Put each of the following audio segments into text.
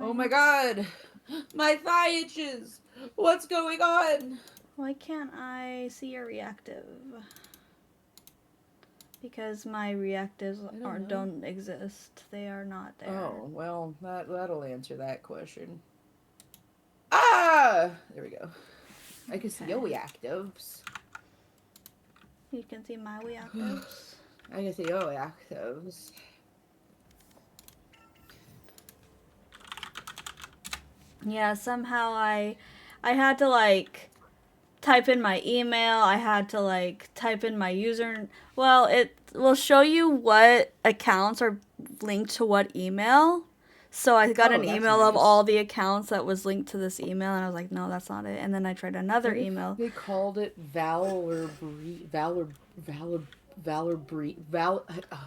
Oh my god! My thigh itches! What's going on? Why can't I see your reactive? Because my reactives don't exist. They are not there. Oh, well, that'll answer that question. Ah! There we go. I can see your reactives. You can see my reactives. I can see your reactives. Yeah, somehow I had to like type in my email. I had to like type in my user. Well, it will show you what accounts are linked to what email. So I got an email of all the accounts that was linked to this email, and I was like, no, that's not it. And then I tried another email. They called it Valor.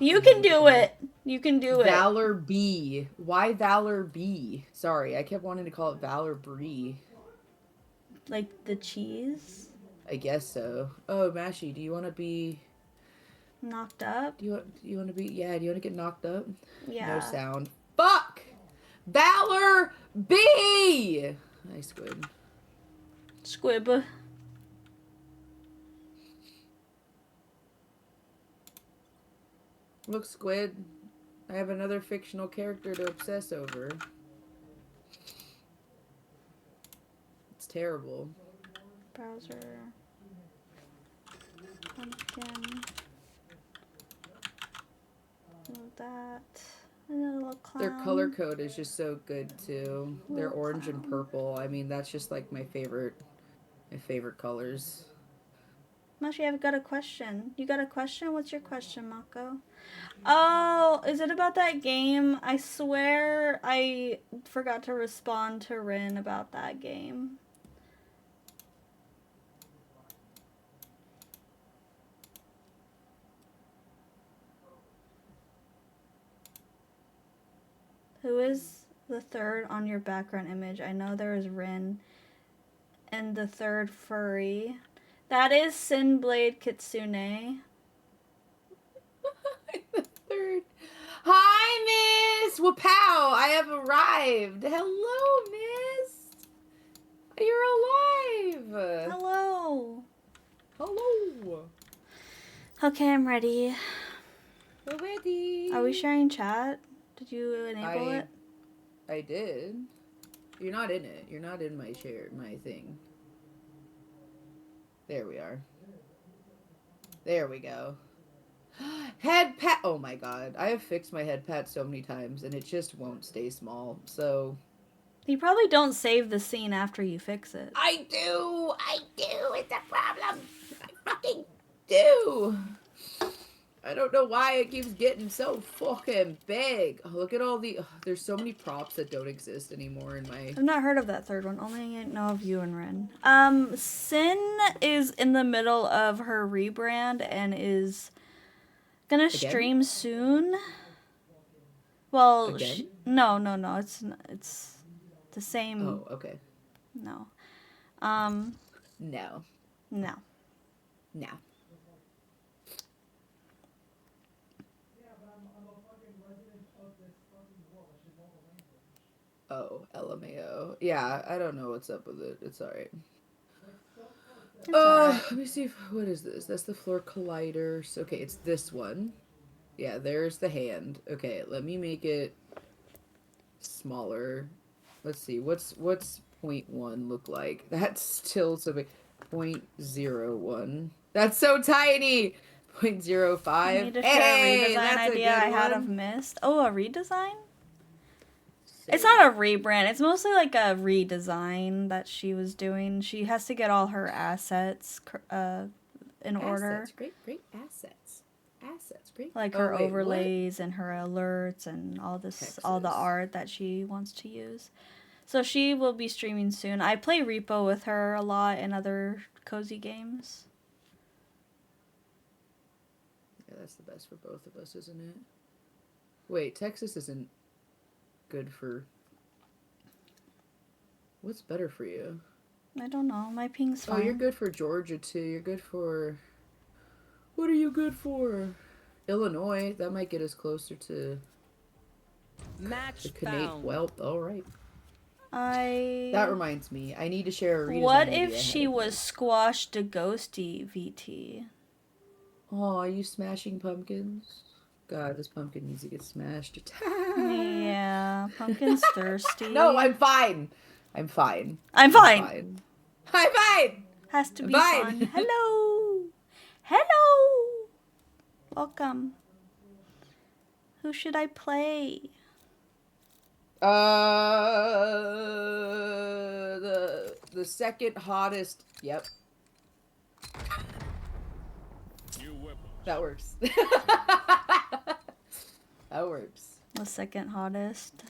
You can do it. You can do it. Valor B. Why Valor B? Sorry, I kept wanting to call it Valor Brie. Like the cheese? I guess so. Oh, Mashi, do you want to be knocked up? Do you want to be? Yeah. Do you want to get knocked up? Yeah. No sound. Fuck. Valor B. Nice squid. Squib. Look, Squid. I have another fictional character to obsess over. It's terrible. Browser. Pumpkin. That. Little clown. Their color code is just so good too. They're orange and purple. I mean, that's just like my favorite colors. Mashi, I've got a question. You got a question? What's your question, Mako? Oh, is it about that game? I swear I forgot to respond to Rin about that game. Who is the third on your background image? I know there is Rin. And the third furry. That is Sinblade Kitsune. The third. Hi, Miss! Wapow! I have arrived. Hello, Miss! You're alive! Hello! Hello! Okay, I'm ready. We're ready. Are we sharing chat? Did you enable it? I did. You're not in it. You're not in my thing. There we are. There we go. Head pat. Oh my god. I have fixed my head pat so many times and it just won't stay small. So. You probably don't save the scene after you fix it. I do. It's a problem. I fucking do. I don't know why it keeps getting so fucking big. Oh, look at all the. There's so many props that don't exist anymore in my. I've not heard of that third one. Only know of you and Ren. Sin is in the middle of her rebrand and is gonna stream soon. Well, no. It's the same. Oh, okay. No. No. No. No. Oh, LMAO. Yeah, I don't know what's up with it. It's alright. Let me see. What is this? That's the floor collider. Okay, it's this one. Yeah, there's the hand. Okay, let me make it smaller. Let's see. What's 0.1 look like? That's still so big. 0.01. That's so tiny. 0.05. I need to share a redesign idea I had of Mist. Oh, a redesign? It's not a rebrand. It's mostly like a redesign that she was doing. She has to get all her assets in order. Great assets. Great. Like her overlays and her alerts and all this, all the art that she wants to use. So she will be streaming soon. I play Repo with her a lot in other cozy games. Yeah, that's the best for both of us, isn't it? Wait, Texas isn't good for. What's better for you? I don't know. My ping's fine. Oh, you're good for Georgia too. You're good for. What are you good for? Illinois. That might get us closer to. Match Canate. found. Well, all right. That reminds me. I need to share Arita's What on media if she ahead of was squashed a ghosty VT? Oh, are you smashing pumpkins? God, this pumpkin needs to get smashed. Yeah, pumpkin's thirsty. No, I'm fine. I'm fine. I'm fine. I'm fine. Has to I'm be fine. fun. Hello. Hello. Welcome. Who should I play? The second hottest. Yep. That works. That works. The second hottest.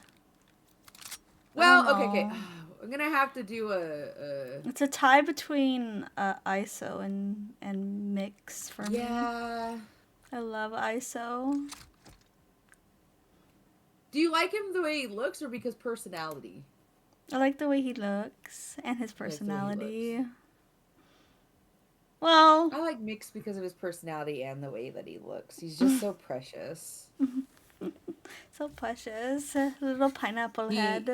Well, okay. I'm gonna have to do a... It's a tie between ISO and Mix for me. Yeah. I love ISO. Do you like him the way he looks or because personality? I like the way he looks and his I like the way he personality. looks. Well, I like Mix because of his personality and the way that he looks. He's just so precious. so precious. Little pineapple head.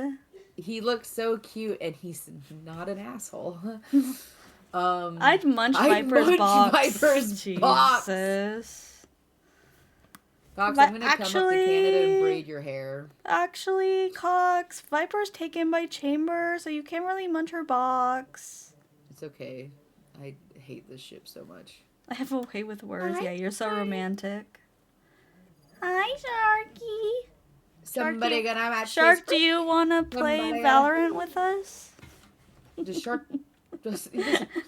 He looks so cute and he's not an asshole. I'd munch Viper's box. box. Jesus. Cox, I'm gonna come up to Canada and braid your hair. Actually, Cox, Viper's taken by Chamber, so you can't really munch her box. It's okay. I hate this ship so much. I have a way with words. Hi, yeah, you're so hi. romantic. Hi, Sharky. Somebody gonna match Shark, do you want to play Valorant with us? Does Shark he doesn't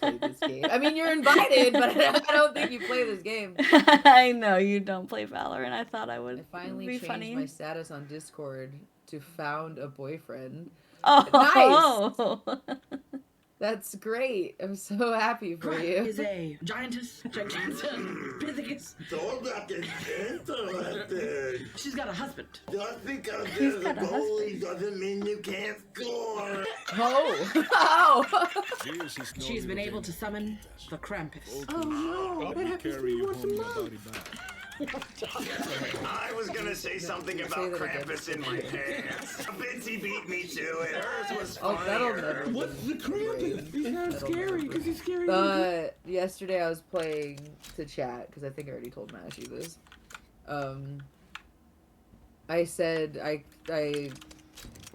play this game? I mean, you're invited, but I don't think you play this game. I know you don't play Valorant. I thought I would. I finally be changed funny. my status on Discord to found a boyfriend. Oh, Nice. That's great. I'm so happy for you. Is a giantess, gigantic, pithecus. She's got a husband. Just because He's there's got a a goalie husband. doesn't mean you can't score. Oh. She's been able to summon the Krampus. Oh no. What happens when you want some love? I was gonna say something about that again. Krampus in my pants. Bitsy beat me to it. Hers was Oh, that'll funnier. never. What's the Krampus? He's not scary because he's scary. Yesterday I was playing to chat because I think I already told Mashy this. I said I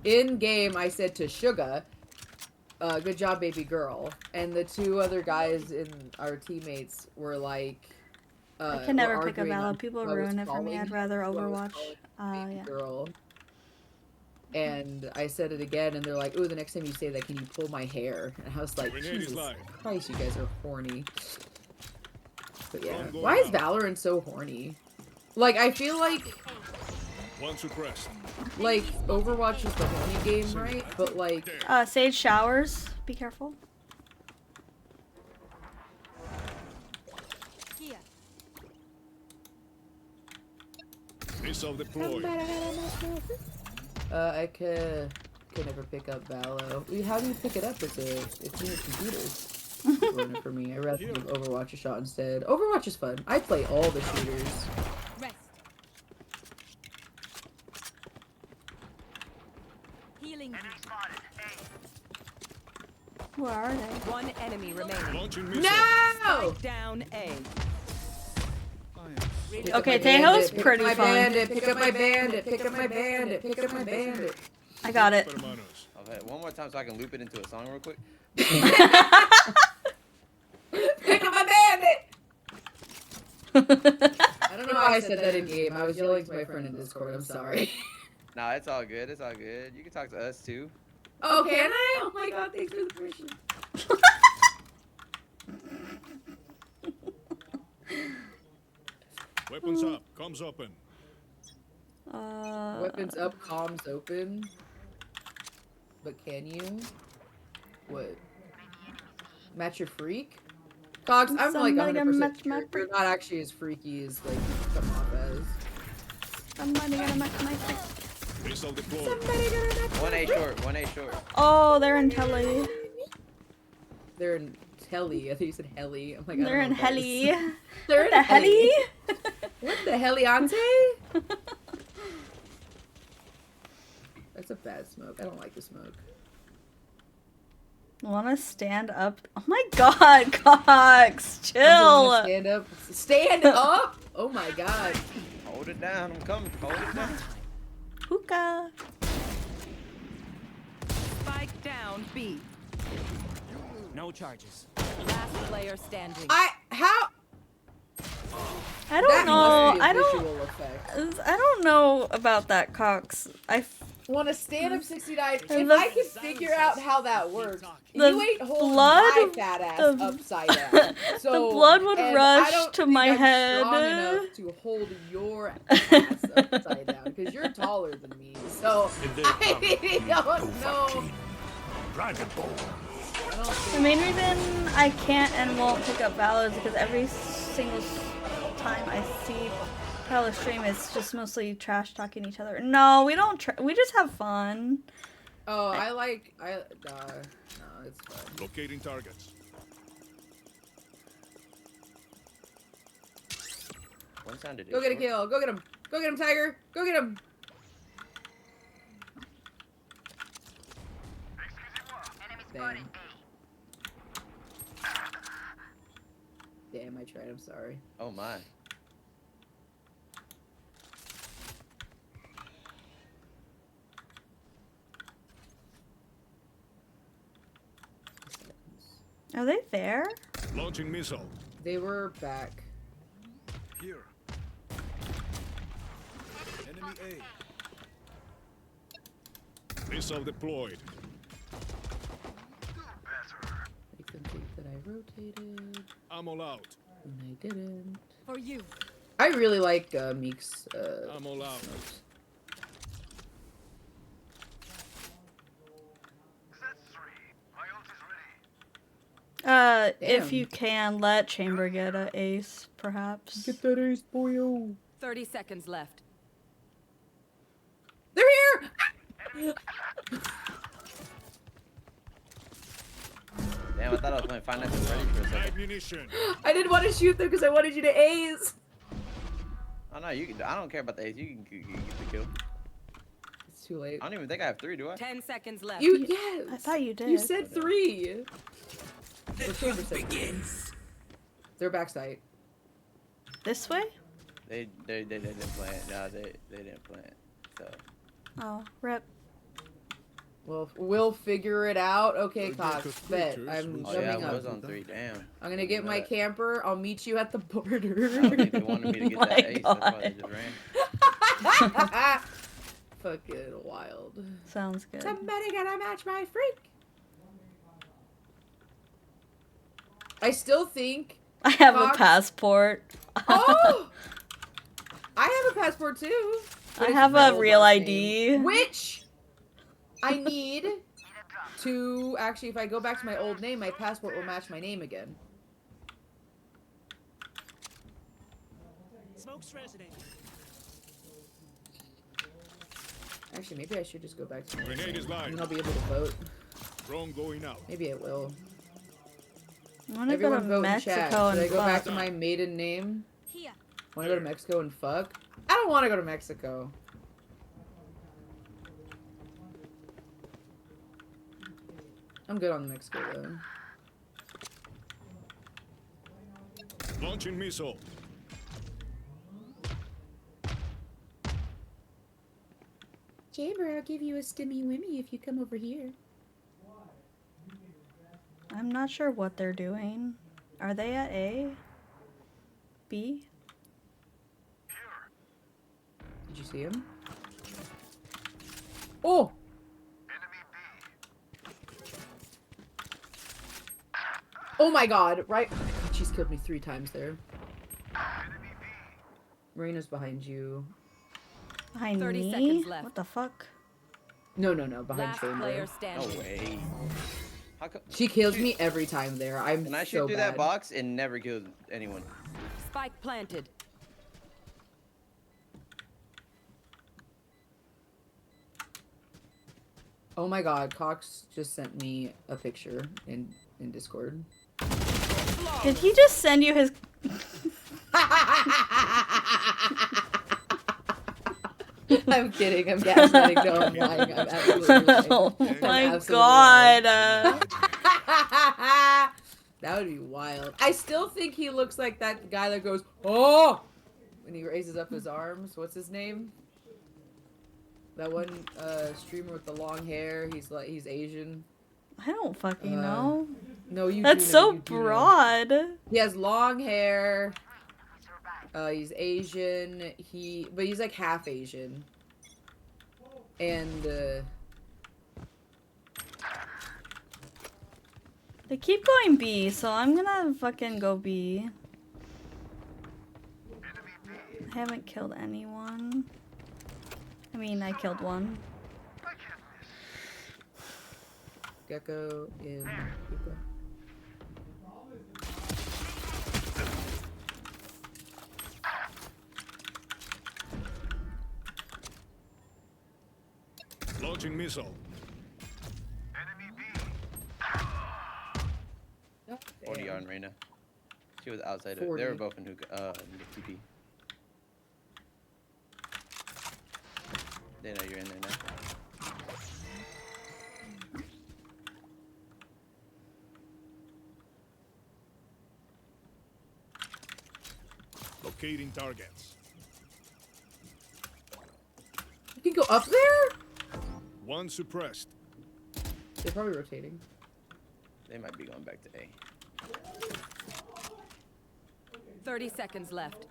in game I said to Suga, good job, baby girl, and the two other guys in our teammates were like. I can never were pick a arguing on Valor. People who I was ruin it for me. calling- I'd rather who I was Overwatch. calling baby Yeah. girl. And I said it again, and they're like, "Ooh, the next time you say that, can you pull my hair?" And I was like, "Jesus Christ, you guys are horny." But yeah, why is Valorant so horny? Like, I feel like Overwatch is the horny game, right? But like, Sage showers. Be careful. I can never pick up Valo. How do you pick it up? It's in your computer. Run it for me. I'd rather give Overwatch a shot instead. Overwatch is fun. I play all the shooters. Rest. Healing. Where are they? One enemy remaining. No! Down A. Pick up Okay, my Tejo's bandit, pick pretty up my fun. bandit, pick up my bandit, pick up my bandit, pick up my bandit. I got it. Okay, one more time so I can loop it into a song real quick. Pick up my bandit! I don't know why I said that in game. I was yelling to my friend in Discord. I'm sorry. Nah, it's all good. It's all good. You can talk to us too. Oh, can I? Oh my god, thanks for the permission. Weapons up, comms open. Weapons up, comms open. But can you? What? Match your freak? Cox, I'm like Somebody gonna 100% match sure my you're freak. not actually as freaky as like you come off as. Somebody gonna match my freak. Missile deployed. Somebody gonna match 1A short, 1A short. Oh, they're in Telly. They're in Telly. I think you said Helly. I'm like, I don't They're know in what that is. Helly. They're What in the Helly? What the Heliante? That's a bad smoke. I don't like the smoke. Wanna stand up? Oh my god, Cox, chill. Stand up. Stand up. Oh my god. Hold it down. I'm coming. Hold it down. Hookah. Spike down B. No charges. Last player standing. How? I don't That know. must be a I don't. visual effect. I don't know about that, Cox. Want to stand up 69? If And the- I can figure out how that works, The you ain't holding blood- my fat ass the- upside down. So, the blood would and rush I don't to think my I'm head. strong enough to hold your ass upside down because you're taller than me. So I don't know. Dragon Ball. The main reason I can't and won't pick up Valor is because every single time I see Valor stream, it's just mostly trash talking each other. No, we don't. We just have fun. Oh, no, it's fine. Locating targets. One sounded. Go get a kill. Go get him. Go get him, Tiger. Go get him. Damn. Damn, I tried. I'm sorry. Oh my. Are they there? Launching missile. They were back. Here. Enemy A. Missile deployed. Make them think that I rotated, Ammo out. and I didn't. For you. I really like Meek's. Ammo out. smokes. If Damn. you can, let Chamber get a ace, perhaps. Get that ace, boyo. 30 seconds left. They're here! Damn, I thought I was playing Five Nights at Freddy's for a second. Ammunition. I didn't want to shoot them because I wanted you to ace. Oh no, you can. I don't care about the ace. You can get the kill. It's too late. I don't even think I have 3, do I? 10 seconds left. You yes. I thought you did. You said 3. The chamber begins. They're backside. This way? They didn't plant. No, they didn't plant. So Oh, rip. Well, we'll figure it out. Okay, Forget Cox. the Bet. creatures I'm will oh yeah, jumping I was up. on 3. Damn. I'm gonna get my Nut. camper. I'll meet you at the border. I think they wanted me to get My that ace. That's why they just ran. Fucking wild. Sounds good. Somebody gotta match my freak. I still think. I have a Cox- passport. Oh! I have a passport too. but I it's have my a old real last ID. name, which I need to actually, if I go back to my old name, my passport will match my name again. Smoke's resident. Actually, maybe I should just go back to my old Grenade name, is live. and then I'll be able to vote. Drone going out. Maybe I will. I want to go to Everyone vote in chat. Mexico Should I and go back fuck. to my maiden name? Here. Want to go to Mexico and fuck? I don't want to go to Mexico. I'm good on Mexico though. Launching missile. Chamber, I'll give you a stimmy wimmy if you come over here. I'm not sure what they're doing. Are they at A? B? Did you see him? Oh! Oh my god, right? Oh my god, she's killed me 3 times there. Marina's behind you. Behind 30 me? seconds left. What the fuck? No, behind Last Chamber. player No standing. way. How come? She kills me every time there. I'm Can I shoot so through bad. that box and never kill anyone? Spike planted. Oh my god, Cox just sent me a picture in Discord. Did he just send you his... I'm kidding, I'm gaslighting. No, I'm lying. I'm absolutely lying. Oh I'm my absolutely god. lying. That would be wild. I still think he looks like that guy that goes, oh! When he raises up his arms. What's his name? That one streamer with the long hair. He's Asian. I don't fucking know. No, you That's do know, so you do know. broad. He has long hair. He's Asian. But he's like half Asian. And They keep going B, so I'm gonna fucking go B. I haven't killed anyone. I mean, I killed one. Gecko in Hookah. Launching missile. 40 on Reyna. She was outside of. 40. They were both in hookah, TP. They know you're in there now. Locating targets. You can go up there? One suppressed. They're probably rotating. They might be going back to A. 30 seconds left.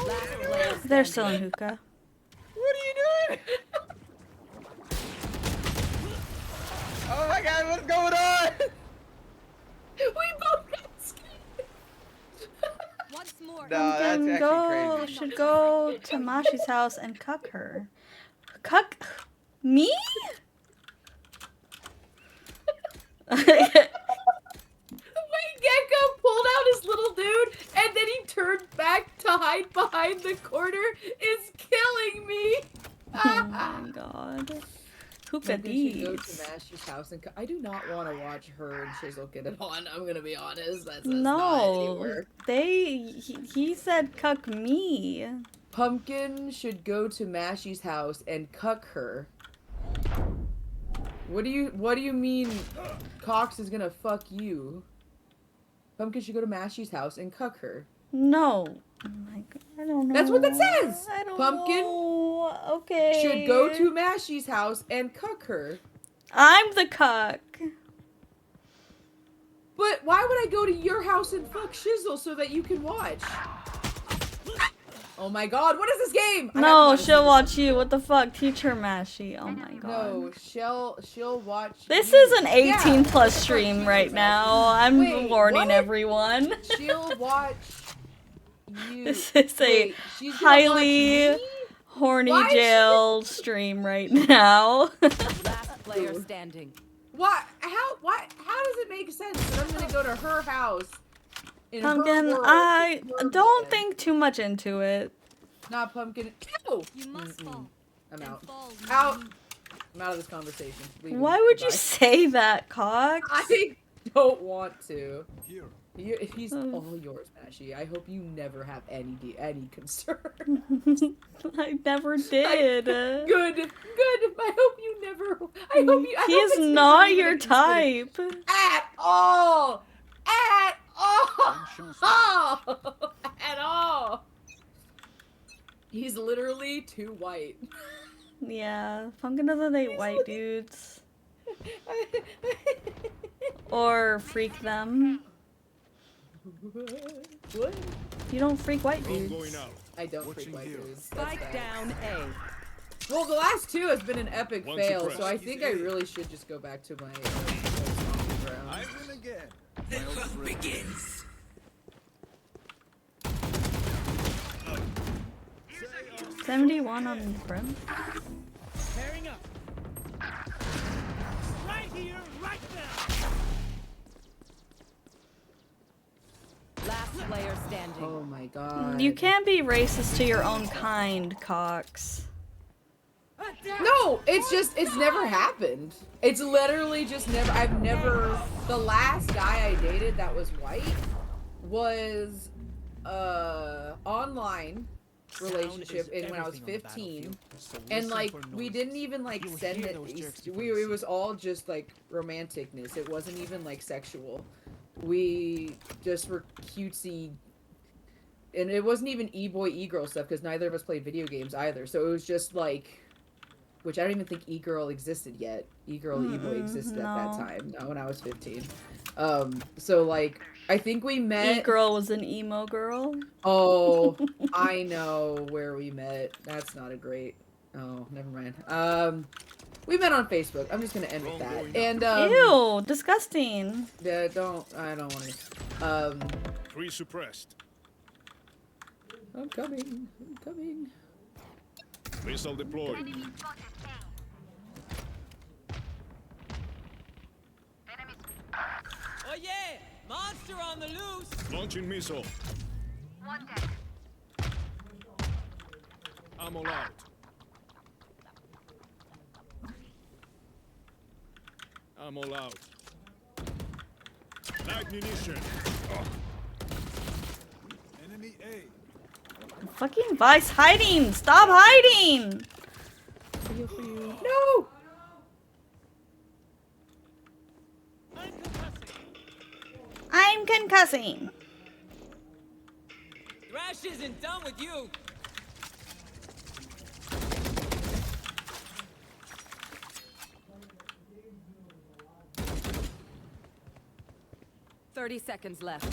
Last player They're standing. still in hookah. What are you doing? Oh my god, what's going on? We both got scared. Once more. No, that's actually crazy. Should go to Mashi's house and cuck her. Cuck me? The way Gecko pulled out his little dude and then he turned back to hide behind the corner is killing me. Oh my god. Hookah Maybe she should go to these. Mashy's house and I do not want to watch her and Shizzle get it on. I'm gonna be honest. That's not No, anywhere. he said cuck me. Pumpkin should go to Mashy's house and cuck her. What do you mean Cox is gonna fuck you? Pumpkin should go to Mashy's house and cuck her. No. Oh my god, I don't know. That's what that says! I don't Pumpkin know. Okay. should go to Mashy's house and cuck her. I'm the cuck. But why would I go to your house and fuck Shizzle so that you can watch? Oh my god, what is this game? I No, have to she'll watch you. What the fuck? Teach her Mashy. Oh my god. No, she'll watch. This you. is an 18 Yeah, plus that's stream what right she now. I'm Wait, warning what? everyone. She'll watch you. This is a Wait, she's gonna watch highly me? horny Why is she- jail stream right now. Last player standing. What? How? What? How does it make sense that I'm gonna go to her house? In her Pumpkin, world, I her don't bed? think too much into it. Not Pumpkin. Ew! You must fall. I'm out. Fall. Out. I'm out of this conversation. Leaving. Why would you Goodbye. say that, Cox? I don't want to. Here. He's all yours, Mashy. I hope you never have any concern. I never did. Good. I hope you never. I hope you. I He hope is it's never not even your a consideration. type. At all. At all. At all. He's literally too white. Yeah, Pumpkin doesn't date white dudes. Or freak them. What? You don't freak white Drone dudes. going out. I don't freak Watching white here. dudes. That's Spike bad. down A. Well, the last two has been an epic One fail, suppressed. so I think I really should just go back to my stomping ground. I win again. The hunt begins. 71 on Brim. Pairing up. Right here, right now. Last player standing. Oh my god. You can't be racist to your own kind, Cox. No, it's never happened. It's literally just never, the last guy I dated that was white was, online, relationship in when I was 15, and like we didn't even like send it. It was all just like romanticness. It wasn't even like sexual. We just were cutesy, and it wasn't even e-boy e-girl stuff because neither of us played video games either. So it was just like, which I don't even think e-girl existed yet. E-girl, e-boy existed at that time. Not when I was 15. So like I think we met. E-girl was an emo girl. Oh, I know where we met. That's not a great. Oh, never mind. We met on Facebook. I'm just gonna end with that. And Ew, disgusting. yeah, I don't want to. 3 suppressed. I'm coming. I'm coming. Missile deployed. Oh yeah! Monster on the loose! Launching missile. Ammo out. Ammo out. Light munition. Enemy A. Fucking Vice hiding! Stop hiding! No. I'm concussing. Thrash isn't done with you! 30 seconds left.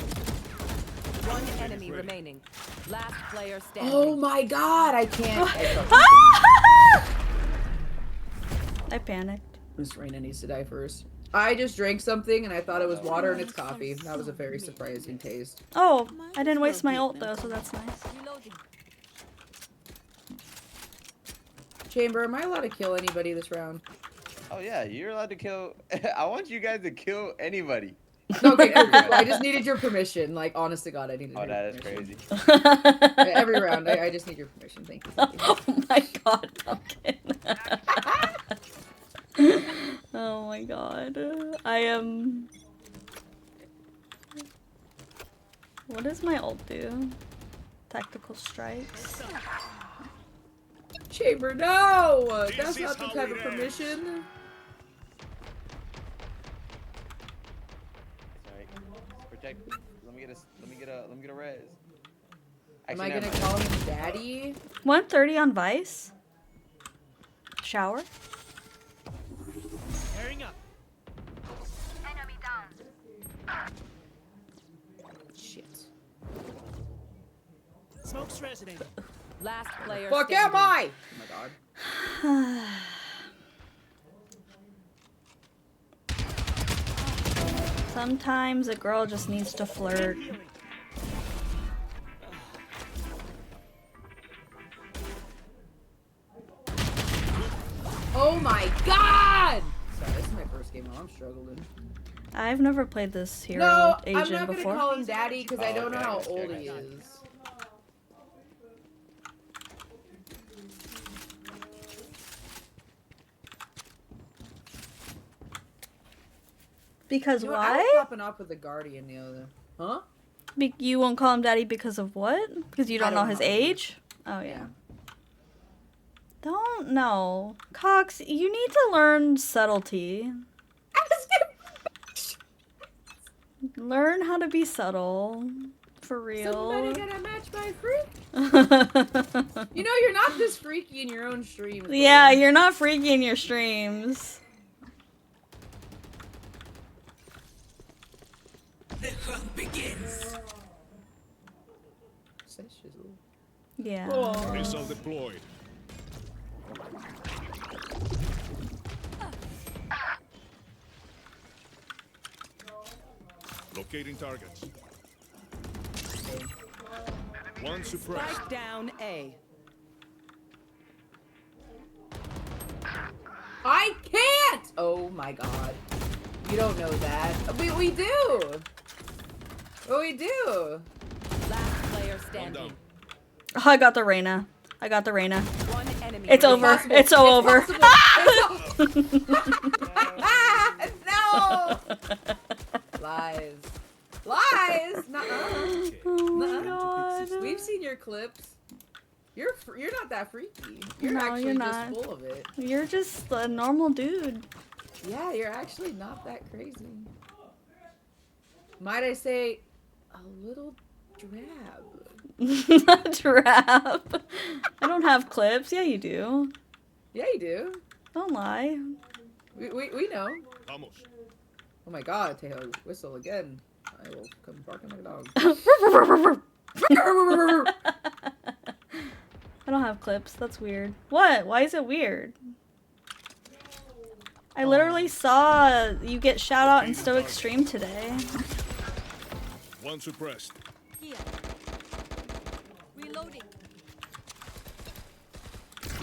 One enemy remaining. Last player standing. Oh my god, I can't. I panicked. Miss Reina needs to die first. I just drank something and I thought it was water and it's coffee. That was a very surprising taste. Oh, I didn't waste my ult though, so that's nice. Chamber, am I allowed to kill anybody this round? Oh yeah, you're allowed to kill. I want you guys to kill anybody. Okay, cool, cool. I just needed your permission. Like, honest to God, I needed Oh, your that is permission. crazy. Every round, I just need your permission. Thank you. Thank you. Oh my god, Duncan. Oh my god. I am... What does my ult do? Tactical strikes. Chamber, no! This That's is not the how type it of permission. Sorry. Protect. Let me get a res. Am I Actually, gonna never mind. call him daddy? 130 on Vice. Shower. Tearing up. Shit. Smoke's resonating. Last player Fuck standing. am I? Oh my god. Sometimes a girl just needs to flirt. Oh my god! Sorry, this is my first game. I'm struggling. I've never played this hero No, I'm agent not gonna before. call him daddy because I Oh, don't know okay, how okay, old okay. he is. Because You know what, I was why? popping up with the Guardian the other. Huh? You won't call him daddy because of what? Because you don't know his age? Oh yeah. Don't know. Cox, you need to learn subtlety. Learn how to be subtle. For real. Somebody gonna match my freak? You know you're not this freaky in your own stream. Yeah, you're not freaky in your streams. The hunt begins. Yeah. Missile deployed. Locating targets. One suppressed. Spike down A. I can't! Oh my god. You don't know that. We do! We do! Last player One standing. down. Oh, I got the Reyna. I got the Reyna. One enemy. It's remaining. over. It's so over. No! Lies. Lies! Nuh-uh. Oh my Nuh-uh. god. We've seen your clips. You're not that freaky. You're No, actually you're just not. full of it. You're just a normal dude. Yeah, you're actually not that crazy. Might I say, a little drab. Trap. I don't have clips. Yeah, you do. Yeah, you do. Don't lie. We know. Vamos. Oh my god, Tejo, whistle again. I will come barking like a dog. I don't have clips. That's weird. What? Why is it weird? I literally saw you get shout out in Stoic Stream today. One suppressed. Here. Reloading.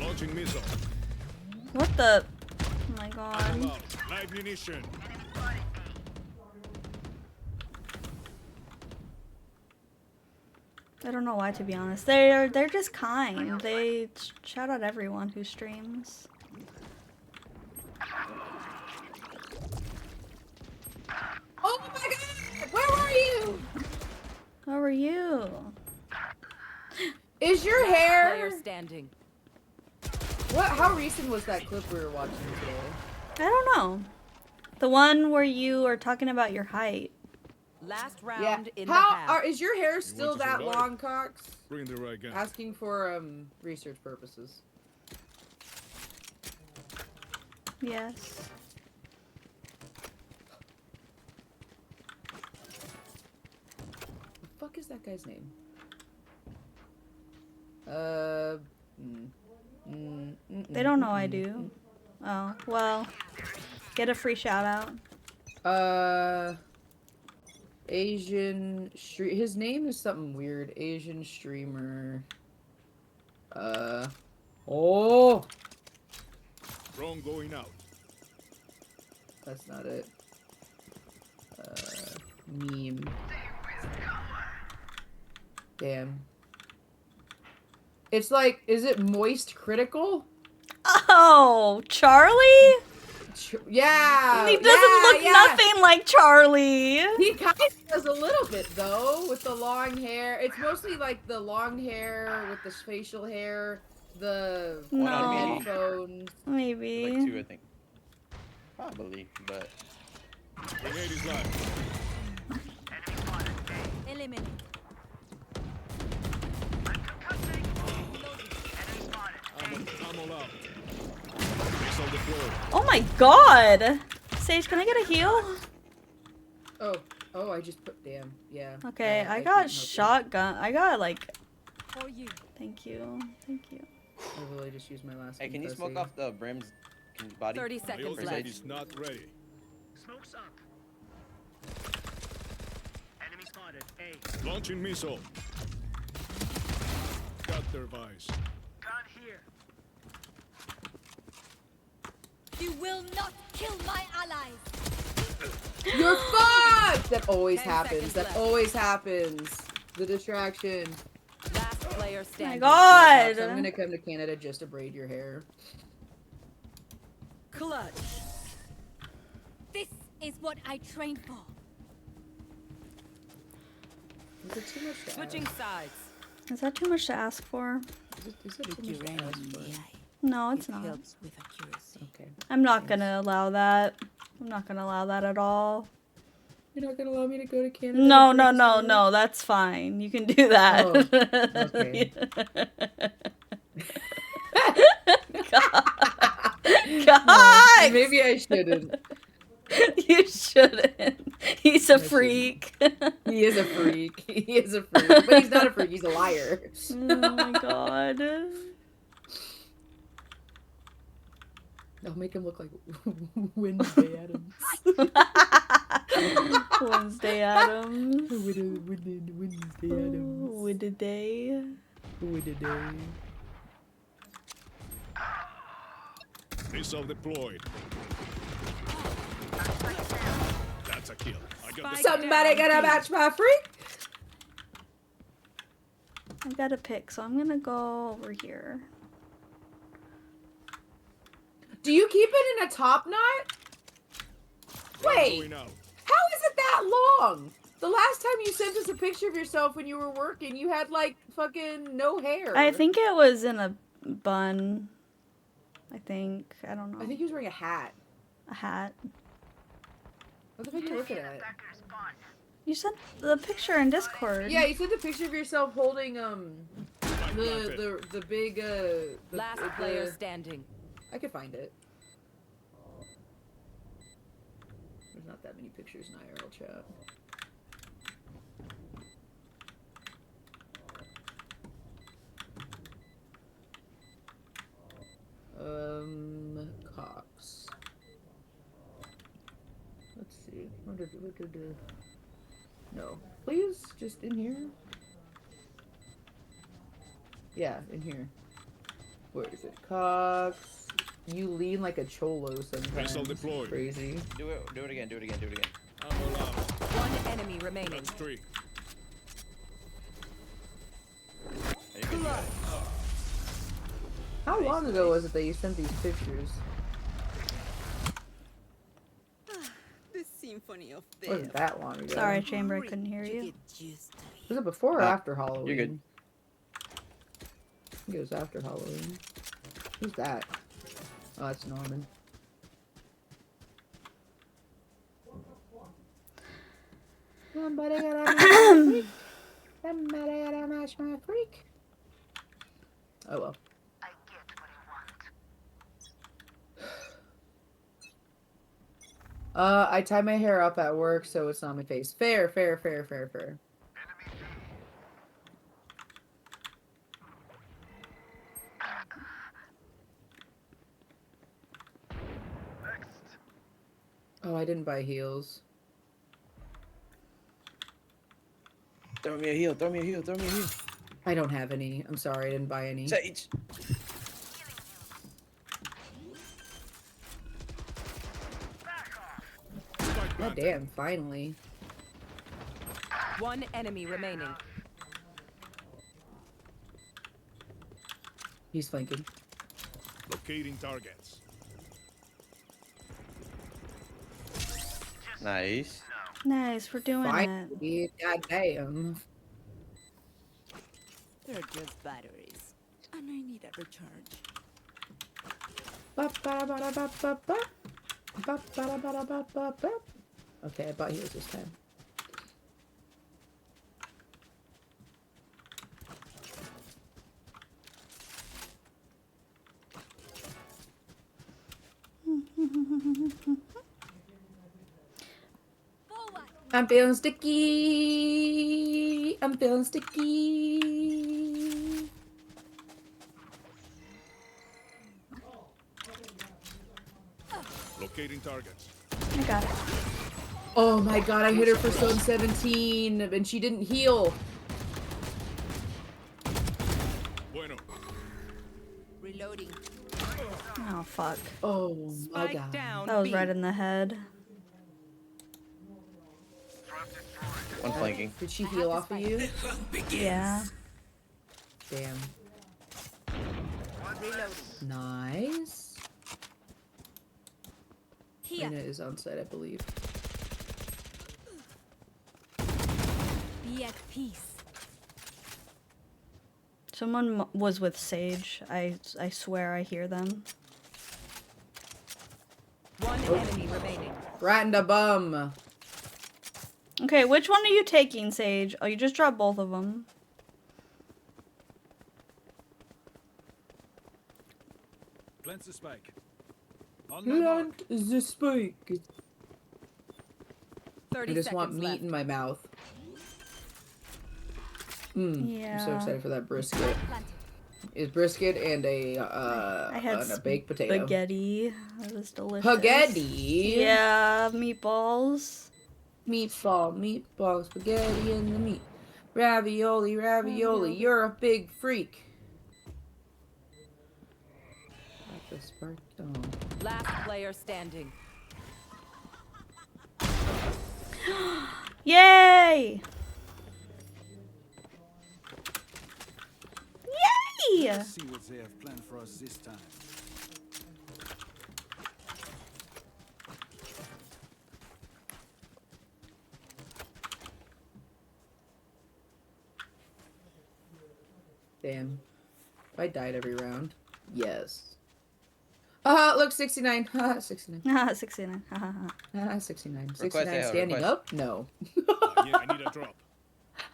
Launching missile. What the? Oh my Ammo god. out. Live munition. I don't know why, to be honest. They're just kind. They shout out everyone who streams. Oh my god! Where are you? How are you? Is your Player hair... standing. How recent was that clip we were watching today? I don't know. The one where you are talking about your height. Last Yeah. round in the half. Is your hair still want to that survive? long, Cox? Bring the right gun. Asking for research purposes. Yes. The fuck is that guy's name? They don't know I do. Oh, well. Get a free shout out. Asian stream. His name is something weird. Asian streamer. Oh, Drone going out. that's not it. Meme. Damn. It's like, is it Moist Critical? Oh, Charlie? Yeah. He doesn't look nothing like Charlie. He kind of does a little bit though, with the long hair. It's mostly like the long hair with the facial hair, the No. headphones. Maybe. Like 2, I think. Probably, but Grenade is live. Eliminate. Ammo out. Missile deployed. Oh my god. Sage, can I get a heal? Oh, I just put, damn, yeah. Okay, I can't got help it. shotgun. I got like, For you. thank you. Thank you. I literally just used my last hey, can you confetti. smoke off the Brim's body? 30 The seconds ultimate left. is not ready. Smoke's up. Enemy spotted. A. Launching missile. Got their vice. Gun here. You will not kill my allies. You're fucked! That always 10 happens. seconds That left. always happens. The distraction. Last player Oh my standing. god. I'm gonna come to Canada just to braid your hair. Clutch. This is what I trained for. Is it too much to Switching ask? sides. Is that too much to ask for? Is it too much to ask for? No, it's not. with accuracy. Okay. I'm not gonna allow that. I'm not gonna allow that at all. You're not gonna allow me to go to Canada? No, for no, this no, summer? no. That's fine. You can do that. Oh, okay. God. Maybe I shouldn't. You shouldn't. He's a shouldn't. freak. He is a freak. He is a freak. But he's not a freak, he's a liar. Oh my god. I'll make him look like Wednesday Addams. Wednesday Addams. Wednesday Addams. With a day. With a day. Missile deployed. That's a kill. I got the Somebody gonna match my freak? I got a pick, so I'm gonna go over here. Do you keep it in a top knot? drone Wait, going out. how is it that long? The last time you sent us a picture of yourself when you were working, you had like fucking no hair. I think it was in a bun. I think. I don't know. I think he was wearing a hat. A hat. What the fuck are you looking at? You sent the picture in Discord. Yeah, you sent a picture of yourself holding the big Last player standing. I could find it. There's not that many pictures in IRL chat. Cox. Let's see. What did no. Please, just in here. Yeah, in here. Where is it? Cox. You lean like a cholo sometimes. Missile deployed. Crazy. Do it again. Ammo out. One enemy remaining. That's 3. How long ago was it that you sent these pictures? The symphony of It wasn't that long ago. Sorry, Chamber, I couldn't hear you. Was it before or after Halloween? You're good. I think it was after Halloween. Who's that? Oh, that's Norman. Somebody gotta match my freak. Somebody gotta match my freak. Oh well. I tie my hair up at work so it's not on my face. Fair. Oh, I didn't buy heels. Throw me a heal. I don't have any. I'm sorry, I didn't buy any. Sage. God damn, finally. One enemy remaining. He's flanking. Locating targets. Nice. Nice, we're doing it. Finally, god damn. They're just batteries. And I need a recharge. Ba-ba-da-ba-da-ba-ba-ba. Ba-ba-da-ba-da-ba-ba-ba. Okay, I bought heels this time. Forward. I'm feeling sticky. I'm feeling sticky. Locating targets. I got it. Oh my god, I hit her for zone 17 and she didn't heal. Bueno. Reloading. Oh, fuck. Oh my Spike god. down. That was B. right in the head. One flanking. Did she heal off of you? Yeah. Damn. Reloading. Nice. Here. Reyna is on site, I believe. Be at peace. Someone was with Sage. I swear I hear them. One enemy remaining. Rat in the bum. Okay, which one are you taking, Sage? Oh, you just dropped both of them. Plant the spike. On my mark. Plant the spike. 30 I just want seconds meat left. in my mouth. I'm so Yeah. excited for that brisket. Planted. It's brisket and I had and a baked potato. spaghetti. That was delicious. Spaghetti? Yeah, meatballs. Meatball, spaghetti, and the meat. Ravioli. You're a big freak. Got the spark. Oh. Last player standing. Yay! Yay! Let's see what they have planned for us this time. Damn. I died every round. Yes. Look, 69. 69. 69. 69. Request 69 AO, standing request. up? No. Yeah, I need a drop.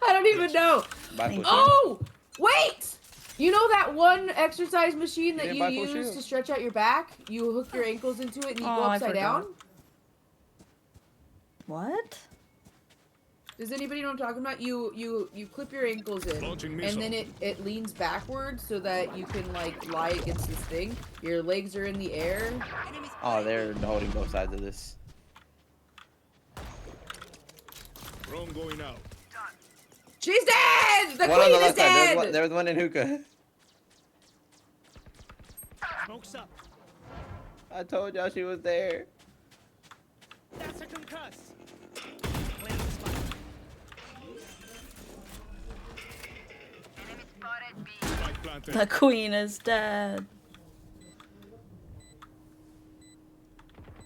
I don't even know. Buy full shield. Oh! Wait! You know that one exercise machine that didn't you buy full use shield? to stretch out your back? You hook your ankles into it and you go Oh, I upside forgot. down? What? Does anybody know what I'm talking about? You clip your ankles in, Launching and missile. then it leans backwards so that you can like lie against this thing. Your legs are in the air. Oh, they're holding both sides of this. Drone going out. She's dead! The One on the queen is left side. dead! There was one in hookah. Smoke's up. I told y'all she was there. That's a concuss. Plant the spike. Spike planted. The queen is dead.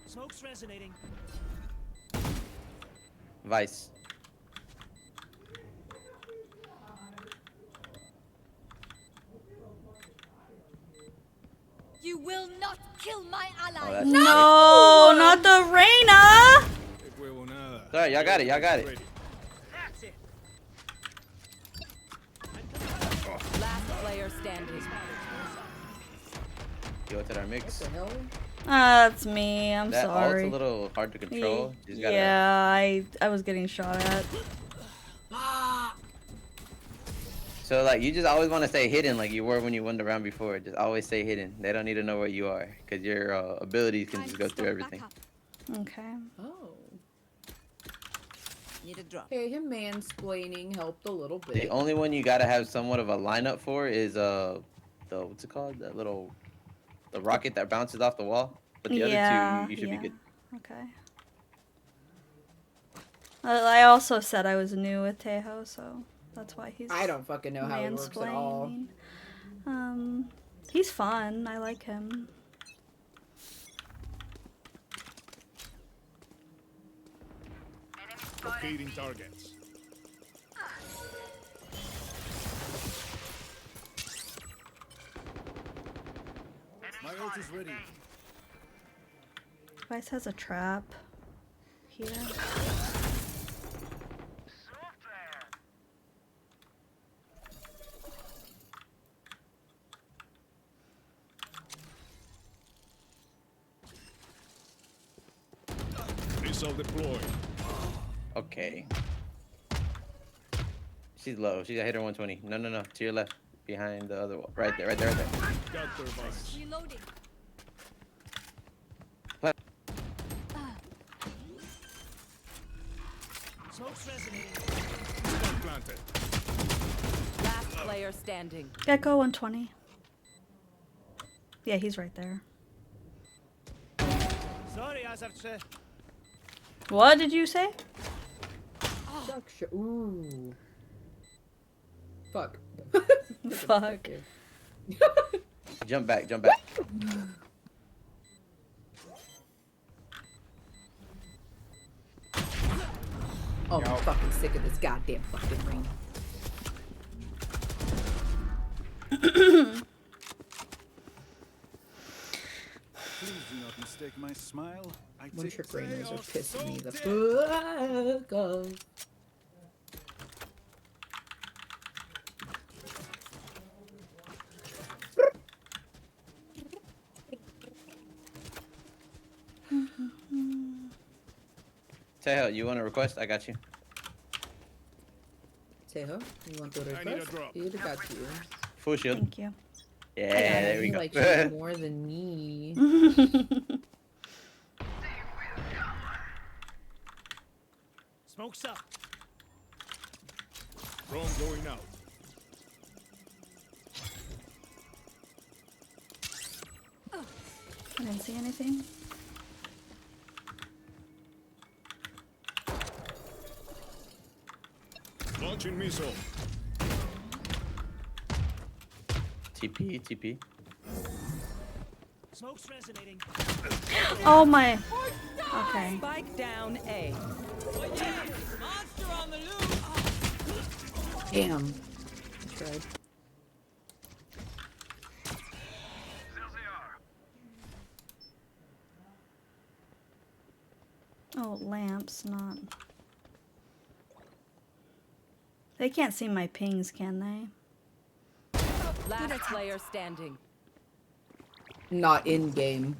Smoke's resonating. Vice. You will not kill my ally. Oh, that's No, not the Reyna. Que huevo nada. Sorry, y'all got it. Y'all got it. Ready. That's it. Last player standing. Yo, to our mix. What the hell? That's me. I'm That sorry. ult's a little hard to control. You just gotta- Yeah, I was getting shot at. So like you just always want to stay hidden like you were when you won the round before. Just always stay hidden. They don't need to know where you are because your abilities can just go through everything. Okay. Oh. Need a drop. Okay, him mansplaining helped a little The bit. only one you gotta have somewhat of a lineup for is the what's it called? That little the rocket that bounces off the wall. But the Yeah, other two you should yeah. be good. Okay. I also said I was new with Tejo, so that's why he's I don't fucking know how it works at all. mansplaining. He's fun. I like him. Locating targets. My ult is ready. Vice has a trap here. Missile deployed. Okay. She's low. She's a hitter 120. No, no, no. To your left. Behind the other wall. Right there, right there, right there. Got their vice. Reloading. Smoke's resonating. Spike planted. Last player standing. Gecko 120. Yeah, he's right there. Sorry, Azavce. What did you say? Ooh. Fuck. Fuck. Jump back, jump back. Oh, I'm fucking sick of this goddamn fucking ring. Please do not mistake my smile. I One take trick rainers are pissing me the fuck off. Tejo, you want a request? I got you. Tejo, you want the I need a request? drop. He got you. Full shield. Thank you. Yeah, Yeah, there we he go. likes you more than me. Smoke's up. Drone going out. I didn't see anything. Launching missile. TP, TP. Smoke's resonating. Oh my. Okay. Spike down A. Damn. I tried. Oh, lamps, not. They can't see my pings, can they? Last player standing. Not in game.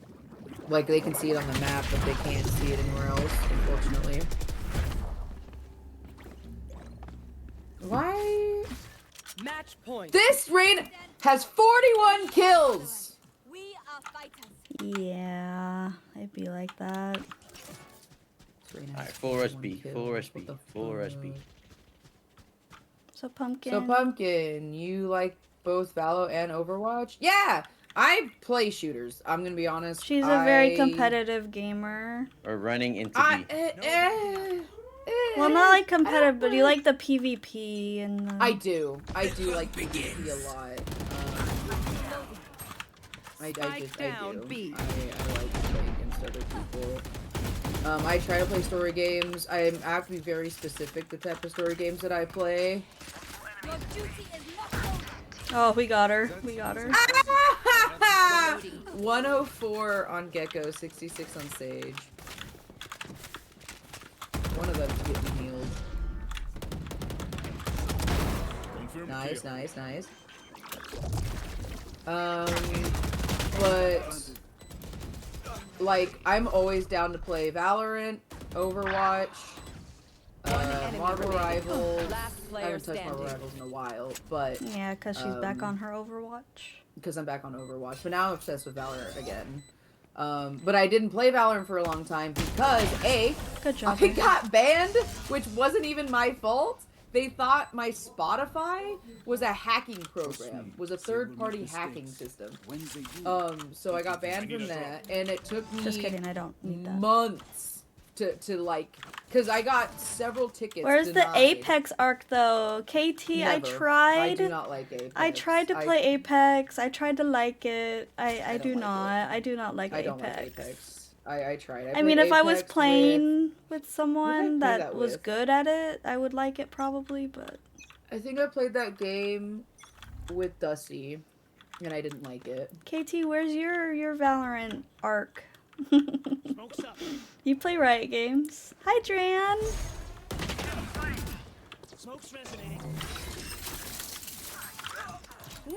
Like they can see it on the map, but they can't see it anywhere else, unfortunately. Why? Match point. This rain has 41 kills! We are fighters. Yeah, it'd be like that. Alright, full rush B, full rush B, full rush B. So Pumpkin. So Pumpkin, you like both Valo and Overwatch? Yeah! I play shooters, I'm gonna be honest. She's a very competitive gamer. Or running into B. Well, not like competitive, but you like the PvP and the... I do like PvP a lot. I do. I like playing against other people. I try to play story games. I have to be very specific the type of story games that I play. Your duty is not over. Oh, we got her. We got her. 104 on Gecko, 66 on Sage. One of them's getting healed. Nice, nice, nice. But like I'm always down to play Valorant, Overwatch, Marvel Rivals. I haven't touched Marvel Rivals in a while, but yeah, because she's back on her Overwatch. Because I'm back on Overwatch, but now I'm obsessed with Valorant again. But I didn't play Valorant for a long time because Good job, I got banned, which wasn't even my fault. They thought my Spotify was a hacking program, was a third-party hacking system. So I got banned from that, and it took me Just kidding, I don't need that. months to like, because I got several tickets. Where's denied. the Apex arc though? KT, Never. I tried. I do not like Apex. I tried to play Apex. I tried to like it. I do like not. I do not like I Apex. don't like Apex. I tried. I mean, if I was Apex playing with someone play that that was with? good at it, I would like it probably, but... I think I played that game with Dusty, and I didn't like it. KT, where's your Valorant arc? You play Riot Games. Hi, Dran!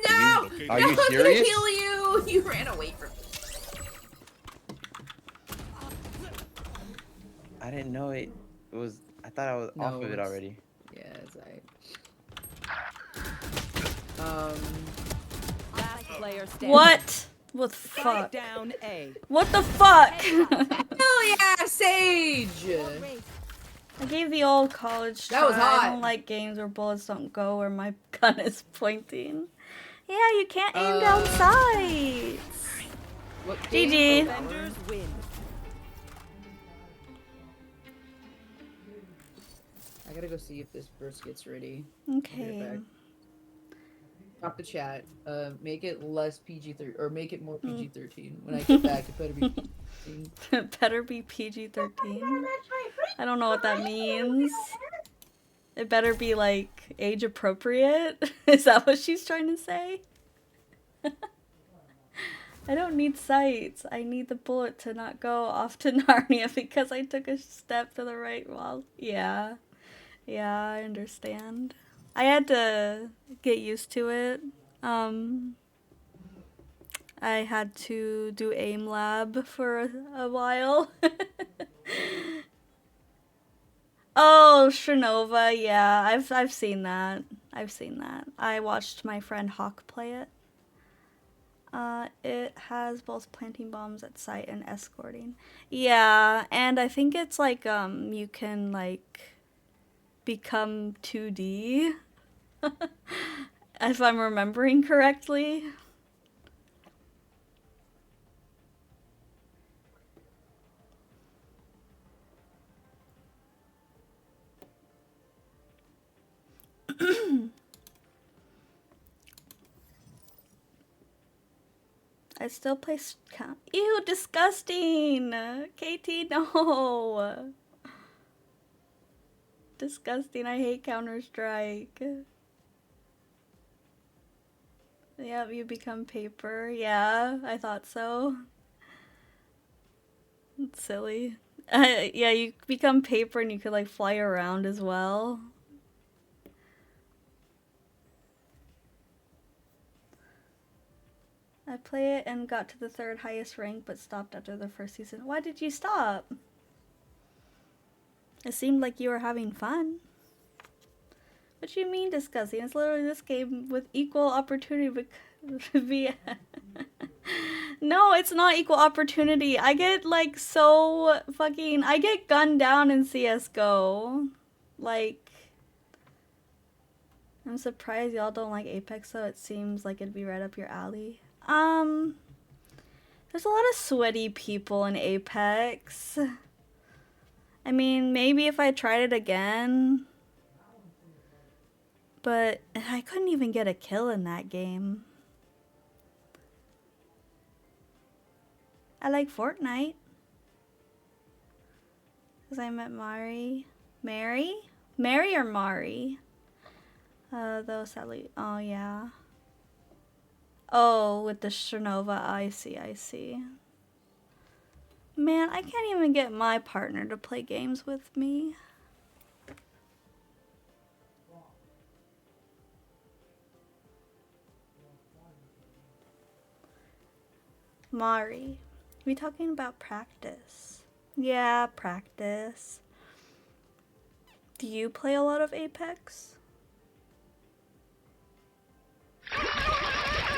No! Are no, you I'm serious? gonna kill you! You ran away from me. I didn't know it was. I thought I was off of it it's- already. Yeah, it's alright. Last player standing. What? What the Spike fuck? down A. What the fuck? Hell yeah, Sage! I gave the old college try. That was hot. I don't like games where bullets don't go where my gun is pointing. Yeah, you can't aim down sights. What GG. Defenders win. I gotta go see if this verse gets ready. I'll be right Okay. back. Talk to chat. Make it less PG-13 or make it more PG-13. When I get back, it better be PG-13. It better be PG-13. I don't know what that means. It better be like age appropriate. Is that what she's trying to say? I don't need sights. I need the bullet to not go off to Narnia because I took a step to the right wall. Yeah. Yeah, I understand. I had to get used to it. I had to do aim lab for a while. Oh, Shrinova, yeah, I've seen that. I've seen that. I watched my friend Hawk play it. It has both planting bombs at site and escorting. Yeah, and I think it's like you can like become 2D. If I'm remembering correctly. I still play count. Ew, disgusting! KT, no! Disgusting, I hate Counter-Strike. Yep, you become paper. Yeah, I thought so. It's silly. Yeah, you become paper and you could like fly around as well. I play it and got to the 3rd highest rank, but stopped after the first season. Why did you stop? It seemed like you were having fun. What do you mean disgusting? It's literally this game with equal opportunity via... No, it's not equal opportunity. I get like so fucking... I get gunned down in CSGO. Like... I'm surprised y'all don't like Apex though. It seems like it'd be right up your alley. There's a lot of sweaty people in Apex. I mean, maybe if I tried it again. But I couldn't even get a kill in that game. I like Fortnite. Because I met Mari. Mary? Mary or Mari? Though sadly... Oh, yeah. Oh, with the Shernova. I see, I see. Man, I can't even get my partner to play games with me. Mari. We talking about practice? Yeah, practice. Do you play a lot of Apex?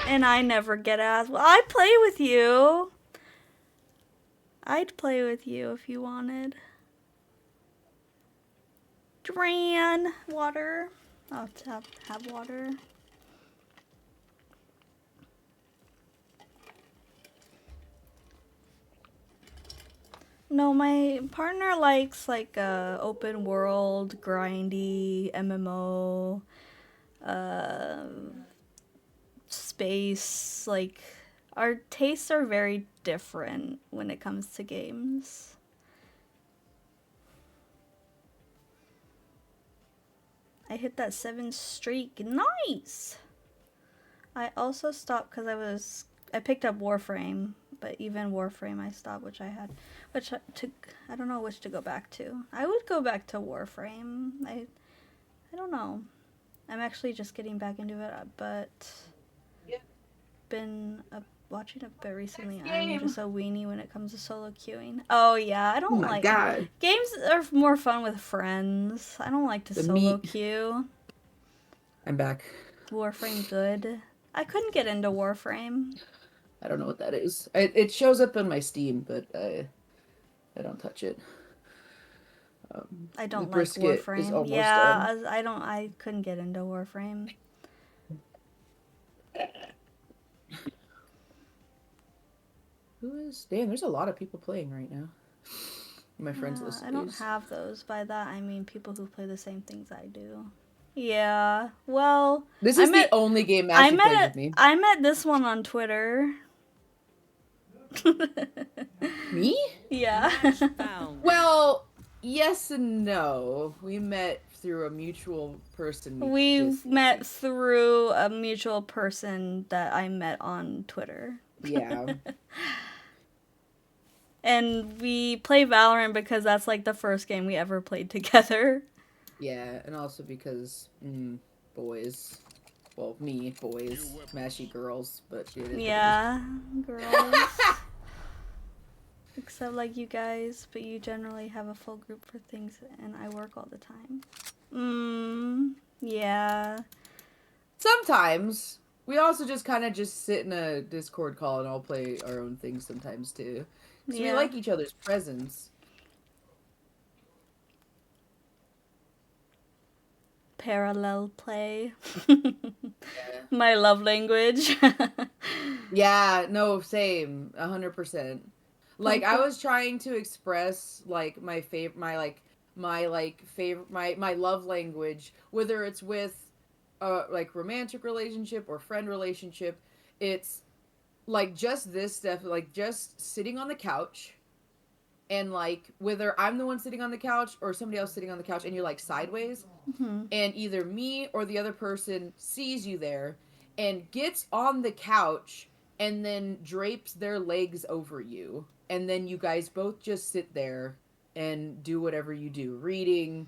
And I never get asked. Well, I'd play with you. I'd play with you if you wanted. Dran, water. I'll have water. No, my partner likes like open world, grindy, MMO, space. Like, our tastes are very different when it comes to games. I hit that 7 streak. Nice! I also stopped because I picked up Warframe, but even Warframe I stopped, which I don't know which to go back to. I would go back to Warframe. I don't know. I'm actually just getting back into it, but been watching a bit recently. I'm just a weenie when it comes to solo queuing. Oh yeah, I don't like God. Games are more fun with friends. I don't like to solo queue. I'm back. Warframe good. I couldn't get into Warframe. I don't know what that is. It shows up on my Steam, but I don't touch it. I don't like Warframe. Yeah, I couldn't get into Warframe. Who is? Damn, there's a lot of people playing right now. My friends list. I don't have those. By that I mean people who play the same things I do. Yeah. Well, this is the only game Ashley plays with me. I met this one on Twitter. Me? Yeah. Well, yes and no. We met through a mutual person. We met through a mutual person that I met on Twitter. Yeah. And we play Valorant because that's like the first game we ever played together. Yeah, and also because boys. Well, me, boys, mashy girls, but yeah, girls. Except like you guys, but you generally have a full group for things, and I work all the time. Yeah. Sometimes. We also just kind of just sit in a Discord call and all play our own things sometimes too. Because we like each other's presence. Parallel play. My love language. Yeah, no, same. 100%. Like, I was trying to express, like, my love language, whether it's with, like, romantic relationship or friend relationship. It's, like, just this stuff, like, just sitting on the couch, and, like, whether I'm the one sitting on the couch or somebody else sitting on the couch, and you're, like, sideways, and either me or the other person sees you there, and gets on the couch, and then drapes their legs over you. And then you guys both just sit there and do whatever you do. Reading,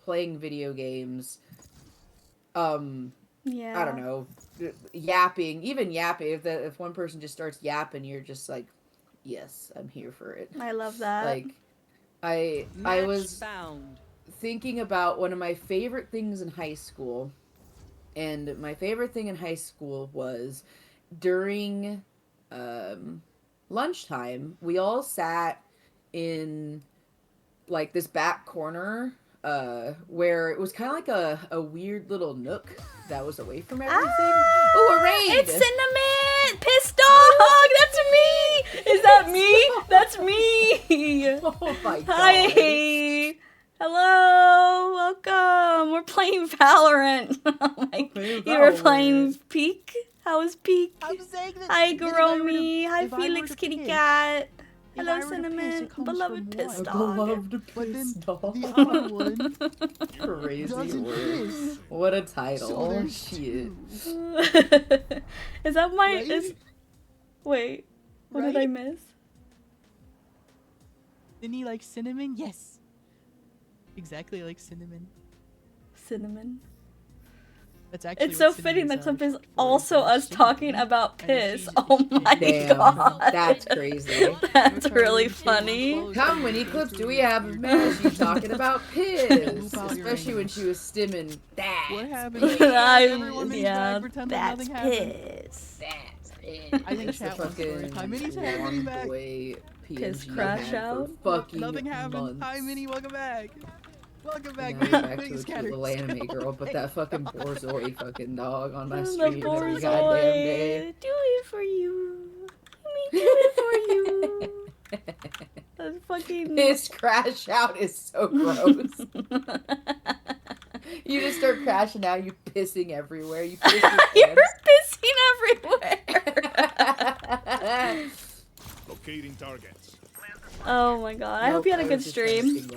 playing video games, Yeah. I don't know, yapping, even yapping. If one person just starts yapping, you're just like, yes, I'm here for it. I love that. Like, I was thinking about one of my favorite things in high school, and my favorite thing in high school was during lunchtime, we all sat in like this back corner where it was kind of like a weird little nook that was away from everything. Oh, a raid! It's Cinnamon! Piss dog! That's me! Is that me? That's me! Oh my god. Hi! Hello! Welcome! We're playing Valorant. Oh my Playing You were Valorant. playing Peak? How was Peak? I'm saying that Hi, if I were to- Gromy. Hi, if I were Felix to Kitty piss- Cat. if Hello, I were to piss, Cinnamon. it comes Beloved from piss one. dog. Beloved But then piss dog. the other one Crazy doesn't word. piss. What a So title. there's Shit. Is that my... Right? Is... Wait. What did I Right? miss? Didn't he like cinnamon? Yes. Exactly like cinnamon. Cinnamon. That's actually It's so what fitting that cinnamon something's also us talking about piss. she's- Oh my Damn, god. that's crazy. That's really funny. How many clips do we have of Maggie talking about piss? Pull out your Especially when rings. she was stimming that. What happened? Everyone made yeah, flag, pretend like that's nothing happened. piss. That's it. I think It's the chat wants to fucking Hi, Minnie's here. Minnie back. boy Piss PNG crash had out. for fucking Nothing happened. months. Hi, Minnie. Welcome back. Welcome back. Now we're back to Minnie a cute scattered. little anime girl, but that fucking Borzoi fucking dog on my The stream every goddamn day. Borzoi. Do it for you. Let me do it for you. That's fucking... Piss crash out is so gross. You just start crashing out, you pissing everywhere. You piss your You're pants. pissing everywhere. Locating targets. Oh my god. I hope you had a good stream.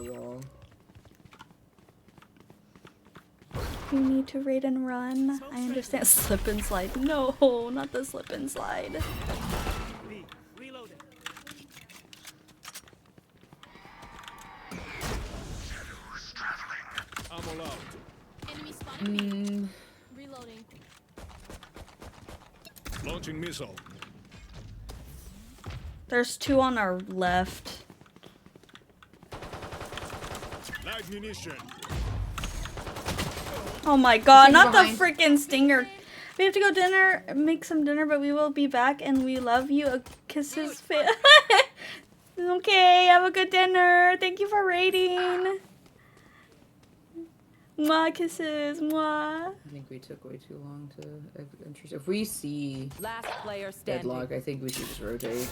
You need to raid and run. I understand. Slip and slide. No, not the slip and slide. Ammo out. Enemy spotted me. Mm, Reloading. Launching missile. There's two on our left. Live munition. Oh my god, He's not behind. the freaking stinger. We have to go dinner, make some dinner, but we will be back and we love you. Kisses. Okay, have a good dinner. Thank you for raiding. Mwah, kisses. Mwah. I think we took way too long to interest. If we see Last player standing. deadlock, I think we should just rotate.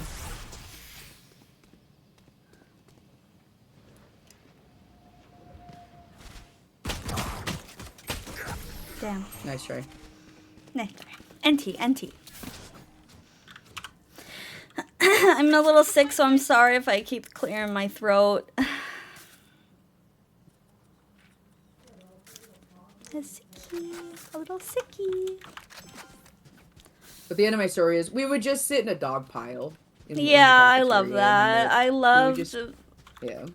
Damn. Nice try. Nice. NT. I'm a little sick, so I'm sorry if I keep clearing my throat. A sicky. A little sicky. But the end of my story is we would just sit in a dog pile. in the Yeah, I love cafeteria, that. and I we would love. just- Yeah.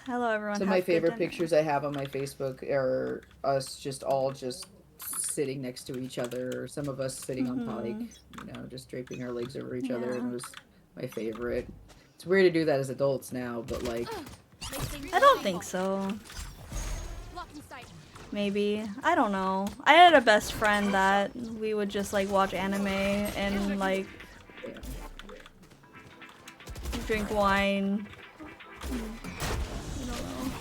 Hello, everyone. Some of my Have good favorite dinner. pictures I have on my Facebook are us just all just sitting next to each other, or some of us sitting on like, you know, just draping our legs over each other, and Yeah. it was my favorite. It's weird to do that as adults now, but like, I don't think so. Blocking sight. Maybe. I don't know. I had a best friend that we would just like watch anime and like drink wine. I don't know.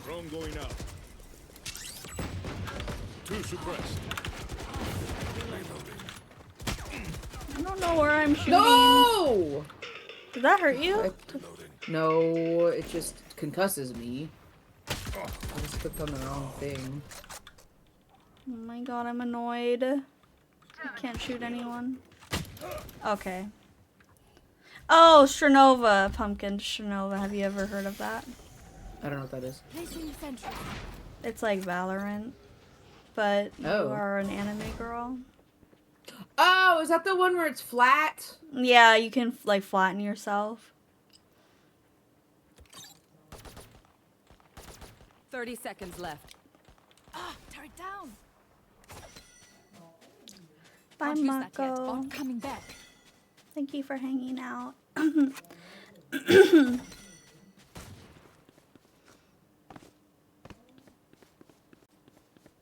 Drone going out. Two suppressed. I don't know where I'm shooting. no, Did that hurt you? no, it just concusses me. I just clicked on the wrong thing. Oh my god, I'm annoyed. I can't shoot anyone. Okay. Oh, Shernova. Pumpkin Shernova. Have you ever heard of that? I don't know what that is. Placing sentry. It's like Valorant, but you Oh. are an anime girl. Oh, is that the one where it's flat? Yeah, you can like flatten yourself. 30 seconds left. Ah, turret down. Bye, Can't use that yet. Mako. Bot coming back. Thank you for hanging out.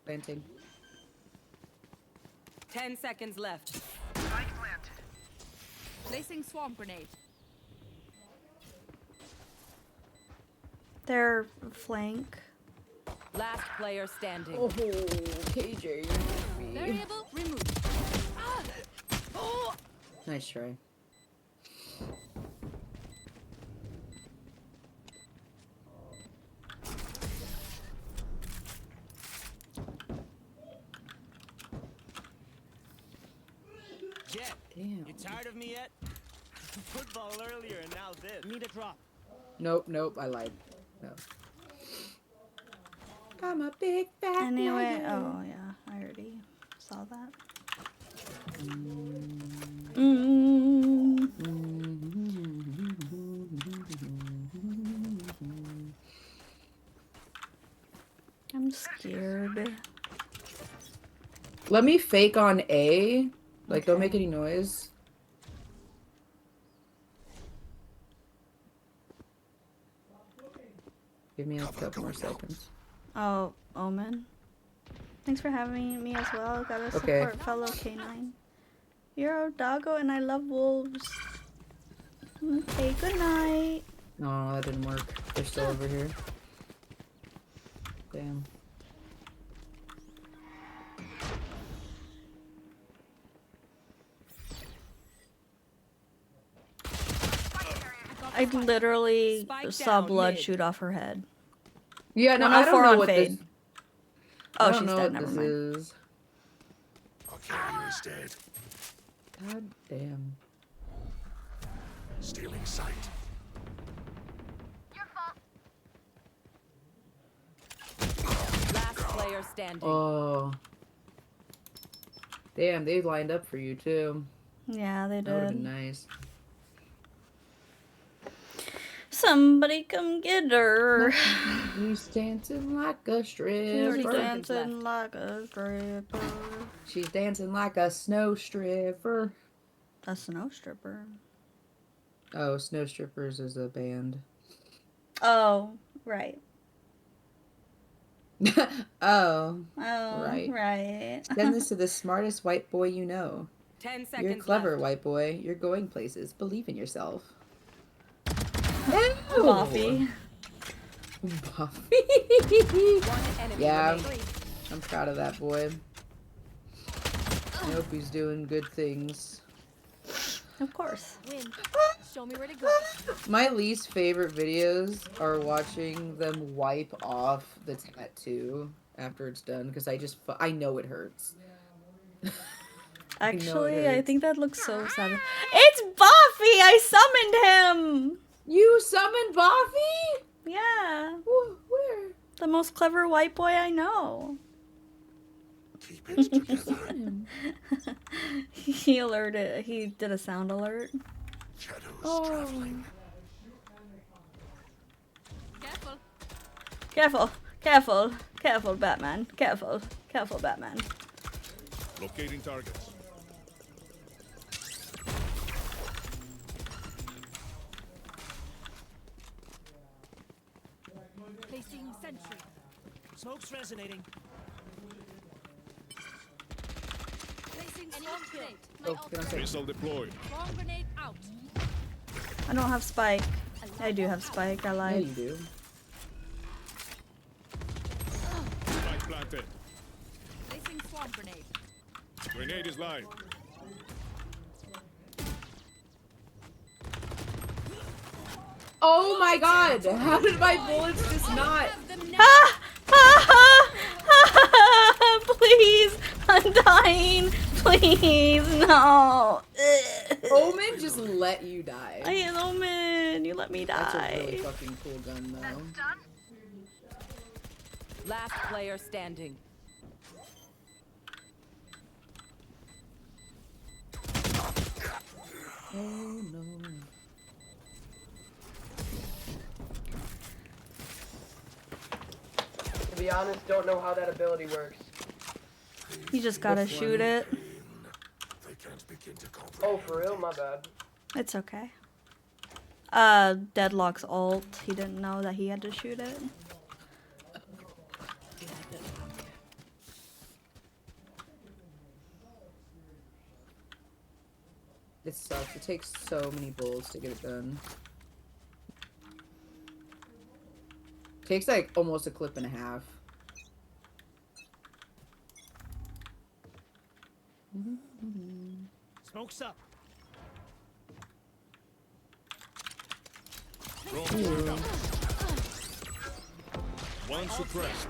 Planting. 10 seconds left. Placing swarm grenade. Their flank. Last player standing. Oh, KJ. Variable removed. Ah! Oh! Nice try. Jet, Damn. you tired of me yet? Football earlier and now this. Need a drop. Nope, nope, I lied. No. I'm a big fat Anyway, liar. oh yeah, I already saw that. Mm. I'm scared. Let me fake on A. Like, don't make any noise. Give me a couple more seconds. Oh, Omen. Thanks for having me as well. Gotta Okay. support fellow K9. You're a doggo and I love wolves. Okay, good night. No, that didn't work. They're still over here. Damn. I literally Spike saw down blood mid. shoot off her head. Yeah, no, I 104 don't know on what Fade. this. Oh, I don't she's know dead. what Never this mind. is. Our carrier is dead. God damn. Stealing sight. Last player standing. Oh. Damn, they lined up for you too. Yeah, they That would have did. been nice. Somebody come get her. She's dancing like a 30 stripper. seconds. Dancing like a stripper. She's dancing like a snow stripper. A snow stripper. Oh, Snow Strippers is a band. Oh, right. Oh, Oh, Right. right. send this to the smartest white boy you know. 10 seconds You're clever, left. white boy. You're going places. Believe in yourself. Buffy. Buffy. One enemy Yeah. remaining. I'm proud of that boy. I hope he's doing good things. Of course. Win. Show me where to go. My least favorite videos are watching them wipe off the tattoo after it's done because I know it hurts. Actually, I hurts. think that looks so sad. It's Buffy! I summoned him! You summoned Buffy? Yeah. Where? The most clever white boy I know. Keep it together. He alerted. He did a sound alert. Shadows traveling. Careful. Careful. Careful. Careful, Batman. Careful. Careful, Batman. Locating targets. Placing sentry. Smoke's resonating. Placing swarm grenade. My Oh, ult. can I say- Missile deployed. Swarm grenade out. I don't have Spike. I do have Spike. I Yeah, lied. you do. Spike planted. Placing swarm grenade. Grenade is live. Oh my god! How did my bullets just not? Have them now. Ah! Ah! Please! I'm dying! Please! No! Omen just let you die. I am Omen! You let me That's a die. really fucking cool gun, though. Last player standing. Oh no. To be honest, don't know how that ability works. You just gotta shoot it. Oh, for real? My bad. It's okay. Deadlock's ult. He didn't know that he had to shoot it. It sucks. It takes so many bulls to get it done. Takes like almost a clip and a half. Smoke's up. One suppressed.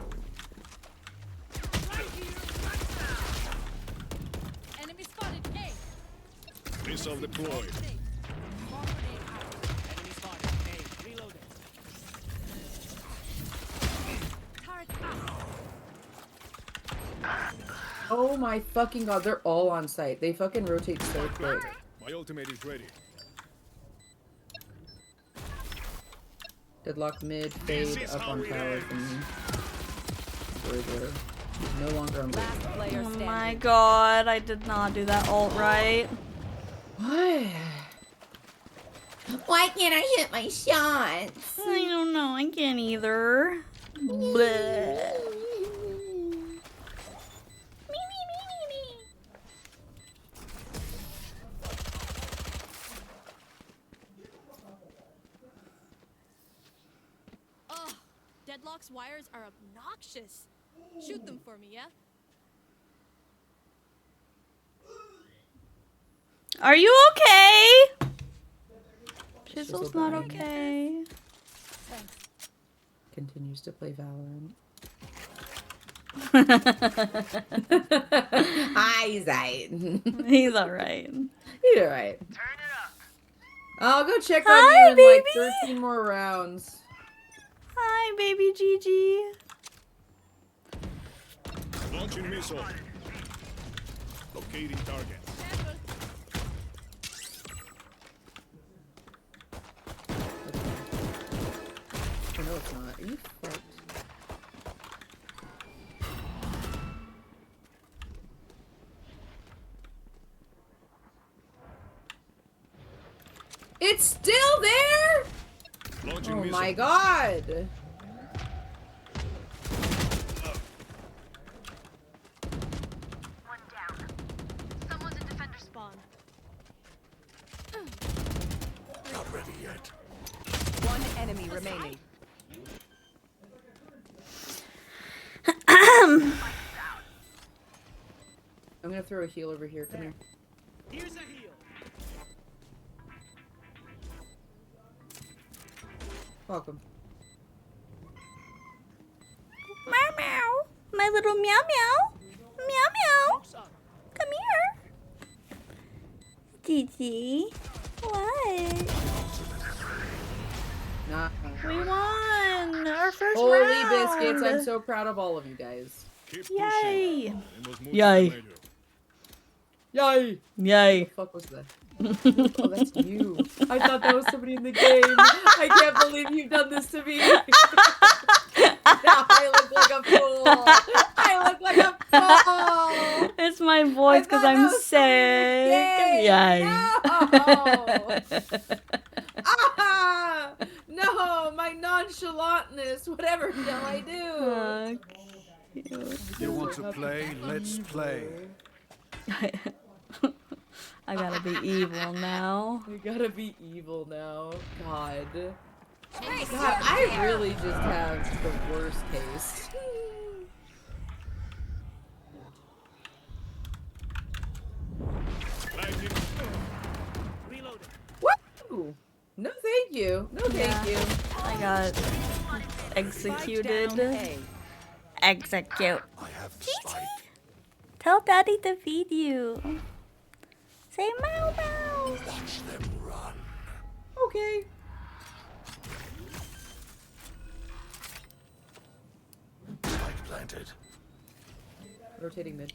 Enemy spotted. A. Missile deployed. Enemy spotted. Hey, reloaded. Turret Oh my fucking god, they're all on site. They fucking rotate so quick. My ultimate is ready. Deadlock mid, fade, up on tower for me. Further. No longer on Last player Oh standing. my god, I did not do that ult right. What? Why can't I hit my shots? I don't know, I can't either. Bleh. Ugh, Deadlock's wires are obnoxious. Shoot them for me, yeah? Are you okay? Chisel's not dying. okay. Continues to play Valorant. Hi, he's alright. He's alright. He's alright. I'll go check on Hi, you in baby. like 13 more rounds. Hi, baby Gigi. Launching missile. Locating target. Oh, no, it's not. Are you fucked? It's still there? Launching Oh missile. my god. One down. Someone's in defender spawn. Not ready yet. One enemy remaining. I'm gonna throw a heal over here. Come here. Here's a heal. Welcome. Meow meow. My little meow meow. Meow meow. Smoke's up. Come here. Gigi. What? Nah. We won our first Holy round. biscuits! I'm so proud of all of you guys. Keep Yay. pushing. Tenemos mucho Yay. remedio. Yay! Yay. What the fuck was that? Oh, that's you. I thought that was somebody in the game. I can't believe you've done this to me. Now I look like a fool. I look like a fool. It's my voice because I'm sick. Yay. No. Ah! No, my nonchalantness. Whatever shall I do? You want to play? Let's play. I gotta be evil now. I gotta be evil now. God. God, I really just have the worst case. Reloaded. Woo! No, thank you. No, thank you. I got executed. Execute. I have the spike. Tell Daddy to feed you. Say meow meow. Watch them run. Okay. Spike planted. Rotating mid.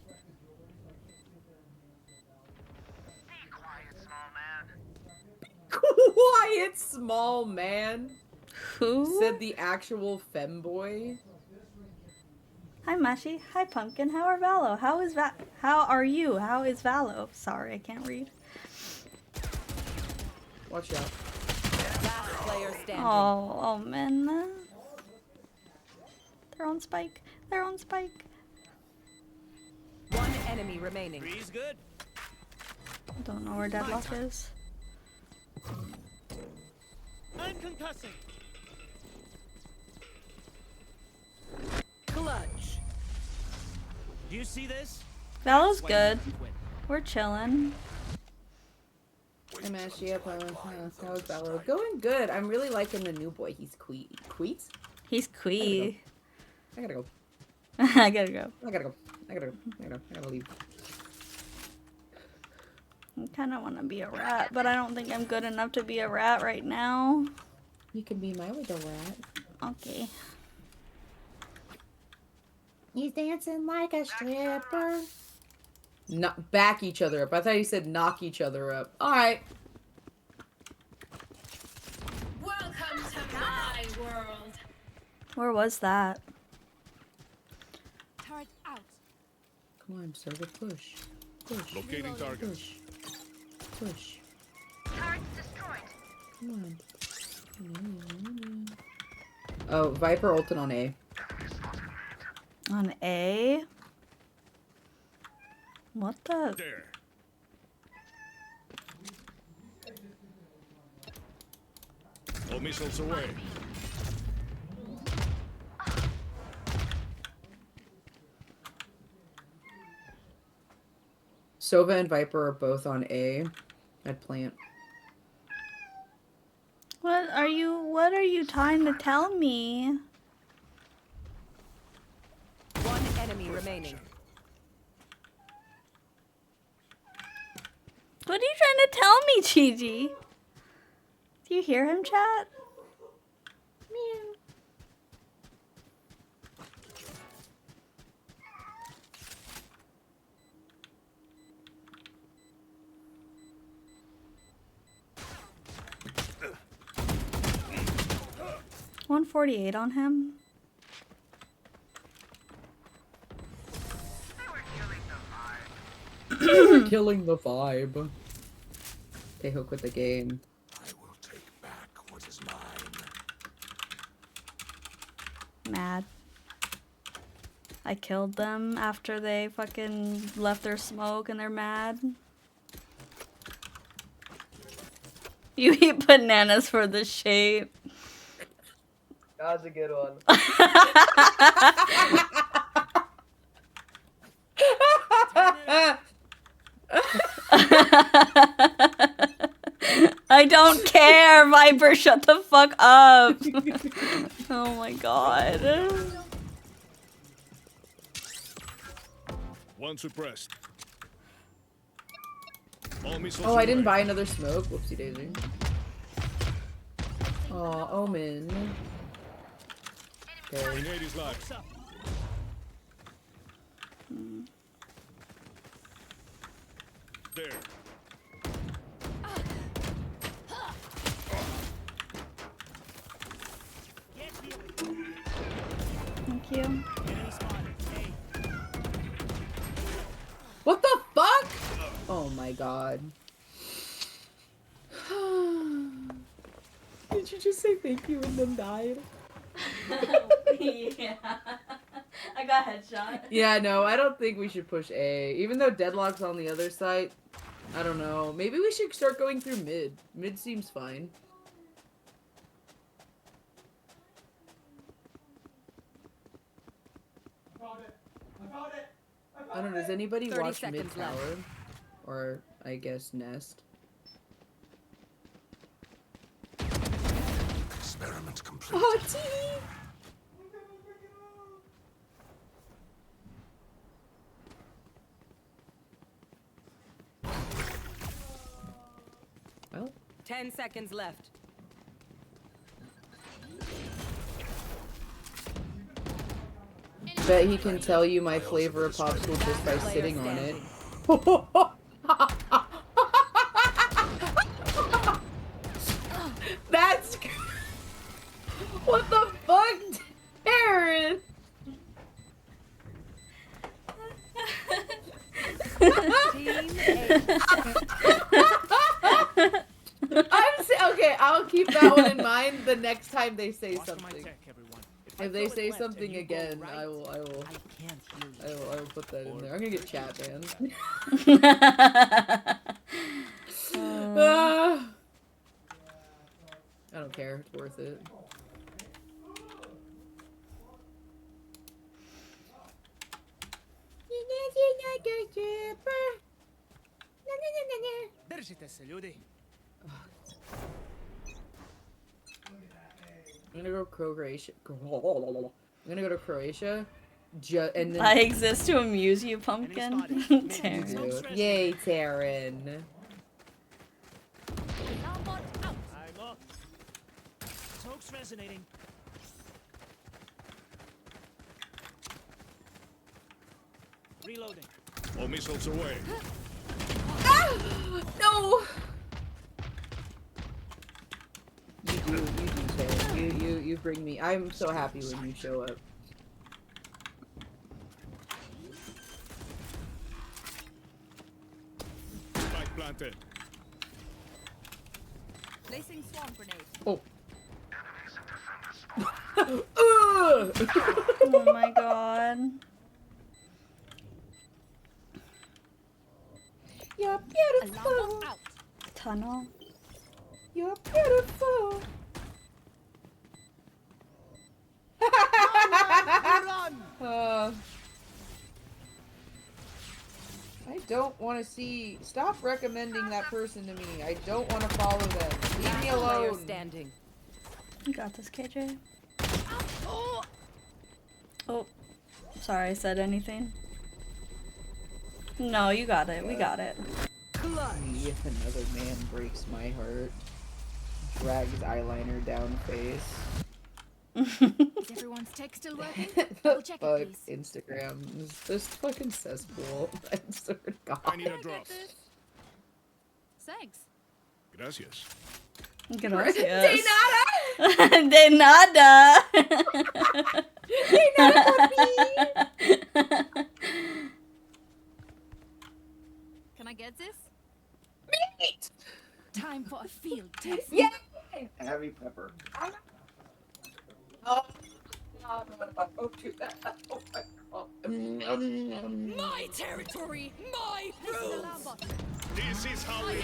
Be quiet, small man. quiet, small man. Who? Said the actual femboy. Hi Mashi. Hi Pumpkin. How are Valo? How are you? How is Valo? Sorry, I can't read. Watch out. Last player standing. Oh man. They're on Spike. They're on Spike. One enemy remaining. He's good. Don't know where Deadlock is. I'm concussing. Clutch. Do you see this? Valo's good. We're chilling. I'm Ashy up. How's Valo? Going good. I'm really liking the new boy. He's Queets? He's quee. I gotta go. I gotta go. I gotta leave. I kind of want to be a rat, but I don't think I'm good enough to be a rat right now. You can be my little rat. Okay. He's dancing like a stripper. Not back each other up. I thought you said knock each other up. Alright. Welcome to my world. Where was that? Turret out. Come on, server, push. Push. Locating target. Push. Push. Turret destroyed. Come on. Oh, Viper ulted on A. On A? What the? There. All missiles away. Sova and Viper are both on A. At plant. What are you trying to tell me? One enemy remaining. What are you trying to tell me, Gigi? Do you hear him, chat? Meow. $148 on him. Killing the vibe. Okay, he'll quit the game. I will take back what is mine. Mad. I killed them after they fucking left their smoke and they're mad. You eat bananas for the shape. That was a good one. I don't care, Viper, shut the fuck up. Oh my god. One suppressed. All missiles Oh, I didn't away. buy another smoke. Whoopsie daisy. Aw, Omen. Okay. Grenade is live. There. Thank you. What the fuck? Oh my god. Did you just say thank you and then died? Yeah. I got headshot. Yeah, no, I don't think we should push A. Even though Deadlock's on the other side, I don't know. Maybe we should start going through mid. Mid seems fine. I don't know, does anybody 30 watch Mid seconds left. Tower? Or, I guess, Nest? Experiment complete. Oh, TV! Well, 10 seconds left. bet he can tell you my flavor of popsicle just by sitting on it. Okay, I'll keep that one in mind the next time they say something. If they say something again, I will put that in there. I'm gonna get chat banned. I don't care. It's worth it. I'm gonna go Croatia. I'm gonna go to Croatia. And then I exist to amuse you, pumpkin. Taryn. Yay, Taryn. I'm up. Smoke's resonating. Reloading. All missiles away. No! You do, Taryn. You bring me. I'm so happy when you show up. Spike planted. Placing swarm grenade. Oh. Oh my god. You're beautiful. Tunnel. You're beautiful. I don't want to see. Stop recommending that person to me. I don't want to follow them. Leave me alone. Standing. You got this, KJ. Oh, sorry, I said anything. No, you got it. We got it. If another man breaks my heart, drags eyeliner down face. Is everyone's tech still working? Double check Fuck it, please. Instagram is just fucking cesspool. I swear to God. I need a drop. Thanks. Gracias. Gracias. De nada. De nada por mí. Can I get this? Meat. Time for a field test. Yeah. Heavy pepper. Oh, don't do that. Oh my God. My territory, my rules. This is how we end.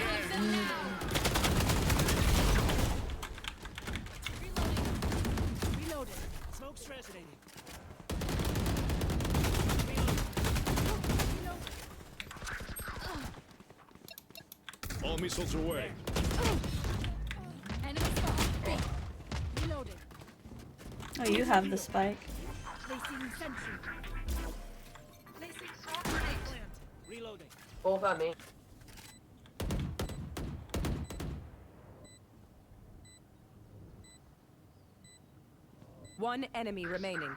Reloading. Smoke's resonating. All missiles away. Enemy spot. Reloading. Oh, you have the spike. Placing sentry. Placing swarm grenade. Reloading. Both on me. One enemy remaining.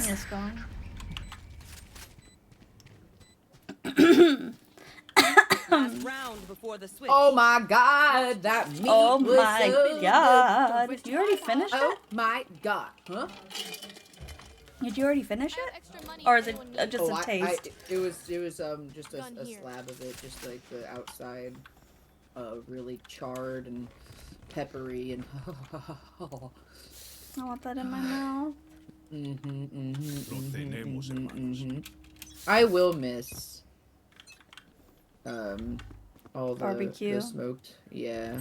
Yes, gone. Last round before the switch. Oh my God, that meat Oh was my so god. good. You already finished Oh it? my God, huh? Did you already finish I have it? extra money Or if is it anyone needs just a taste? It was just Gun a here. slab of it, just like the outside, really charred and peppery and. I want that in my mouth. I will miss. All the Barbecue. the smoked, yeah.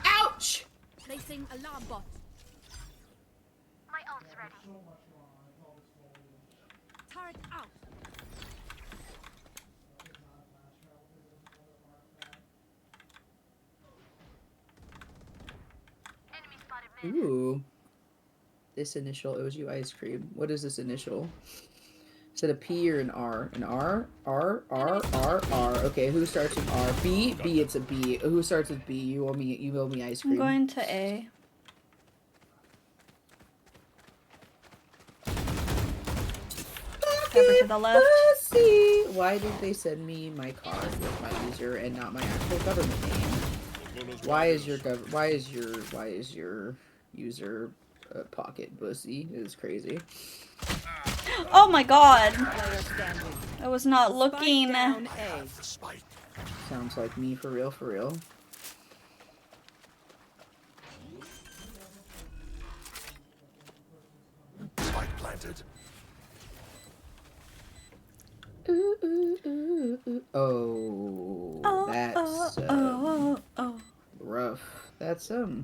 Ouch! Placing alarm bot. My ult's ready. Turret out. Enemy spotted mid. Ooh. This initial, it was you ice cream. What is this initial? Is it a P or an R? An R? R, R, R, R. Okay, who starts with R? B? B, it's a B. Who starts with B? You owe me ice I'm cream. going to A. Cover to the left. Pussy. Why did they send me my card with my user and not my actual government name? Why is your user pocket pussy? It is crazy. Oh my god. Player standing. I was not Spike looking. down A. Sounds like me for real, for real. Spike planted. Ooh, ooh, ooh, ooh. Oh, that's rough. That's a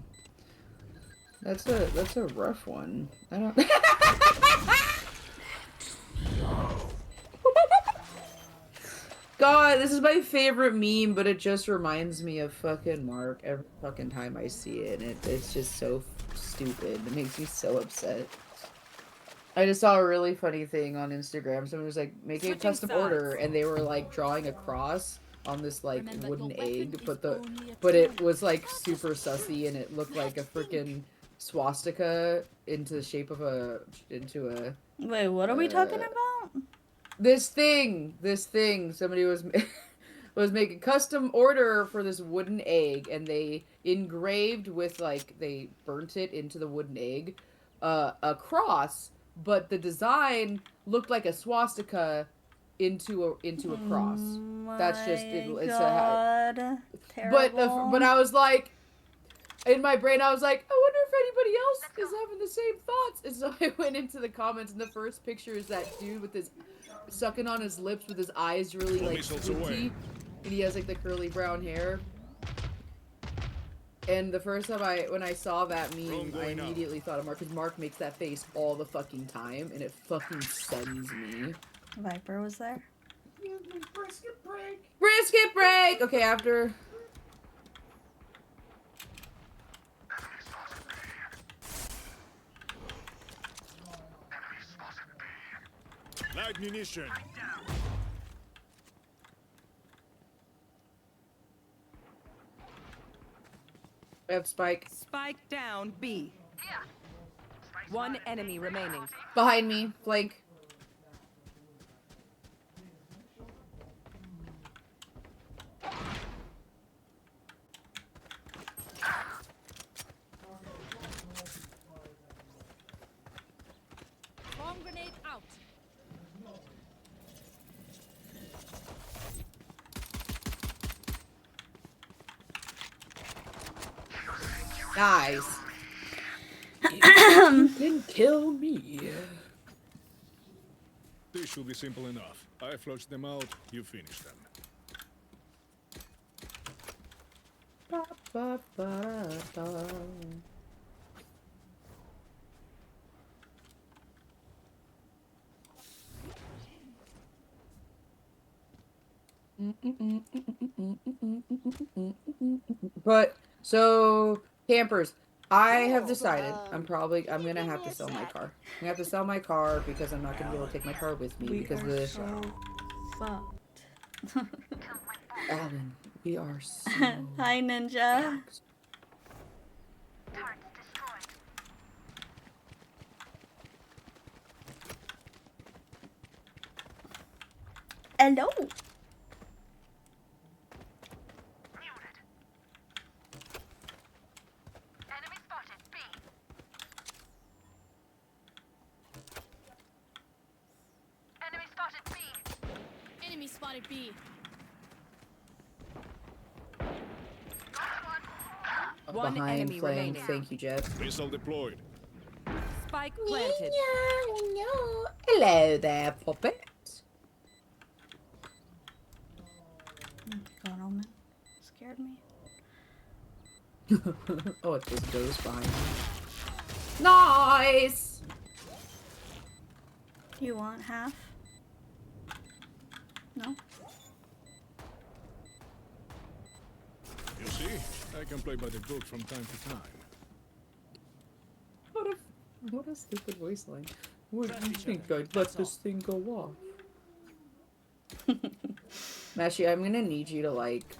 rough one. I don't. God, this is my favorite meme, but it just reminds me of fucking Mark every fucking time I see it, and it's just so stupid. It makes me so upset. I just saw a really funny thing on Instagram. Someone was like making a custom order, and they were like drawing a cross on this like wooden egg, but it was like super sussy, and it looked like a freaking swastika into the shape of a Wait, what are we talking about? This thing. Somebody was was making custom order for this wooden egg, and they engraved with like they burnt it into the wooden egg, a cross, but the design looked like a swastika into a cross. That's just it's God. but I was like, in my brain I was like, I wonder if anybody else is having the same thoughts. And so I went into the comments, and the first picture is that dude with his sucking on his lips with his eyes really like squinty, and he has like the curly brown hair. And the first time when I saw that meme, I immediately thought of Mark, because Mark makes that face all the fucking time, and it fucking sends me. Viper was there. Brisket break. Brisket break. Okay, after. Light munition. I have Spike. Spike down B. One enemy remaining. Behind me, flank. Bomb grenade out. Nice. You can kill me. This should be simple enough. I flush them out, you finish them. Ba, ba, ba, ba. But so campers, I have decided I'm gonna have to sell my car. I'm gonna have to sell my car because I'm not gonna be able to take my car with me because the so fucked. Alan, we are so Hi, Ninja. Hello. Enemy spotted B. One behind enemy flank. remaining. Thank you, Jeff. Missile deployed. Spike planted. Hello there, puppet. God, Omen scared me. Oh, it just goes behind me. Nice! You want half? No? You see, I can play by the book from time to time. What a stupid voice line. Would you think I'd let this thing go off? Mashi, I'm gonna need you to like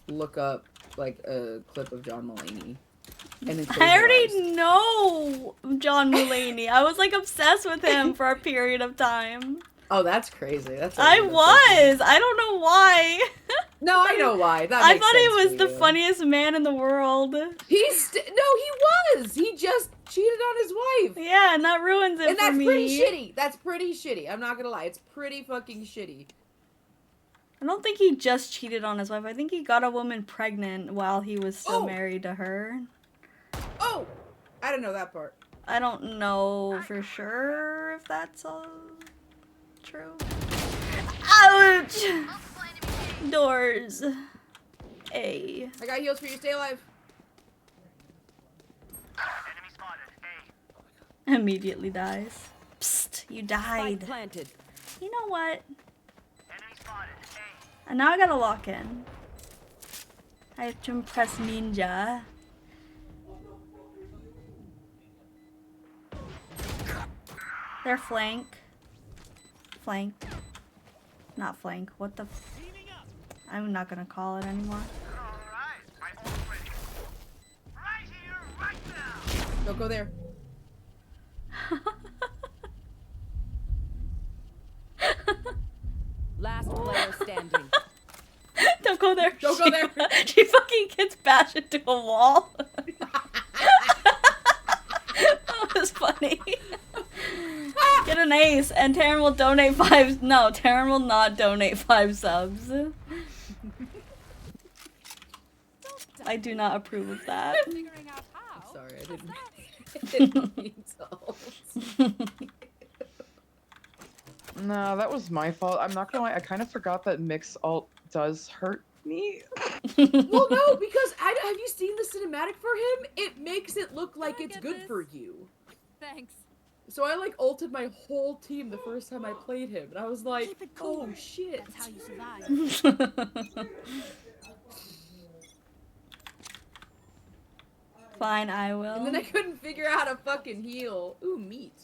look up like a clip of John Mulaney. And I already know John Mulaney. I was like obsessed with him for a period of time. Oh, that's crazy. That's I was. I don't know why. No, I know why. That I makes thought he sense was for the you. funniest man in the world. No, he was. He just cheated on his wife. Yeah, and that ruins it And for that's me. pretty shitty. That's pretty shitty. I'm not gonna lie. It's pretty fucking shitty. I don't think he just cheated on his wife. I think he got a woman pregnant while he was still married to her. Oh! I didn't know that part. I don't know for sure if that's all true. Ouch! Doors. A. I got heals for you. Stay alive. Immediately dies. Psst, you Spike died. planted. You know what? And now I gotta lock in. I have to impress Ninja. They're flank. Flank. Not flank. What the f- I'm not gonna call it anymore. Don't go there. Last player standing. Don't go there. Don't go there. She fucking gets bashed into a wall. That was funny. Get an ace, and Taryn will donate 5. No, Taryn will not donate 5 subs. I do not approve of that. Sorry, I didn't mean to. No, that was my fault. I'm not gonna lie, I kind of forgot that mix alt does hurt me. Well, no, because have you seen the cinematic for him? It makes it look like it's good for you. Thanks. So I like ulted my whole team the first time I played him, and I was like, oh shit. That's how you survive. Fine, I will. And then I couldn't figure out how to fucking heal. Ooh, meat.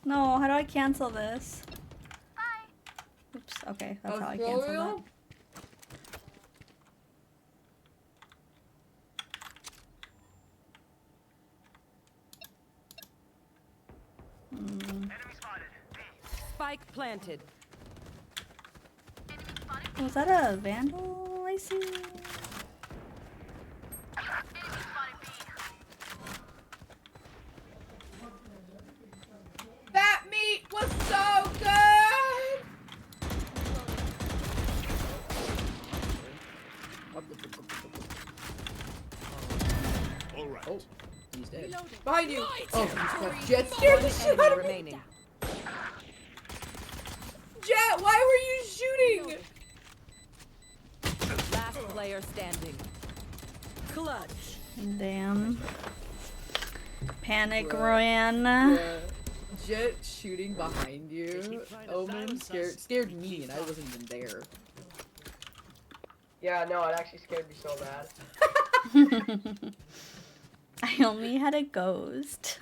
No, how do I cancel this? Oops, okay, that's how I cancel that. Spike planted. Was that a vandal I see? That meat was so good! Alright. Oh, he's dead. Behind you! Oh, he's got Jet scared the shit out of me! Jet, why were you shooting? Last player standing. Clutch. Damn. Panic ran. Yeah. Jet shooting behind you. Omen scared me, and I wasn't even there. Yeah, no, it actually scared me so bad. I only had a ghost.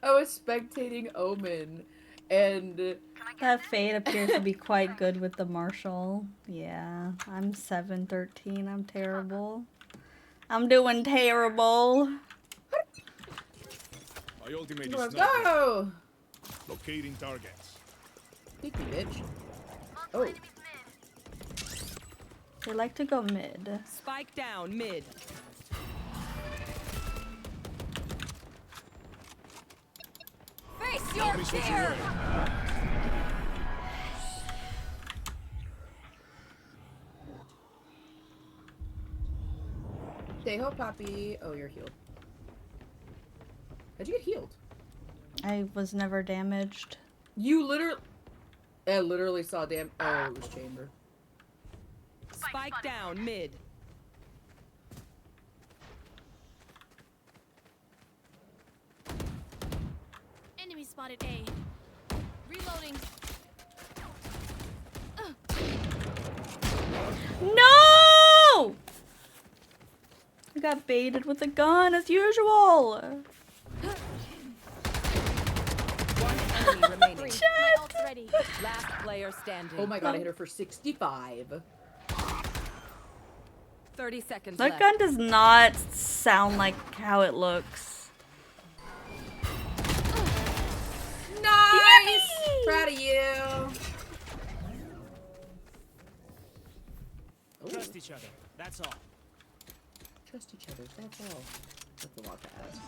I was spectating Omen, and that Fade appears to be quite good with the Marshall. Yeah, I'm 7-13. I'm terrible. I'm doing terrible. My ultimate let's is not go! locating targets. Take me, bitch. Oh. They like to go mid. Spike down mid. Face your fear! Deho, Poppy. Oh, you're healed. How'd you get healed? I was never damaged. You literally... I literally saw damn... Oh, it was chamber. Spike down mid. Enemy spotted A. Reloading. No! I got baited with a gun as usual. Enemy remaining. My ult's ready. Last player standing. Oh my god, I hit her for 65. 30 seconds That left. gun does not sound like how it looks. Nice! proud of you. Trust each other. That's all. Trust each other. That's all. That's a lot to ask.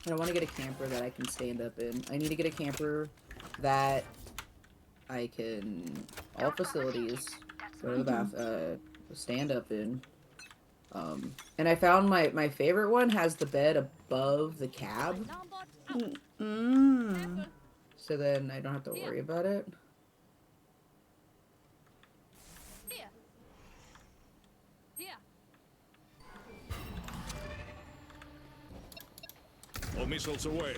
I want to get a camper that I can stand up in. I need to get a camper that I can all facilities go to the bath stand up in. And I found my favorite one has the bed above the cab. So then I don't have to worry about it. All missiles away.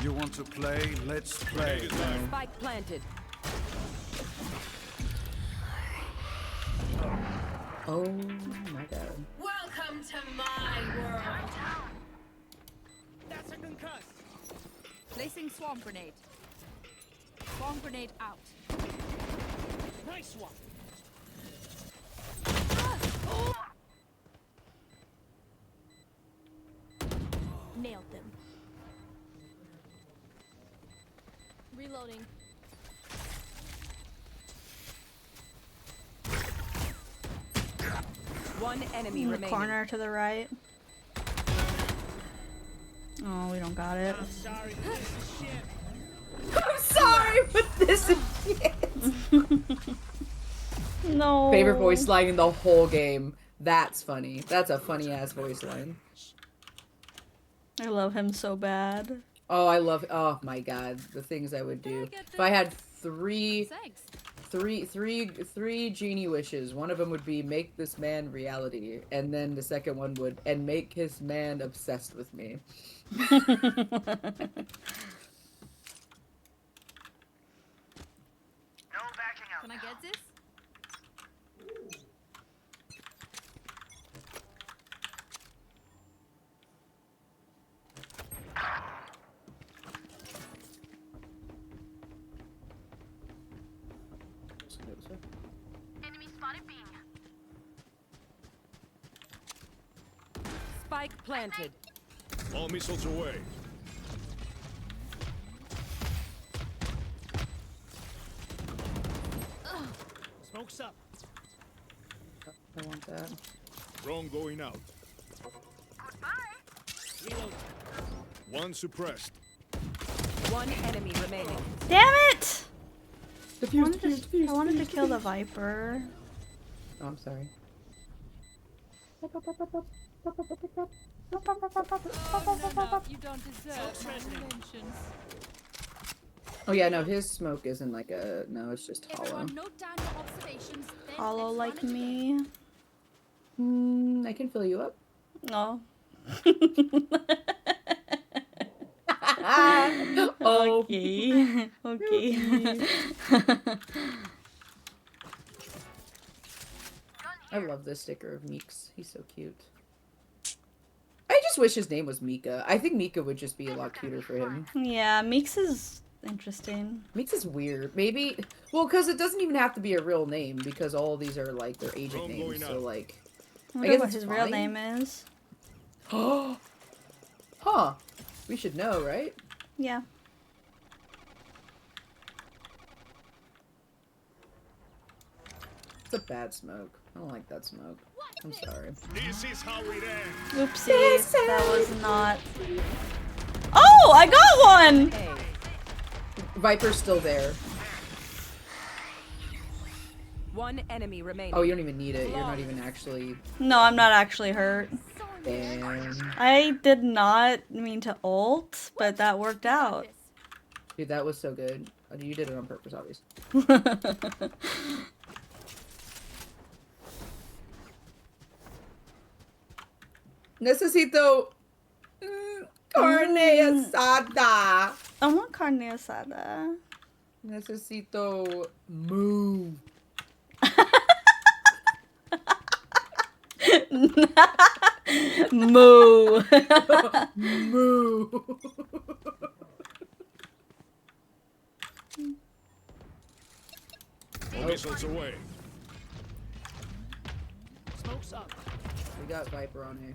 You want to play? Let's play. Spike planted. Oh my god. Welcome to my world. That's a concuss. Placing swarm grenade. Swarm grenade out. Nice one. Nailed them. Reloading. One enemy In the remaining. corner to the right. Oh, we don't got it. I'm sorry, but this is shit. I'm sorry, but this is shit. No. Favorite voice line in the whole game. That's funny. That's a funny ass voice line. I love him so bad. Oh, I love. Oh my god, the things I would do if I had three genie wishes. One of them would be make this man reality, and then the second one would and make his man obsessed with me. Can I get this? Enemy spotted B. Spike planted. All missiles away. Smoke's up. I want that. Drone going out. Reload. One suppressed. One enemy remaining. Damn it! Defuse, I wanted to kill the Viper. Oh, I'm sorry. No, you don't deserve my mentions. Oh yeah, no, his smoke isn't like a. No, it's just hollow. Everyone note down your observations. Then Hollow let's like run it me. I can fill you up. No. Oh. Okay. Okay. I love this sticker of Meeks. He's so cute. I just wish his name was Mika. I think Mika would just be a lot cuter for him. Yeah, Meeks is interesting. Meeks is weird. Maybe, well, because it doesn't even have to be a real name because all of these are like their agent Wrong names. going So up. like, I I wonder guess what it's his real fine. name is. Huh. We should know, right? Yeah. It's a bad smoke. I don't like that smoke. I'm sorry. This is how it ends. Oopsies. That was not. Oh, I got one! Viper's still there. One enemy remaining. Oh, you don't even need it. You're not even actually. No, I'm not actually hurt. Damn. I did not mean to ult, but that worked out. Dude, that was so good. You did it on purpose, obviously. Necesito carne asada. I want carne asada. Necesito move. Moo. Moo. Missiles away. Smoke's up. We got Viper on here.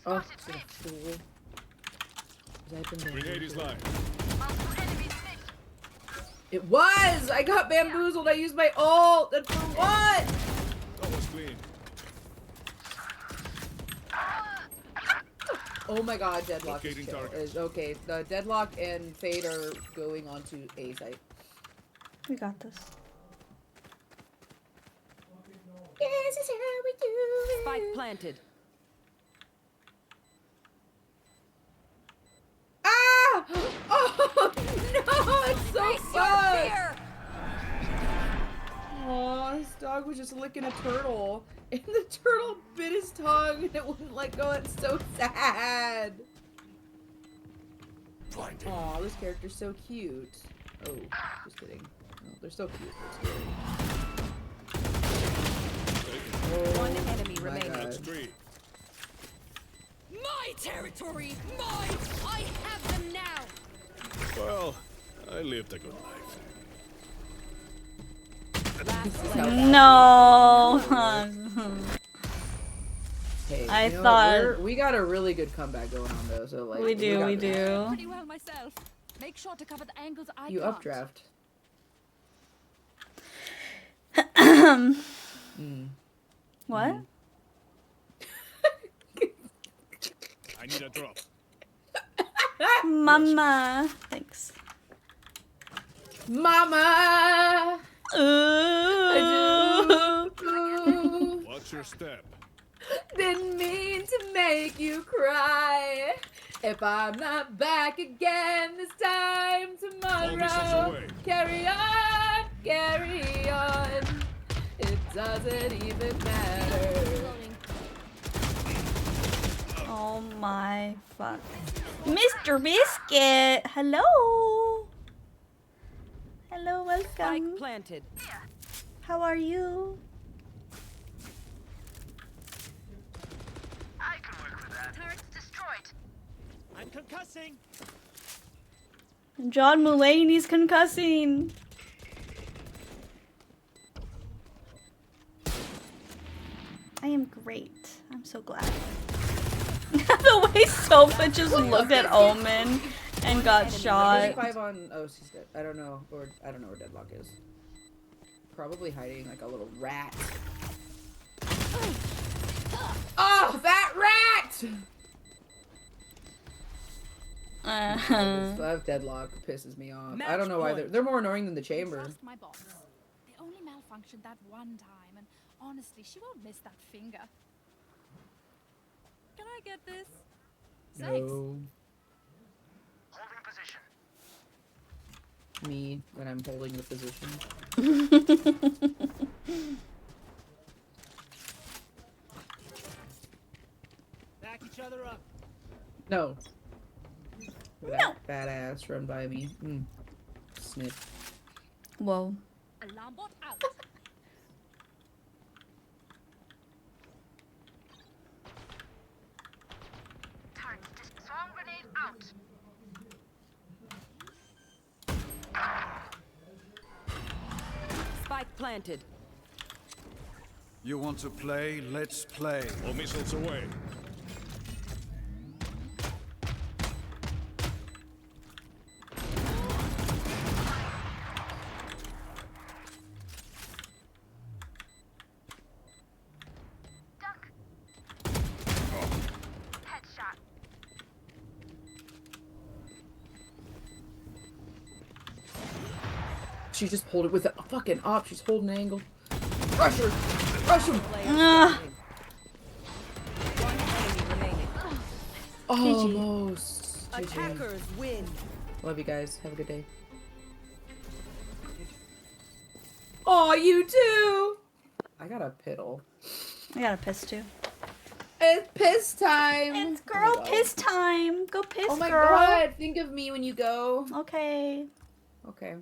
Oh, what a fool. Grenade is live. It was! I got bamboozled. I used my ult. And for what? That was clean. Oh my god, Deadlock Locating is, chill. targets. Is okay. The Deadlock and Fade are going on to A site. We got this. This is how we do it. Spike planted. Ah! Oh no! It's so fun! Aw, this dog was just licking a turtle, and the turtle bit his tongue, and it wouldn't let go. It's so sad. Aw, this character's so cute. Oh, just kidding. No, they're so cute. They're scary. One enemy my remaining. God. That's three. My territory! Mine! I have them now! Well, I lived a good life. No. Hey, I you know what? thought we got a really good comeback going on though. So like we got do. this. Pretty well myself. Make sure to cover the angles I You can't. updraft. What? I need a drop. Mama. Thanks. Mama. I do. Watch your step. Didn't mean to make you cry. If I'm not back again this time All missiles tomorrow, away. carry on, carry on. It doesn't even matter. Oh my fuck. Mr. Biscuit! Hello! Hello, welcome. Spike planted. How are you? I can work with that. Turret's destroyed. I'm concussing. John Mulaney's concussing. I am great. I'm so glad. The way Sofa just looked at Omen and got shot. 35 on. Oh, she's dead. I don't know. Or I don't know where Deadlock is. Probably hiding like a little rat. Oh, that rat! That Deadlock pisses me off. I don't know why they're more annoying than the chamber. Trust my boss. They only malfunctioned that one time, and honestly, she won't miss that finger. Can I get this? Thanks. No. Holding position. Me when I'm holding the position. Back each other up. No. That badass run by me. Snip. Whoa. Alarm bot out. Swarm grenade out. Spike planted. You want to play? Let's play. All missiles away. Headshot. She just pulled it with a fucking op. She's holding an angle. Rush her! Rush him! One enemy remaining. Almost. GG. Attackers win. Love you guys. Have a good day. Oh, you too! I got a piddle. I got a piss too. It's piss time! It's girl piss time. Go piss, Oh my girl. god, think of me when you go. Okay. Okay.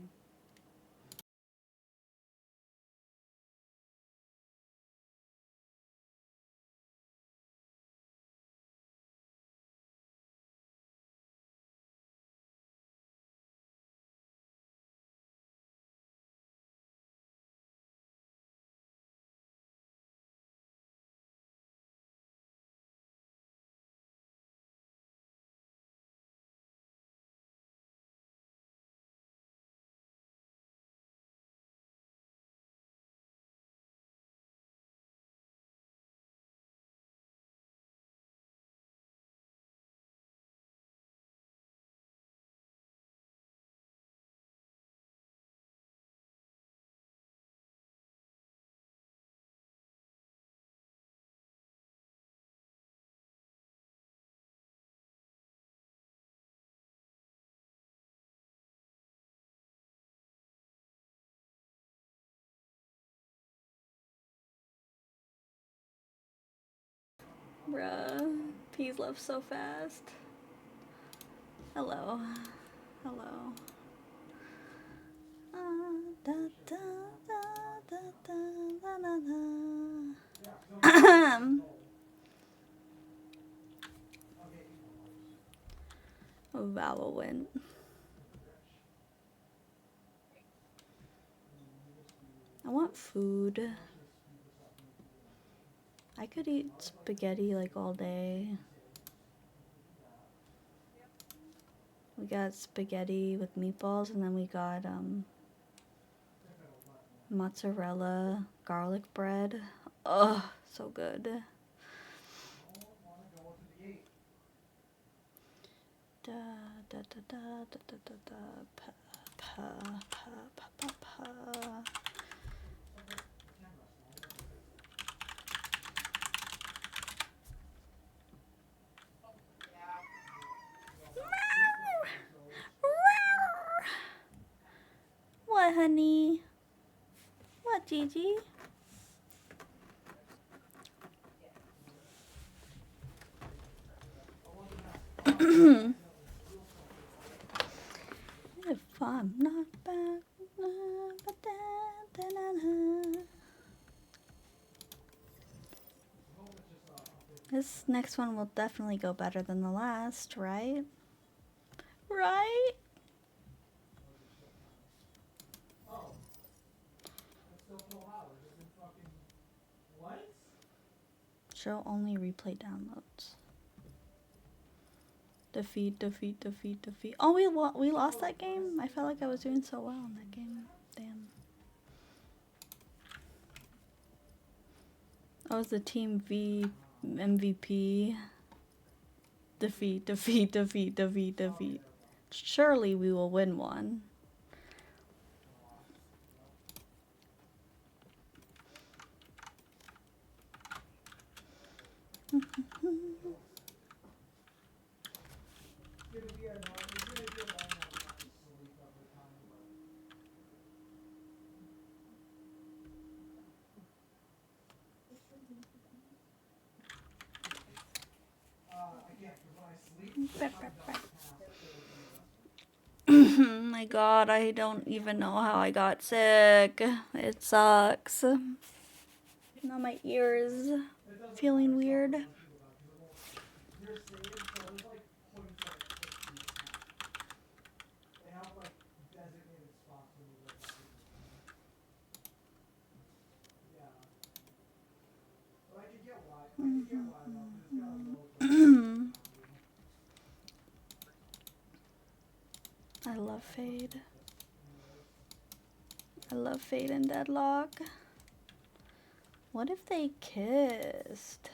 Bruh. Peas left so fast. Hello. Hello. Da, da, da, da, da, da, da, da. Valorant. I want food. I could eat spaghetti like all day. We got spaghetti with meatballs, and then we got mozzarella garlic bread. Ugh, so good. Da da da da da da da da pa pa pa pa pa pa. What, honey? What, Gigi? If I'm not back, this next one will definitely go better than the last, right? Right? Show only replay downloads. Defeat, defeat, defeat, defeat. Oh, we lost that game? I felt like I was doing so well in that game. Damn. I was the team V MVP. Defeat, defeat, defeat, defeat, defeat. Surely we will win one. My god, I don't even know how I got sick. It sucks. Now my ears feeling weird. I love Fade. I love Fade and Deadlock. What if they kissed?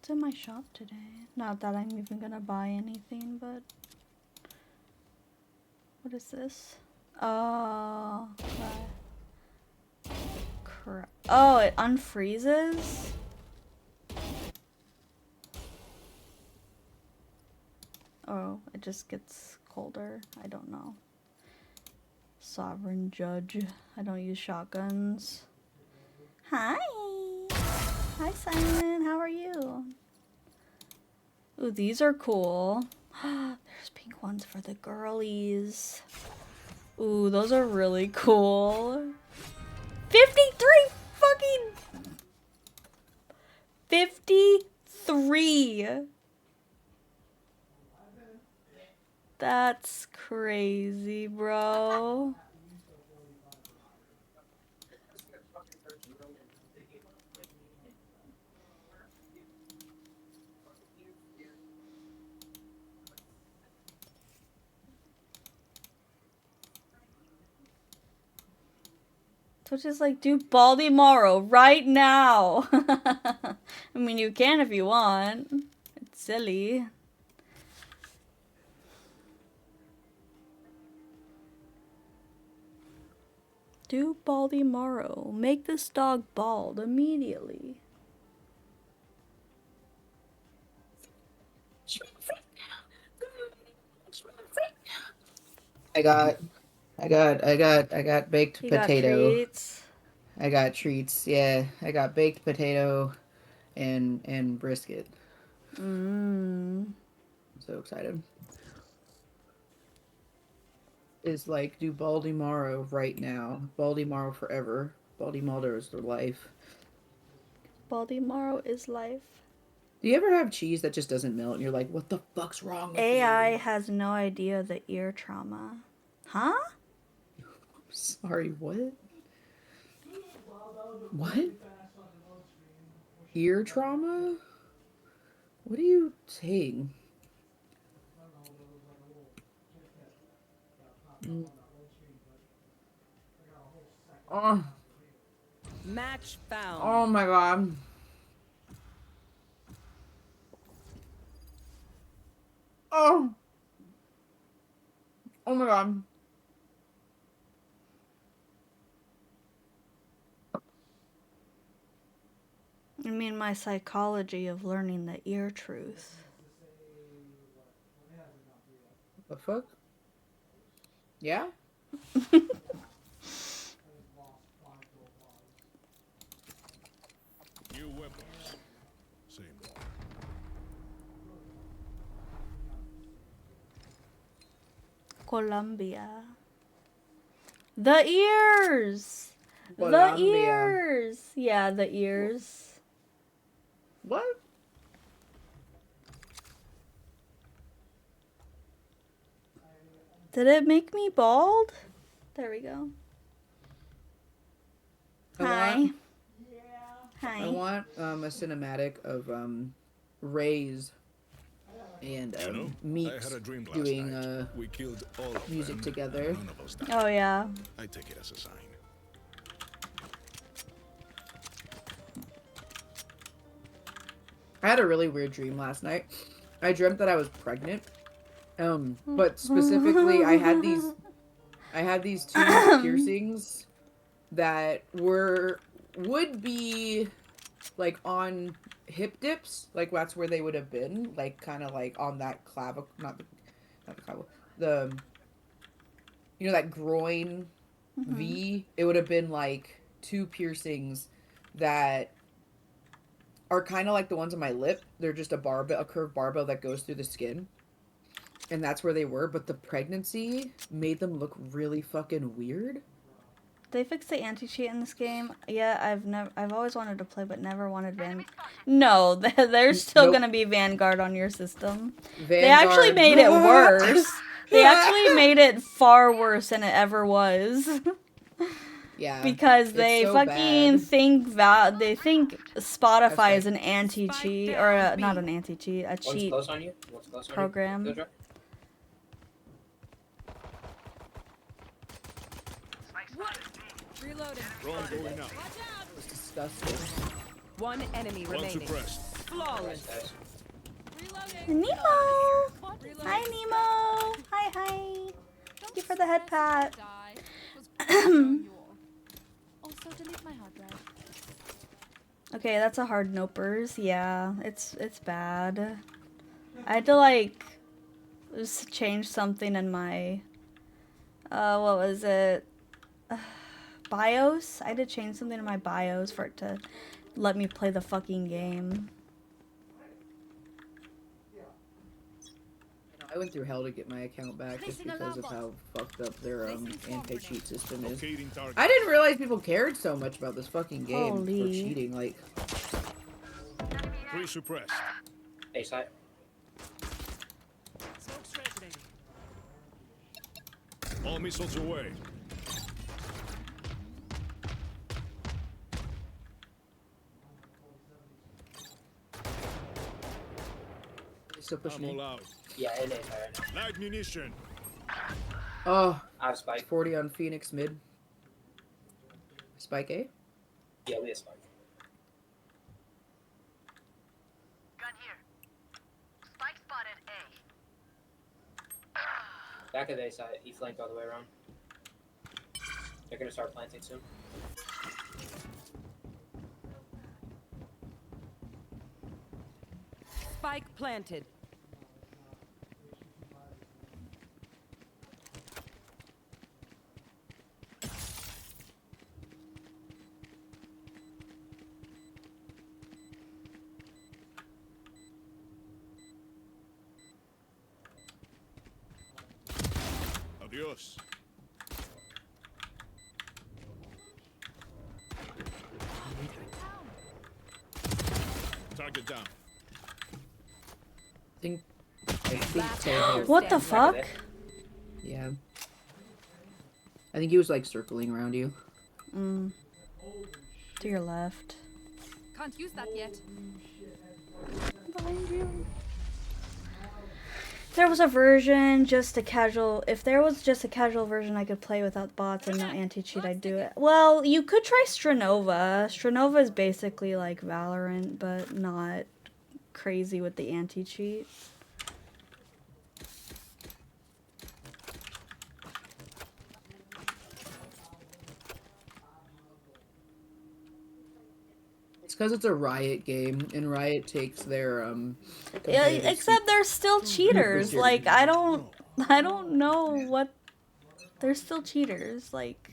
It's in my shop today. Not that I'm even gonna buy anything, but what is this? Oh, crap. Oh, it unfreezes? Oh, it just gets colder. I don't know. Sovereign Judge. I don't use shotguns. Hi! Hi, Simon. How are you? Ooh, these are cool. There's pink ones for the girlies. Ooh, those are really cool. 53 fucking... 53 3. That's crazy, bro. Twitch is like, do Baltimore right now. I mean, you can if you want. It's silly. Do Baltimore. Make this dog bald immediately. I got baked You got potato. treats. I got treats. Yeah, I got baked potato and brisket. I'm so excited. Is like, do Baltimore right now. Baltimore forever. Baltimore is their life. Baltimore is life. Do you ever have cheese that just doesn't melt and you're like, what the fuck's wrong with AI you? has no idea the ear trauma. Huh? Sorry, what? What? Ear trauma? What are you saying? Oh. Match found. Oh my god. Oh. Oh my god. I mean, my psychology of learning the ear truth. The fuck? Yeah? New weapons. Same one. Colombia. The ears! The Colombia. ears! Yeah, the ears. What? Did it make me bald? There we go. Hi. Hi. I want a cinematic of Ray's and Meeks doing We killed all of music them, together. and none of us died. Oh yeah. I take it as a sign. I had a really weird dream last night. I dreamt that I was pregnant. But specifically I had these two piercings that would be like on hip dips, like that's where they would have been, like kind of like on that clavicle, not the clavicle, you know, that groin V. It would have been like two piercings that are kind of like the ones on my lip. They're just a curved barbell that goes through the skin. And that's where they were, but the pregnancy made them look really fucking weird. They fixed the anti-cheat in this game. Yeah, I've always wanted to play, but never wanted No, there's still gonna be Vanguard on your system. Vanguard. They actually made it worse. They actually made it far worse than it ever was. Yeah. Because they so fucking bad. think Spotify is an anti-cheat or not an anti-cheat, a cheat program. Reloading. Wrong going out. It's disgusting. One enemy One remaining. suppressed. Flawless. Nemo! Hi, Nemo! Hi, hi. Thank you for the head pat. Also, delete my hard drive. Okay, that's a hard nopers. Yeah, it's bad. I had to like just change something in my what was it? BIOS? I had to change something in my BIOS for it to let me play the fucking game. I went through hell to get my account back just because of how fucked up their anti-cheat system is. I didn't realize people cared so much about this fucking game for cheating. Like, Three suppressed. A side. Smoke's resonating. All missiles away. Still pushing I'm it. all out. Yeah, in A side right now. Light munition. Oh, I have spike. 40 on Phoenix mid. Spike A? Yeah, we have spike. Gun here. Spike spotted A. Back of the A side. E flanked all the way around. They're gonna start planting soon. Spike planted. Adios. Target down. I think Taylor. What the fuck? Yeah. I think he was like circling around you. To your left. Can't use that yet. Behind you. If there was a version, just a casual. If there was just a casual version I could play without bots and no anti-cheat, I'd do it. Well, you could try Stranova. Stranova is basically like Valorant, but not crazy with the anti-cheat. It's because it's a Riot game, and Riot takes their Yeah, except they're still cheaters. Like I don't know what. They're still cheaters. Like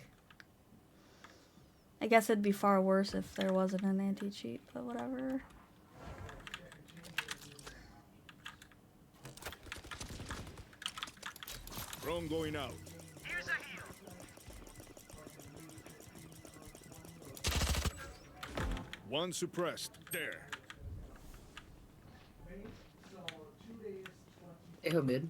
I guess it'd be far worse if there wasn't an anti-cheat, but whatever. Drone going out. Here's a heal. One suppressed. There. Echo mid.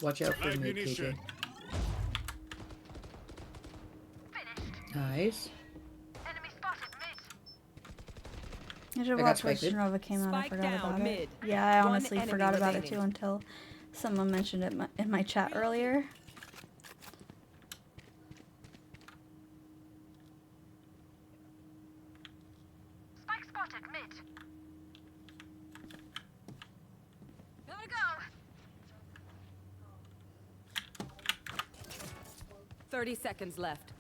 Watch out for Light mid, KJ. munition. Nice. Enemy spotted mid. I should I got watch when spiked mid. Stranova came out. I Spike forgot down about mid. it. Yeah, I One honestly enemy forgot about it remaining. too until someone mentioned it in my chat earlier. Spike spotted mid. Gotta go. 30 seconds left.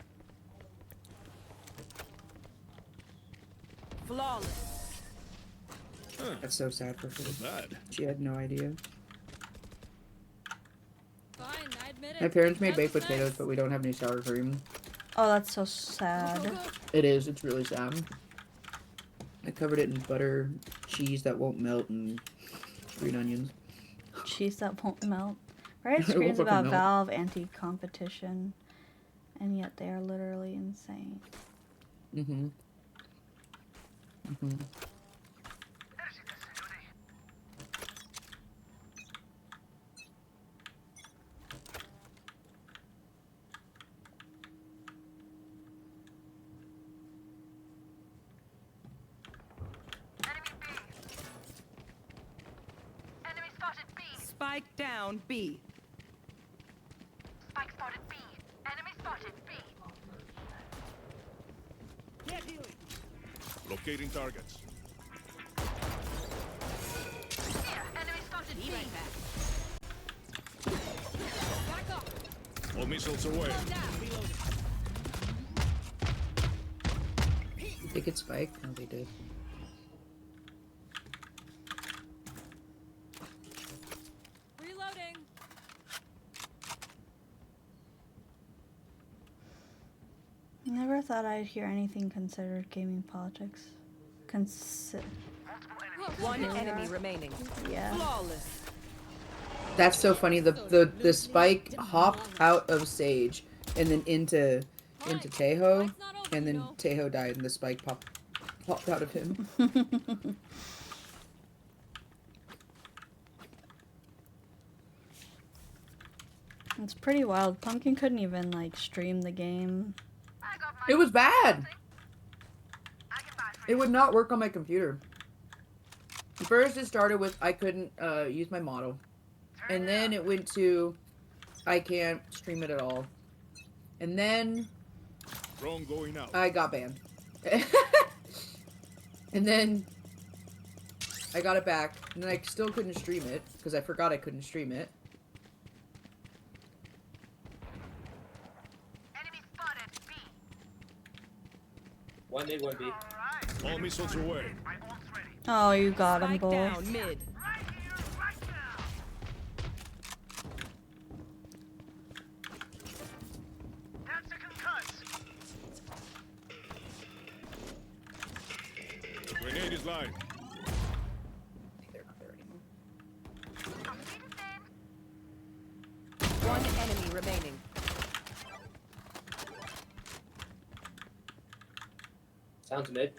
Flawless. That's so sad for her. Bad. She had no idea. Fine, I admit it. My parents made That baked was potatoes, nice. but we don't have any sour cream. Oh, that's so sad. It is. It's really sad. I covered it in butter, cheese that won't melt, and green onions. Cheese that won't melt. Right? It won't Screams fucking about melt. Valve anti-competition, and yet they are literally insane. Mm-hmm. Mm-hmm. Enemy spotted B. Spike down B. Spike spotted B. Enemy spotted B. Get healing. Locating targets. Here, enemy spotted B. Right back. Back up. All missiles away. They get spike? No, they did. Reloading. Never thought I'd hear anything considered gaming politics. One Here we enemy are. remaining. Yeah. Flawless. That's so funny. The spike hopped out of Sage and then into Tejo, and then Tejo died and the spike popped out of him. It's pretty wild. Pumpkin couldn't even like stream the game. It was bad. It would not work on my computer. First, it started with I couldn't use my model, and then it went to I can't stream it at all, and then Drone going out. I got banned, and then I got it back, and then I still couldn't stream it because I forgot I couldn't stream it. One mid, one B. All missiles away. Oh, you got them Spike both. down mid. Grenade is live. They're not there anymore. One enemy remaining. Sounds mid.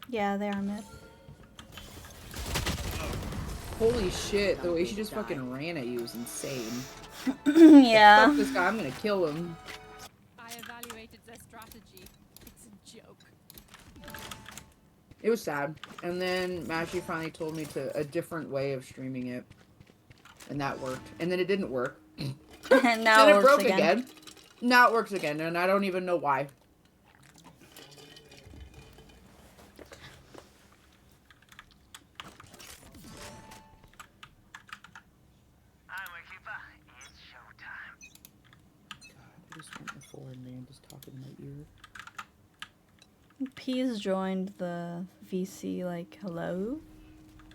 Yeah, they are mid. Holy shit! The way she just fucking ran at you was insane. Yeah. Fuck this guy! I'm gonna kill him. I evaluated their strategy. It's a joke. It was sad. And then Mashi finally told me to a different way of streaming it. And that worked. And then it didn't work. And now then it it works broke again. Now it works again, and I don't even know why. I just want a foreign man just talking in my ear. P's joined the VC like, hello?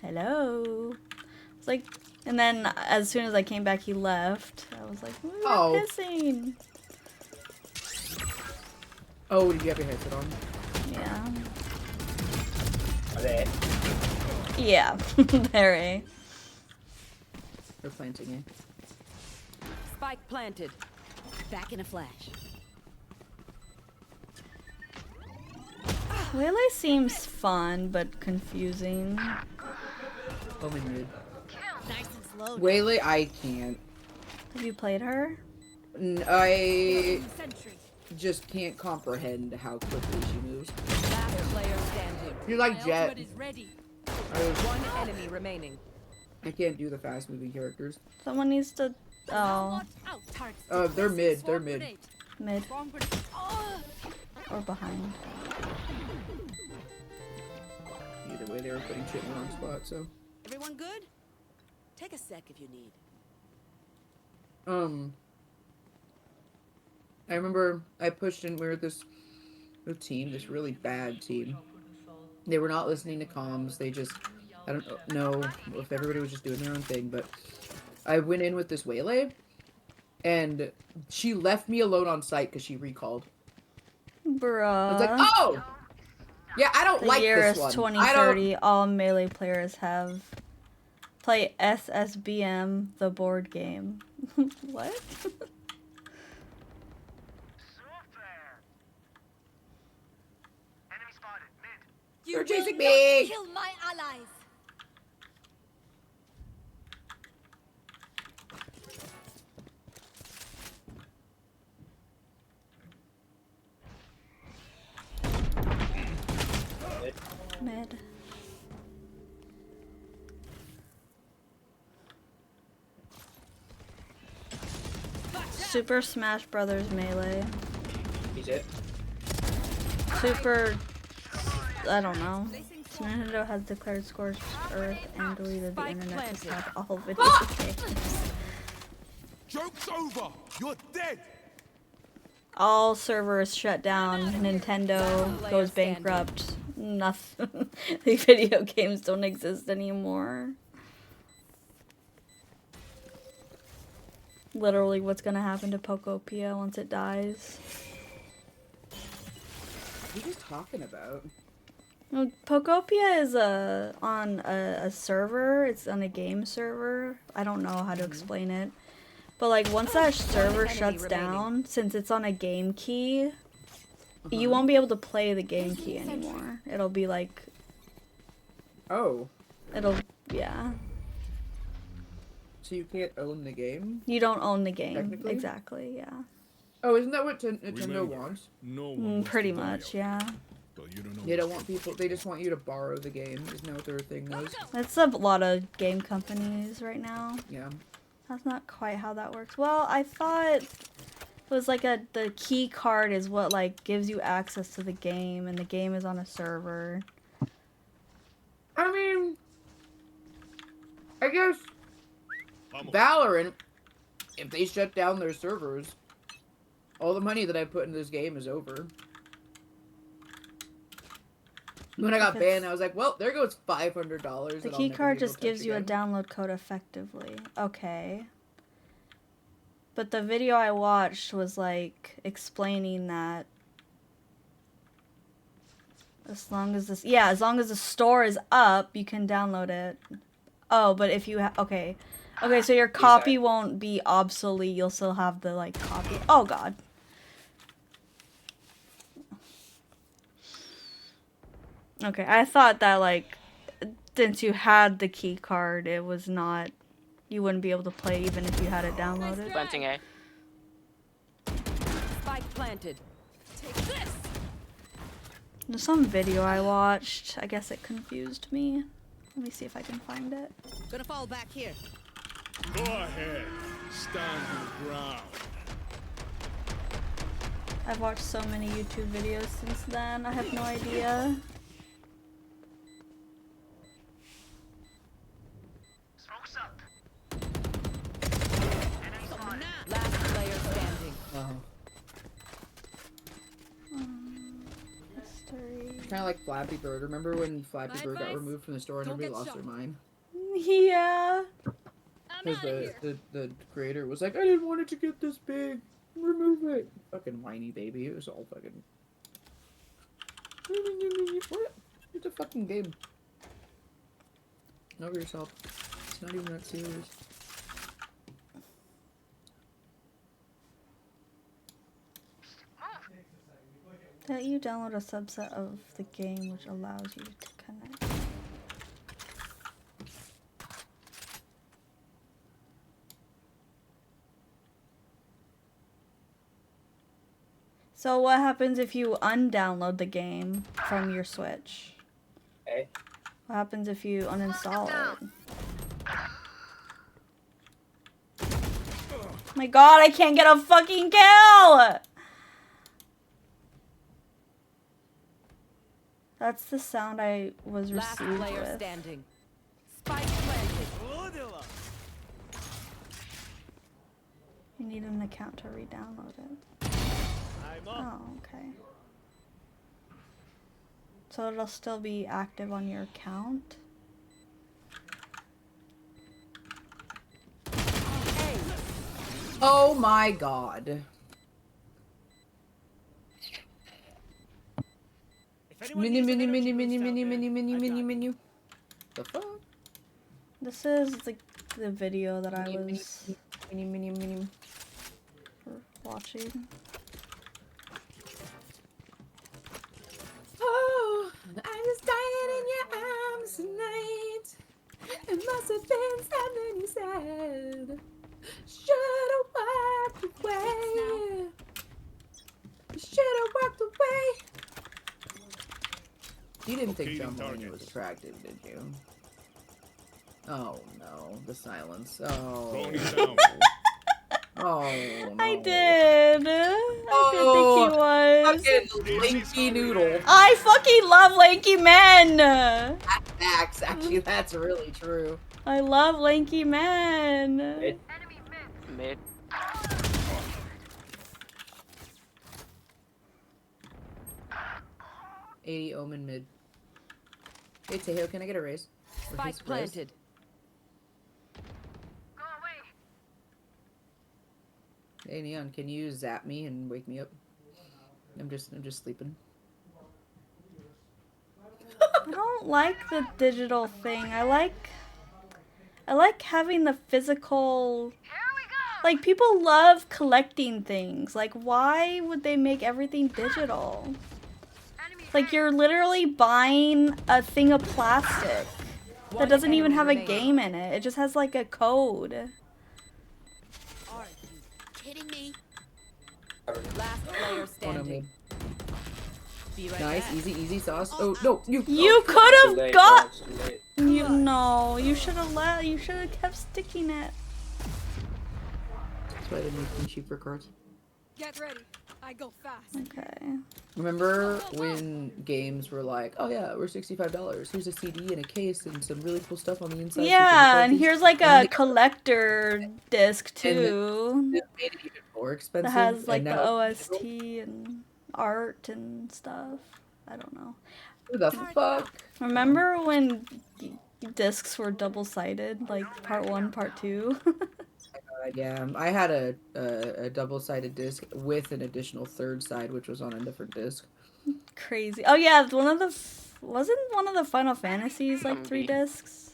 Hello? It's like, and then as soon as I came back, he left. I was like, what are you pissing? Oh, did you have your headset on? Yeah. Are they? Yeah. Very. They're planting it. Spike planted. Back in a flash. Lele seems fun, but confusing. Only mid. Nice and slow. Waylay, I can't. Have you played her? I just can't comprehend how quickly she moves. Last player standing. You're like Jet. One enemy remaining. I can't do the fast moving characters. Someone needs to. Oh. They're mid. They're mid. Mid. Or behind. Either way, they were putting shit in the wrong spot, so. Everyone good? Take a sec if you need. I remember I pushed in, we were this team, this really bad team. They were not listening to comms, they just, I don't know if everybody was just doing their own thing, but I went in with this Waylay, and she left me alone on site because she recalled. Bruh. I was like, oh! Yeah, I don't like year this is one. 2030. All Melee players have play SSBM, the board game. What? They're chasing me! Kill my allies! Mid. Super Smash Brothers Melee. He's it. Super. I don't know. Nintendo has declared scorched earth and deleted the internet to stop all video games. Joke's over. You're dead. All servers shut down. Nintendo goes bankrupt. Nothing. The video games don't exist anymore. Literally, what's gonna happen to Pokopia once it dies? What are you talking about? Well, Pokopia is on a server. It's on a game server. I don't know how to explain it. But like once that server shuts down, since it's on a game key, you won't be able to play the game key anymore. It'll be like... Oh. Yeah. So you can't own the game? You don't own the game. Technically? Exactly, yeah. Oh, isn't that what Nintendo wants? Pretty much, yeah. They don't want people, they just want you to borrow the game. Isn't that what their thing was? That's a lot of game companies right now. Yeah. That's not quite how that works. Well, I thought it was like the key card is what like gives you access to the game, and the game is on a server. I mean, I guess Valorant, if they shut down their servers, all the money that I put into this game is over. When I got banned, I was like, well, there goes $500. The key card just gives you a download code effectively. Okay. But the video I watched was like explaining that as long as this, yeah, as long as the store is up, you can download it. Oh, but if you have, okay, so your copy won't be obsolete. You'll still have the like copy. Oh God. Okay, I thought that like since you had the key card, it was not, you wouldn't be able to play even if you had it downloaded. Planting A. Spike planted. Take this. There's some video I watched. I guess it confused me. Let me see if I can find it. Gonna fall back here. Go ahead. Stand your ground. I've watched so many YouTube videos since then. I have no idea. Smoke's up. Last player standing. Kind of like Flappy Bird. Remember when Flappy Bird got removed from the store and everybody lost their mind? Yeah. Because the creator was like, I didn't want it to get this big. Remove it. Fucking whiny baby. It was all fucking... What? It's a fucking game. Know yourself. It's not even that serious. That you download a subset of the game which allows you to connect. So what happens if you undownload the game from your Switch? Hey. What happens if you uninstall it? Oh my God, I can't get a fucking kill! That's the sound I was Last received player with. standing. Spike planted. You need an account to re-download it. Oh, okay. So it'll still be active on your account? Oh my God. Menu. The fuck? This is the video that I was watching. Oh, I was dying in your arms tonight. It must have been something you said. Should've walked away. Should've walked away. You didn't think John Mulaney was attractive, did you? Oh no, the silence. Oh. Oh no. I did. I did think he was. Fucking lanky noodle. I fucking love lanky men. Facts, actually, that's really true. I love lanky men. Mid. 80 Omen mid. Hey Tejo, can I get a raise? Spike planted. Go away. Hey Neon, can you zap me and wake me up? I'm just sleeping. I don't like the digital thing. I like having the physical. Like, people love collecting things. Like, why would they make everything digital? Like, you're literally buying a thing of plastic that doesn't even have a game in it. It just has like a code. Are you kidding me? Last player standing. Be right Nice, back. easy sauce. Oh no, you could have late, got. it's too late. You should have You should have kept sticking it. That's why they make them cheaper cards. Get ready. I go fast. Okay. Remember when games were like, oh yeah, we're $65. Here's a CD and a case and some really cool stuff on the inside. Yeah, and here's like a collector disc too. It made it even more expensive. That has like and the now, OST and art and stuff. I don't know. Who the fuck? Remember when discs were double-sided, like part 1, part 2? Yeah, I had a double-sided disc with an additional third side, which was on a different disc. Crazy. Oh yeah, wasn't one of the Final Fantasies like 3 discs?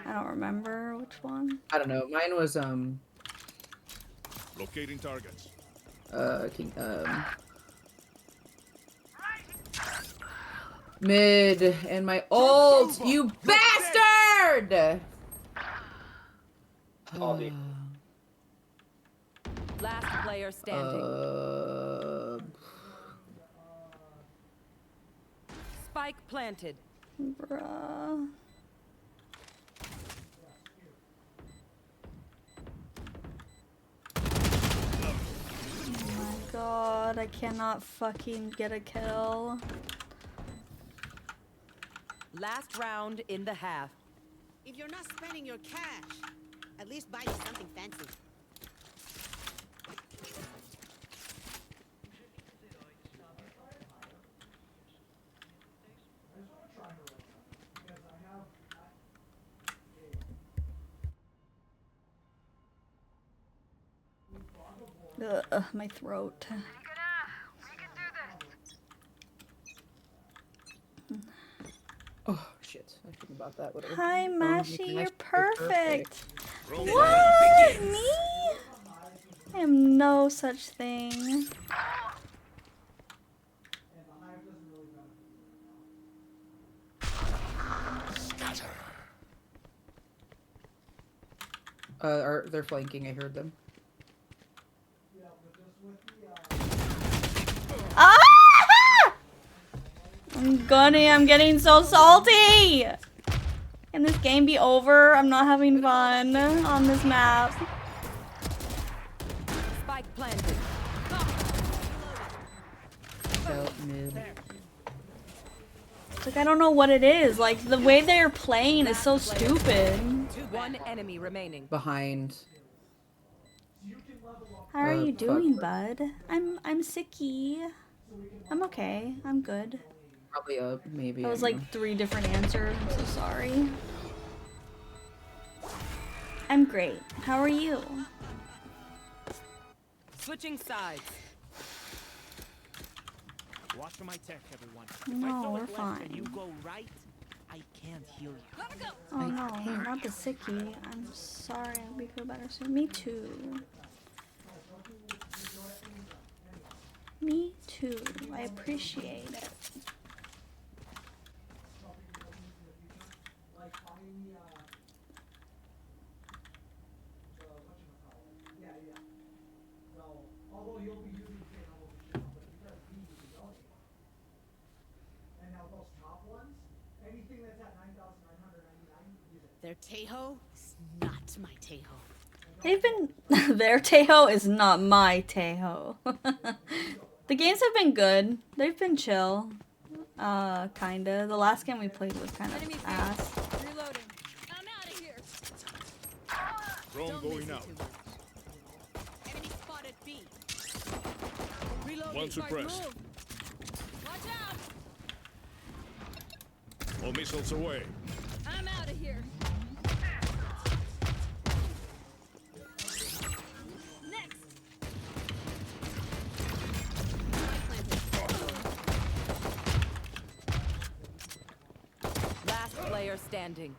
I don't remember which one. I don't know. Mine was Locating targets. Mid and my ult, you bastard! Last player standing. Spike planted. Bruh. Oh my god, I cannot fucking get a kill. Last round in the half. If you're not spending your cash, at least buy you something fancy. Ugh, my throat. Oh shit! I forgot about that. Whatever. Hi, Mashi, you're perfect. What? What? Me? I am no such thing. They're flanking. I heard them. Ah! I'm getting so salty! Can this game be over? I'm not having fun on this map. Spike planted. Like, I don't know what it is. Like, the way they're playing is so stupid. One enemy remaining. Behind. How are you doing, bud? I'm sicky. I'm okay. I'm good. Probably up, maybe. That was like 3 different answers. I'm so sorry. I'm great. How are you? Switching sides. Watch for my tech, everyone. No, we're fine. You go right, I can't heal you. Oh no, not the sicky. I'm sorry. I'll be feel better soon. Me too. Me too. I appreciate it. Their Tejo is not my Tejo. They've been their Tejo is not my Tejo. The games have been good. They've been chill. Kinda. The last game we played was kind of ass. Reloading. I'm out of here. Drone going out. Enemy spotted B. One suppressed. Watch out. All missiles away. I'm out of here. Next. standing.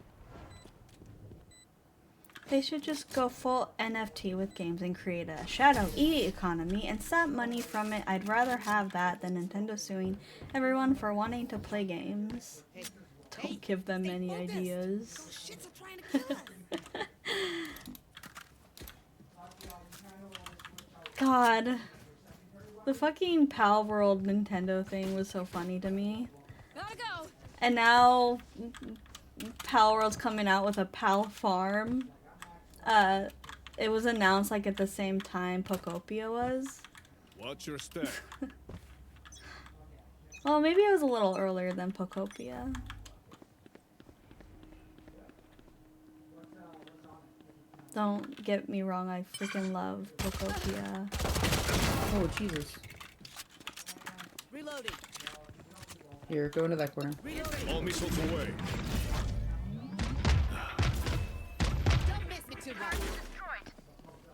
They should just go full NFT with games and create a shadow economy and stop money from it. I'd rather have that than Nintendo suing everyone for wanting to play games. Don't give them any ideas. God. The fucking Pal World Nintendo thing was so funny to me. Gotta go. And now Pal World's coming out with a Pal Farm. It was announced like at the same time Pokopia was. Watch your step. Well, maybe it was a little earlier than Pokopia. Don't get me wrong, I freaking love Pokopia. Oh, Jesus. Reloading. Here, go into that corner. All missiles away. Don't miss me too much.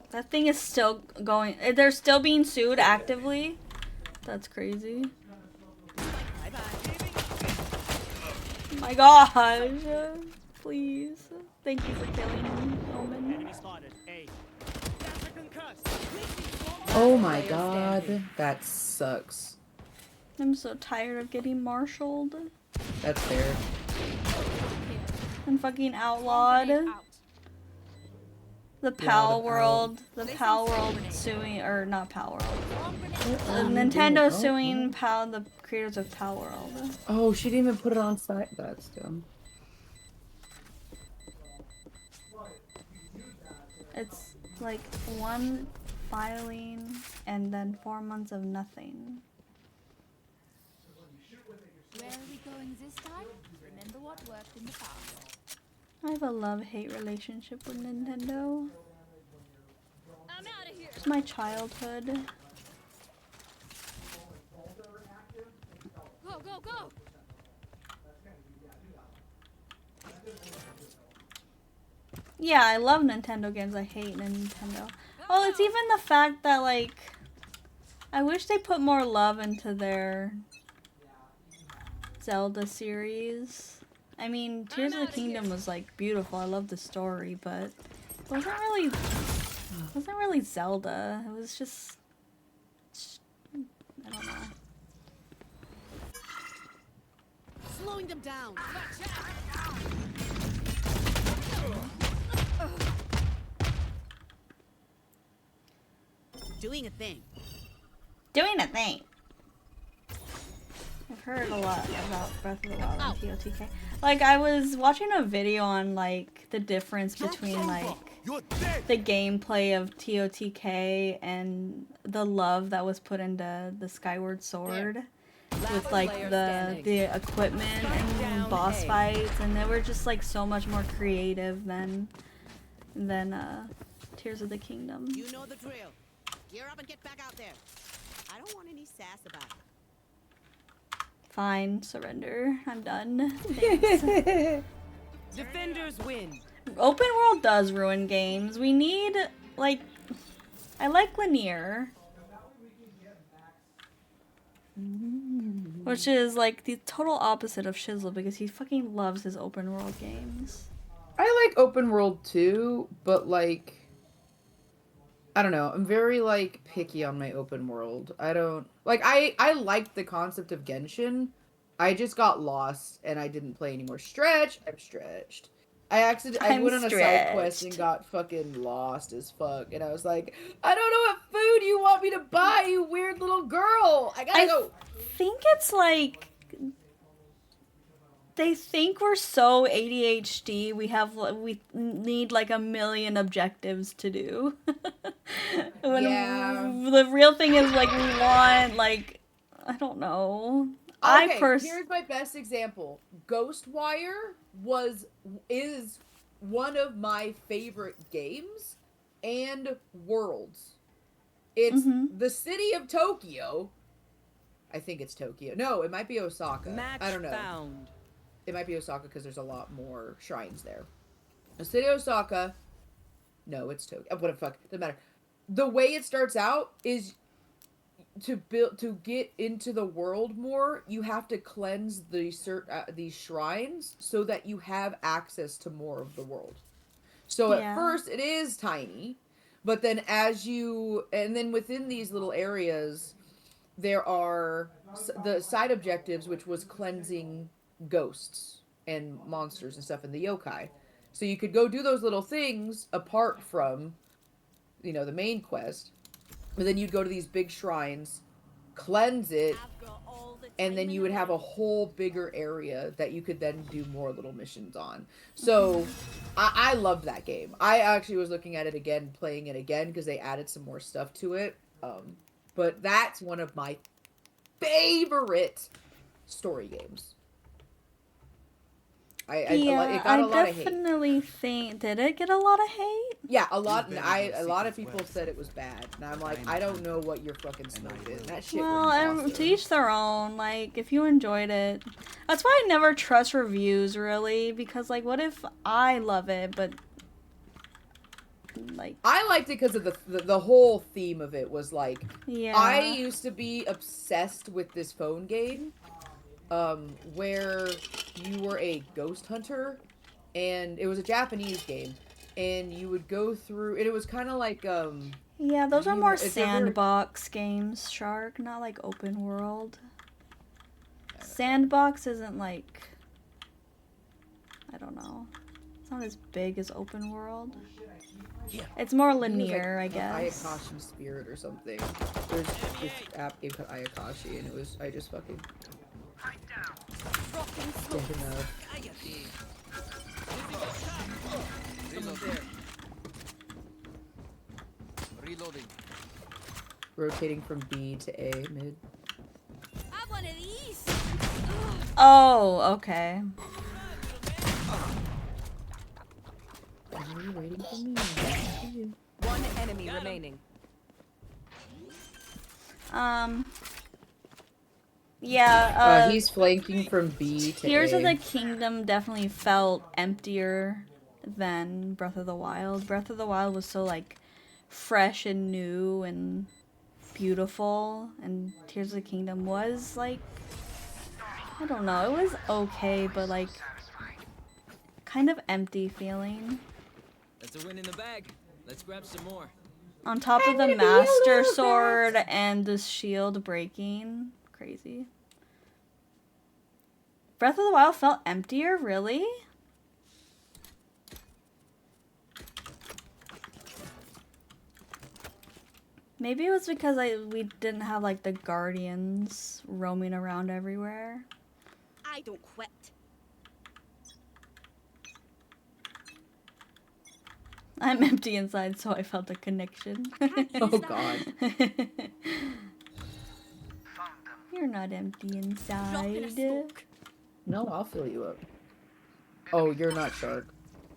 That thing is still going. They're still being sued actively. That's crazy. My gosh. Please. Thank you for killing Omen. Enemy spotted. A. Oh my god, that sucks. I'm so tired of getting marshaled That's fair. and fucking outlawed. The Pal World, suing, or not Pal World. Nintendo suing Pal, the creators of Pal World. Oh, she didn't even put it on site. That's dumb. It's like one filing and then 4 months of nothing. Where are we going this time? Remember what worked in the past. I have a love-hate relationship with Nintendo. I'm out of here. It's my childhood. Go, go, go! Yeah, I love Nintendo games. I hate Nintendo. Oh, it's even the fact that, like, I wish they put more love into their Zelda series. I mean, Tears of the Kingdom was, like, beautiful. I love the story, but it wasn't really Zelda. It was just I don't know. Slowing them down. Doing a thing. Doing a thing. I've heard a lot about Breath of the Wild and TOTK. Like, I was watching a video on, like, the difference between, like, the gameplay of TOTK and the love that was put into the Skyward Sword. With, like, the equipment and boss fights. And they were just, like, so much more creative than Tears of the Kingdom. You know the drill. Gear up and get back out there. I don't want any sass about it. Fine, surrender. I'm done. Thanks. Defenders win. Open world does ruin games. We need, like, I like linear. Which is, like, the total opposite of Shizzle because he fucking loves his open world games. I like open world too, but, like, I don't know. I'm very, like, picky on my open world. I don't... Like, I liked the concept of Genshin. I just got lost, and I didn't play anymore. Stretch! I'm stretched. I went on a side quest and got fucking lost as fuck. And I was like, I don't know what food you want me to buy, you weird little girl! I gotta go! I think it's, like... They think we're so ADHD, we need like a million objectives to do. When the real thing is like we want like, I don't know. Okay, here's my best example. Ghostwire is one of my favorite games and worlds. It's the city of Tokyo. I think it's Tokyo. No, it might be Osaka. I don't know. Found. It might be Osaka because there's a lot more shrines there. The city of Osaka. No, it's Tokyo. What the fuck? Doesn't matter. The way it starts out is to get into the world more, you have to cleanse these shrines so that you have access to more of the world. So at first it is tiny, but then and then within these little areas, there are the side objectives, which was cleansing ghosts and monsters and stuff in the yokai. So you could go do those little things apart from, the main quest, but then you'd go to these big shrines, cleanse it, and then you would have a whole bigger area that you could then do more little missions on. So I loved that game. I actually was looking at it again, playing it again, because they added some more stuff to it. But that's one of my favorite story games. It got a lot of hate. I definitely think, did it get a lot of hate? Yeah, a lot. A lot of people said it was bad, and I'm like, I don't know what you're fucking smoking. That shit. Well, was awesome. To each their own. Like, if you enjoyed it, that's why I never trust reviews, really, because like, what if I love it, but like, I liked it because of the whole theme of it was like, yeah. I used to be obsessed with this phone game, where you were a ghost hunter, and it was a Japanese game, and you would go through, and it was kind of like, yeah, those are more sandbox games, Shark, not like open world. Sandbox isn't like, I don't know, it's not as big as open world. It's more linear, I guess. Ayakashi Spirit or something. There's this app game called Ayakashi, and I just fucking... Reloading. Rotating from B to A mid. Have one of these. Oh, okay. Why are you waiting for me? One enemy remaining. Yeah, he's flanking from B to Tears A. of the Kingdom definitely felt emptier than Breath of the Wild. Breath of the Wild was so, like, fresh and new and beautiful, and Tears of the Kingdom was, like, I don't know, it was okay, but, like, kind of empty feeling. That's a win in the bag. Let's grab some more. On top of the Master Sword and the shield breaking. Crazy. Breath of the Wild felt emptier, really? Maybe it was because we didn't have like the Guardians roaming around everywhere. I don't quit. I'm empty inside, so I felt a connection. Oh god. You're not empty inside. No, I'll fill you up. Oh, you're not Shark.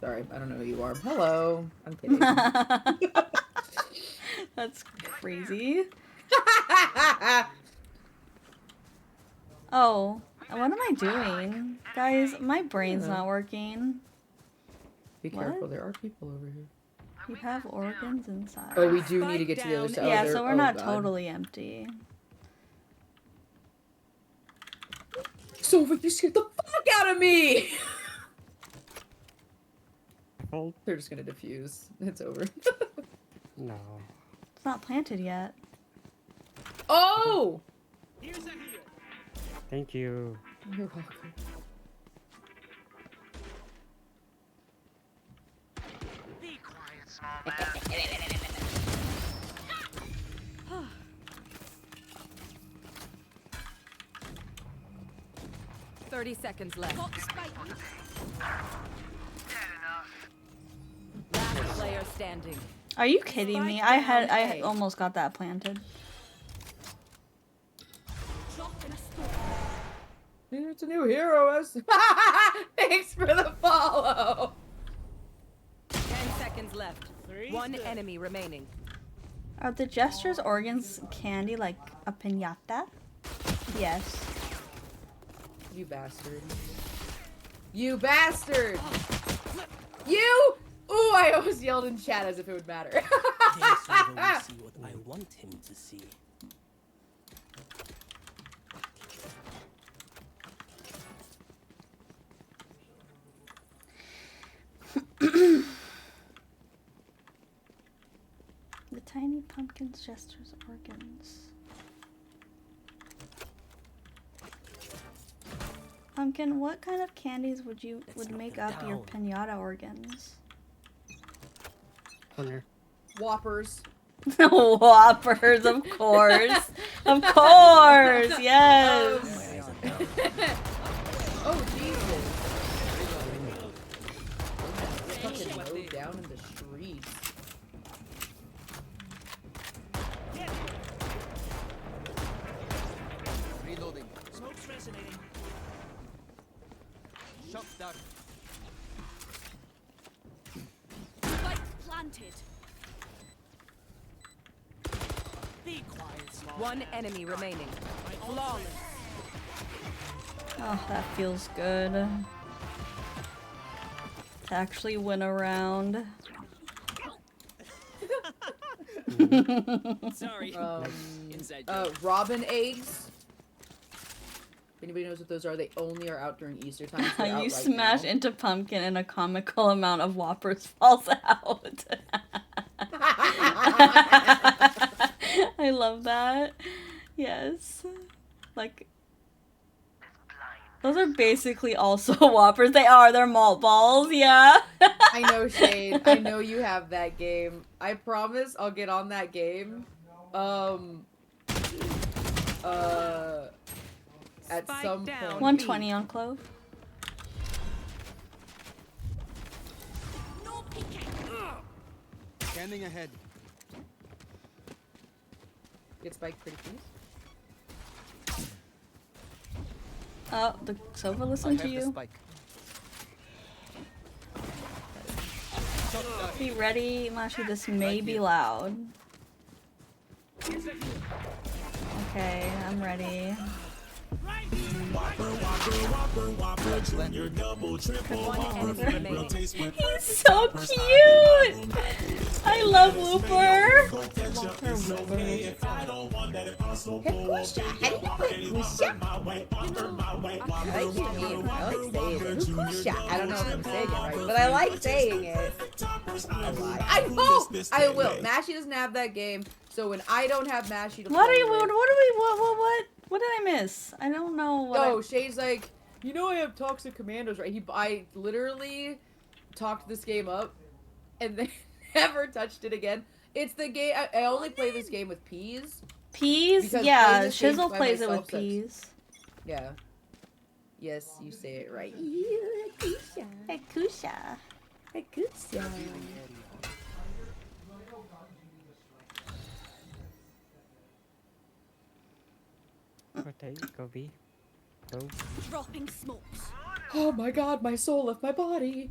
Sorry, I don't know who you are. Hello. I'm kidding. That's crazy. Oh, what am I doing? Guys, my brain's not working. Be careful, there are people over here. You have organs inside. Oh, we do need to get to the other side. Yeah, so we're not totally empty. Sova, you scared the fuck out of me! They're just gonna defuse. It's over. No. It's not planted yet. Oh! Thank you. You're welcome. Be quiet, small 30 seconds left. Last player standing. Are you kidding me? I almost got that planted. It's a new hero. Thanks for the follow. 10 seconds left. One enemy remaining. Are the gestures organs candy like a piñata? Yes. You bastard. You bastard! You! Ooh, I almost yelled in chat as if it would matter. See what I want him to see. Jester's organs. Pumpkin, what kind of candies would make up your pinata organs? Whoppers. Whoppers, of course. Of course, yes. Oh, Jesus. Fucking mowed down in the streets. Reloading. Smoke's resonating. Shock dart. Spike planted. Be quiet, small. One enemy remaining. Flawless. Oh, that feels good. To actually win a round. Sorry. Inside robin eggs. If anybody knows what those are, they only are out during Easter time. So You out right smash now. into Pumpkin and a comical amount of Whoppers falls out. I love that. Yes. Like, those are basically also Whoppers. They are. They're malt balls. Yeah. I know, Shane. I know you have that game. I promise I'll get on that game. At some point. 120 on Clove. No peeking. Scanning ahead. Get spiked pretty please. Oh, the Sova listened to you. Be ready, Mashi. This may be loud. Okay, I'm ready. He's so cute! I love Looper! I don't know if I'm saying it right, but I like saying it. I hope I will. Mashy doesn't have that game, so when I don't have Mashy to What play are you? with- What did I miss? I don't know what. Oh, Shane's like, you know I have Toxic Commandos, right? I literally talked this game up, and then never touched it again. It's the game. I only play this game with Peas. Peas? Because Yeah, playing this game Shizzle by plays it with myself sucks. Peas. Yeah. Yes, you say it right. Hekusha. Hekusha. Okay, go B. Go. Dropping smokes. Oh my god, my soul left my body.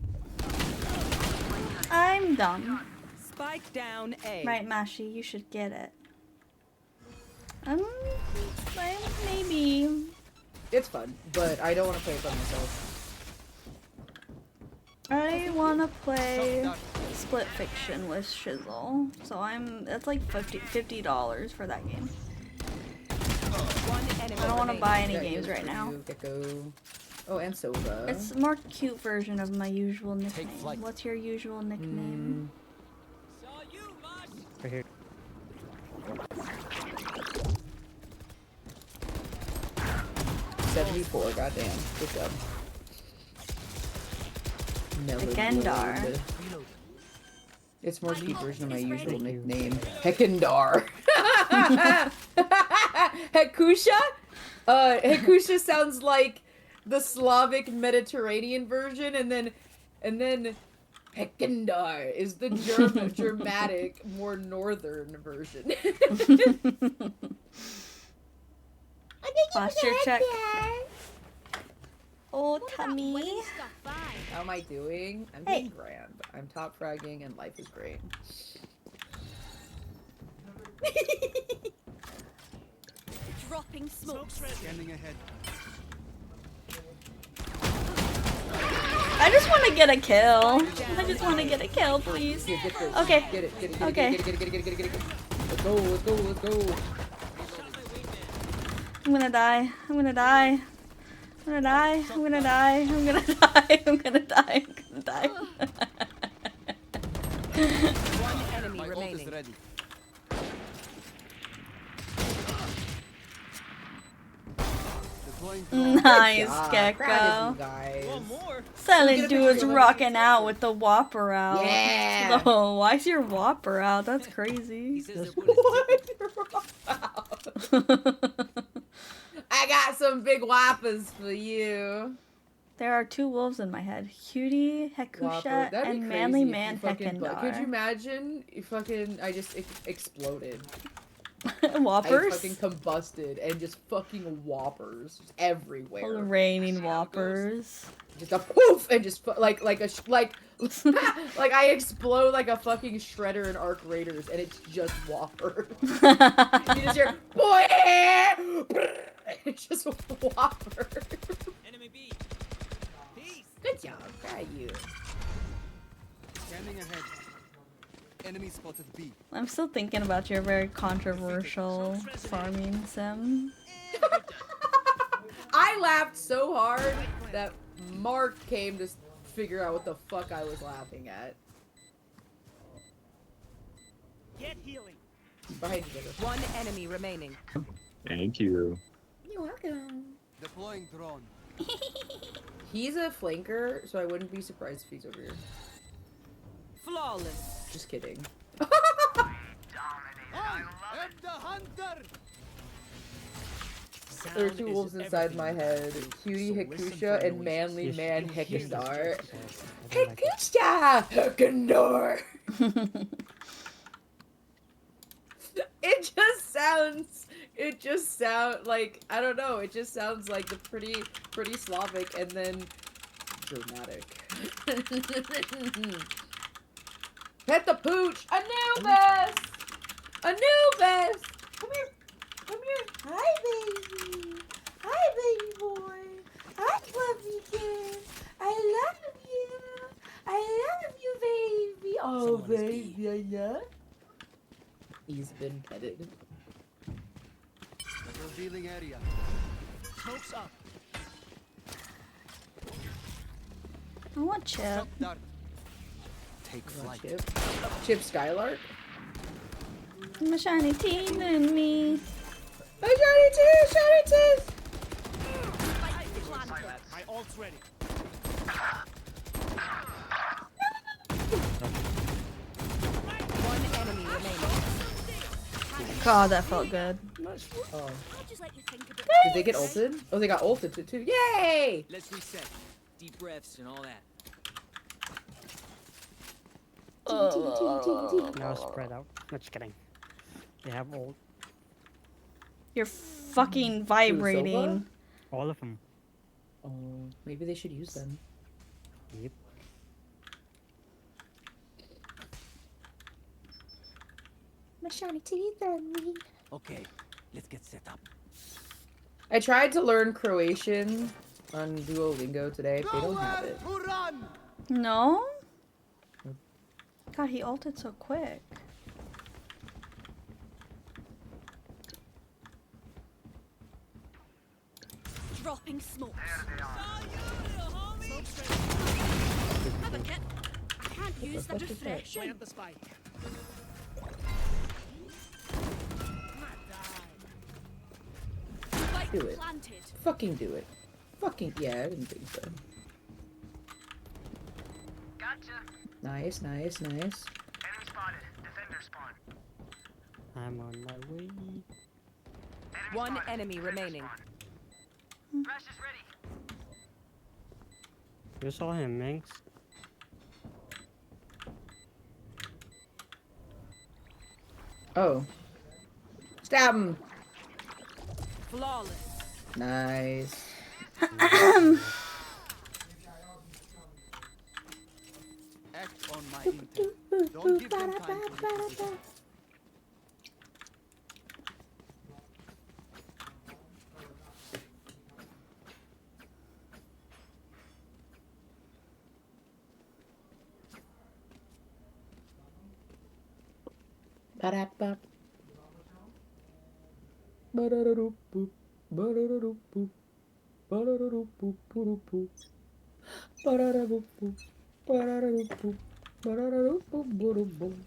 I'm dumb. Spike down A. Right, Mashi, you should get it. Maybe. It's fun, but I don't want to play it by myself. I wanna play Split Fiction with Shizzle, so that's like $50 for that game. I don't want to buy any games right now. Gecko. Oh, and Sova. It's a more cute version of my usual nickname. What's your usual nickname? Right here. $74, goddamn. Good job. Gendar. It's more cute version of my usual nickname. Hekendar. Hekusha? Hekusha sounds like the Slavic Mediterranean version, and then Hekendar is the Germanic, more northern version. Posture check. Oh, tummy. How am I doing? I'm doing grand. I'm top fragging and life is great. Dropping smokes. Scanning ahead. I just want to get a kill. I just want to get a kill, please. Here, get this. Okay. Get it. Okay. Get it. Let's go. I'm gonna die. I'm gonna die. I'm gonna die. I'm gonna die. I'm gonna die. I'm gonna die. I'm gonna die. One enemy My ult is remaining. ready. Nice, Proud of Gecko. you guys. Silent Get a dude's picture of rocking out with the Whopper out. Yeah. Oh, why is your Whopper out? That's crazy. I got some big whoppers for you. There are two wolves in my head. Cutie Whopper. Hekusha That'd be and crazy Manly if you Man fucking Could you Hekendar. imagine? You fucking, I just exploded. Whoppers? I fucking combusted and just fucking whoppers just everywhere. All the raining Whoppers. Just a poof and just like like I explode like a fucking shredder in Arc Raiders and it's just whoppers. You just hear boy. It's just whoppers. Enemy B. Peace. Good job, proud of you. Scanning ahead. Enemy spotted B. I'm still thinking about your very controversial farming sim. I laughed so hard that Mark came to figure out what the fuck I was laughing at. Get healing. Behind you, Jennifer. One enemy remaining. Thank you. You're welcome. Deploying drone. He's a flanker, so I wouldn't be surprised if he's over here. Flawless. Just kidding. I am the hunter. There are two wolves inside my head. Cutie Hekusha and Manly Man Hekendar. Hekusha! Hekendar! It just sounds like, I don't know, it just sounds like the pretty Slavic and then dramatic. Pet the pooch! Anubis! Anubis! Come here! Come here! Hi, baby! Hi, baby boy! Hi, puppy kid! I love you! I love you, baby! Oh, baby, I love. He's been petted. Revealing area. Smokes up. I want Chip. Take flight. Chip Skylark? My shiny teeth and me. My shiny teeth! Shiny teeth! My ult's ready. One enemy remaining. God, that felt good. Oh. Did they get ulted? Oh, they got ulted too. Yay! Let's reset. Deep breaths and all that. Now spread out. I'm just kidding. They have all. You're fucking vibrating. All of them. Oh, maybe they should use them. Yep. My shiny teeth and me. Okay, let's get set up. I tried to learn Croatian on Duolingo today. They don't have it. No? God, he ulted so quick. Dropping smokes. Have a kit. I can't use the refreshing. Plant the spike. Do it. Fucking do it. Fucking, yeah, I didn't think so. Gotcha. Nice, nice, nice. Enemy spotted. Defender spawn. I'm on my way. One enemy remaining. Rush is ready. You saw him, Minx. Oh. Stab him! Flawless. Nice. Act on my intent. Don't give them time to reposition. Ba-da-ba. Ba-da-da-doop-boop. Ba-da-da-doop-boop. Ba-da-da-doop-boop-boop-boop. Ba-da-da-boop-boop. Ba-da-da-doop-boop. Ba-da-da-doop-boop-boop-boop.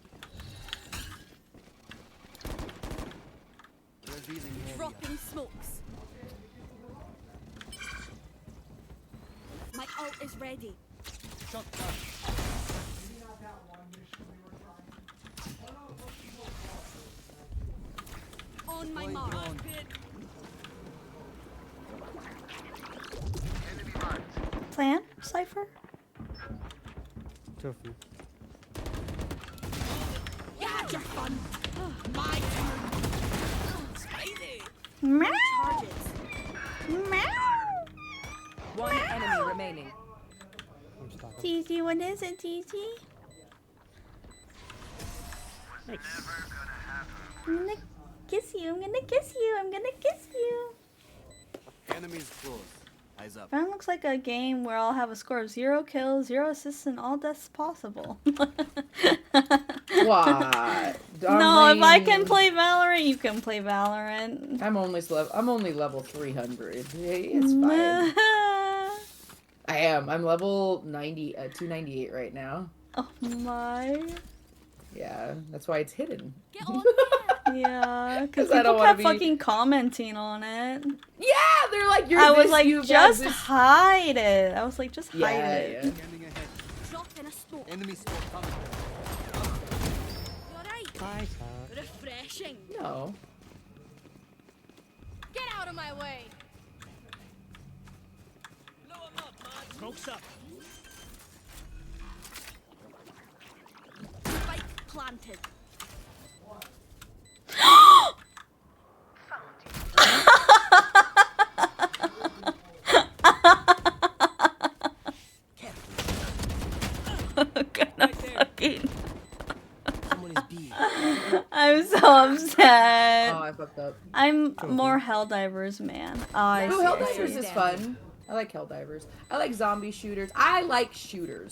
Revealing area. Dropping smokes. My ult is ready. On my mark. Plan? Cypher? Two of them. You had your fun. My turn. Spicy. Meow. Charges. Meow. One enemy remaining. TT, what is it, TT? I'm gonna kiss you, I'm gonna kiss you, I'm gonna kiss you. Enemies close. Eyes up. That looks like a game where I'll have a score of 0 kills, 0 assists, and all deaths possible. What? No, if I can play Valorant, you can play Valorant. I'm only level 300. It's fine. I am. I'm level 298 right now. Oh my. Yeah, that's why it's hidden. Yeah, because I don't people wanna kept be- fucking commenting on it. Yeah, they're like, you're I was this, like, you got just this. hide it. I was like, just hide Yeah, it. yeah. Dropped in a smoke. Enemy smoke coming. You alright? Hi, sir. Refreshing. No. Get out of my way. Smoke's up. Spike planted. I'm so upset. Oh, I fucked up. I'm more Helldivers, man. Oh, I Oh, see, I Helldivers see. is fun. I like Helldivers. I like zombie shooters. I like shooters.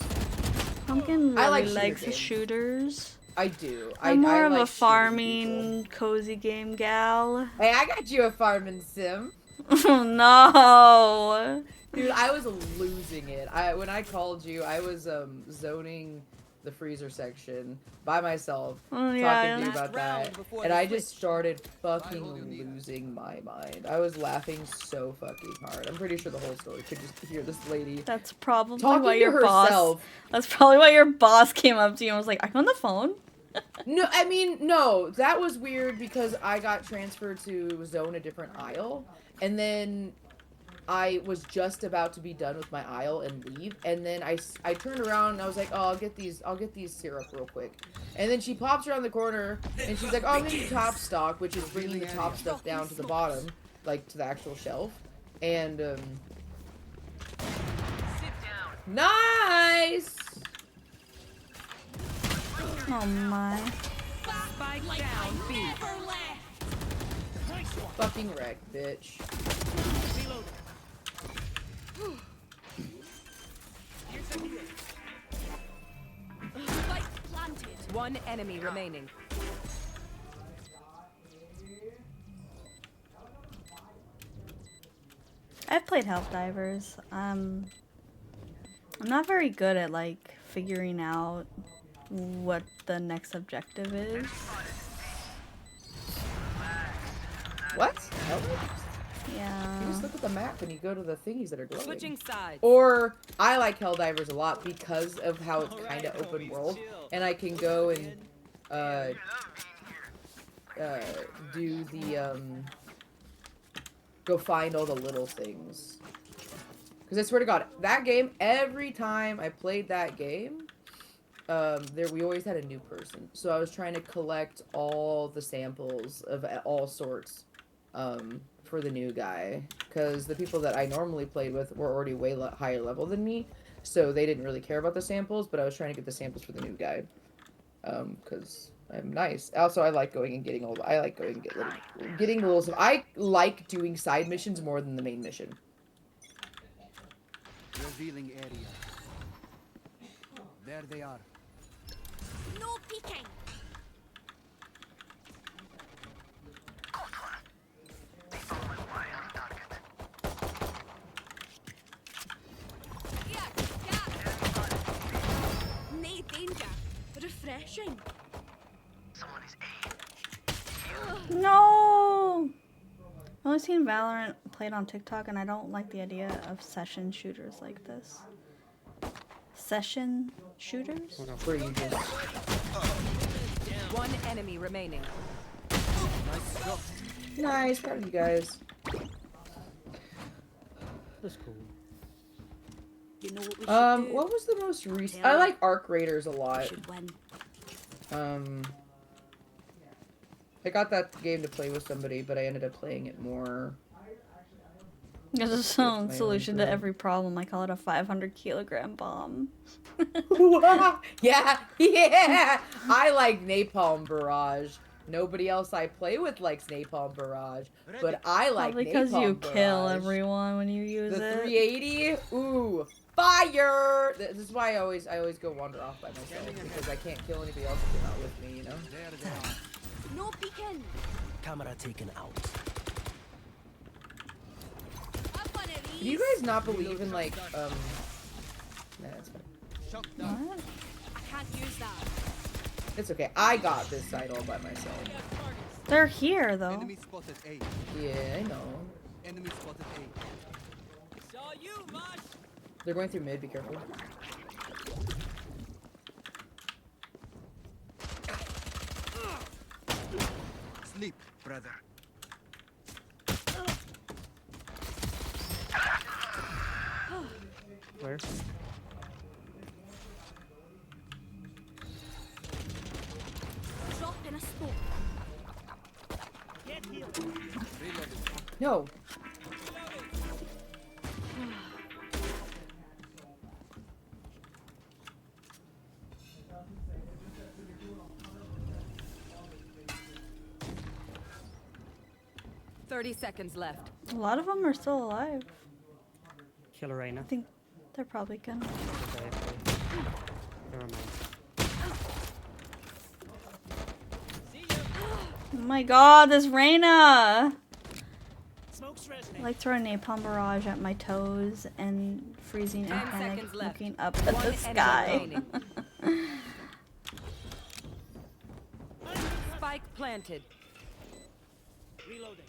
Pumpkin I really like shooter likes games. shooters. I do. I'm more I of like a shooting farming, cozy game gal. Hey, I got you a farming sim. Oh no. Dude, I was losing it. When I called you, I was zoning the freezer section by myself, Oh, yeah. talking to you about Last round that, before and the I just started fucking losing my mind. I was laughing so fucking hard. I'm pretty sure the whole story could just hear this lady That's probably talking why to your boss. herself. That's probably why your boss came up to you and was like, "I'm on the phone." No, I mean, no, that was weird because I got transferred to zone a different aisle, and then I was just about to be done with my aisle and leave, and then I turned around and I was like, oh, I'll get these syrup real quick. And then she pops around the corner and she's like, oh, I'm gonna do top stock, which is bringing the top stuff down to the bottom, like to the actual shelf. And nice. Oh my. Spike down, B. Fucking wreck, bitch. Spike planted. One enemy remaining. I've played Helldivers. I'm not very good at like figuring out what the next objective is. What? Helldivers? Yeah. You just look at the map and you go to the thingies that are glowing. Switching sides. Or I like Helldivers a lot because of how it's kind of open world, and I can go and do the go find all the little things. Because I swear to God, that game, every time I played that game, we always had a new person. So I was trying to collect all the samples of all sorts for the new guy. Because the people that I normally played with were already way higher level than me. So they didn't really care about the samples, but I was trying to get the samples for the new guy. Because I'm nice. Also, I like going and getting all the, I like going and getting the little stuff. I like doing side missions more than the main mission. Revealing area. There they are. No peeking. No danger. Refreshing. No. only seen Valorant played on TikTok, and I don't like the idea of session shooters like this. Session shooters? Where you just... One enemy remaining. Nice, proud of you guys. That's cool. You know what we should do? What was the most recent? Tell I me. like Arc Raiders a lot. Should win. I got that game to play with somebody, but I ended up playing it more. There's a with my own solution to friend. every problem. I call it a 500-kilogram bomb. Yeah, yeah. I like Napalm Barrage. Nobody else I play with likes Napalm Barrage, but I like Probably because Napalm you Barrage. kill everyone when you use The it. 380, ooh, fire! This is why I always go wander off by myself, because I can't kill anybody else if they're not with me, you know? No peeking. Camera taken out. Do you guys not believe in, like, Nah, that's fine. What? I can't use that. It's okay. I got this side all by myself. They're here, though. Enemy spotted A. Yeah, I know. Enemy spotted A. Saw you, Mosh. They're going through mid, be careful. Sleep, brother. Where? Dropped in a smoke. Get healed. No. Seconds left. A lot of them are still alive. Kill Reina. I think they're probably gonna. Never mind. Oh my god, this Reyna! Smoke's I resonant. like throwing napalm barrage at my toes and freezing in 10 panic, seconds left. looking up at One the enemy sky. remaining. Spike planted. Reloading.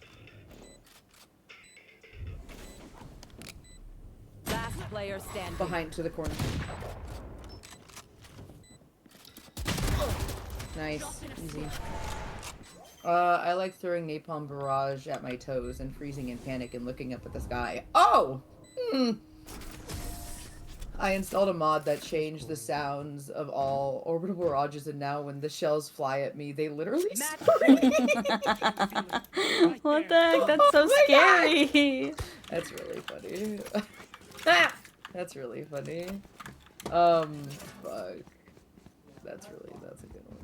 Last player standing. Behind to the corner. Nice. Easy. I like throwing napalm barrage at my toes and freezing in panic and looking up at the sky. Oh! I installed a mod that changed the sounds of all orbital barrages, and now when the shells fly at me, they literally scream. What the heck? That's so Oh my scary. That's really funny. That's really funny. Fuck. That's a good one.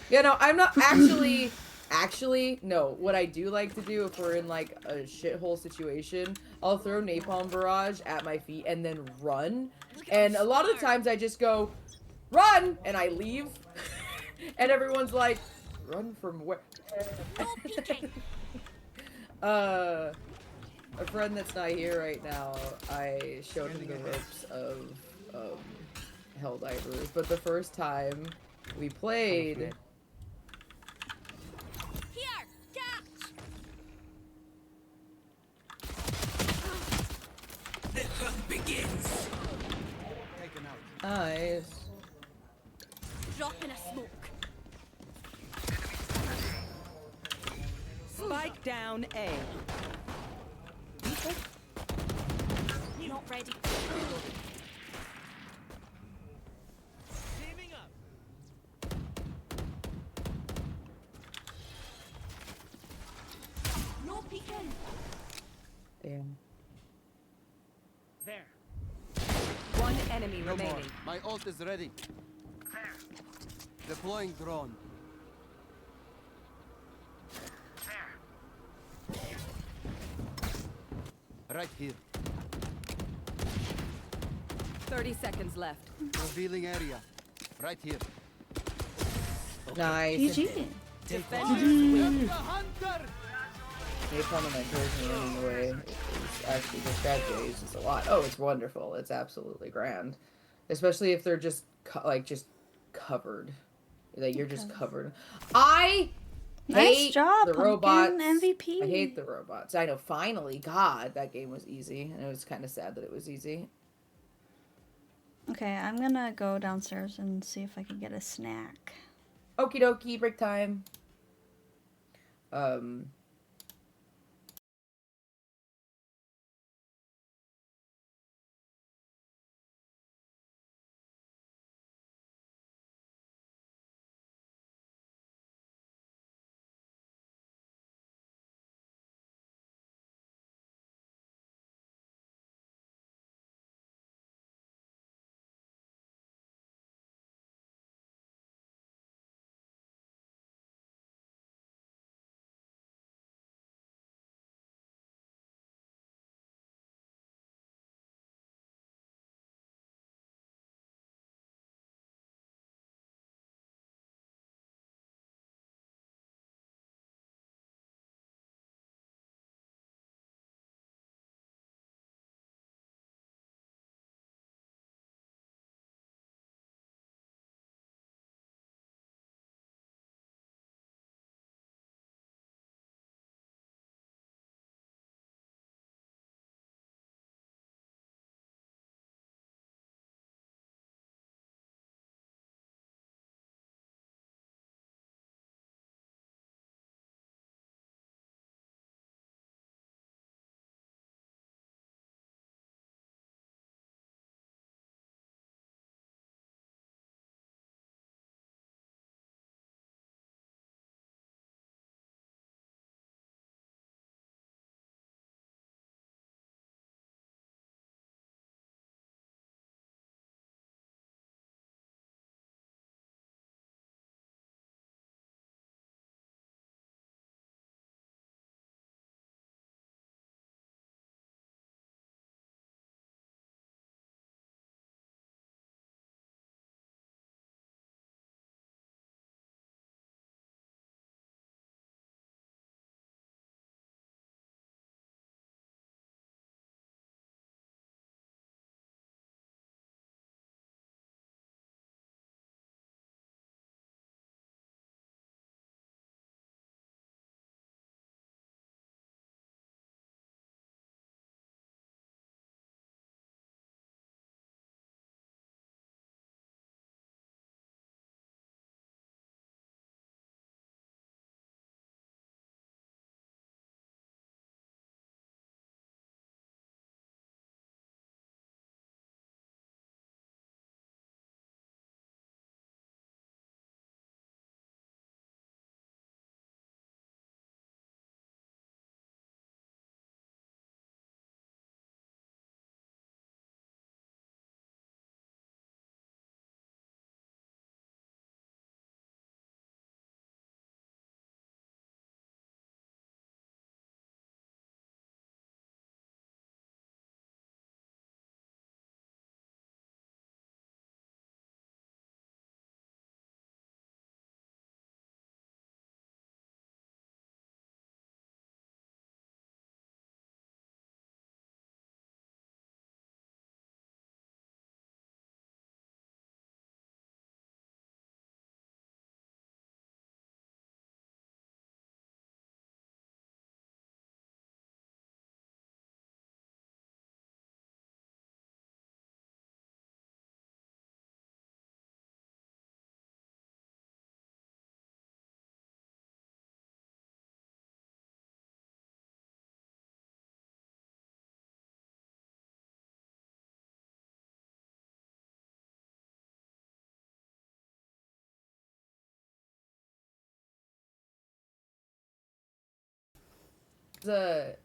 Yeah, no, I'm not actually, no. What I do like to do if we're in like a shithole situation, I'll throw napalm barrage at my feet and then run. And a lot of the times I just go, run, and I leave. And everyone's like, run from where? A friend that's not here right now, I showed him the ropes of Helldivers, but the first time we played, Here, catch. The hunt begins. Taken out. nice. Drop in a smoke. Spike down A. Not ready. Teaming up. No peeking. Damn. There. One enemy No more. remaining. My ult is ready. Deploying drone. Right here. 30 seconds left. Revealing area. Right here. Nice. GG. Defenders win. The hunter! Napalm encouraged me anyway. It's actually the strategy is just a lot. Oh, it's wonderful. It's absolutely grand. Especially if they're just, just covered. Like, you're just covered. I Nice Hate job, the Pumpkin. robots. MVP. I hate the robots. I know, finally. God, that game was easy. And it was kind of sad that it was easy. Okay, I'm gonna go downstairs and see if I can get a snack. Okie dokie, break time.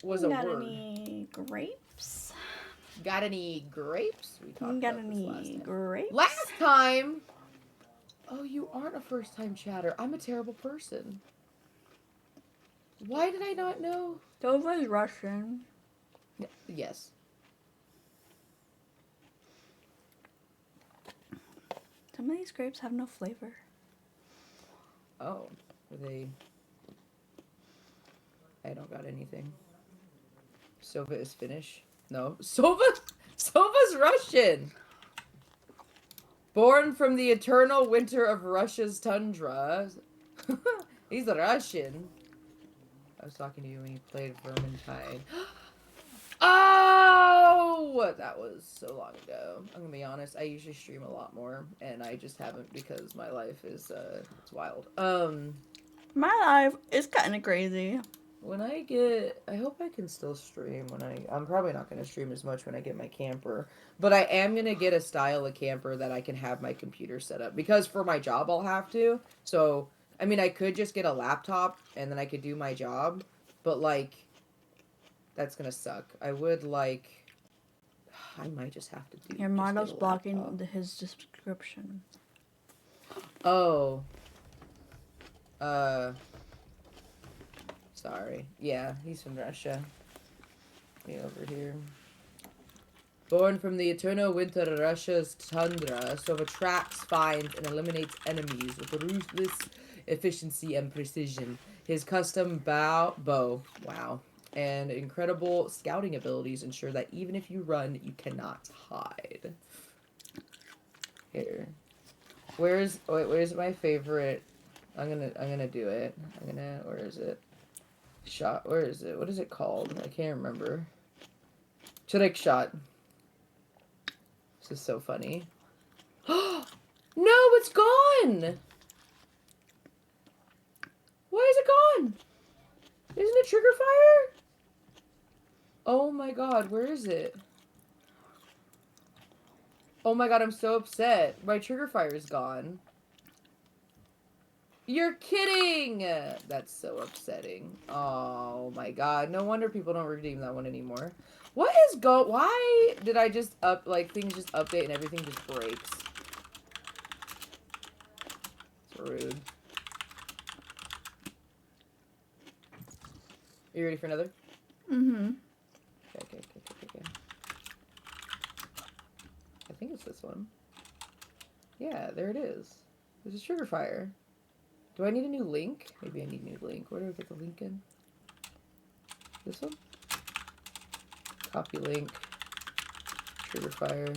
Was a Got word. any grapes? Got any grapes? We talked Got about this last any time. grapes? Last time. Oh, you aren't a first-time chatter. I'm a terrible person. Why did I not know? Dova's Russian. Yes. Some of these grapes have no flavor. Oh, are they? I don't got anything. Sova is Finnish. No, Sova's Russian. Born from the eternal winter of Russia's tundra. He's a Russian. I was talking to you when you played Vermintide. Oh! That was so long ago. I'm gonna be honest, I usually stream a lot more, and I just haven't because my life is, it's wild. My life is kind of crazy. When I hope I can still stream when I'm probably not going to stream as much when I get my camper, but I am going to get a style of camper that I can have my computer set up, because for my job I'll have to. So, I mean, I could just get a laptop and then I could do my job, but like, that's going to suck. I might just have to do. Your model's blocking his description. Oh. Sorry. Yeah, he's from Russia. Me over here. Born from the eternal winter Russia's tundra, Sova traps, finds, and eliminates enemies with ruthless efficiency and precision. His custom bow, wow, and incredible scouting abilities ensure that even if you run, you cannot hide. Here. Where's my favorite? I'm gonna do it. Where is it? Where is it? What is it called? I can't remember. Trick shot. This is so funny. No, it's gone! Why is it gone? Isn't it trigger fire? Oh my god, where is it? Oh my god, I'm so upset. My trigger fire is gone. You're kidding! That's so upsetting. Oh my god. No wonder people don't redeem that one anymore. What is why did I just things just update and everything just breaks? It's rude. Are you ready for another? Mm-hmm. Okay. I think it's this one. Yeah, there it is. There's a trigger fire. Do I need a new link? Maybe I need a new link. Where do I get the link in? This one? Copy link. Trigger fire.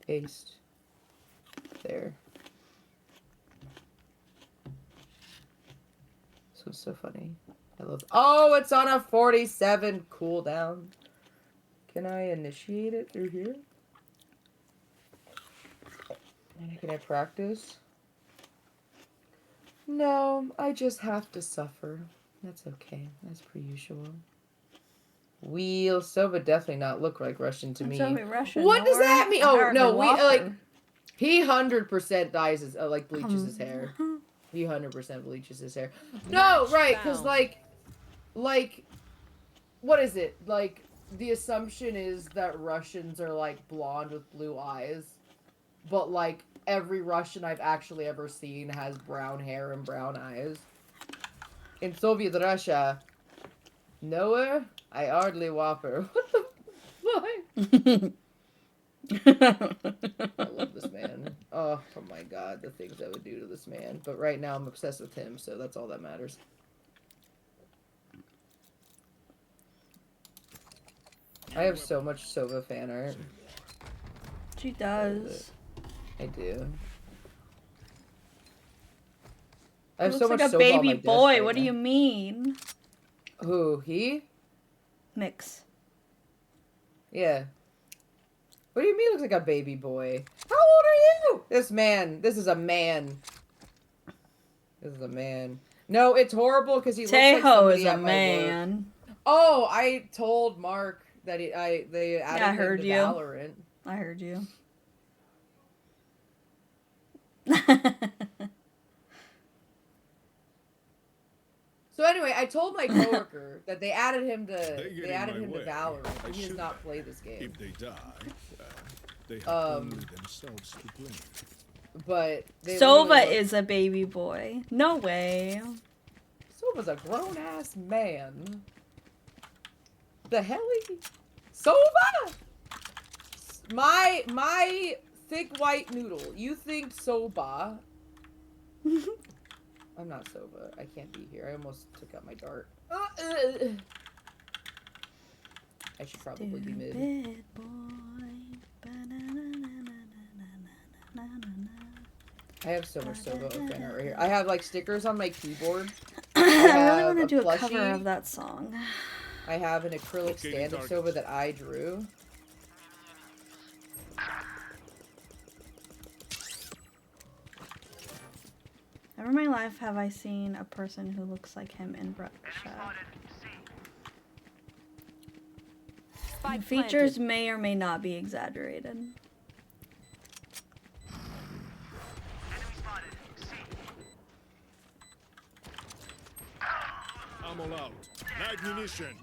Paste. There. This one's so funny. I love. Oh, it's on a 47 cooldown. Can I initiate it through here? Can I practice? No, I just have to suffer. That's okay. That's per usual. Wheel Sova definitely not look like Russian to me. Russian. What does that mean? Oh no, he 100% dyes his bleaches his hair. He 100% bleaches his hair. No, right? Because like, what is it? Like the assumption is that Russians are like blonde with blue eyes. But, like, every Russian I've actually ever seen has brown hair and brown eyes. In Soviet Russia, Noah, I hardly whopper. What the fuck? I love this man. Oh my god, the things I would do to this man. But right now I'm obsessed with him, so that's all that matters. I have so much Sova fan art. She does. I do. I have He so looks much like a Sova on my baby desk boy. right What do now. you mean? Who? He? Mix. Yeah. What do you mean looks like a baby boy? How old are you? This man. This is a man. This is a man. No, it's horrible because he looks like Tejo somebody is a at my work. man. Oh, I told Mark that they added him to Valorant. I heard you. So anyway, I told my coworker that they added him to Valorant. I He does should not play this game. If they die, they have only themselves to blame. But they Sova is a baby boy. No way. Sova's a grown ass man. The hell he? Sova? My thick white noodle. You think Soba? I'm not Sova. I can't be here. I almost took out my dart. I should probably be mid. I have so much Sova fan art right here. I have like stickers on my keyboard. I really want to do a plushie. cover of that song. I have an acrylic stand of Sova that I drew. Never in my life have I seen a person who looks like him in Russia. The features may or may not be exaggerated. I'm all out. Night munition.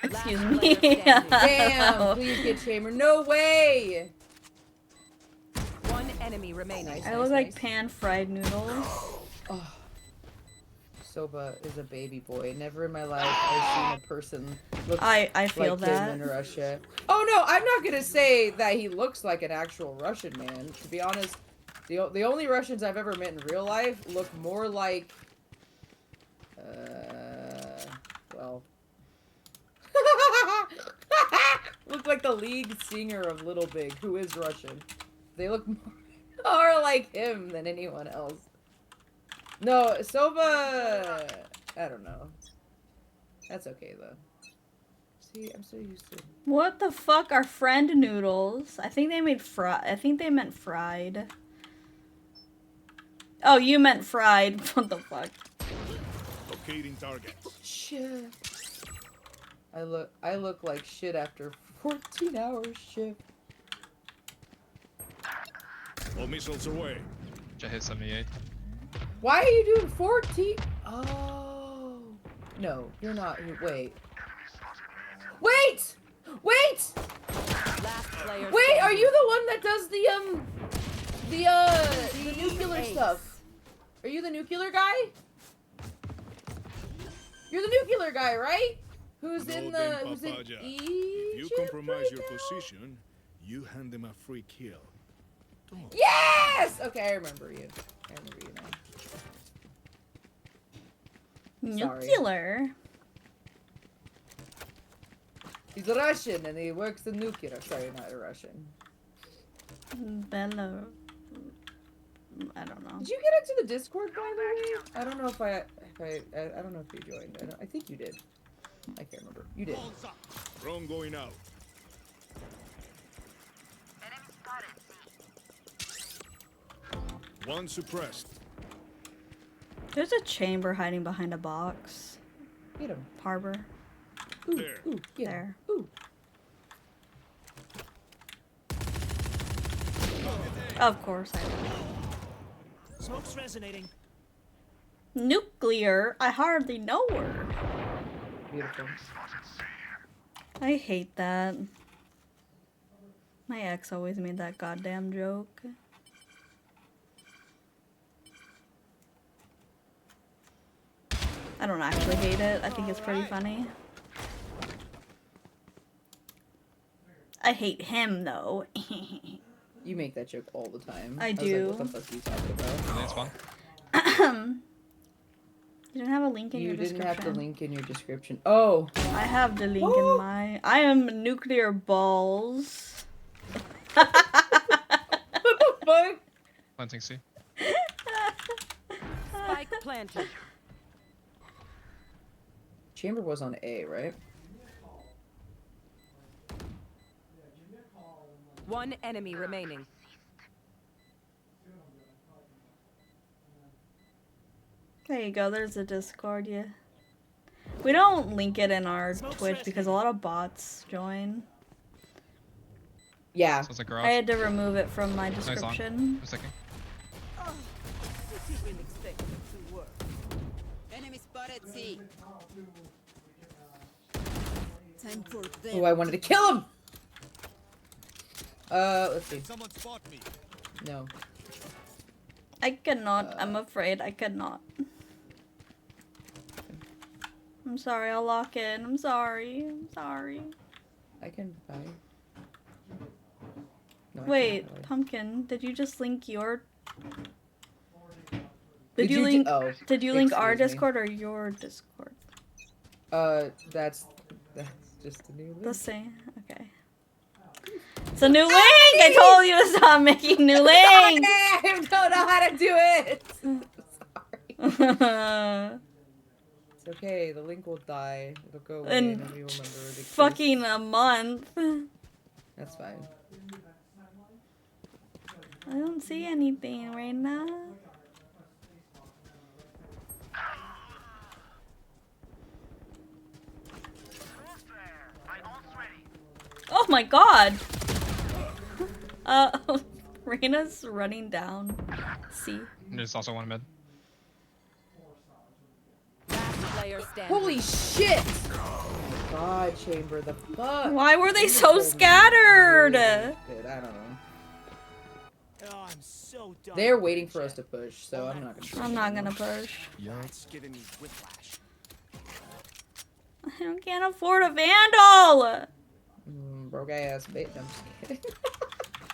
Excuse me. Damn, please get Chamber. No way! One enemy remaining. I look like pan-fried noodles. Oh. Sova is a baby boy. Never in my life I've seen a person look I feel like that. him in Russia. Oh no, I'm not gonna say that he looks like an actual Russian man. To be honest, the only Russians I've ever met in real life look more like, well, look like the lead singer of Little Big, who is Russian. They look more like him than anyone else. No, Sova, I don't know. That's okay though. See, I'm so used to. What the fuck are friend noodles? I think they made I think they meant fried. Oh, you meant fried. What the fuck? Locating targets. Shit. I look like shit after 14 hours shift. All missiles away. I hit 78. Why are you doing 14? Oh. No, you're not. Wait. Wait! Wait! Wait, are you the one that does the nuclear stuff? Are you the nuclear guy? You're the nuclear guy, right? Who's in Egypt? If you compromise your position, you hand them a free kill. Yes! Okay, I remember you. I remember you now. Nuclear? He's a Russian and he works in nuclear. Sorry, not a Russian. Bello. I don't know. Did you get into the Discord, by the way? I don't know if I don't know if you joined. I think you did. I can't remember. You did. Drone going out. One suppressed. There's a chamber hiding behind a box. Get him. Harbor. Ooh, there. Ooh, get there. Him. Ooh. Of course I do. Smoke's resonating. Nuclear? I hardly know her. Beautiful. I hate that. My ex always made that goddamn joke. I don't actually hate it. I think it's pretty funny. I hate him though. You make that joke all the time. I was do. like, what the fuck are you talking about? That's fun. You didn't have a link in your description. You didn't have the link in your description. Oh. I have the link in my... I am nuclear balls. What the fuck? Planting C. Spike planted. Chamber was on A, right? One enemy remaining. There you go, there's a Discord, yeah. We don't link it in our Twitch because a lot of bots join. Yeah. Sounds like garage. I had to remove it from my description. Nice second. Enemy spotted C. Time for them. Oh, I wanted to kill him! Let's see. Someone spot me. No. I cannot, I'm afraid I cannot. I'm sorry, I'll lock in. I'm sorry. I'm sorry. I can buy. No, Wait, I can't buy. Pumpkin, did you just link your... Did you link did you link our excuse me. Discord or your Discord? That's just a new link. The same. Okay. It's a new link! I told you to stop making new links! I don't know how to do it! Sorry. It's okay, the link will die. It'll go away and nobody will remember it exists. Fucking a month. That's fine. I don't see anything right now. Oh my god! Reina's running down. C. There's also one mid. Holy shit! Oh my god, Chamber, the fuck? Why were they so scattered? I don't know. Oh, I'm so done. They're waiting for us to push, so I'm not gonna. I'm not gonna push. Yeah, it's giving me whiplash. I can't afford a vandal. Broke ass bitch. I'm just kidding.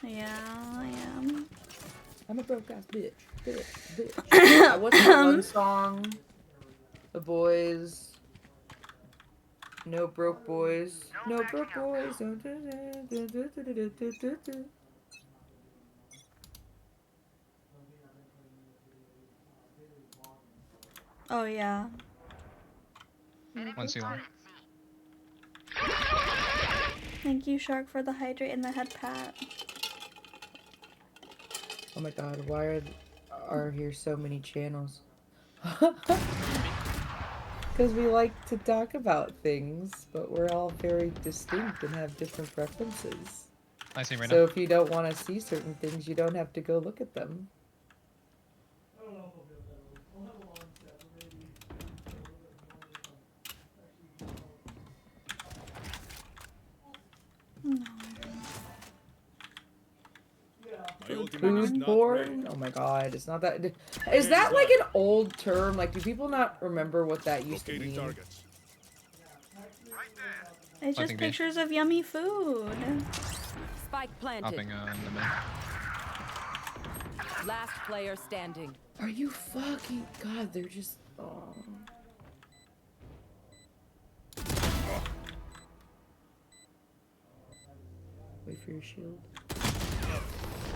Yeah, I am. I'm a broke ass bitch. Bitch. What's the one song? The boys. No broke boys. No broke boys. Oh yeah. One C long. Thank you, Shark, for the hydrate and the head pat. Oh my god, why are here so many channels? Because we like to talk about things, but we're all very distinct and have different preferences. I see right So now. if you don't want to see certain things, you don't have to go look at them. Food porn? Oh my god, it's not that. Is that like an old term? Like, do people not remember what that used to mean? It's just pictures of yummy food. Spike planted. Hopping in the mid. Last player standing. Are you fucking god? They're just. Oh. Wait for your shield.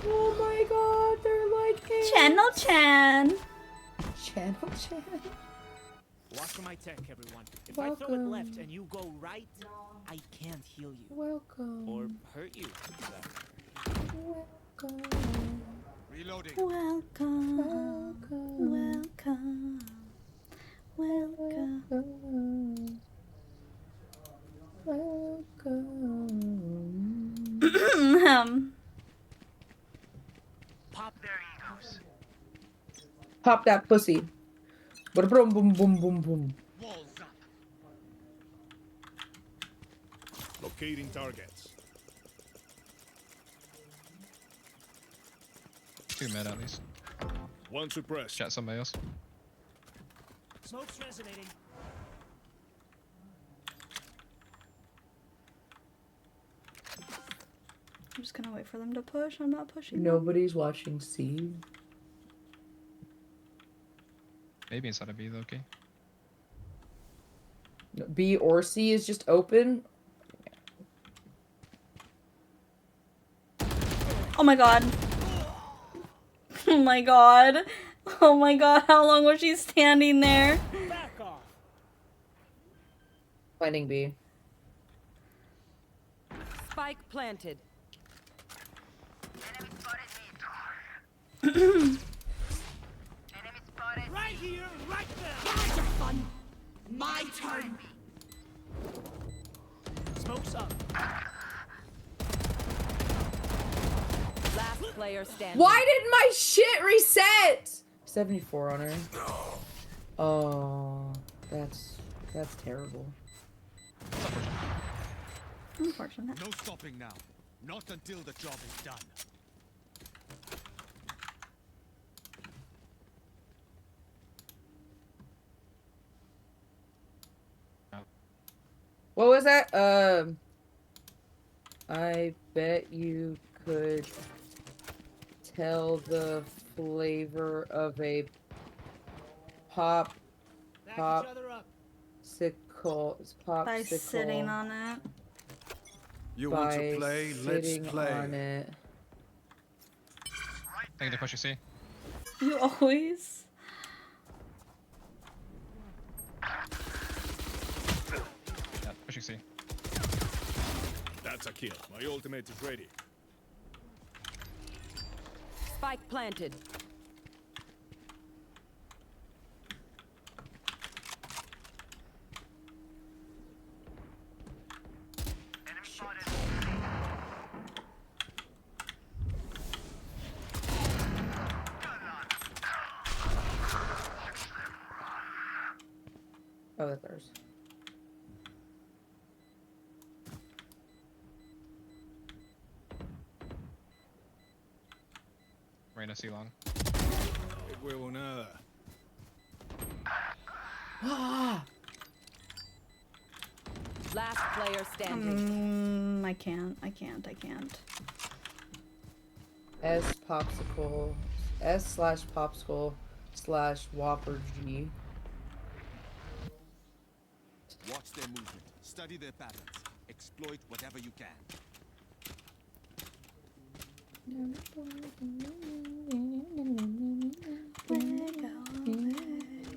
Oh my god, they're like Channel Chan. Channel Chan. Watch my tech, everyone. If I throw it left and you go right, I can't heal you. Welcome. Or hurt you. Welcome. Reloading. Welcome. Welcome. Welcome. Welcome. Pop their egos. Pop that pussy. Boom, boom, boom, boom, boom, boom. Walls up. Locating targets. 2 mid at least. One suppressed. Chat somebody else. Smoke's resonating. I'm just gonna wait for them to push. I'm not pushing. Nobody's watching C. Maybe inside of B, Loki. B or C is just open. Oh my god. Oh my god. Oh my god, how long was she standing there? Back off. Finding B. Spike planted. Right here, right there. Guys are fun. My turn. Smoke's up. Last player standing. Why didn't my shit reset? 74 on her. Oh, that's terrible. Unfortunate. No stopping now. Not until the job is done. What was that? I bet you could tell the flavor of a popsicle. By sitting on it. You want by to play? Let's sitting play. on it. I think they push you, see? You always. Yeah, push you, see. That's a kill. My ultimate is ready. Spike planted. Enemy spotted. Oh, that's ours. Reyna, see long. Qué huevonada. Last player standing. I can't. S popsicle. S/popsicle / Whopper G. Watch their movement. Study their patterns. Exploit whatever you can.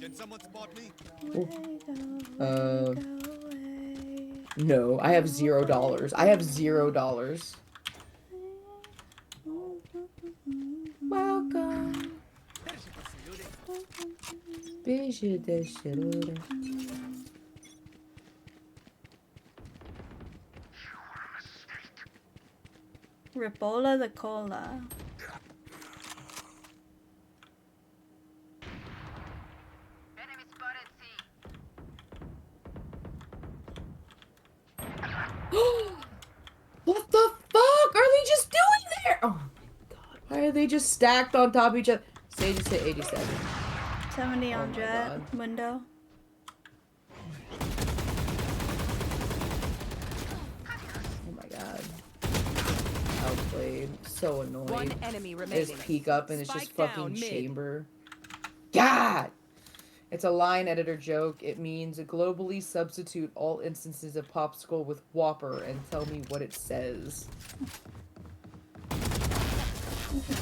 Can someone spot me? No, I have $0. I have $0. Welcome. Beijo da chorura. Ripolla the cola. Enemy spotted C. What the fuck are they just doing there? Oh my god. Why are they just stacked on top of each other? Sage just hit 87. 70 Oh on my jet God. window. Oh my god. Outplayed. So annoying. One enemy They remaining. just peek up and it's just Spike down fucking mid. chamber. God! It's a line editor joke. It means globally substitute all instances of popsicle with Whopper and tell me what it says.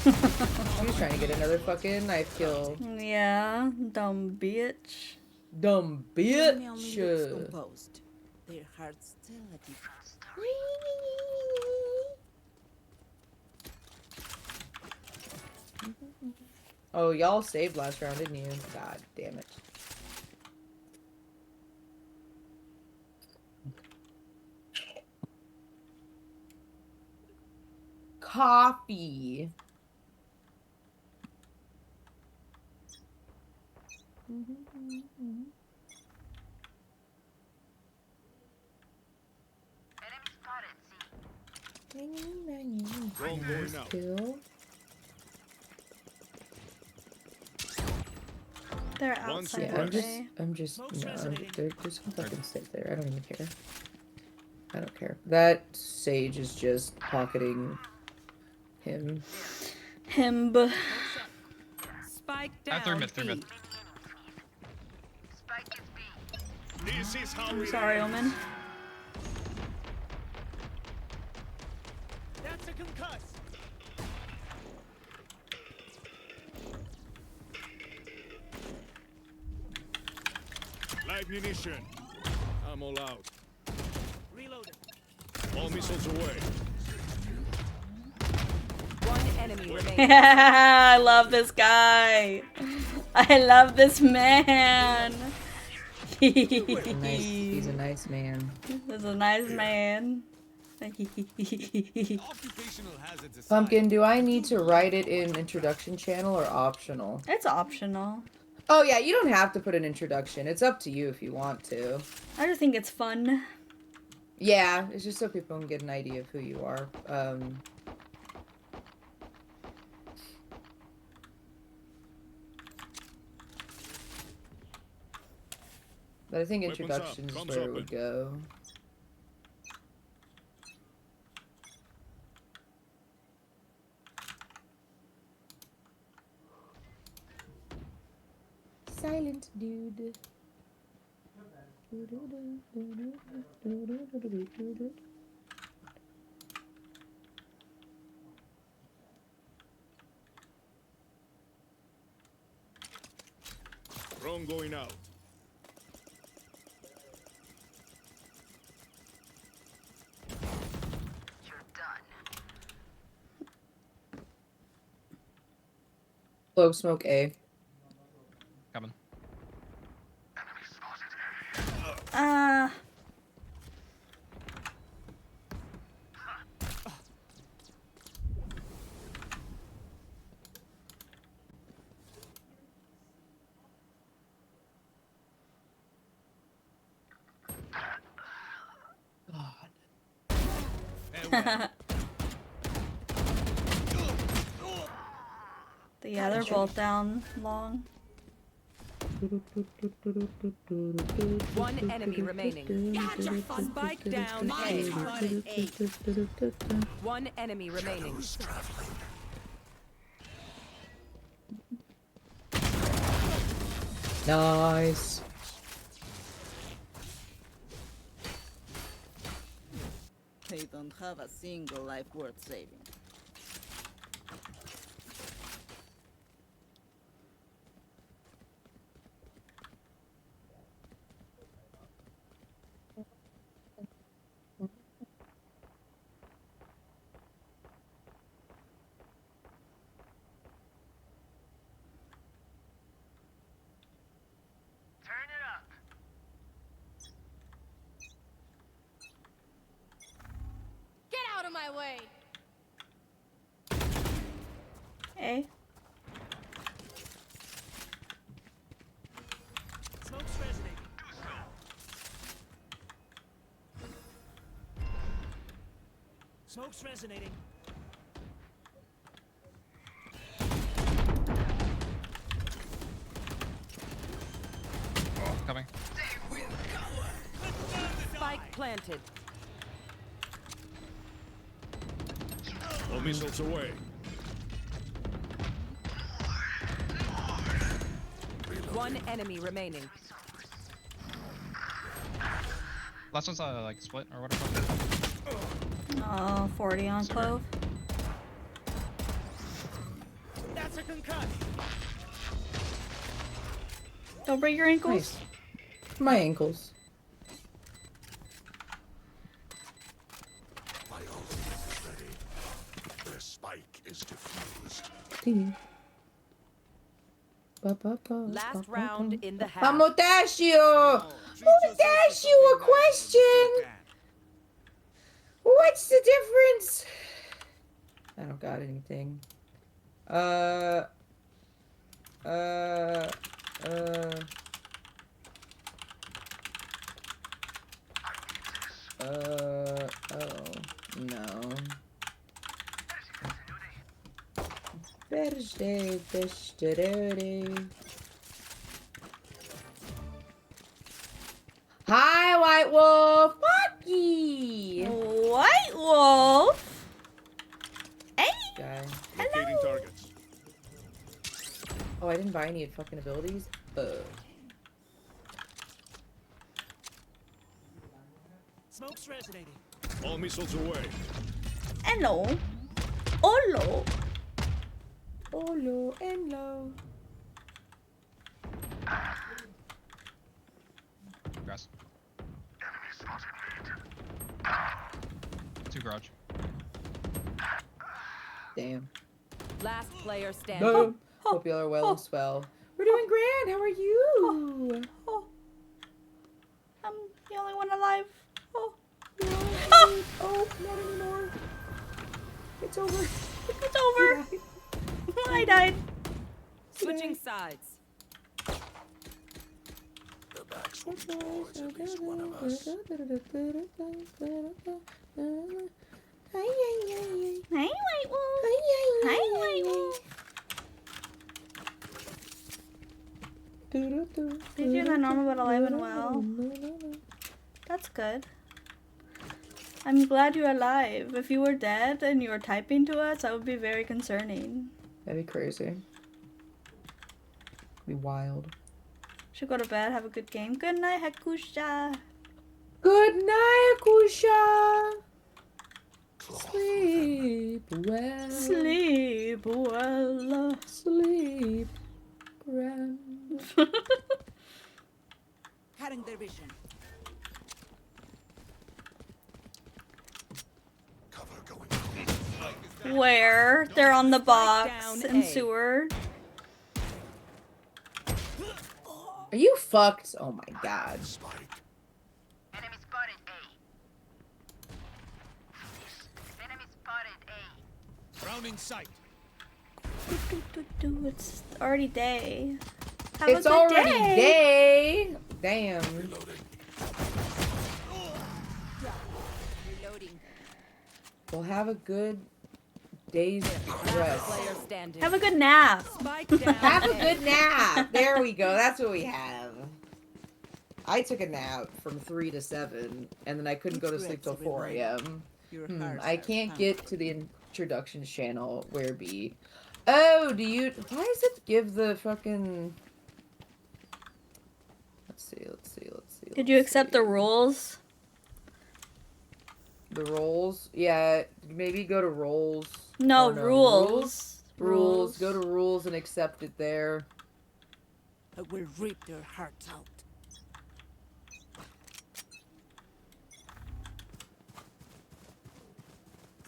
She was trying to get another fucking knife kill. Yeah, dumb bitch. Dumb Enemy only bitch. looks composed. Their heart's still a deep. Oh, y'all saved last round, didn't you? God damn it. Coffee. Enemy spotted C. Drone going out. Kill. They're One outside. Yeah, suppressed. I'm just, no, they're just gonna fucking sit there. I don't even care. I don't care. That Sage is just pocketing him. Spike down. Third mid, third mid. B. Spike is B. This is how I'm we sorry, play. Omen. That's a concuss. Live munition. I'm all out. Reloaded. All missiles away. One enemy remaining. I love this guy. I love this man. He's a nice man. He's a nice man. Occupational hazards aside, Pumpkin, do I need to write it in introduction channel or optional? It's optional. Oh yeah, you don't have to put an introduction. It's up to you if you want to. I just think it's fun. Yeah, it's just so people can get an idea of who you are. But I think Weapons up, introduction is comms where it open. would go. Silent dude. Drone going out. Globe smoke A. Coming. Yeah, they're both down long. One enemy remaining. Spike down A. One enemy remaining. Nice. They don't have a single life worth saving. Get out of my way! A. Smoke's resonating. Smoke's resonating. Coming. Spike planted. All missiles away. One enemy remaining. Last one's like split or whatever. 40 on Clove. That's a concussion. Don't break your ankles. Nice. My ankles. My ultimate is ready. Their spike is diffused. Last round in the half. I'm gonna dash you. I'm gonna dash you a question. What's the difference? I don't got anything. Oh, no. Thursday, Hi, White Wolf. Fucky. White Wolf. Hey. Guy. Locating targets. Oh, I didn't buy any fucking abilities. Smoke's resonating. All missiles away. Hello. Hello. Hello and low. Grass. Two garage. Damn. Last player standing. No. Hope y'all are well and swell. We're doing grand. How are you? I'm the only one alive. Oh, not anymore. It's over. It's over. I died. Switching sides. The backs will be towards at least one of us. Hi, White Wolf. Hi, White Wolf. Did you the normal but alive and well? That's good. I'm glad you're alive. If you were dead and you were typing to us, that would be very concerning. That'd be crazy. Be wild. Should go to bed, have a good game. Good night, Hakusha. Good night, Hakusha. Sleep well. Sleep well. Sleep grand. Cutting their vision. Where? They're on the box down in A. sewer. Are you fucked? Oh my god. Enemy spotted A. Enemy spotted A. Round in sight. It's already day. Have It's a good already day. Damn. Reloading. We'll have a good day's rest. Player standing. Have a good nap. Spike down. Have a good nap. There we go. That's what we have. I took a nap from 3 to 7, and then I couldn't go to sleep till 4 a.m. I can't get to the introductions channel. Where be? Oh, do you? Why does it give the fucking? Let's see. Did you accept the rules? The roles? Yeah, maybe go to roles. No, Or rules. Rules. Go to rules and accept it there. I will rip their hearts out.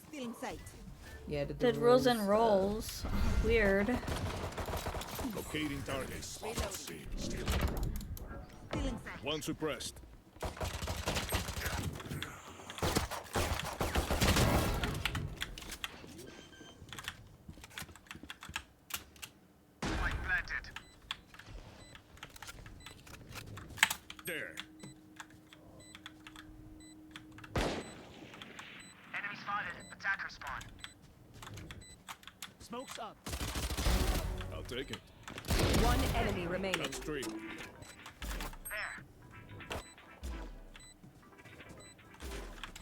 Still in sight. Yeah, Did rules and rolls. Weird. Locating targets. One suppressed. There. Enemy spotted. Attacker spawn. Smoke's up. I'll take it. One enemy remaining. That's 3.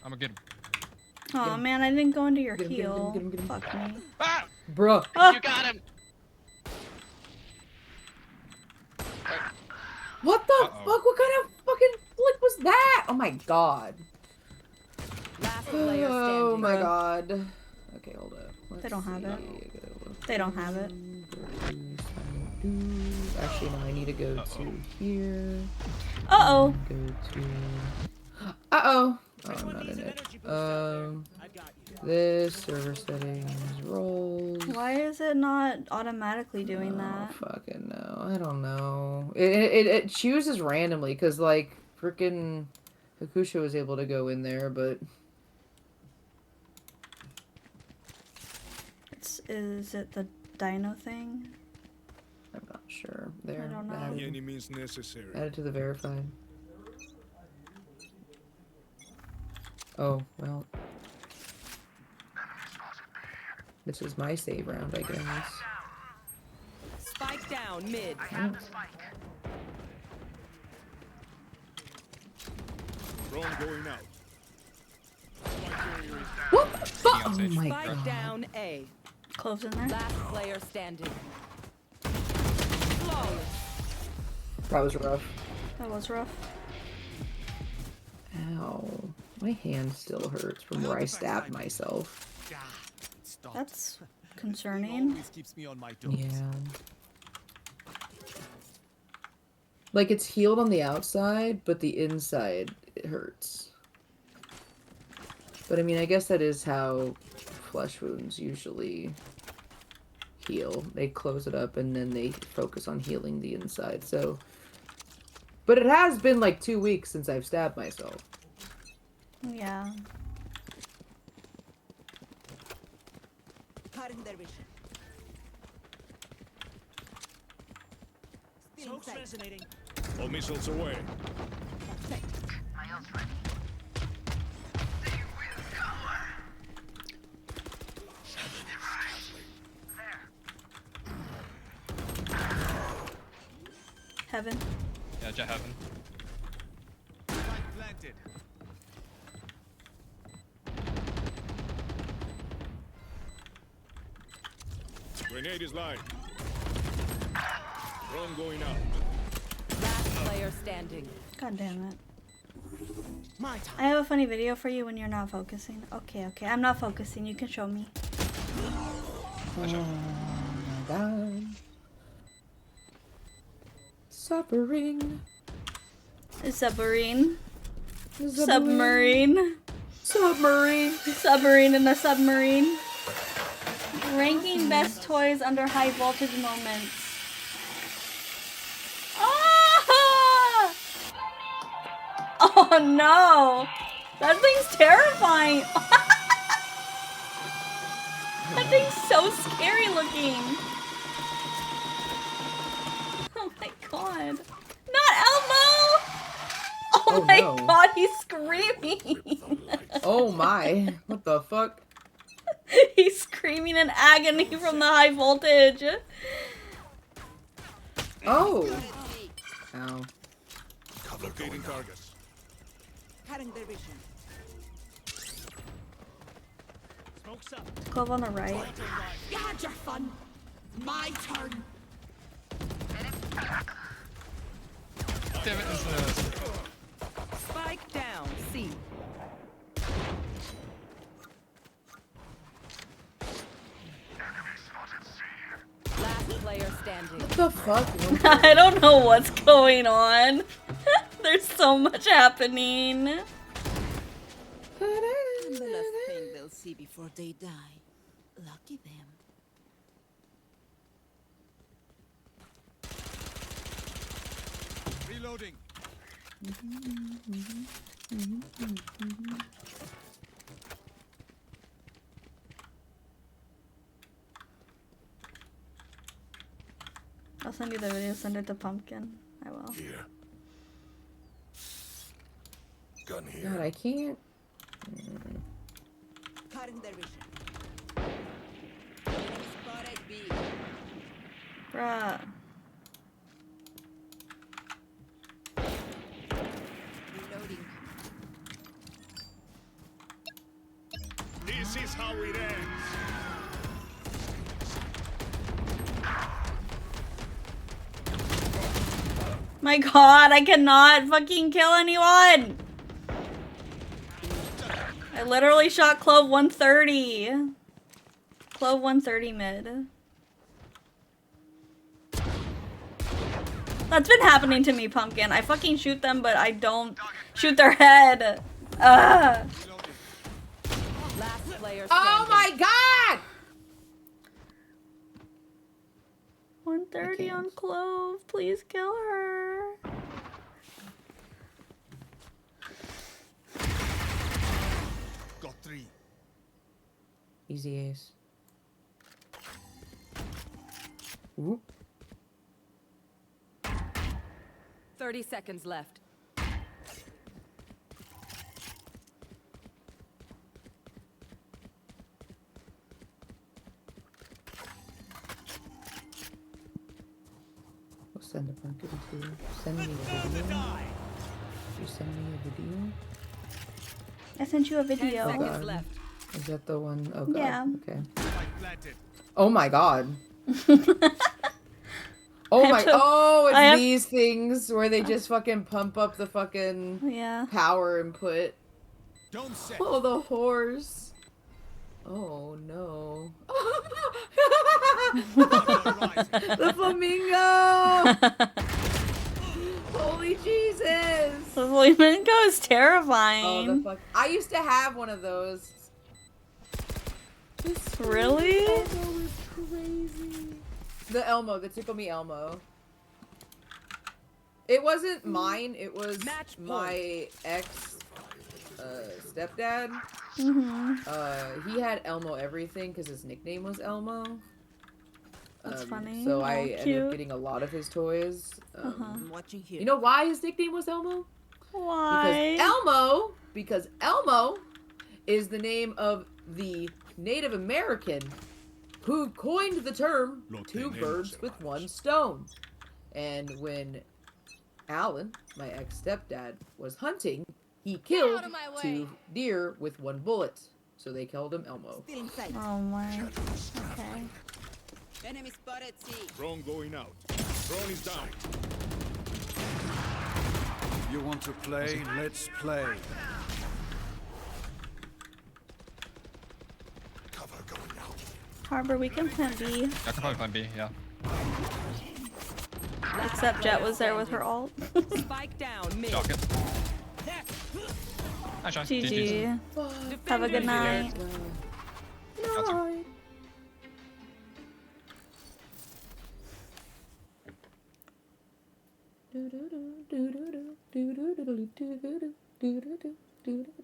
I'm gonna get him. Oh man, I didn't go into your Get him, heel. get him, get him. Fuck me. Ah! Bruh. You got him! What the fuck? What kind of fucking flick was that? Oh my god. Last player standing. Oh my god. Okay, hold up. They don't have it. see. They don't have it. Actually, no, I need to go to here. Uh-oh. Go to... Uh-oh. Oh, I'm not in it. This, server settings, roles. Why is it not automatically doing that? Fucking no. I don't know. It chooses randomly, because, like, frickin' Hakusha was able to go in there, but... Is it the dino thing? I'm not sure. There. I don't know. Added, Any means necessary. added to the verified. Oh, well. This is my save round, I guess. Spike down mid. I have the spike. Drone going out. What the fuck? Oh my Spike god. down A. Cloves in there. Last player standing. Flawless. That was rough. That was rough. Ow. My hand still hurts from where I stabbed myself. That's concerning. Always keeps me on my toes. Yeah. Like, it's healed on the outside, but the inside, it hurts. But I mean, I guess that is how flesh wounds usually heal. They close it up and then they focus on healing the inside, so... But it has been like 2 weeks since I've stabbed myself. Yeah. Cutting their vision. Still in Smoke's sight. resonating. All missiles away. My ult's ready. Heaven. Yeah, jet heaven. Spike planted. Grenade is live. Drone going out. Last player standing. God damn it. My time. I have a funny video for you when you're not focusing. Okay, okay. I'm not focusing. You can show me. Oh my god. Suffering. Submarine. Submarine. Submarine. Submarine in a submarine. Ranking best toys under high voltage moments. Ah! Oh no! That thing's terrifying! That thing's so scary looking! Oh my god. Not Elmo! Oh my god, he's screaming! Oh my. What the fuck? He's screaming in agony from the high voltage. Oh. Ow. Locating targets. Cutting their vision. Smoke's up. Glove on the right. You had your fun. My turn. Damn it, Spike down. C. Last player standing. What the fuck? I don't know what's going on. There's so much happening. I'm the last thing they'll see before they die. Lucky them. Reloading. I'll send you the video, send it to Pumpkin. I will. Here. Gun here. God, I can't. Cutting their vision. Enemy spotted B. Bruh. Reloading. This is how it ends. My god, I cannot fucking kill anyone! I literally shot Clove 130. Clove 130 mid. That's been happening to me, Pumpkin. I fucking shoot them, but I don't shoot their head. Ugh. Last player standing. Oh my god! 130 on Clove. Please kill her. Got 3. Easy ace. Ooh. 30 seconds left. We'll send a pumpkin to you. Send me a video. You send me a video? I sent you a video. Oh god. Is that the one? Oh god. Yeah. Okay. Oh my god. Oh my. Oh, it's these things where they just fucking pump up the fucking power input. Don't say. Oh, the horse. Oh no. The flamingo. Holy Jesus. The flamingo is Oh, terrifying. the fuck. I used to have one of those. Really? Elmo is crazy. The Elmo, the Tickle Me Elmo. It wasn't mine, it was my ex stepdad. He had Elmo everything because his nickname was Elmo. That's funny. So Oh, I ended cute. up getting a lot of his toys. I'm watching here. You know why his nickname was Elmo? Why? Because Elmo is the name of the Native American who coined the term two birds with one stone. And when Alan, my ex-stepdad, was hunting, he killed two deer with one bullet. So they called him Elmo. Still inside. Oh my. Okay. Enemy spotted C. Drone going out. Drone is down. You want to play? Let's play. Cover going out. Harbor, we can plan B. I can probably plan B, yeah. Except Jet was there with her ult. Spike down mid. Shock it. Hi, Sean. GG. Have a good night. Night.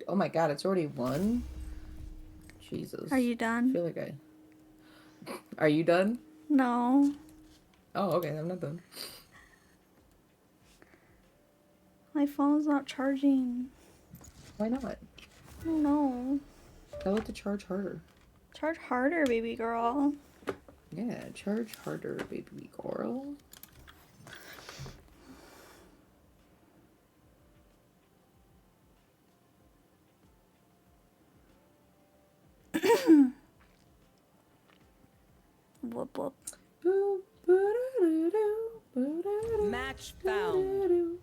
Oh my god, it's already 1? Jesus. Are you done? I feel like I... Are you done? No. Oh, okay, I'm not done. My phone's not charging. Why not? I don't know. Tell it to charge harder. Charge harder, baby girl. Yeah, charge harder, baby girl. Whoop whoop. Match found.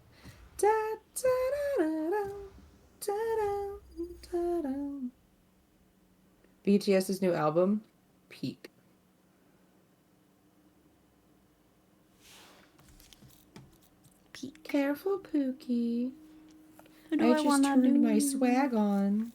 BTS's new album, Peak. Peak. Careful, Pookie. Who do I I just wanna turned do? my swag on.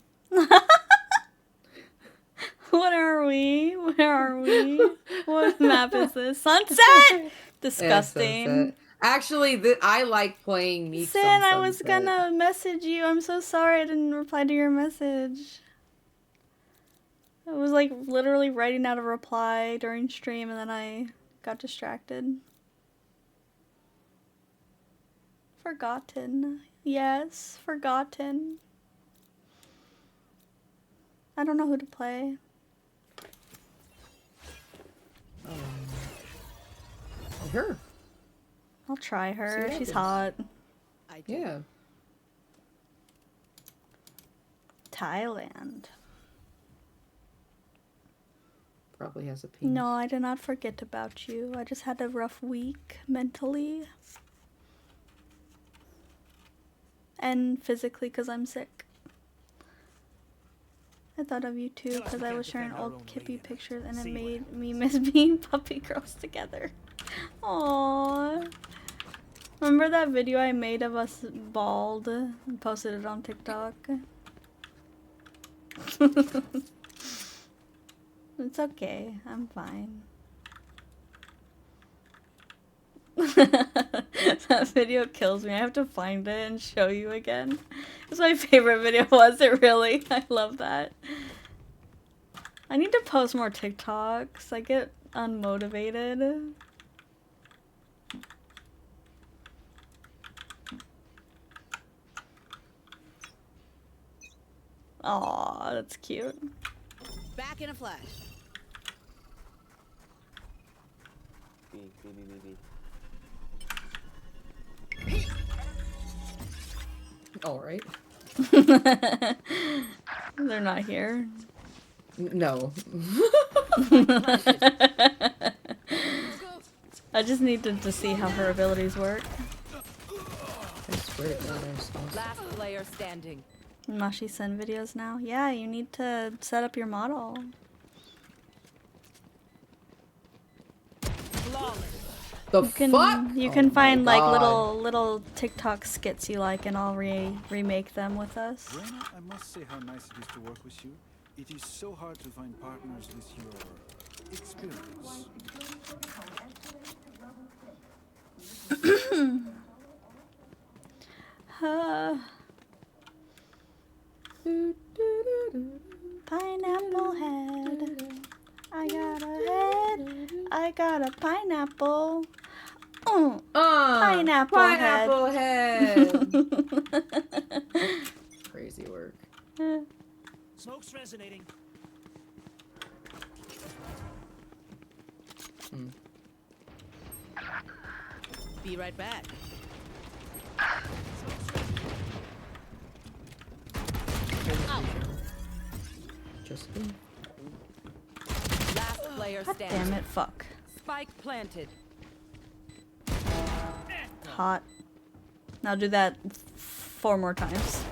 What are we? Where are we? What map is this? Sunset! Disgusting. Yeah, sunset. Actually, I like playing Meeks on Sin, I Sunset. was gonna message you. I'm so sorry I didn't reply to your message. I was like literally writing out a reply during stream and then I got distracted. Forgotten. Yes, forgotten. I don't know who to play. Her. I'll try her. See what She's happens. hot. Yeah. Thailand. Probably has a ping. No, I did not forget about you. I just had a rough week mentally. And physically because I'm sick. I thought of you too because I was sharing old Kippy pictures and it made me miss being puppy girls together. Aww. Remember that video I made of us bald and posted it on TikTok? It's okay. I'm fine. That video kills me. I have to find it and show you again. It's my favorite video, was it really? I love that. I need to post more TikToks. I get unmotivated. Aw, that's cute. Back in a flash. All right. They're not here. No. I just needed to see how her abilities work. I swear to God, there's Last player standing. Mashi send videos now? Yeah, you need to set up your model. The You can, fuck? You Oh can my find like God. little TikTok skits you like and I'll remake them with us. Reyna, I must say how nice it is to work with you. It is so hard to find partners with your experience. Pineapple head. I got a head. I got a pineapple. Pineapple head. Crazy work. Smoke's resonating. Be right back. Just Last player God standing. damn it, fuck. Spike planted. Hot. Now do that 4 more times.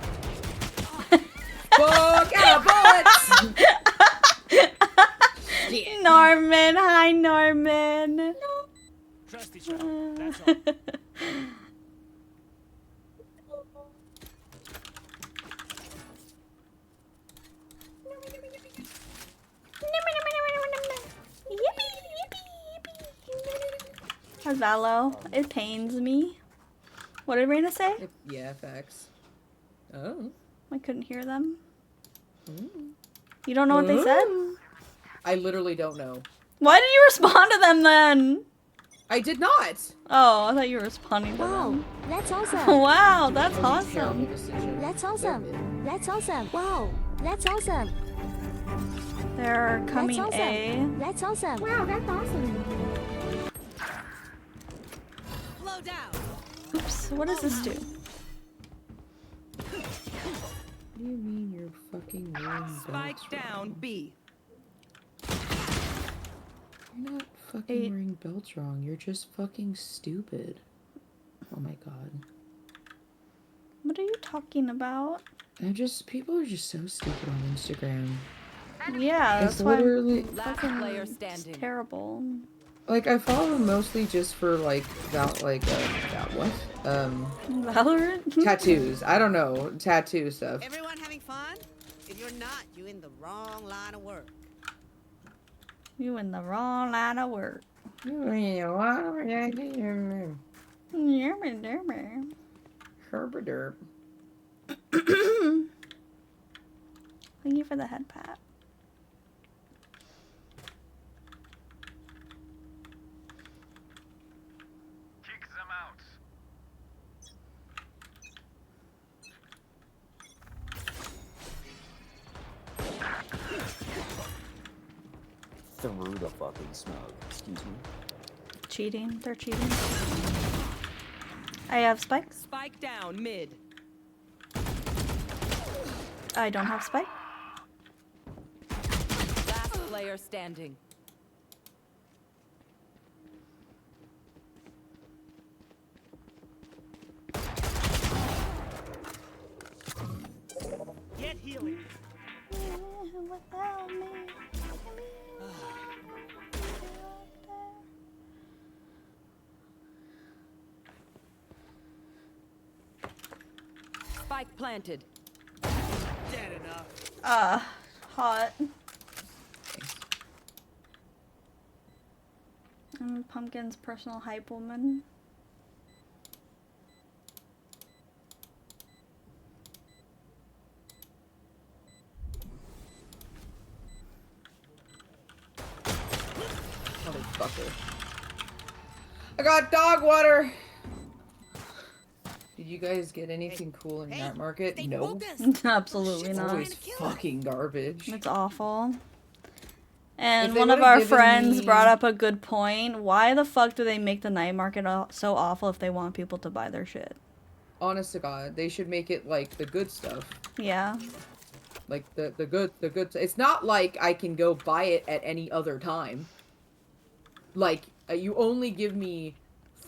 Fuck out bullets! Norman, hi Norman. each other. That's all. Valo, it pains me. What did Raina say? Yeah, facts. Oh. I couldn't hear them. You don't know what they said? I literally don't know. Why did you respond to them then? I did not. Oh, I thought you were responding to them. That's awesome. Wow, that's awesome. That's awesome. That's awesome. Wow, that's awesome. They're coming That's awesome. A. That's awesome. Wow, that's awesome. Slow down. Oops, what does this do? What do you mean you're fucking wearing Spike belts down wrong? B. You're not fucking wearing belts wrong. You're just fucking stupid. Oh my god. What are you talking about? People are just so stupid on Instagram. Yeah, It's that's why literally Last player standing. it's terrible. like I follow them mostly just for like what? Valorant? Tattoos. I don't know. Tattoo stuff. Everyone having fun? If you're not, you're in the wrong line of work. You in the wrong line of work. Herberderp. Thank you for the head pat. Kick them out. Through the fucking smoke. Excuse me. Cheating. They're cheating. I have spikes. Spike down mid. I don't have spike. Last player standing. Get healing. Without me. Spike planted. Dead enough. Hot. I'm Pumpkin's personal hype woman. Motherfucker. I got dog water! Did you guys get anything cool in that market? No. Absolutely It's not. always fucking garbage. It's awful. And If they one of would've our given friends me- brought up a good point. Why the fuck do they make the night market so awful if they want people to buy their shit? Honest to God, they should make it like the good stuff. Yeah. Like the good. It's not like I can go buy it at any other time. Like you only give me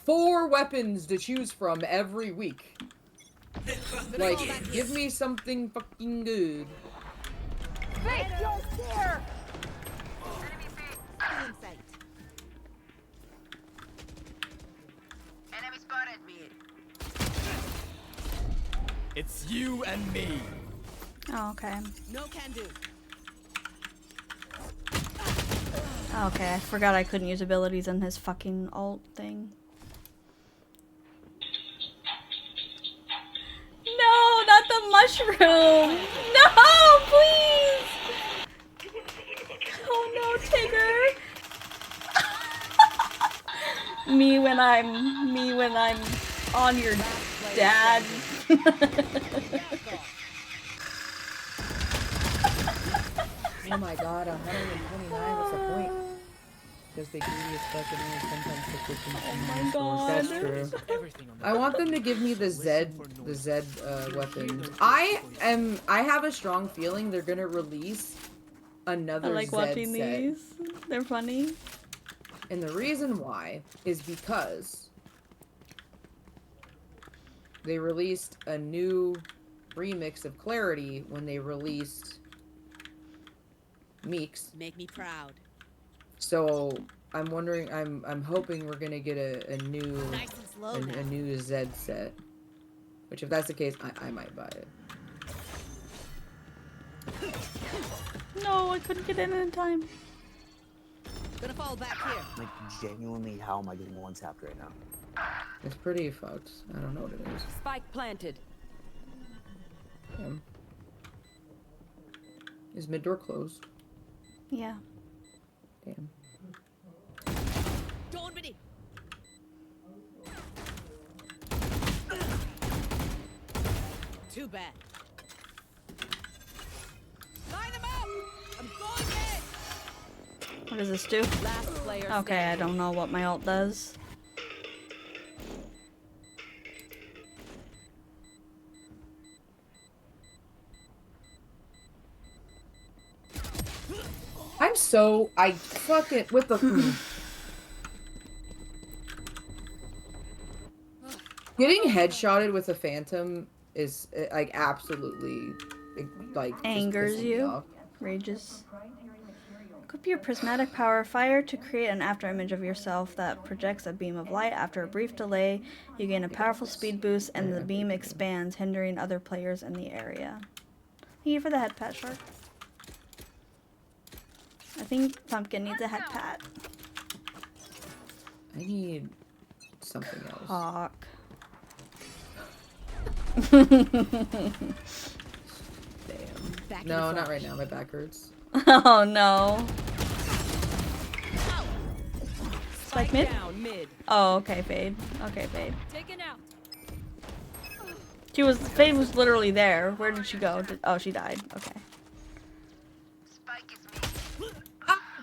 4 weapons to choose from every week. Like, give me something fucking good. Fake your fear! Enemy spotted me. It's you and me. Oh, okay. No can do. Okay, I forgot I couldn't use abilities in his fucking alt thing. No, not the mushroom! No, please! Oh no, Tigger! me when I'm on your dad. Oh my god, 129, what's the point? Because they greedy as fuck and only sometimes the kitchen. Oh my god. That's true. I want them to give me the Zed weapon. I have a strong feeling they're gonna release another I like Zed watching set. these. They're funny. And the reason why is because they released a new remix of Clarity when they released Meeks. Make me proud. So I'm wondering. I'm hoping we're gonna get a new a new Z set. Which, if that's the case, I might buy it. No, I couldn't get in time. Gonna fall back here. Like, genuinely, how am I getting one tapped right now? It's pretty fucked. I don't know what it is. Spike planted. Damn. Is mid door closed? Yeah. Damn. Too bad. Line them up! I'm going in! What does this do? Last player Okay, I don't know what my ult does. I fucking with the getting headshotted with a phantom is like absolutely like Angers just pisses me you. off. Rages. Equip your prismatic power fire to create an afterimage of yourself that projects a beam of light. After a brief delay, you gain a powerful speed boost and the beam expands, hindering other players in the area. Thank you for the head pat, Shark. I think Pumpkin needs a head pat. I need something else. Cock. Damn. No, not right now. My back hurts. Oh no. Spike mid? Mid. Oh, okay, Fade. Okay, Fade. Taken out. Fade was literally there. Where did she go? Oh, she died. Okay.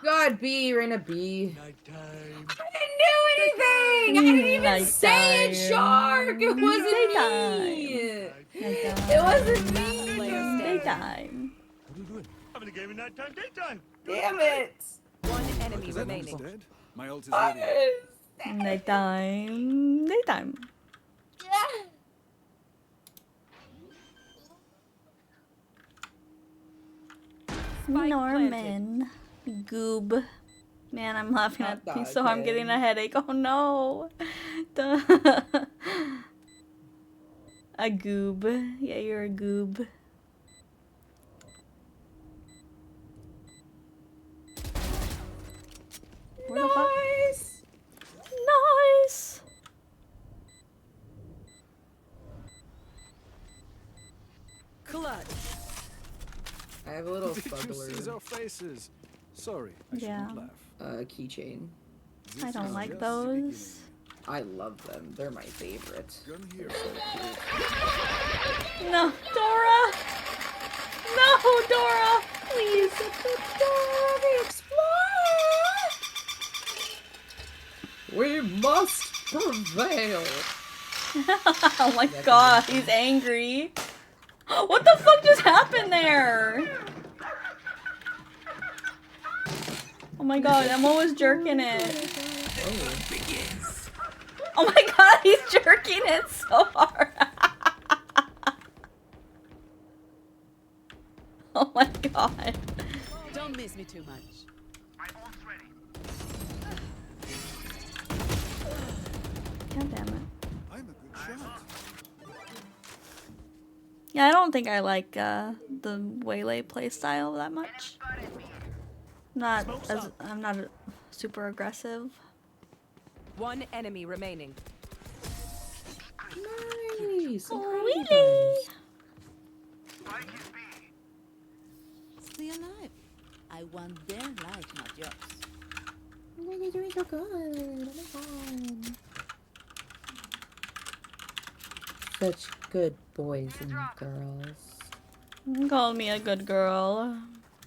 God, B, Reina B. Nighttime. I didn't do anything! I didn't even say it, Shark! It wasn't me! It wasn't me! Daytime. What are you doing? Having a game in nighttime, daytime. Damn it! One enemy remaining. Dead? My ult is ready. Nighttime. Daytime. Norman. Goob. Man, I'm laughing at things so I'm getting a headache. Oh no. A goob. Yeah, you're a goob. Nice! Nice! Clutch. I have a little Did you smuggler. see our faces? Sorry, I Yeah. shouldn't laugh. Keychain. I don't like those. I love them. They're my favorite. Gun here. No, Dora! No, Dora! Please. Dora the Explorer! We must prevail. Oh my god, he's angry. What the fuck just happened there? Oh my god, I'm always jerking it. Oh my god, he's jerking it so hard. Oh my god. Don't miss me too much. God damn it. I'm a good shot. Yeah, I don't think I like the Waylay playstyle that much. I'm not super aggressive. One enemy remaining. Nice. Oh, really? Stay alive. I want their life, not yours. You're doing so good. Oh my god. Such good boys and girls. Call me a good girl.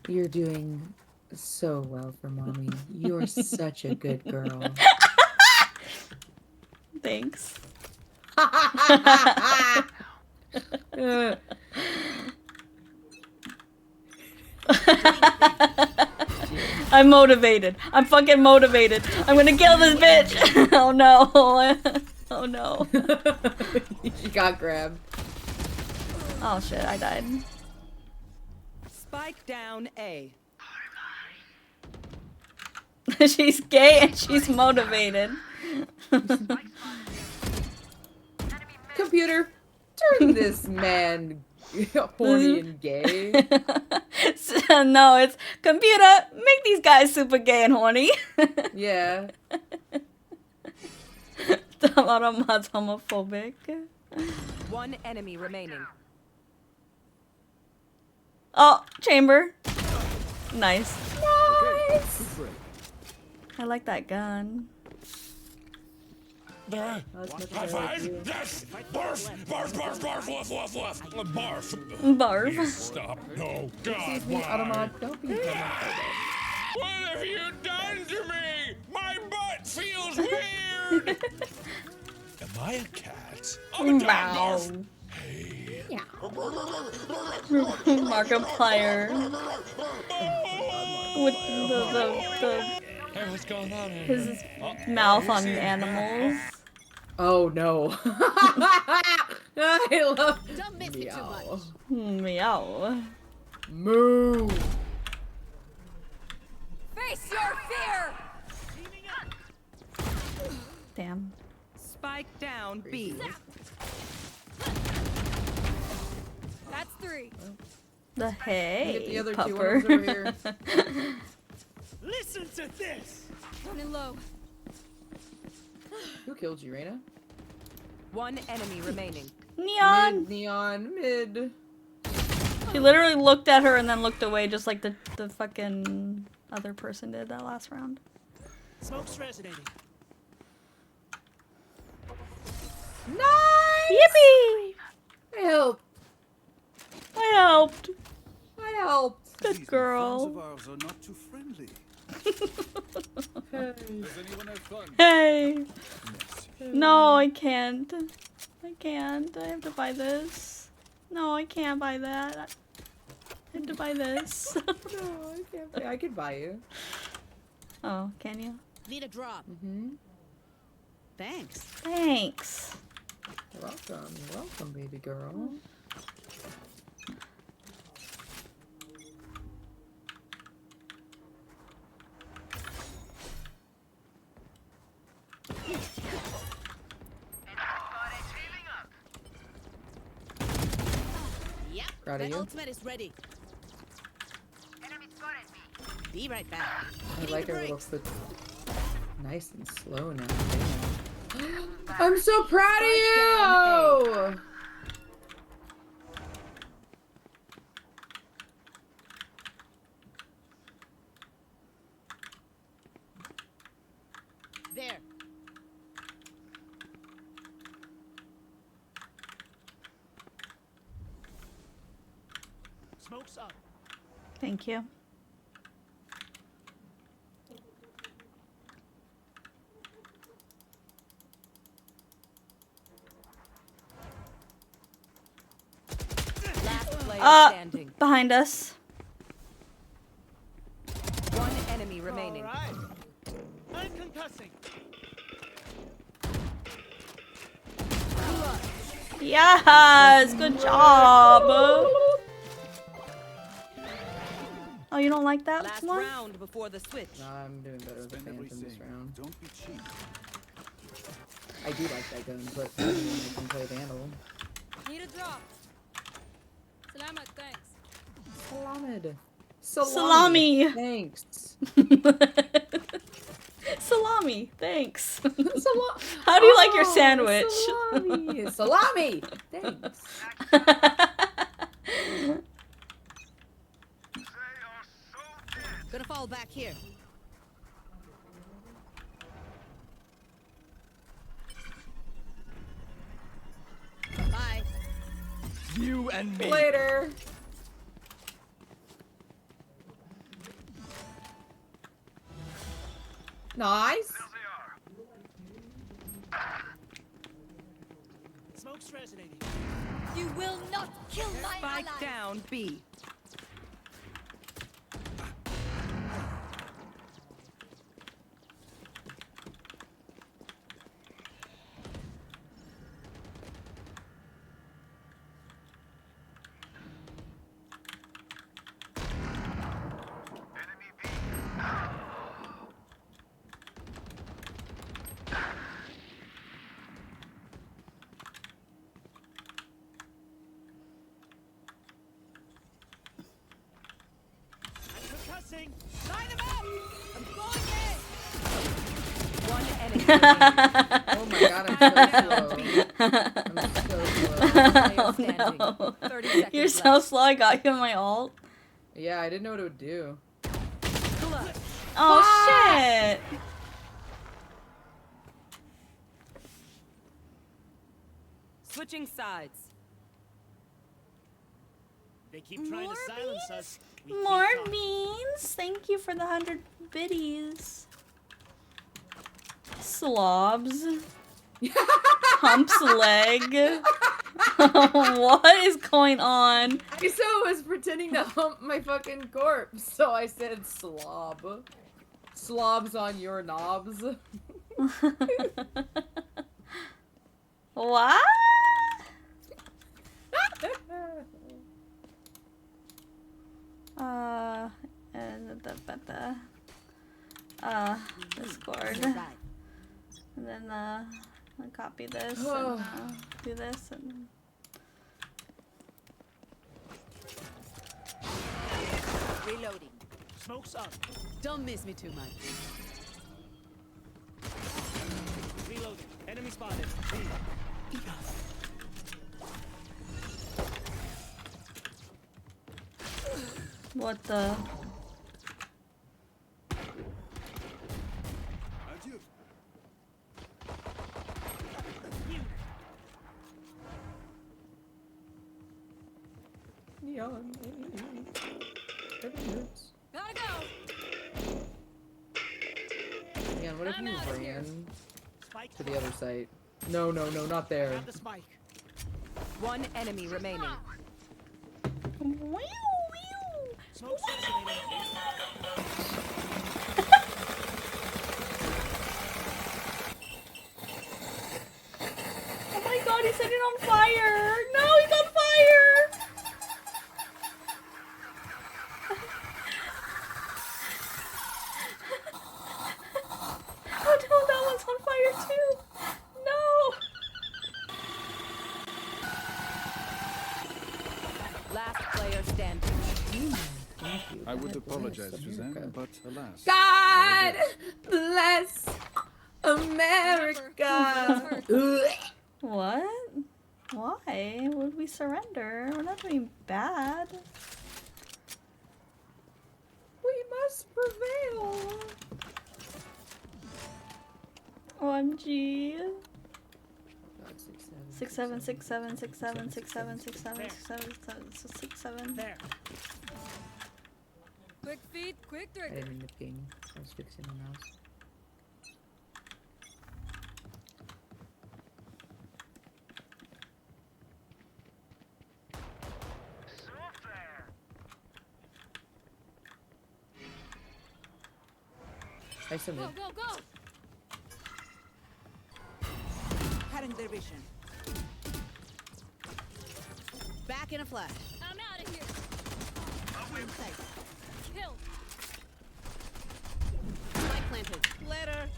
You're doing so well for mommy. You're such a good girl. Thanks. I'm motivated. I'm fucking motivated. I'm gonna kill this bitch. Oh no. Oh no. She got grabbed. Oh shit, I died. Spike down A. She's gay and she's motivated. Computer, turn this man horny and gay. No, it's computer, make these guys super gay and horny. Yeah. Tamara Ma's homophobic. One enemy remaining. Oh, chamber. Nice. Nice. I like that gun. There. High five. Yes. Barf. Barf. Barf. Barf. Woof. Woof. Woof. Barf. Barf. Please stop. No. God. Excuse me, Automod. Don't be homophobic. What have you done to me? My butt feels weird. Am I a cat? I'm a dog. Barf. Hey. Yeah. Markiplier. With the Hey, what's going on here? his mouth on animals. Oh no. I love Don't miss it too much. Meow. Moo. Face your fear. Damn. Spike down B. That's 3. The hay Get the other two pupper. ones over here. Listen to this. Running low. Who killed you, Reina? One enemy remaining. Neon. Neon mid. She literally looked at her and then looked away, just like the fucking other person did that last round. Smoke's resonating. Nice. Yippee! I helped. I helped. I helped. Good These girl. friends of ours are not too friendly. Does anyone have fun? Hey. No, I can't. I can't. I have to buy this. No, I can't buy that. I have to buy this. No, I can't. I could buy you. Oh, can you? Need a drop. Thanks. Thanks. Welcome, welcome, baby girl. Yep. Proud of My you. ultimate is ready. Be right back. I like her little foot. Nice and slow now. Damn. I'm so proud of you! There. Smoke's up. Thank you. Last player standing. Behind us. One enemy remaining. All right. I'm concussing. Yes, good job. Oh, you don't like that Last one? round before the switch. Nah, I'm doing better with the Spend Phantom this everything. round. Don't be cheap. I do like that gun, but I don't think I can play Vandal. Need a drop. Salamat, thanks. Salamid. Salami. Thanks. Salami. Thanks. Salami. How do you like your sandwich? Salami. Salami. Thanks. Gonna fall back here. Bye. You and me. Later. Nice. Smoke's resonating. You will not kill my Spike ally. down B. missing. Line them up! I'm going in! One enemy Oh my god, I'm so slow. Oh, no. You're so slow, I got you in my ult. Yeah, I didn't know what it would do. Oh shit! Switching sides. They keep trying to silence us. We keep More talking. beans! Thank you for the 100 biddies. Slobs. Hump's leg. What is going on? I so was pretending to hump my fucking corpse, so I said slob. Slobs on your knobs. What? Discord. And then I'll copy this and do this and Reloading. Smoke's up. Don't miss me too much. Reloading. Enemy spotted. what the? Gotta go. Man, what if you ran to the other site? No, no, no, not there. Grab the spike. One enemy remaining. Smoke circulating. Oh my god, he set it on fire! No, he's on fire! Oh no, that one's on fire too! No! Last player standing. I would apologize, Suzanne, but alas. God bless America. What? Why would we surrender? We're not doing bad. We must prevail. OMG. 6 7 6 7 6 7 6 7 6 7 6 7 6 7. There. Quick feet, quick I trigger. didn't mean to ping. I was fixing my mouse. I submit. Go, go, go! Cutting their vision. Back in a flash. I'm out of here. Kill. Light planted. Later.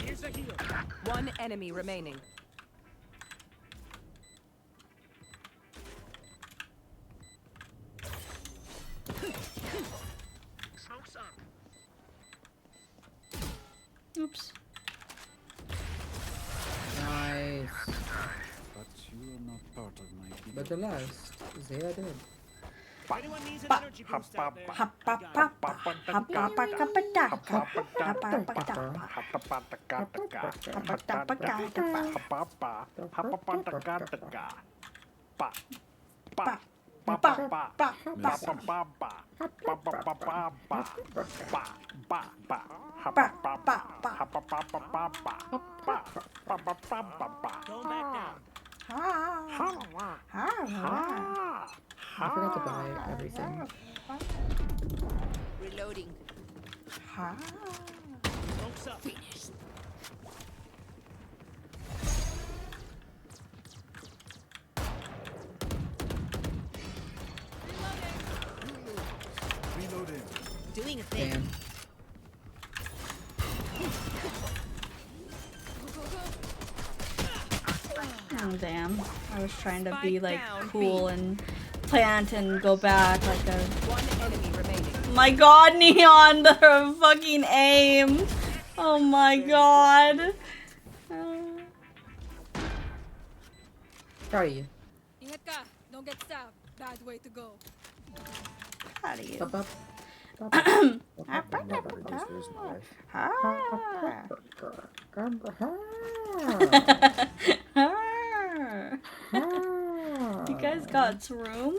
Here's a heal. One enemy remaining. Smoke's up. Oops. Nice. But you are not part of my people. But alas, they are dead. If anyone needs an energy boost out there, don't back down. I forgot to buy everything. Reloading. Smoke's up. Finished. Reloading. Doing a thing. Damn. Damn. I was trying to be like cool and plant and go back like a. One enemy remaining. My god, Neon, the fucking aim. Oh my god. Proud of you. Ingat, don't get stabbed. Bad way to go. Proud of you. Up, up. You guys got room?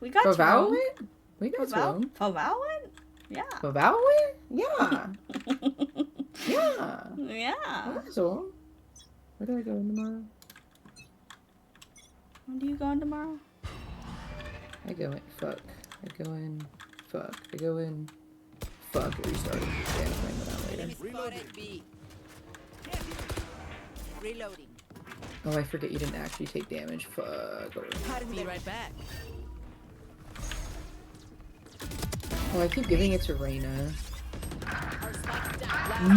We got For room. Valorant? We got room. For Valorant? Yeah. For Valorant? Yeah. Yeah. Yeah. That's all. Where do I go in tomorrow? When do you go in tomorrow? I go in. Fuck. I go in. Fuck. I go in. Fuck. It restarted. Yeah, I'm playing that out later. Reloading. Oh, I forget you didn't actually take damage. Fuck. Be right back. Oh, I keep giving it to Reyna.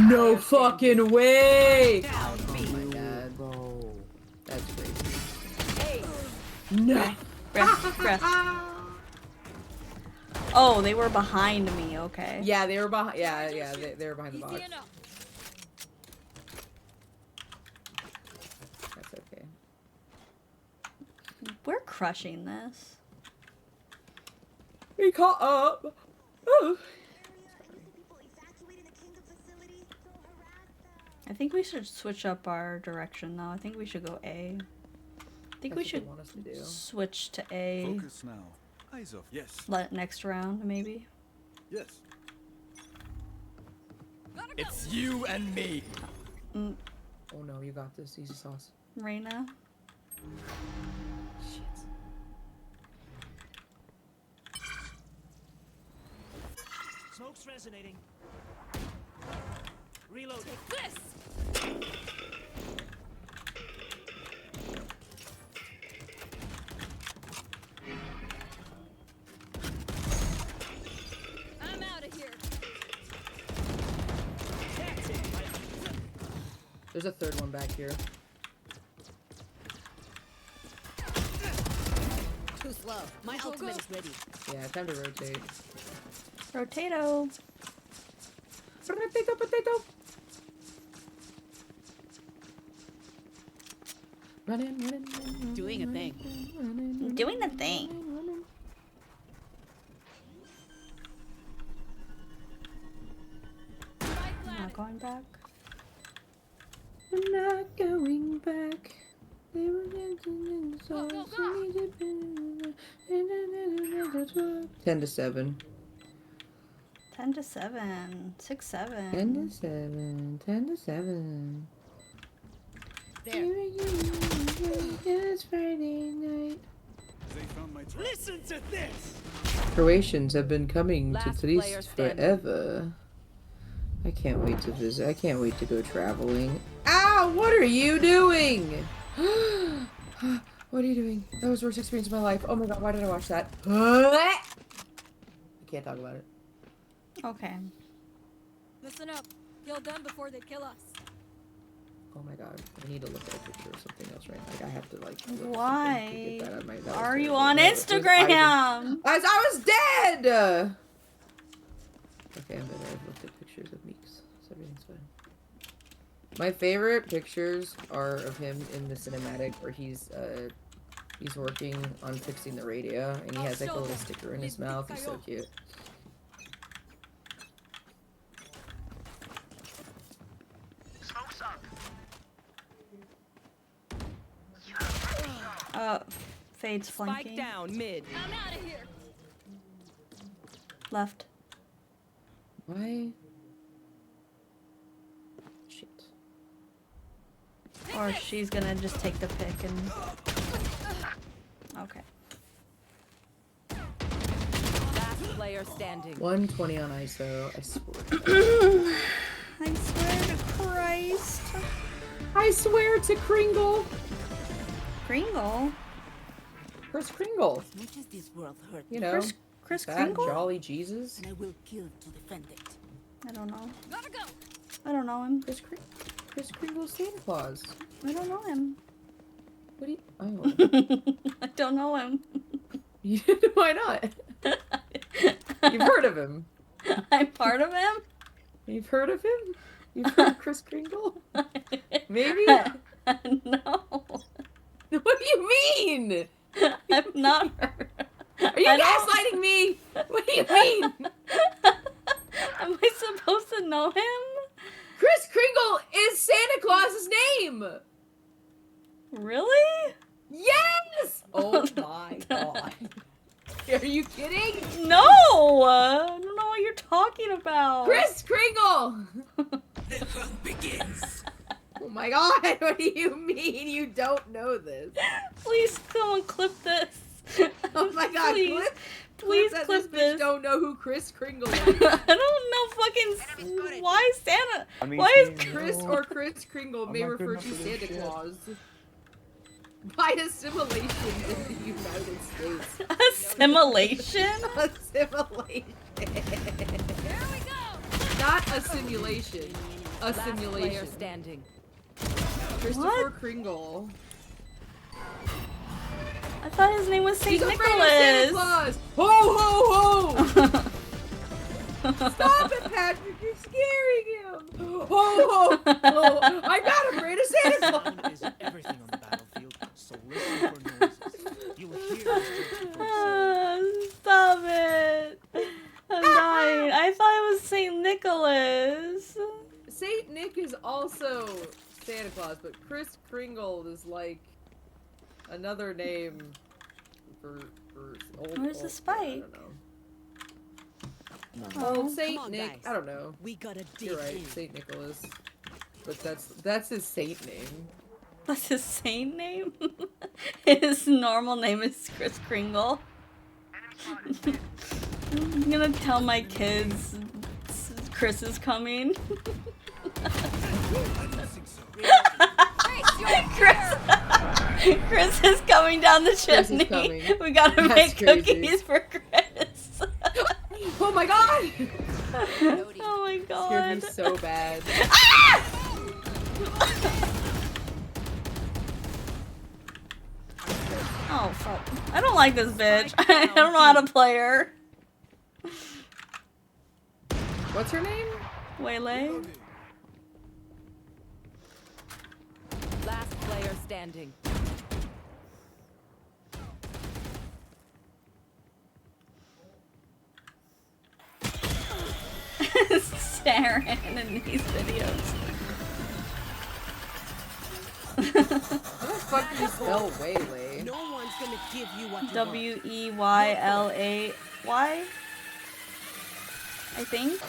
No fucking way! Oh my god. Bro. That's crazy. Hey. No! Breath. Oh, they were behind me, okay. Yeah, they were behind. Yeah, they were behind the box. That's okay. We're crushing this. We caught up! Ooh. I think we should switch up our direction though. I think we should go A. I think we should want us to do. switch to A. Focus now. Eyes off. Yes. Next round, maybe. Yes. It's you and me. Oh no, you got this. Easy sauce. Reyna. Shit. Smoke's resonating. Reload. Take this! I'm out of here. There's a third one back here. Too slow. My ultimate is ready. Yeah, time to rotate. Rotato. Potato. Running. Doing a thing. Doing the thing. Not going back. I'm not going back. They were 10 to 7. 10 to 7. 6, 7. 10 to 7. 10 to 7. There. It's Friday night. They found my trap. Listen to this. Croatians have been coming to Last player Trieste standing. forever. I can't wait to visit. I can't wait to go traveling. Ow! What are you doing? What are you doing? That was the worst experience of my life. Oh my god, why did I watch that? I can't talk about it. Okay. Listen up. Kill them before they kill us. Oh my god, I need to look at a picture of something else right now. Like, I have to, like, look at Why something to get that out of my- that was are you terrible. on That was- Instagram? As I was dead! Okay, I'm better. I've looked at pictures of Meeks, so everything's fine. My favorite pictures are of him in the cinematic where he's working on fixing the radio, and he has like a little sticker in his mouth. He's so cute. Fade's flanking. Spike down mid. I'm out of here. Left. Why? Shit. Or she's gonna just take the pick and. Okay. Last player standing. 120 on ISO. I swear. I swear to Christ. I swear to Kringle. Kringle? Chris Kringle. As much as this world hurt You know, Chris fat, Kringle? jolly Jesus. and I will kill to defend it. I don't know. Gotta go. I don't know him. Chris Kringle Santa Claus. I don't know him. What do you? Oh. I don't know him. Why not? You've heard of him. I'm part of him? You've heard of him? You've heard of Kris Kringle? Maybe? No. What do you mean? I've not heard. Are you gaslighting me? What do you mean? Am I supposed to know him? Kris Kringle is Santa Claus's name! Really? Yes! Oh my god. Are you kidding? No! I don't know what you're talking about. Kris Kringle! The fun begins. Oh my god, what do you mean you don't know this? Please, someone clip this. Oh my god, Please that clip this this. bitch don't know who Kris Kringle is. I don't know fucking... Why is Santa... I mean, Why is... Chris or Kris Kringle may not refer good to enough for this Santa shit. Claus. By assimilation in the United States. Assimilation? Assimilation. Here we go. Not a simulation. A Last player simulation. standing. Christopher Kringle. I thought his name was Saint He's afraid of Santa Nicholas. Claus. Ho ho ho! Stop it, Patrick! You're scaring him. Ho ho ho! I'm not afraid of Santa Claus. Sound is everything on the battlefield, so listen for noises. You'll hear mistakes before you say Stop it. I'm dying. I thought it was Saint Nicholas. Saint Nick is also Santa Claus, but Kris Kringle is like another name for old. Where's the I spike? don't know. Oh, Old Saint come on, Nick. guys. I don't know. We gotta dig You're right, in. Saint Nicholas. But that's his saint name. That's his saint name? His normal name is Kris Kringle. I'm gonna tell my kids Chris is coming. Chris is coming down the chimney. coming. We gotta That's make crazy. cookies for Chris. Oh my god! Oh my Scared god. me so bad. Oh fuck. I don't like this bitch. I don't know how to play her. What's her name? Waylay. Last player standing. Staring in these videos. How the fuck do you spell Waylay? No one's gonna give you what you want. Weylay. I think.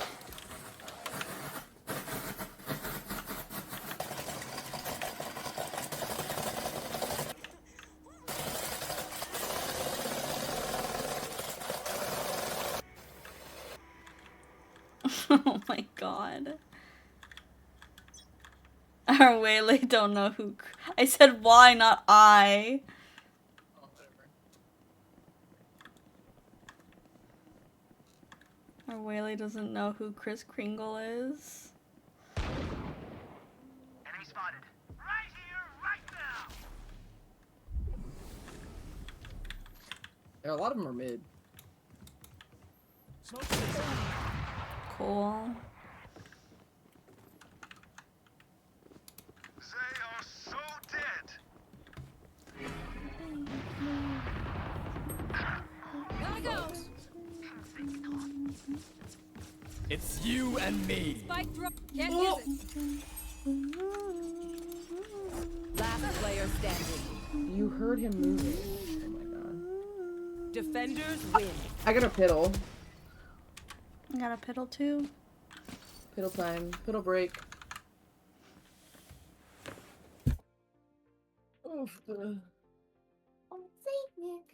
Oh my god. Our Waylay don't know who. I said why, not I. Our Waylay doesn't know who Kris Kringle is. Enemy spotted. Right here, right now. A lot of them are mid. Cool. They are so dead. Gotta go. It's you and me. Spike drop. Can't use it. Last player standing. You heard him moving. Oh my god. Defenders win. I got a piddle. I got a piddle too. Piddle time. Piddle break. Oof. Oh, Saint Nick.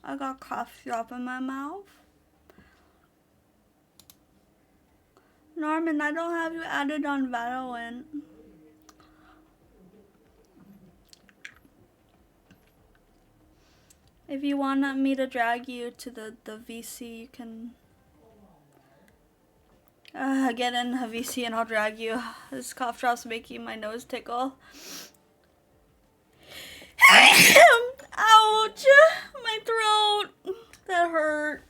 I got cough drop in my mouth. Norman, I don't have you added on Valorant. If you want me to drag you to the VC, you can get in a VC and I'll drag you. This cough drop's making my nose tickle. Ouch! My throat! That hurt.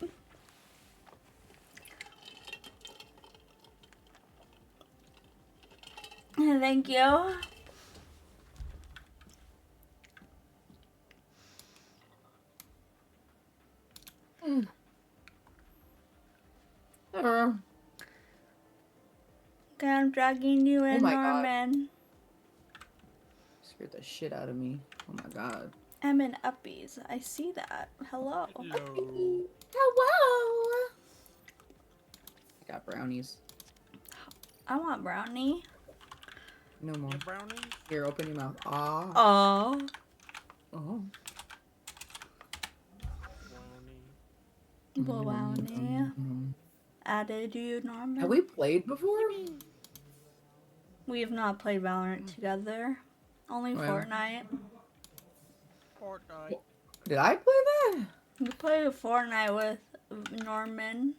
Thank you. Okay, I'm dragging you in, my God. Norman. Scared the shit out of me. Oh my God. I'm in uppies. I see that. Hello. Hello. I got brownies. I want brownie. No more. Brownies? Here, open your mouth. Ah. Oh. Oh. Brownie. Added you, Norman. Have we played before? We have not played Valorant together. Only Well. Fortnite. Fortnite. Did I play that? We played Fortnite with Norman.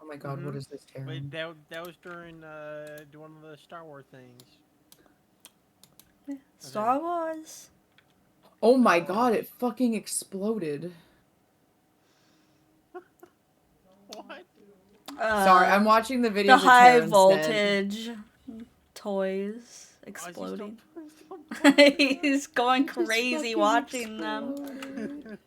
Oh my God, what is this terror? Wait, that was during one of the Star Wars things. Star Wars. Oh my God, it fucking exploded. What? Sorry, I'm watching the videos The of high Terrence voltage toys exploding. He's going crazy watching them.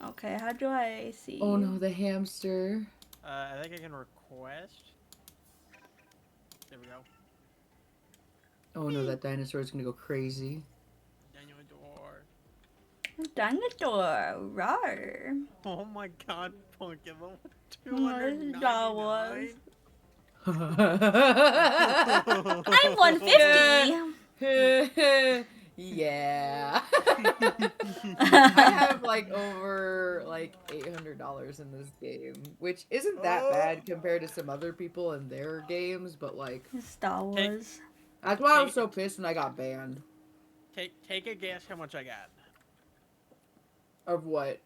Okay, how do I see? Oh no, the hamster. I think I can request. There we go. Oh no, that dinosaur is gonna go crazy. Dinosaur, rawr. Oh my God, Pumpkin, $299. I'm 150. Yeah. I have like over like $800 in this game, which isn't that bad compared to some other people and their games, but like Star Wars. That's why I was so pissed when I got banned. Take a guess how much I got. Of what?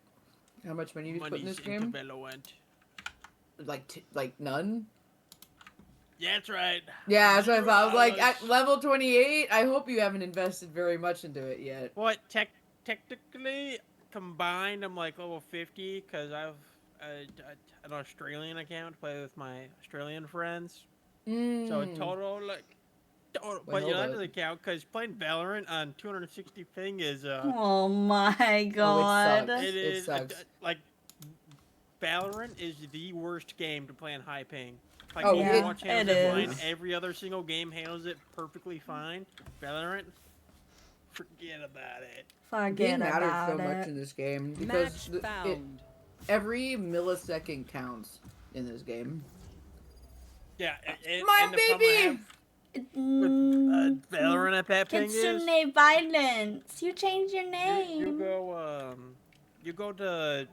How much money you put in this game? Valorant. Like none? Yeah, that's right. Yeah, that's what I thought. I was like, at level 28, I hope you haven't invested very much into it yet. What? Technically, combined, I'm like level 50 because I have an Australian account to play with my Australian friends. So total, like, total. But you don't have to count because playing Valorant on 260 ping is. Oh my God. It sucks. Like, Valorant is the worst game to play on high ping. Like, Overwatch handles it fine. Every other single game handles it perfectly fine. Valorant, forget about it. Ping matters so much in this game because every millisecond counts in this game. Yeah, my baby. With Valorant at that ping is Kitsune Violence. You changed your name. You go to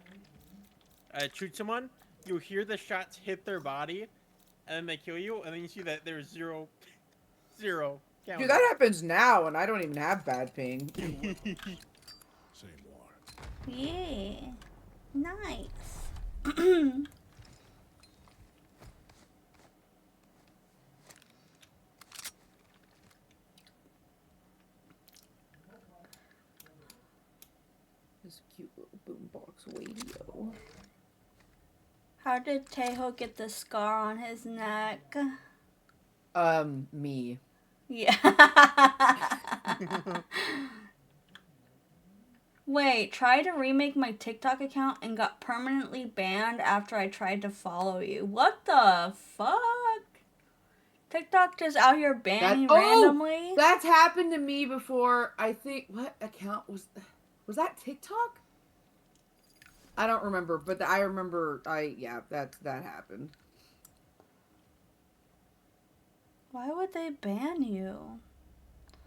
shoot someone. You hear the shots hit their body. And then they kill you, and then you see that there's zero. Dude, that happens now, and I don't even have bad ping. Yeah. Nice. This cute little boombox radio. How did Tejo get the scar on his neck? Me. Yeah. Wait, tried to remake my TikTok account and got permanently banned after I tried to follow you. What the fuck? TikTok just out here banning randomly? That's happened to me before. I think, what account was that TikTok? I don't remember, but I remember, yeah, that happened. Why would they ban you?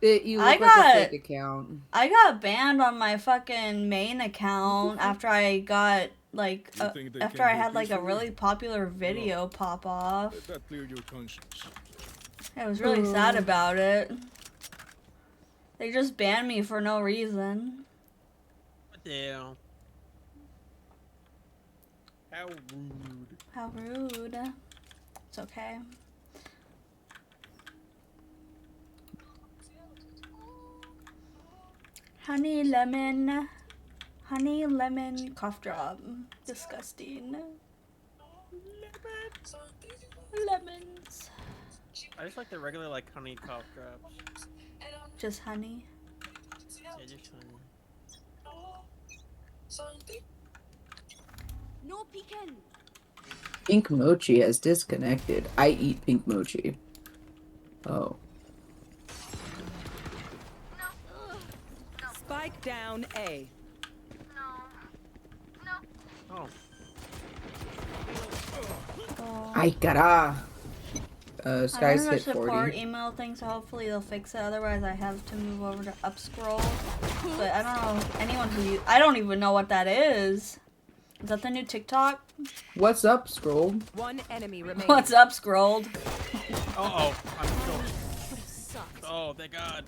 You look like a fake account. I got banned on my fucking main account after I got like after I had like a really popular video pop off. Let that clear your conscience. I was really sad about it. They just banned me for no reason. What the hell? How rude. How rude. It's okay. Honey lemon cough drop. Disgusting. Lemons. I just like the regular like honey cough drops. Just honey. Yeah, just honey. No peeking. Pink mochi has disconnected. I eat pink mochi. Oh. Spike down A. Oh. I gotta. Sky's I hit have a support 40. email thing, so hopefully they'll fix it. Otherwise, I have to move over to upscroll. But I don't know anyone who I don't even know what that is. Is that the new TikTok? What's up, Scroll? One enemy remaining. What's up, Scrolled? I'm sure. Oh, thank God.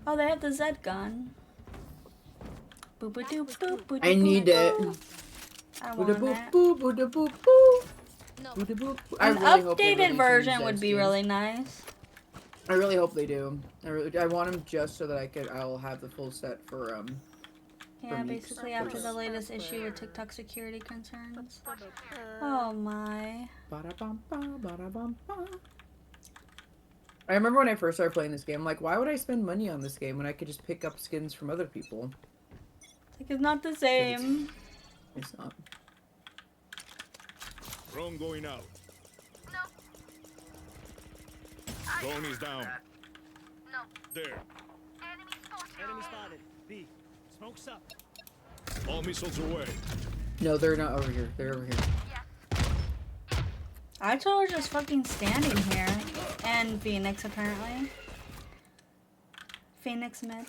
Oh, they have the Z gun. I need it. I want that. I An really hope they updated release version new would Zed be skins. really nice. I really hope they do. I want them just so that I'll have the full set for Yeah, me. basically after the latest issue with TikTok security concerns. Oh my. I remember when I first started playing this game, I'm like, why would I spend money on this game when I could just pick up skins from other people? Like, it's not the same. It's not. Drone going out. Drone is down. There. Enemy spotted. B. Smoke's up. All missiles away. No, they're not over here. They're over here. I told her just fucking standing here. And Phoenix, apparently. Phoenix mid.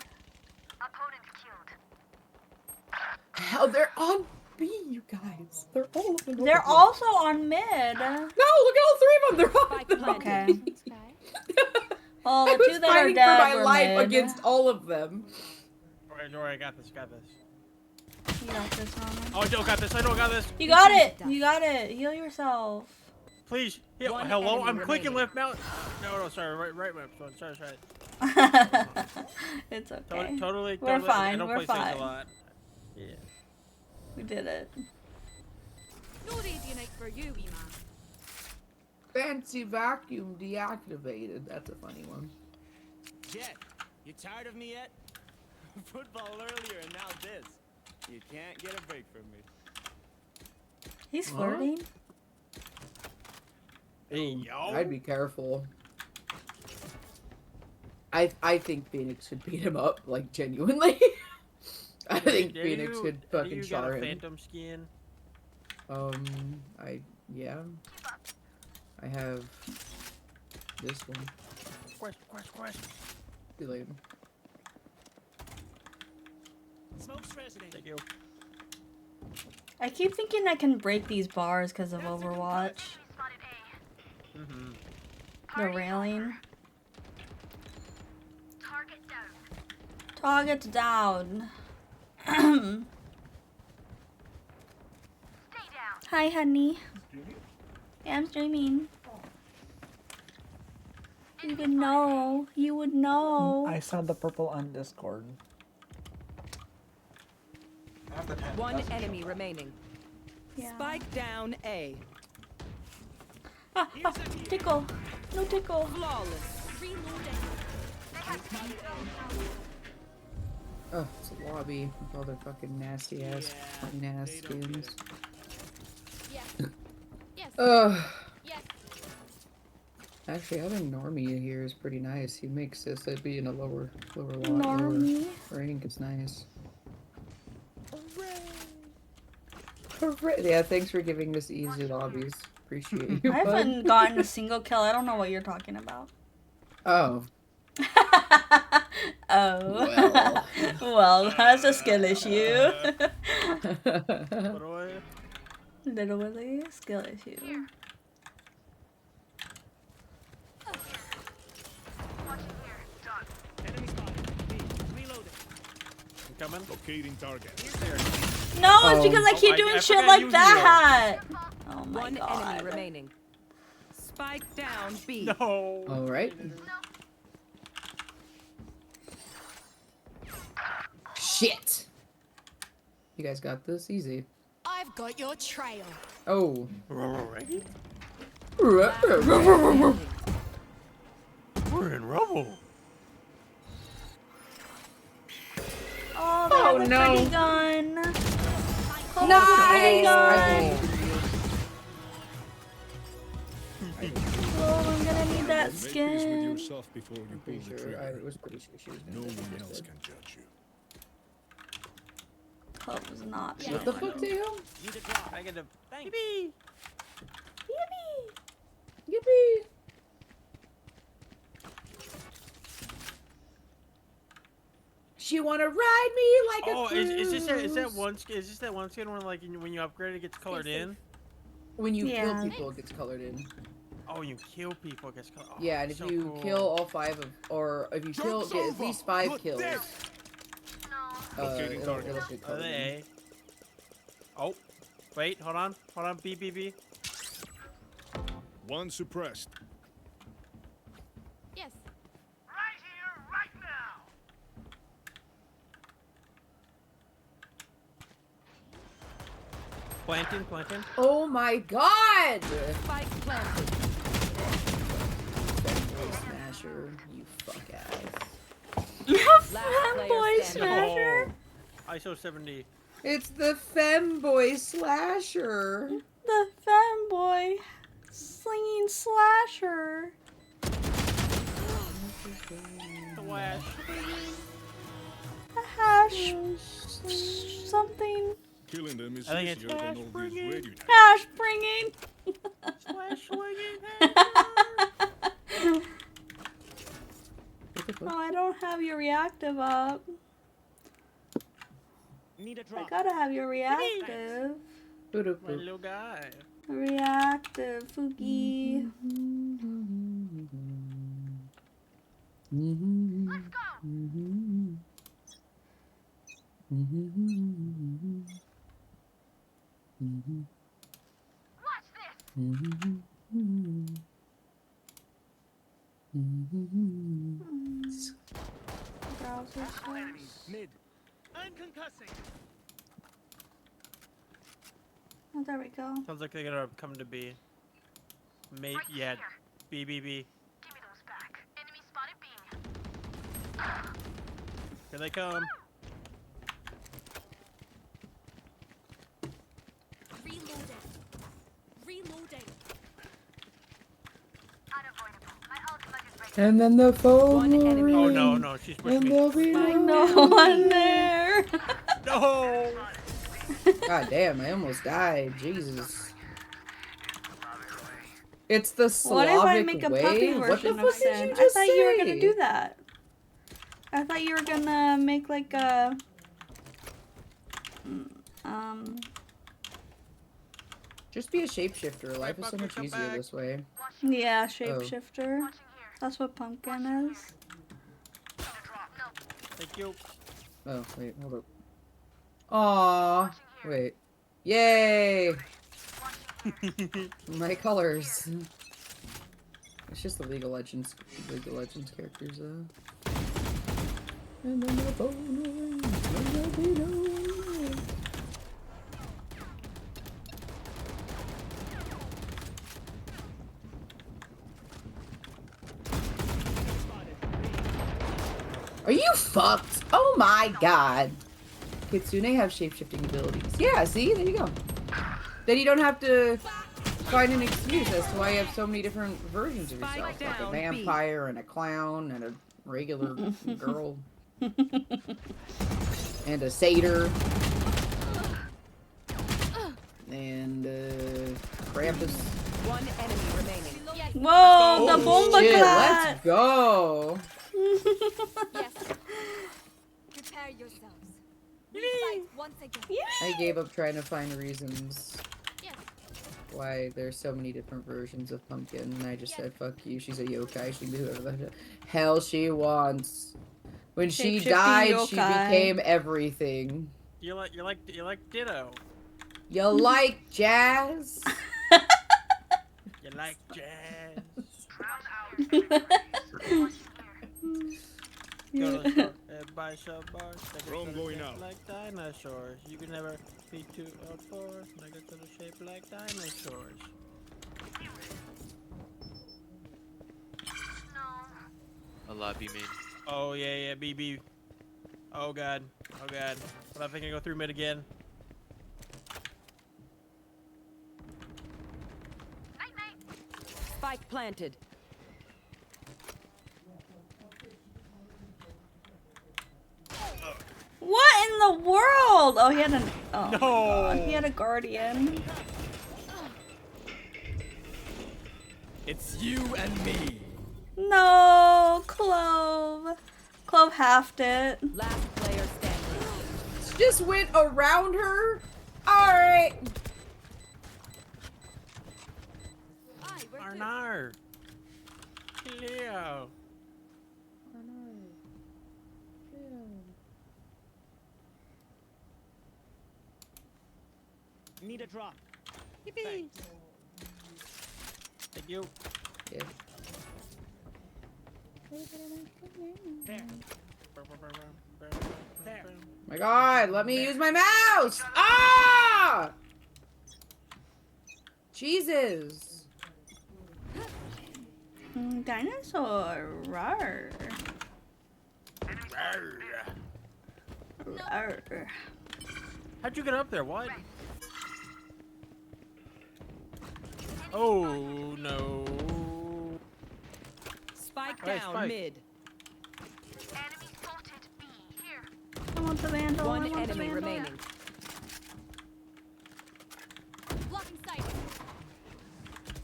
Hell, they're on B, you guys. They're all of them. They're also on mid. No, look at all three of them. They're on the Okay. Well, I the was two that are fighting dead for my were life mid. against all of them. Alright, I got this, got this. You got this, Roman. Oh, I don't got this, I don't got this. You got it. You got it. Heal yourself. Please. Yeah, One hello, enemy I'm clicking remaining. left mouse. No, sorry, right mouse. Sorry. It's okay. Totally. We're fine. I don't We're play Siege fine. a lot. Yeah. We did it. No radiant for you, wee man. Fancy vacuum deactivated. That's a funny one. Jet, you tired of me yet? Football earlier and now this. You can't get a break from me. He's flirting. Hey, yo. I'd be careful. I think Phoenix should beat him up, like, genuinely. I think Phoenix should fucking you char got a him. phantom skin? Yeah. I have this one. Quest. See you later. Smoke's resident. Thank you. I keep thinking I can break these bars because of Overwatch. Mm-hmm. The railing. Target's down. Hi, honey. Yeah, I'm streaming. You would know. You would know. I saw the purple on Discord. One enemy remaining. Yeah. Spike down A. Tickle. No tickle. Flawless. Oh, it's a lobby with all their fucking nasty ass, clean ass skins. Ugh. Actually, having Normie here is pretty nice. He makes this be in a lower Normie. rank. It's nice. Hooray! Yeah, thanks for giving us easy lobbies. Appreciate you. I haven't gotten a single kill. I don't know what you're talking about. Oh. Oh. Well, that's a skill issue. Little Willy, skill issue. Coming. Locating target. No, it's because I keep doing shit like that. Oh my One god. enemy remaining. Spike down B. No. All right. Shit. You guys got this easy. I've got your trail. Oh. We're in rubble. Oh, that was a no. pretty gun. Oh, Nice. Oh, I'm gonna need that Make peace with skin. yourself before you pull the trigger. I was pretty sure she was No gonna one else can judge you. Club was not. What the fuck, Tail? Need a drop. I get a thank. Yippee! Yippee! She wanna ride me like a is cruise. that one skin? Is this that one skin when like when you upgrade it gets colored in? When you Yeah. kill people, it gets colored in. Oh, you kill people, it gets colored. Oh, Yeah, and if so you cool. kill all 5 of, or if you kill, get at least 5 kills. Locating It'll target. get colored in. A. Oh, wait, hold on, B. One suppressed. Yes. Right here, right now. Planting. Oh my god! Spike planted. Smasher, you fuck ass. Fanboy smasher. Oh, ISO 70. It's the femboy slasher. The fanboy slinging slasher. Flash. A hash something. Killing them is I think it's easier than all these radio. Hash bringing. Slash swinging. Oh, I don't have your reactive up. Need a I drop. gotta have your reactive. My little guy. Reactive, Fuki. Let's go. Watch this. Browser Mid. I'm concussing. Oh, there we go. Sounds like they're gonna come to B. Yeah. B. Give me those back. Enemy spotted B. Here they come. Reloading. Unavoidable. My ultimate is ready. And then the phone One will enemy. ring, Oh no, she's pushing and me. there'll be No one there. No. God damn, I almost died. Jesus. It's the Slavic What if I make a way? puppy What version the of fuck did Sin? you I just thought you were gonna say? do that. I thought you were gonna make like a Just be a shapeshifter. Life is so Bucket, much come easier back. this way. yeah, shapeshifter. That's what pumpkin is. Thank you. Oh, wait, hold up. Aww. Wait. Yay! My colors. It's just the League of Legends characters, though. And then the phone rings, and there'll be no rain. Are you fucked? Oh my god. Kitsune have shapeshifting abilities. Yeah, see? There you go. Then you don't have to find an excuse as to why you have so many different versions of yourself. Like a down, B. vampire and a clown and a regular girl. And a satyr. And Krampus. One enemy remaining. Whoa, the Oh, bomba shit, clat. let's go. Yes. Prepare yourselves. We fight once again. I gave up trying to find reasons Yes. why there's so many different versions of Pumpkin, and I just said, fuck you, she's a yokai, she can do whatever the hell she wants. When she Shape-shifting died, she yokai. became everything. You like Ditto. You like jazz? You like jazz. Go to the store and buy some bars. Drone going out. Like dinosaurs. You can never be too old for nuggets that are shaped like dinosaurs. A lot, B main. Oh yeah, BB. Oh god. Oh god. But I think I go through mid again. Spike planted. What in the world? Oh, he had an. Oh, No. God. He had a guardian. It's you and me. No, Clove. Clove halved it. Last player standing. Just went around her? Alright. Arnar. Leo. Need a drop. Yippee. Thank you. Yeah. There. My god, let me use my mouse! Ah! Jesus. Dinosaur. Rawr. Rawr. How'd you get up there? What? Oh no. Spike Hey, down Spike. mid. I want the Vandal. I One want the enemy Vandal. remaining. Blocking sight.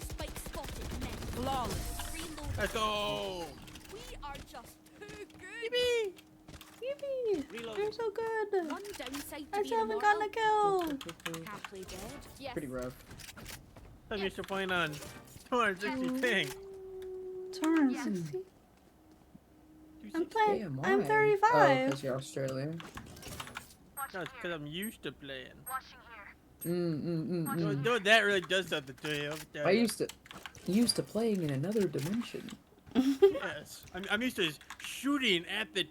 Spike spotted. Net. Flawless. Reload. Let's go. We are just too good. Yippee! You're so good. One downside I to still being haven't gotten a immortal. kill. Can't play dead. Yes. Pretty rough. I'm used to playing on 260 ping. 260. I'm playing. Damn, I'm why? 35. Oh, because you're Australian. No, it's because I'm used to playing. Mm. Doing that really does something to you. I used to playing in another dimension. Yes. I'm used to shooting at the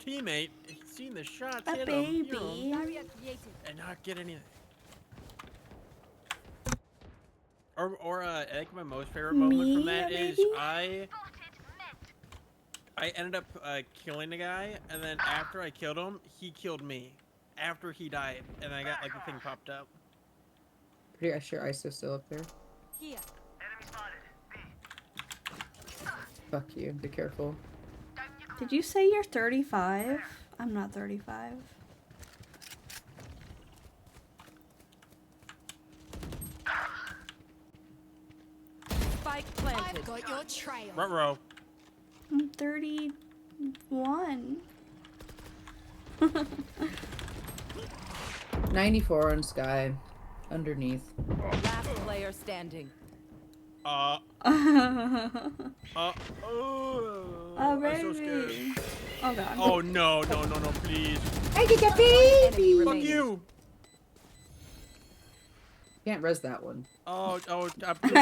teammate, seeing the shots A hit him, baby. and not get anything. Or I think my most favorite moment from that is I ended up killing the guy, and then after I killed him, he killed me. After he died, and I got like the thing popped up. Pretty sure ISO's still up there. Here. Fuck you. Be careful. Did you say you're 35? I'm not 35. Spike planted. I've got your trail. Ruh-roh. I'm 31. 94 on Sky. Underneath. Last player standing. Oh, Oh, I'm baby. so scared. Oh, God. Oh, no, please. I get a baby! Fuck you. Can't res that one. Oh,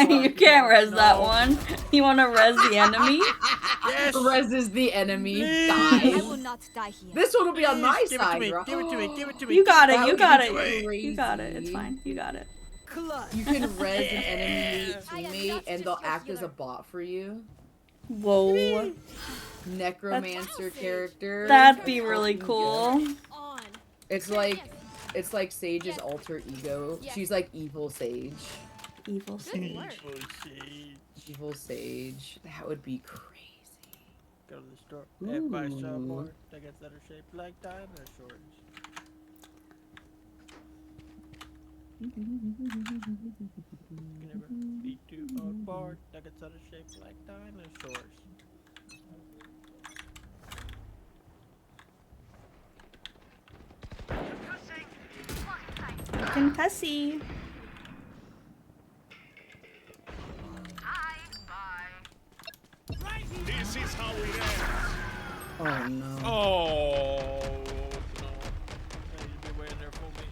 You can't res that one. You want to res the enemy? Yes. Reses the enemy. I Dies. will not die here. This one will be on my Give it to side, me. bro. Give it to me. Give it to me. You got it. That You would got be it. crazy. You got it. It's fine. You got it. You can res an enemy I am teammate not and they'll just your act as a healer. bot for you. Whoa. Necromancer character. That'd be really cool. On. It's like Sage's alter ego. Yes. She's like evil Sage. Evil Sage. Evil Sage. That would be crazy. Go to the store and buy some Ooh. more tickets that are shaped like dinosaurs. You can never be too old for tickets that are shaped like dinosaurs. fucking cussy. This is how we dance. Oh no. Oh no. You've been waiting there for me.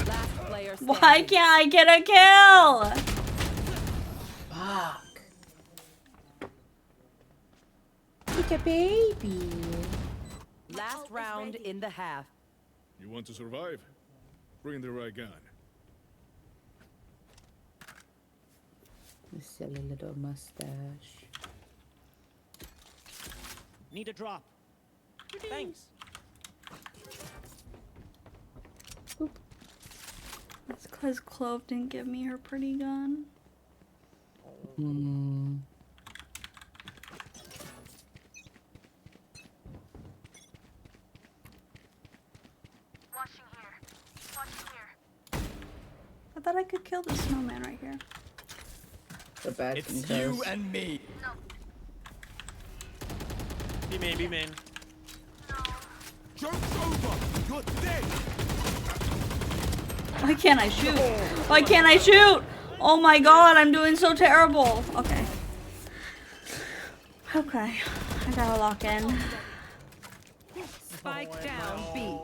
Last player standing. Why can't I get a kill? Fuck. Like a baby. Last round in the half. You want to survive? Bring the right gun. The silly little mustache. Need a drop. Thanks. That's because Clove didn't give me her pretty gun. Hmm. I thought I could kill the snowman right here. The bad It's concuss. you and me. Be main, be main. Joke's over. You're dead. Why can't I shoot? Why can't I shoot? Oh my god, I'm doing so terrible. Okay. Okay. I gotta lock in. Spike down B.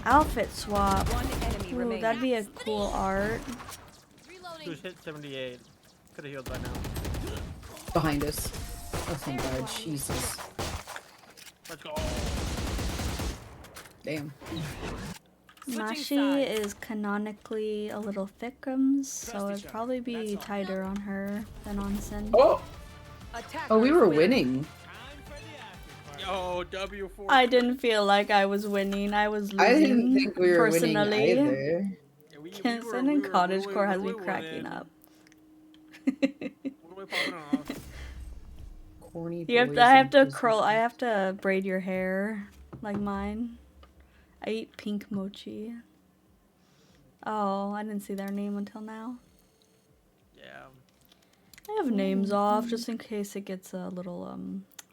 Outfit swap. One enemy Ooh, remaining. that'd be a cool art. Who's hit 78? Could have healed by now. Behind us. Oh, thank God. Jesus. Let's go. Damn. Mashi is canonically a little thickums, so it'd probably be tighter on her than on Sin. Oh! Oh, we were winning. Yo, W4. I didn't feel like I was winning. I was losing. I didn't think we were personally. winning either. Sin and Cottagecore has me cracking up. Corny You have boys to, I have to and curl. I have to braid your hair like mine. I eat pink mochi. Oh, I didn't see their name until now. Yeah. I have names off just in case it gets a little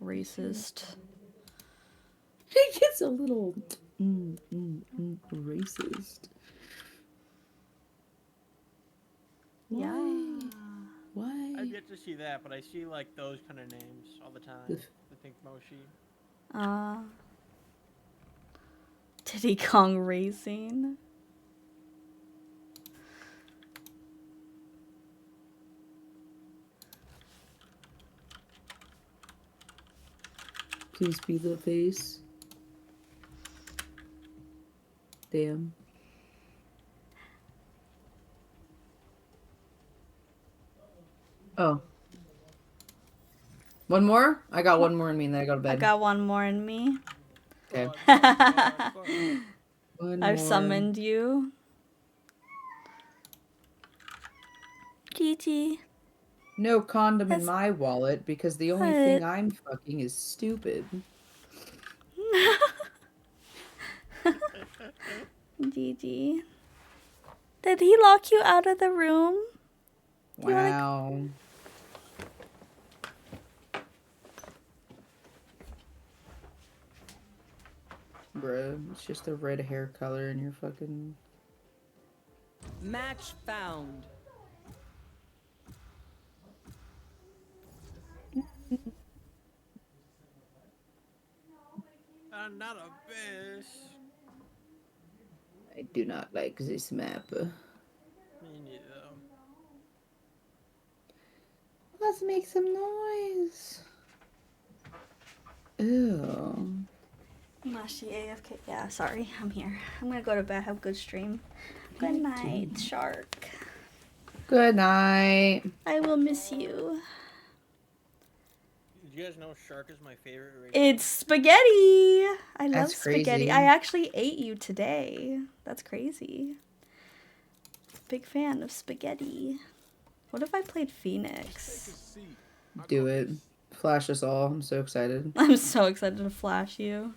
racist. It gets a little racist. Yeah. Why? I've yet to see that, but I see like those kind of names all the time. I think Moshi. Diddy Kong Racing. Please be the face. Damn. Oh. One more? I got one more in me and then I go to bed. I got one more in me. Okay. One I've more. summoned you. GG. No condom in my wallet because the only What? thing I'm fucking is stupid. GG. Did he lock you out of the room? Do you wanna- Wow. Bruh, it's just a red hair color in your fucking... Match found. I'm not a bitch. I do not like this map. Me neither. Let's make some noise. Ew. Mashi AFK. Yeah, sorry. I'm here. I'm gonna go to bed. Have a good stream. Good night, Shark. Good night. I will miss you. Did you guys know Shark is my favorite? It's spaghetti. I love That's spaghetti. crazy. I actually ate you today. That's crazy. Big fan of spaghetti. What if I played Phoenix? Do it. Flash us all. I'm so excited. I'm so excited to flash you.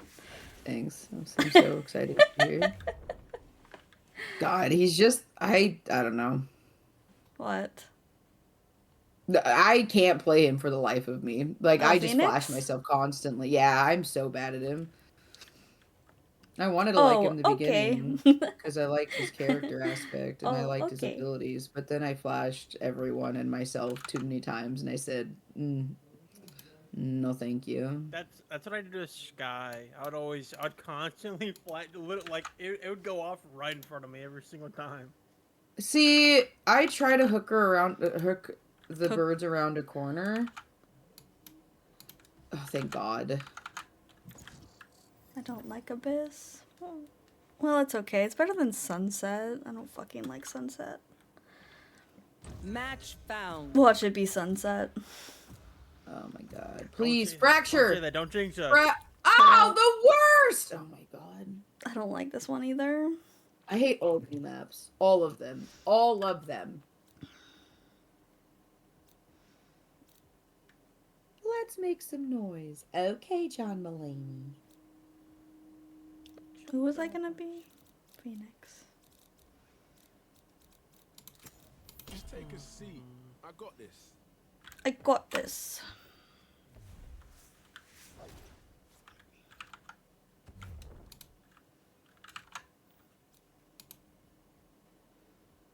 Thanks. I'm so excited to hear. God, he's just... I don't know. What? I can't play him for the life of me. Like, I just Phoenix? flash myself constantly. Yeah, I'm so bad at him. I wanted to like him in the okay. beginning because I liked his character aspect and I Oh, liked his okay. abilities, but then I flashed everyone and myself too many times and I said, no thank you. That's what I did with Sky. I'd constantly fly, like it would go off right in front of me every single time. See, I try to hook the birds around a corner. Oh, thank God. I don't like Abyss. Well, it's okay. It's better than Sunset. I don't fucking like Sunset. Match found. Watch it be Sunset. Oh my God. Please, fracture! Don't say that. Don't jinx us. Oh, the worst! Oh my God. I don't like this one either. I hate all of the maps. All of them. All of them. Let's make some noise. Okay, John Mulaney. Who was I gonna be? Phoenix. Just take a seat. I got this. I got this.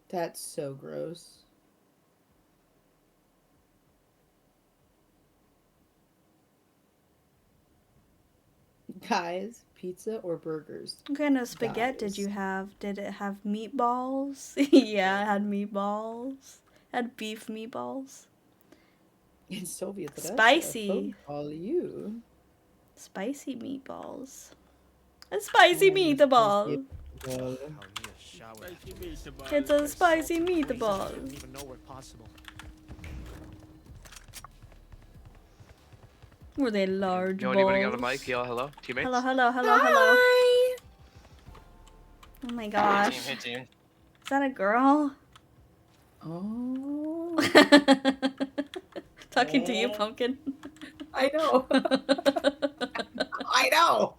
That's so gross. Guys, pizza or burgers? What kind of spaghetti did you have? Did it have meatballs? Yeah, it had meatballs. It had beef meatballs. In Soviet Russia, Spicy. All you. Spicy meatballs. A spicy meatball. It's a spicy meatball. Even know were possible. Were they large Yo, balls? anybody got a mic? Yo, hello, teammates. Hello, hello, hello, hello. Hi. Oh my gosh. Hey team. Is that a girl? Oh. Talking to you, Pumpkin. I know. I know.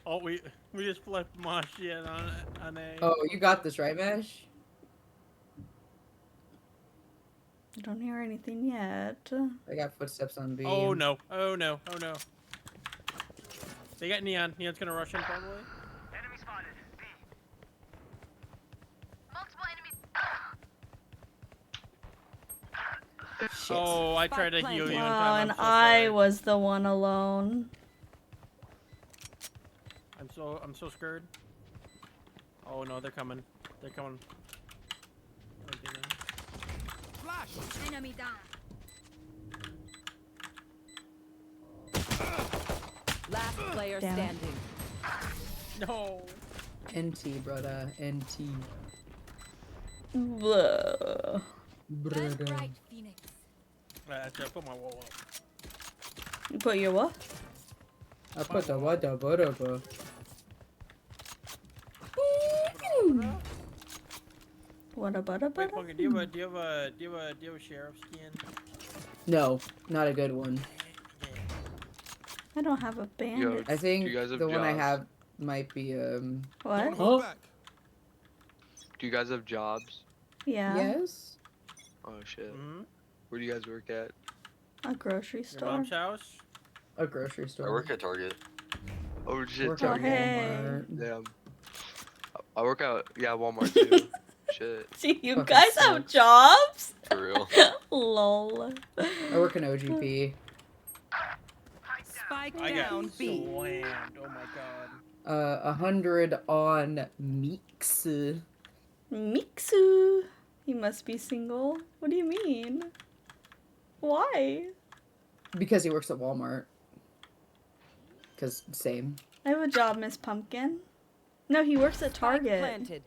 Oh, we just flipped my shit on a. Oh, you got this, right, Mesh? I don't hear anything yet. I got footsteps on B. Oh no! Oh no! Oh no! They got Neon. Neon's gonna rush in probably. Enemy spotted. B. Multiple enemies. Shit. Oh, I tried to heal you in Wow, time. and I'm so I sorry. was the one alone. I'm so scared. Oh no, they're coming. They're coming. Flash. Enemy down. Last player Damn. standing. No. NT, brother. NT. Blah. Burn Brother. bright, Phoenix. I put my wall up. You put your what? I put the water, butter. What about a Wait, butter? Pumpkin, do you have a sheriff skin? No, not a good one. I don't have a bandage. I think do you guys have the one I jobs? have might be What? Huh? Do you guys have jobs? Yeah. Yes. Oh shit. Mm-hmm. Where do you guys work at? A grocery Your store. mom's house? A grocery store. I work at Target. Oh shit. Work at Target. Hey. Walmart. Damn. I work out. Yeah, Walmart too. Shit. See, you Fucking guys have sucks. jobs? For real. Lol. I work in OGP. Spike I got down B. slammed. Oh my god. 100 on Meeks. Mixu. He must be single. What do you mean? Why? Because he works at Walmart. Because same. I have a job, Miss Pumpkin. No, he works at Target. Planted.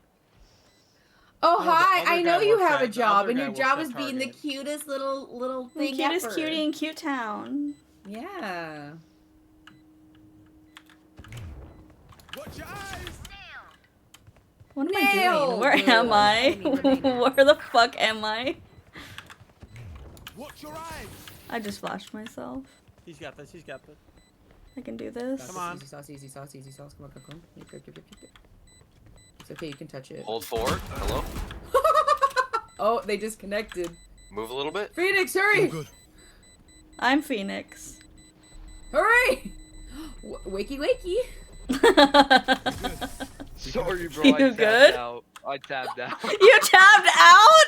Oh, the hi! other I know guy you works have a at- the job, other and guy your works job at is being the Target. cutest little thing Cutest ever. cutie in Cute Town. Yeah. Watch your eyes. What am I doing? Nailed. Where am I? Where the fuck am I? Watch your eyes. I just flashed myself. He's got this. He's got this. I can do this. Got Come this. on. Easy sauce, easy sauce, easy sauce. Come on, come on. Yep, yep, yep, yep, yep. It's okay, you can touch it. Hold forward. Hello. Oh, they disconnected. Move a little bit. Phoenix, hurry! I'm Phoenix. Hurry! Wakey, wakey. Sorry, bro. You I tabbed good? out. I tabbed out. You tabbed out?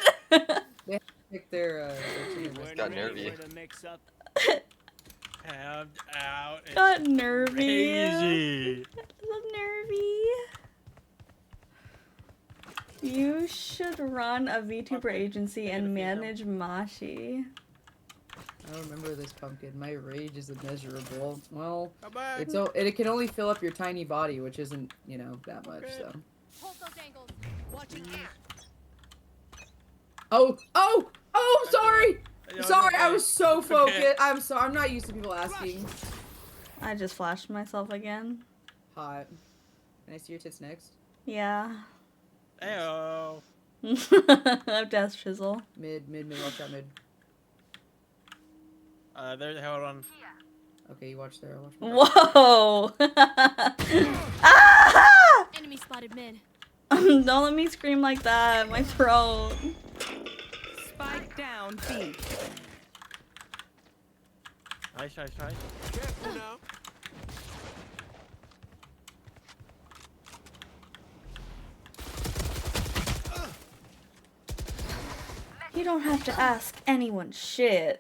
They have to pick their team. Got nervy. Tabbed out. It's Got nervy. crazy. So nervy. You should run a VTuber agency and manage Mashi. I don't remember this pumpkin. My rage is immeasurable. Well, Come on. it can only fill up your tiny body, which isn't, you know, that much. So. Hold those angles. Watching out. Oh, sorry. No, Sorry, it's I okay. was so It's okay. focused. I'm sorry. I'm not used to people asking. I just flashed myself again. Hot. Can I see your tits next? Yeah. Ayo. I'm Death Chisel. Mid. Watch out, mid. There. Hold on. Okay, you watch there. I'll watch mid. Whoa! Ah! Enemy spotted mid. Don't let me scream like that. My throat. Spike down B. Nice. Careful now. You don't have to ask anyone shit.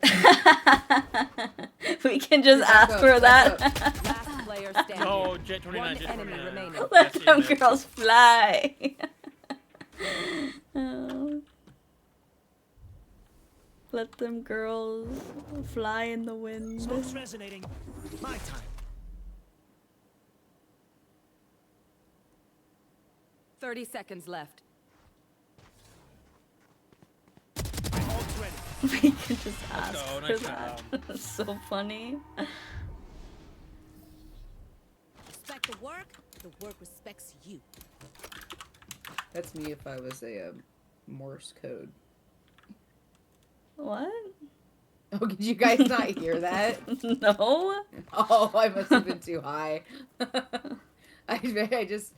We can just ask up, for back that. Last player standing. Oh, Jet 29. One Jet enemy 29. remaining. Let That's them it. girls fly. Oh. Let them girls fly in the wind. Smoke's resonating. My time. 30 seconds left. Ult's ready. We can just ask go, for nice that. That's so funny. Respect the work respects you. That's me if I was a Morse code. What? Oh, did you guys not hear that? No. Oh, I must have been too high. I just.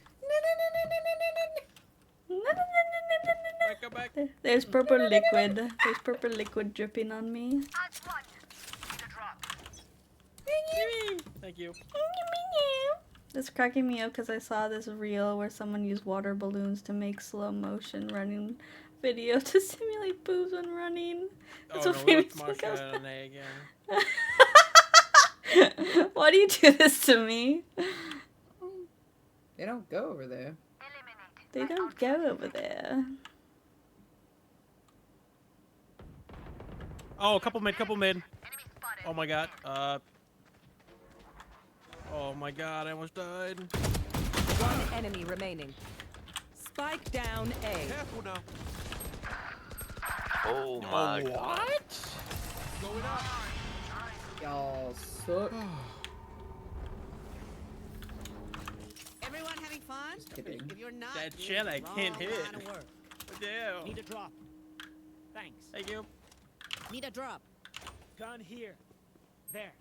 Come back. There's purple liquid. There's purple liquid dripping on me. Thank you. It's cracking me up because I saw this reel where someone used water balloons to make slow motion running video to simulate boobs when running. That's Oh what no, made me it's think Marsha of and A again. Why do you do this to me? They don't go over there. They don't go over there. Oh, couple mid. Oh my god. Oh my god, I almost died. One enemy remaining. Spike down A. Careful now. Oh my god. What? Going up. Y'all suck. Everyone having fun? Just kidding. If you're not, That you're shit in the I can't wrong hit. line of work. What the hell? Need a drop. Thanks. Thank you. Need a drop. Gun here. There.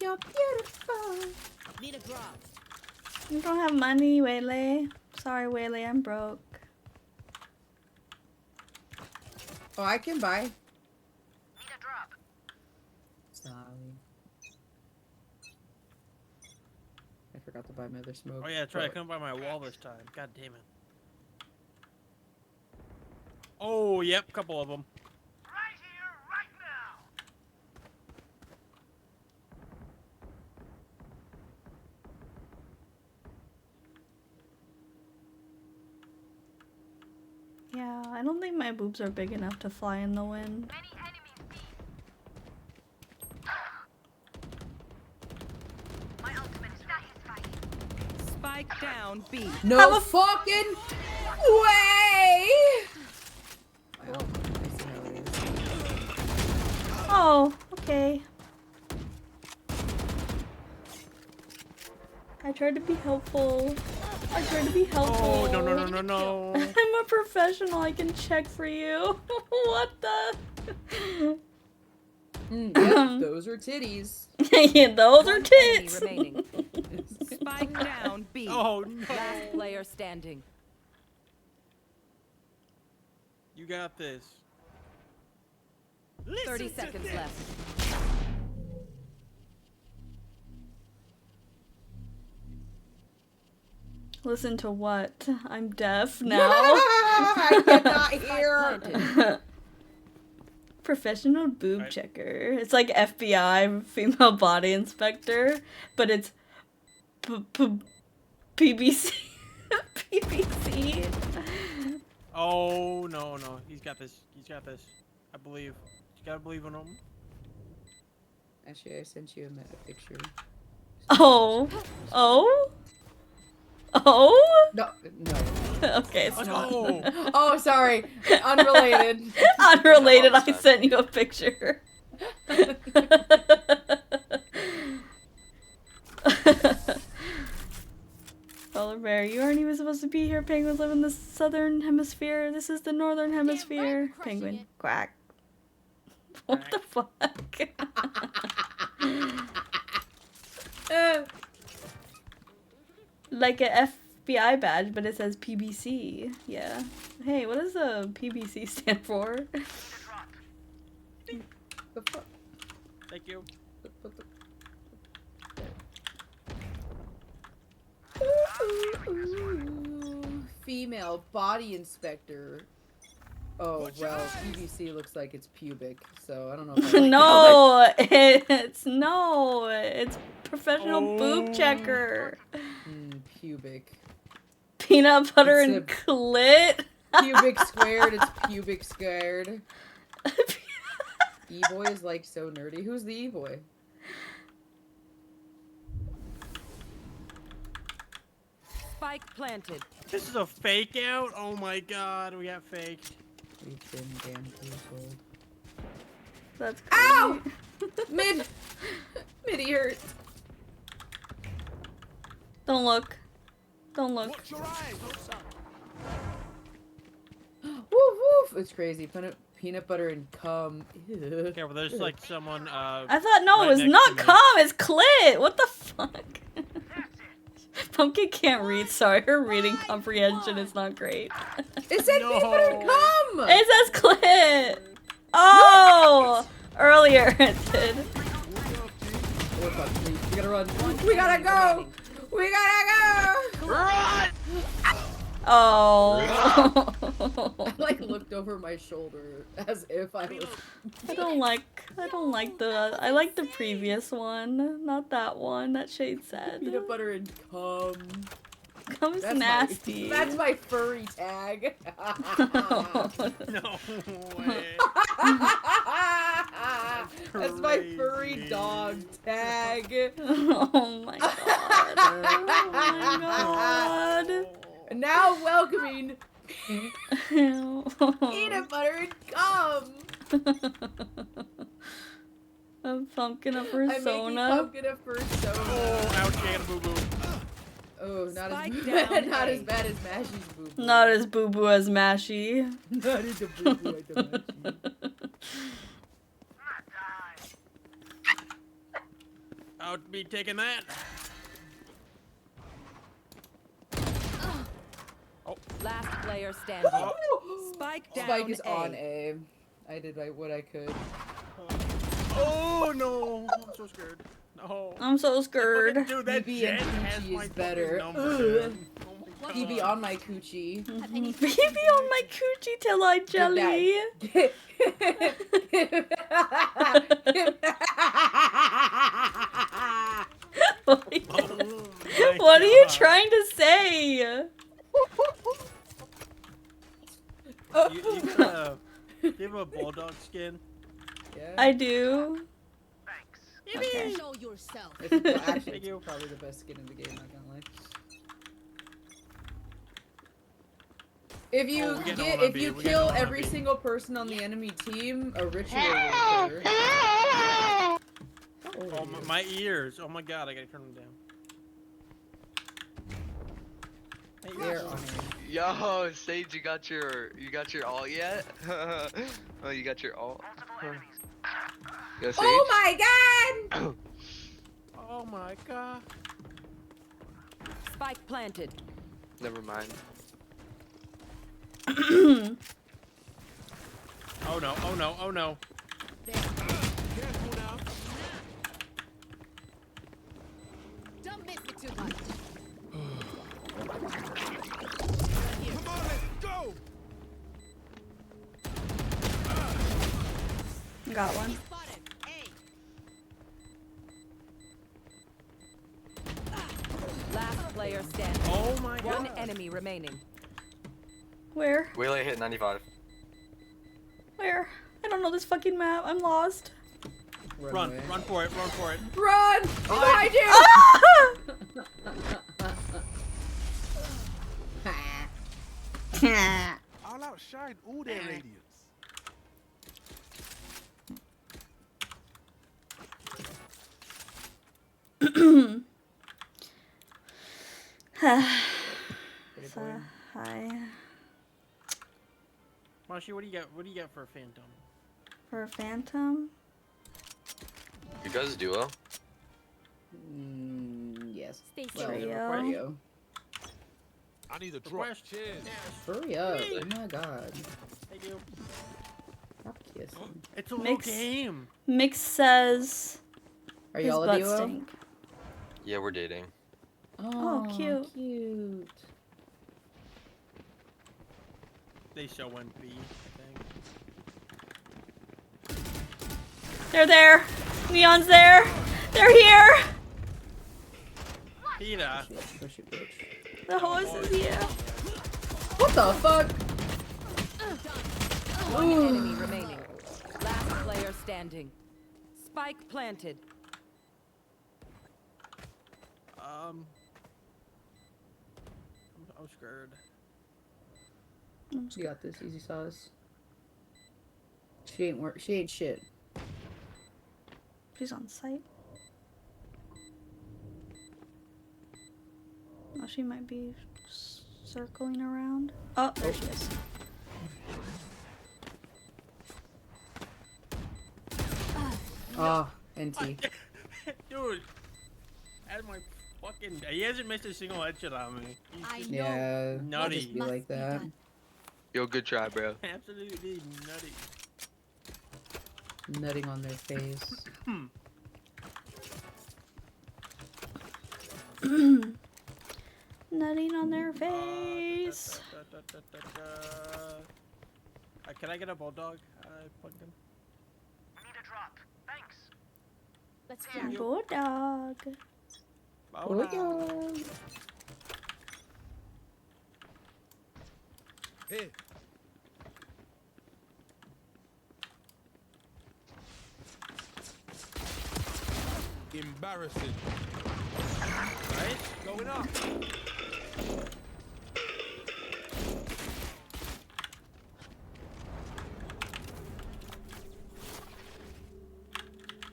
You're beautiful. Need a drop. You don't have money, Waylay. Sorry, Waylay, I'm broke. Oh, I can buy. Need a drop. Sorry. I forgot to buy my other smoke. Oh yeah, that's right. I But- couldn't buy my wall this time. God damn it. Oh, yep, couple of them. Right here, right now. Yeah, I don't think my boobs are big enough to fly in the wind. Spike down B. No fucking way! Well, I see how it is. Oh, okay. I tried to be helpful. Oh, no. I'm a professional. I can check for you. What the? Yep, those are titties. Yeah, those are One enemy tits. remaining. Spike down B. Oh no! Last player standing. You got this. 30 seconds left. Listen to what? I'm deaf now. I cannot hear. Professional boob checker. It's like FBI, female body inspector, but it's PBC. PBC. Oh no, he's got this. He's got this. I believe. You gotta believe in him. Actually, I sent you a picture. Oh. No. Okay, it's not. Oh, sorry. Unrelated. Unrelated, I sent you a picture. Polar bear, you aren't even supposed to be here. Penguins live in the southern hemisphere. This is the northern hemisphere. Penguin. Quack. What the fuck? Like a FBI badge, but it says PBC. Yeah. Hey, what does the PBC stand for? The fuck? Thank you. Female body inspector. Oh, well, PVC looks like it's pubic, so I don't know if it's professional boob checker. Pubic. Peanut butter and clit. Pubic squared, it's pubic squared. E-boy is like so nerdy. Who's the E-boy? Spike planted. This is a fake out? Oh my god, we got faked. We've been bamboozled. That's Ow! Midi hurts. Don't look. Don't look. Watch your eyes, Woof woof! It's crazy. Peanut butter and cum. Ew. Yeah, well, there's like someone. I thought no, right it was next not to me. cum. It's clit. What the fuck? Pumpkin can't read. Sorry, her reading comprehension is not great. It said peanut butter and cum. It says clit. Oh, earlier it did. Oh fuck! Please, we gotta run. We gotta go. We gotta go. Run! Oh. I like looked over my shoulder as if I was. I don't like the. I like the previous one, not that one. That Shade said. Peanut butter and cum. Cum's nasty. That's my furry tag. No way. That's my furry dog tag. Oh my god. Oh my god. And now welcoming peanut butter and cum. A pumpkin, a I'm making persona. pumpkin a persona. Oh, ouch, I got a boo boo. Oh, not Spike as down not A. as bad as Mashy's boo boo. Not as boo boo as Mashy. Not as a boo boo like the Mashy. I'll be taking that. Last player standing. Spike down. Spike is A. on A. I did what I could. Oh no! I'm so scared. No. I'm so scared. Dude, that PB Jen and has coochie my is better. fucking number, Ugh. man. Oh my PB God. on my coochie. Baby on my coochie till I jelly. What are you trying to say? You have a bulldog skin? Yeah. I do. Okay. Show yourself. It's actually it's probably the best skin in the game, not gonna lie. If you Oh, we get get on if B, you we get kill on every B. single person on the enemy team, a ritual will occur. Oh, my ears. Oh my god, I gotta turn them down. Hey, They're on Yo, Sage, you got your alt yet? Oh, you got your alt? Yes, Oh my god! Oh my god. Spike planted. Never mind. Oh no, oh no, oh no. Careful now. Don't miss it too much. Come on, let's go. Got one. Last player standing. Oh my god. One enemy remaining. Where? Waylay hit 95. Where? I don't know this fucking map. I'm lost. Run for it, run for it. Run! Behind you! I'll outshine all their radiance. So, hi. Marshy, what do you got? What do you got for a phantom? For a phantom? You guys duo? Yes. Stay Well, trio. trio. I need a drop. Cheers. Hurry up. Oh my god. Thank you. Stop kissing. It's a little game. Mix says. Are his y'all a butt duo? stink. Yeah, we're dating. Oh, cute. Cute. They show one B, I think. They're there. Neon's there. They're here. Peter. Push it, bitch. The horse is here. What the fuck? One enemy remaining. Last player standing. Spike planted. I'm scared. You got this, easy sauce. She ain't shit. She's on site. Oh, she might be circling around. Oh, there she is. Oh, NT. Dude, as my fucking, he hasn't missed a single headshot on me. He's just Yeah, nutty. just be like that. Yo, good try, bro. Absolutely nutty. Nutting on their face. Nutting on their face. Can I get a bulldog, Pumpkin? Let's Bulldog. Bulldog. Here. Embarrassing. Right? Going up.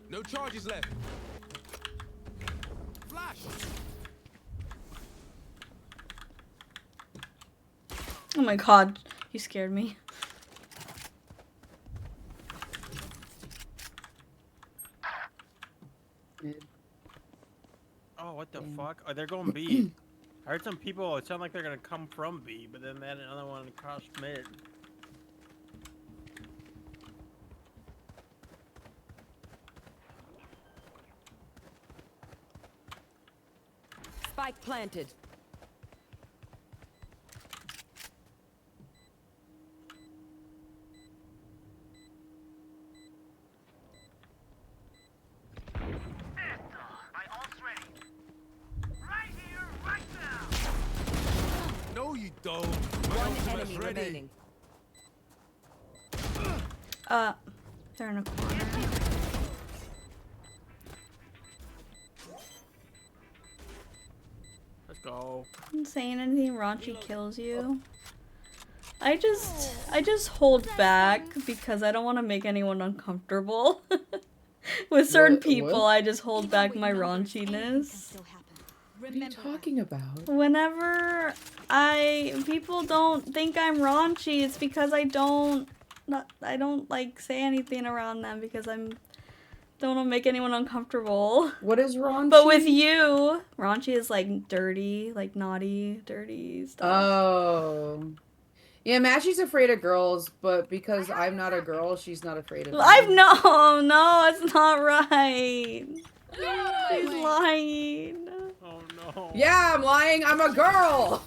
No charges left. Flash. Oh my god, you scared me. Oh, what the fuck? Oh, they're going B. I heard some people, it sounded like they're gonna come from B, but then they had another one across mid. Spike planted. No, you don't. One enemy remaining. They're in a corner. Let's go. Saying anything raunchy kills you. I just hold back because I don't want to make anyone uncomfortable. With certain people, I just hold back my raunchiness. What are you talking about? Whenever people don't think I'm raunchy, it's because I don't like say anything around them because Don't want to make anyone uncomfortable. What is raunchy? But with you, raunchy is like dirty, like naughty, dirty stuff. Oh. Yeah, Mashy's afraid of girls, but because I'm not a girl, she's not afraid of me. No, it's not right. He's lying. Oh no. Yeah, I'm lying. I'm a girl.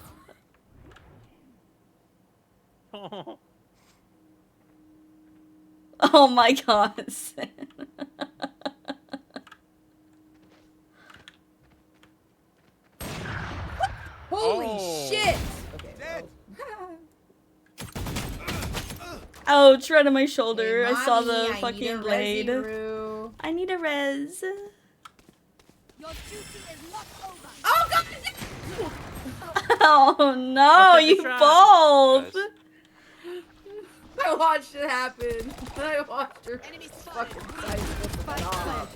Oh my god. Holy shit. Okay. Ouch, right on my shoulder. Hey, I saw mommy, the I fucking need a blade. resi-roo. I need a res. Your duty is not over. Oh god! Oh no, you both! I watched it happen. I watched her fucking size flip it off.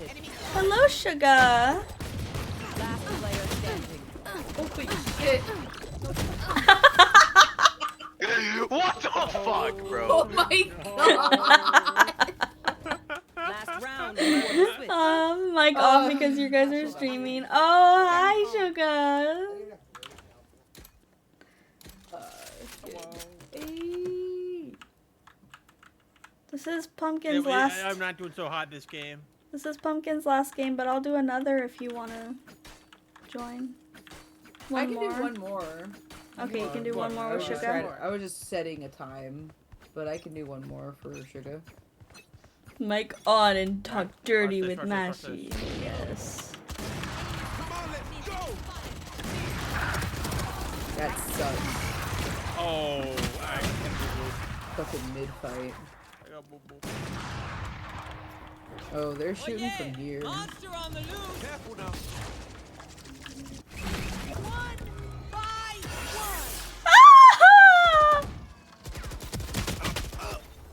Hello, sugar. Last player standing. Holy shit. What the fuck, bro? Oh my god. Last round. Mic off because you guys are streaming. Oh, hi, sugar. This is Pumpkin's last. I'm not doing so hot this game. This is Pumpkin's last game, but I'll do another if you wanna join. I can do one more. Okay, you can do one more with sugar. I was just setting a time, but I can do one more for sugar. Mic on and talk dirty with Mashy. Yes. That sucks. Oh, I fucking mid fight. Oh, they're shooting from here. Monster on the loose. Careful now.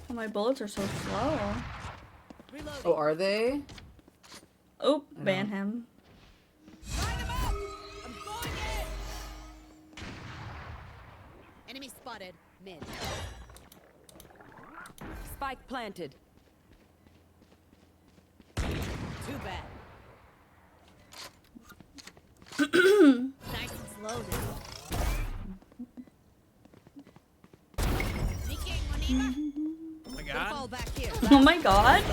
Oh, my bullets are so slow. Oh, are they? Oh, ban him. Enemy spotted. Mid. Spike planted. Too bad. Nice and slow now. Oh my god. Fall back here. Oh my god.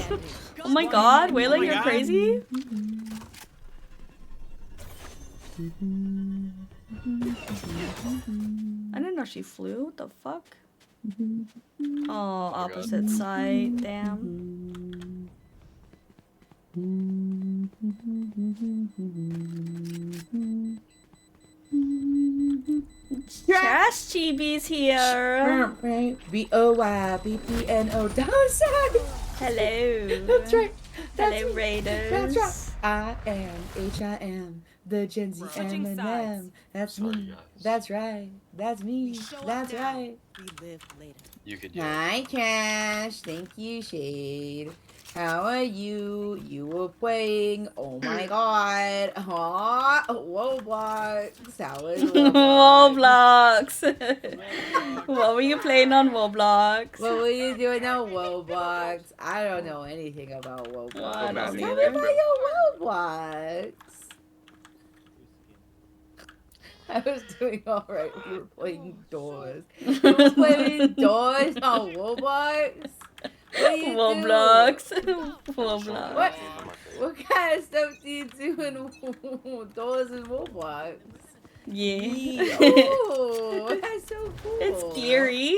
Oh my god. Wayla, you're crazy? I didn't know she flew. What the fuck? Oh, opposite side. Damn. Trash Chibi's here. B-O-Y-B-P-N-O. Downside. Hello. That's right. Hello, Raiders. That's right. I am H-I-M. The Gen Z Switching Eminem. sides. That's me. That's right. That's me. That's right. We live later. You could do Hi, Trash. Thank you, Shade. How are you? You were playing. Oh my god. Huh? Roblox. How was Roblox. What were you playing on Roblox? What were you doing on Roblox? I don't know anything about Roblox. I don't Tell me either. about your Roblox. I was doing alright when you were playing Doors. You were playing Doors on Roblox? What do you Roblox. do? Roblox. What kind of stuff do you do in Doors and Roblox? Yeah. Oh, that's so cool. It's scary.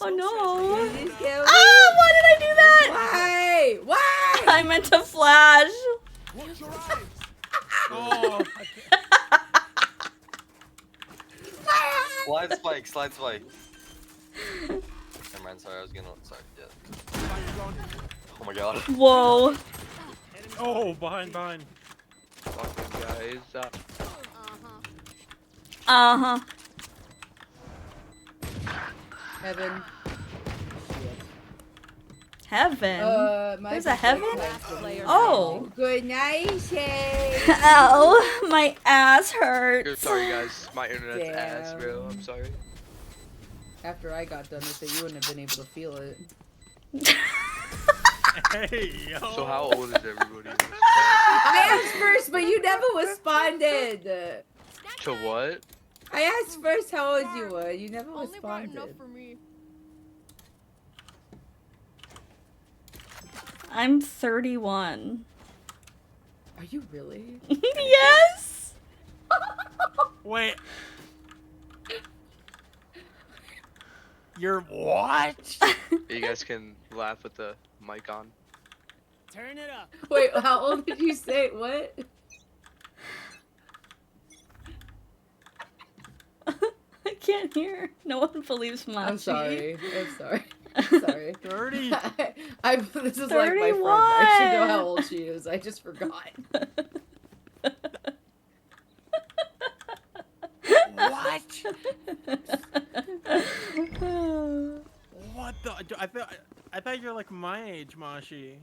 Oh no. Is it scary? Ah, why did I do that? Why? Why? I meant to flash. Watch your eyes. Oh, Slide spike, slide spike. Never mind, sorry, I was gonna. Sorry, yeah. Oh my god. Whoa. oh, behind. Fucking guys. Uh-huh. Heaven. Heaven? My There's a heaven? Player Oh. Good night, Shay. Ow. My ass hurts. Sorry guys, my internet's Damn. ass, bro. I'm sorry. After I got done with it, you wouldn't have been able to feel it. Hey, yo. So how old is everybody? I asked first, but you never responded. To what? I asked first how old you were. You never responded. for me. I'm 31. Are you really? Yes! Wait. You're what? You guys can laugh with the mic on. Turn it up. Wait, how old did you say? What? I can't hear. No one believes Machi. I'm sorry. I'm sorry. I'm sorry. 30. This is like my friend. I should know how 31. old she is. I just forgot. What? What the? I thought you're like my age, Mashi.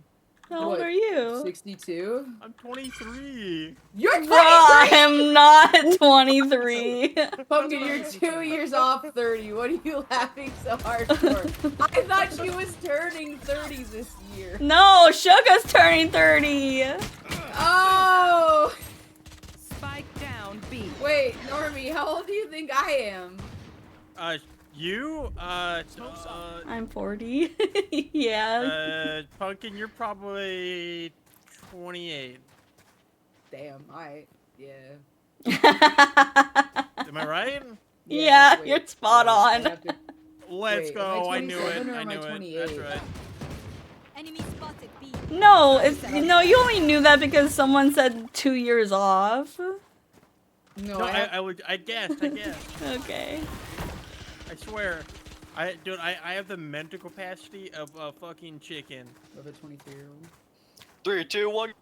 How old are you? 62? I'm 23. You're 23! Bro, I am not 23. Pumpkin, you're 2 years off 30. What are you laughing so hard for? I thought she was turning 30 this year. No, Suga's turning 30. Oh! Spike down, B. Wait, Normie, how old do you think I am? You? I'm 40. Yeah. Pumpkin, you're probably 28. Damn, alright. Yeah. Am I right? Yeah, wait, you're spot on. Let's Wait, go. am I I knew it. 27 or I am I knew it. 28? That's right. Enemy spotted B. No, no, you only knew that because someone said 2 years off. No, I guessed. Okay. I swear. I have the mental capacity of a fucking chicken. Of a 23-year-old. 3, 2, 1.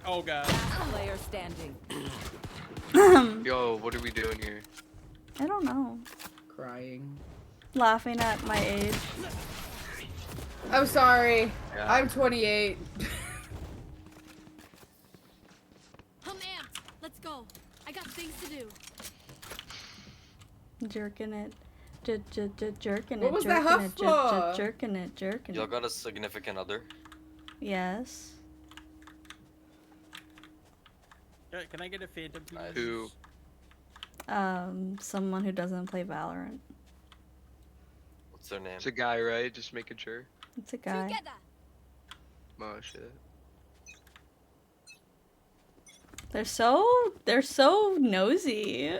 Oh god. Player standing. Yo, what are we doing here? I don't know. Crying. Laughing at my age. I'm sorry. Yeah. I'm 28. I'm amped. Let's go. I got things to do. Jerking it. Jerking it. What was that huff for? Jerking it. Y'all got a significant other? Yes. Can I get a phantom piece? Who? Someone who doesn't play Valorant. What's their name? It's a guy, right? Just making sure. It's a guy. Together. Oh shit. They're so nosy.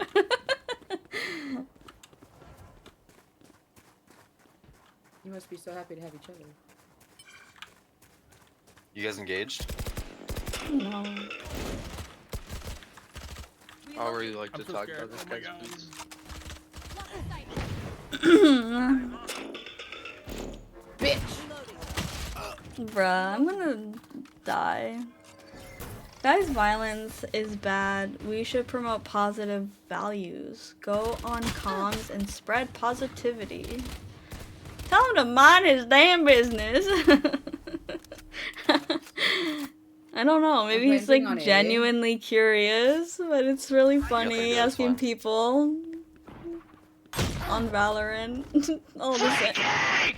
You must be so happy to have each other. You guys engaged? No. I don't really like I'm to so talk scared. about this Oh my guy's Bitch! Bruh, I'm gonna die. Guys, violence is bad. We should promote positive values. Go on comms and spread positivity. Tell him to mind his damn business. I don't know. Maybe he's like planting on A. genuinely curious, but it's really funny that's asking fine. people on Valorant all the time.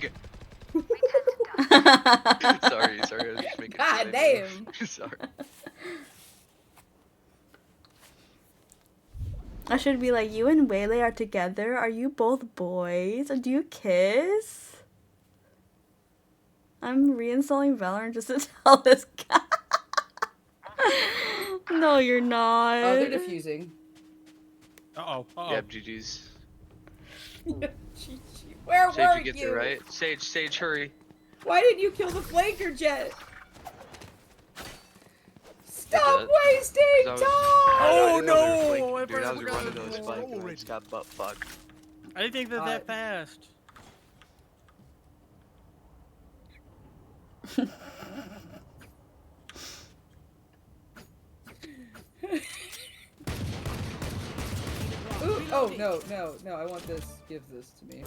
sorry, I was just making God fun. damn. Sorry. I should be like, you and Waylay are together? Are you both boys? Or do you kiss? I'm reinstalling Valorant just to tell this guy. No, you're not. Oh, they're diffusing. Uh-oh. Yep, GG's. Where Sage, were you get you? there, right? Sage, hurry. Why didn't you kill the flanker jet? Stop Jet? wasting time! Oh, no! Dude, I was running those spike and I just got butt fucked. I didn't think that fast. Ooh, oh, no, I want this. Give this to me.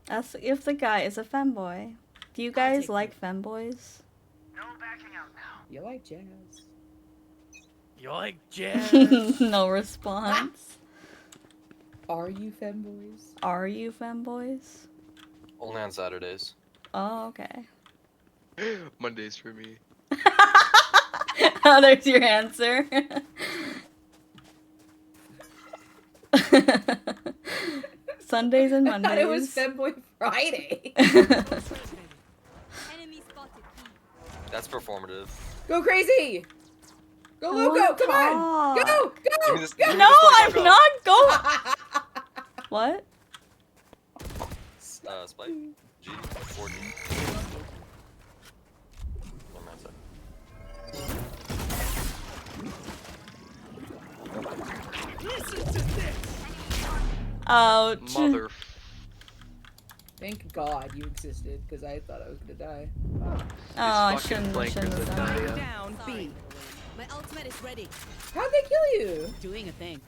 That's if the guy is a femboy. Do you guys like femboys? You like jazz. You like jazz? No response. Are you femboys? Are you femboys? Only on Saturdays. Oh, okay. Mondays for me. Oh, there's your answer. Sundays and I thought it was Mondays. Femboy Friday. That's performative. Go crazy! Go I Loco! wanna Come on! Go! talk. Give Go! me this, Go! give me No, this spike, I'm I'll go. not going. What? Spike. G. 40. Never mind, sorry. Listen to this. Ouch. Mother. Thank God you existed, because I thought I was gonna die. Oh, I shouldn't have done that. Down B. My ultimate is ready. How'd they kill you? Doing a thing.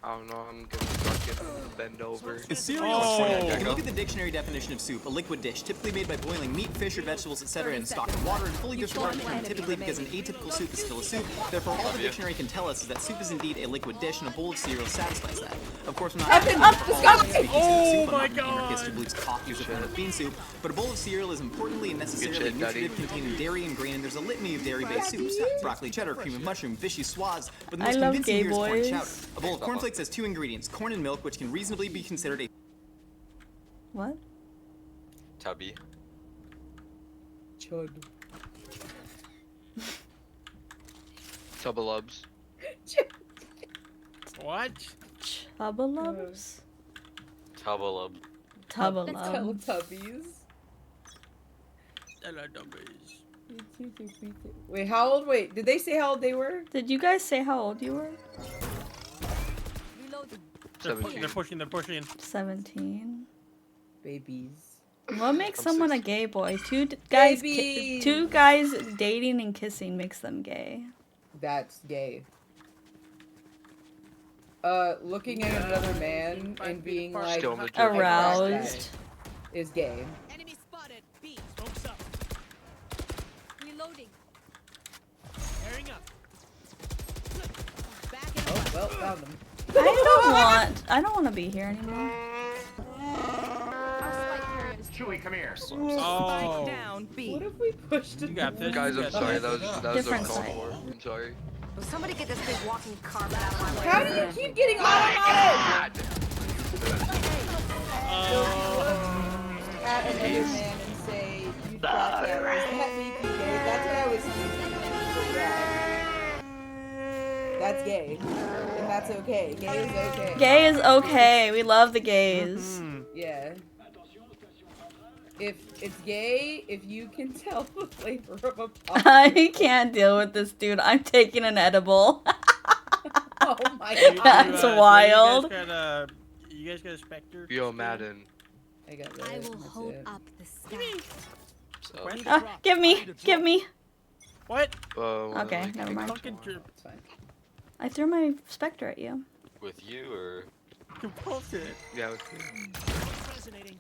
I don't know, I'm gonna start getting bend over. In cereal you can look at the dictionary definition of soup, a liquid dish, typically made by boiling meat, fish, or vegetables, etc. in stock and water, and fully disregard the term typically because an atypical soup is still a soup. Therefore, all the dictionary can tell us is that soup is indeed a liquid dish, and a bowl of cereal satisfies that. Of course, we're not Oh my God! Who believes coffee is a form of bean soup, but a bowl of cereal is importantly and necessarily nutritive, containing dairy and grain, and there's a litany of dairy-based soups: broccoli cheddar, cream of mushroom, fishy swads. But the most love convincing gay here is corn boys. chowder. A bowl of cornflakes has 2 ingredients: corn and milk, which can reasonably be considered a What? Tubby. Chud. Tubbalubs. What? Tubbalubs? Tubbalub. Tubbalub. Teletubbies. Teletubbies. Wait, how old? Wait, did they say how old they were? Did you guys say how old you were? They're pushing. 17. Babies. What makes someone a gay boy? Two guys dating and kissing makes them gay. That's gay. Looking at another man and being like aroused is gay. Enemy spotted. B. Smokes up. Reloading. Tearing up. Back in Oh, well, found them. I don't want to be here anymore. Chewie, come here. Oh. down B. What if we pushed it? You got this. Guys, I'm sorry, that was Different uncalled side. for. I'm sorry. Somebody get this big walking carpet out of my way. How do you keep getting automated? At another man and say, you thought that was that make you gay? That's what I was thinking. That's gay. And that's okay. Gay is okay. Gay is okay. We love the gays. Yeah. If it's gay, if you can tell the flavor of a pop. I can't deal with this dude. I'm taking an edible. Oh my God. That's wild. You guys got a Spectre? Yo, Madden. I got that. I will hold up the sky. So, Give me. What? Okay, never mind. It's fine. I threw my Spectre at you. with you or? Bullshit. Yeah, with you. Fascinating.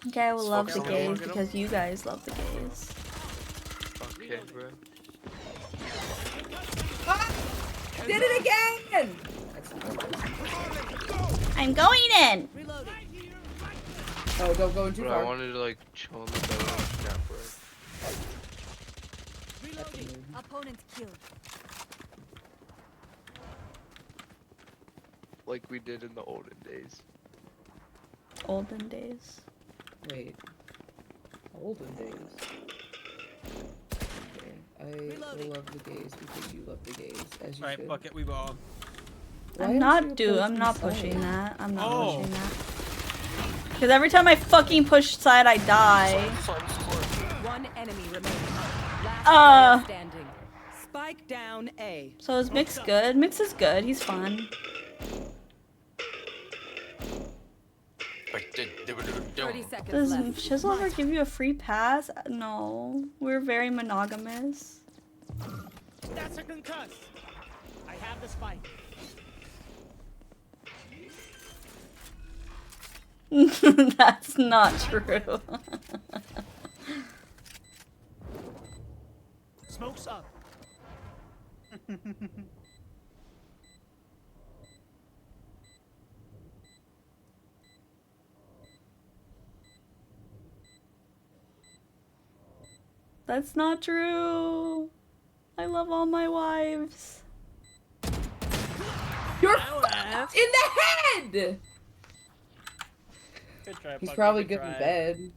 Okay, I will love the Focus on gays one. because you guys love the gays. Okay, bro. Did it again! I'm going in! Oh, don't go in too But far. I wanted to like chill on the bed and snap, bro. Reloading. Opponent killed. Like we did in the olden days. Olden days. Wait. Olden days. Okay. I will love the gays because you love the gays, as you Alright, should. fuck it, we bomb. Why I'm aren't you not opposed to pushing side? that. I'm not Oh. pushing that. Because every time I fucking push side, I die. One enemy remaining. Last player standing. Spike down A. So is Mix good? Mix is good. He's fun. 30 seconds Does left. Shizzle ever give you a free pass? No. We're very monogamous. That's a concuss. I have the spike. That's not true. Smoke's up. That's not true. I love all my wives. You're fucked in the head! Good try, He's Puppy, probably good good in try. bed.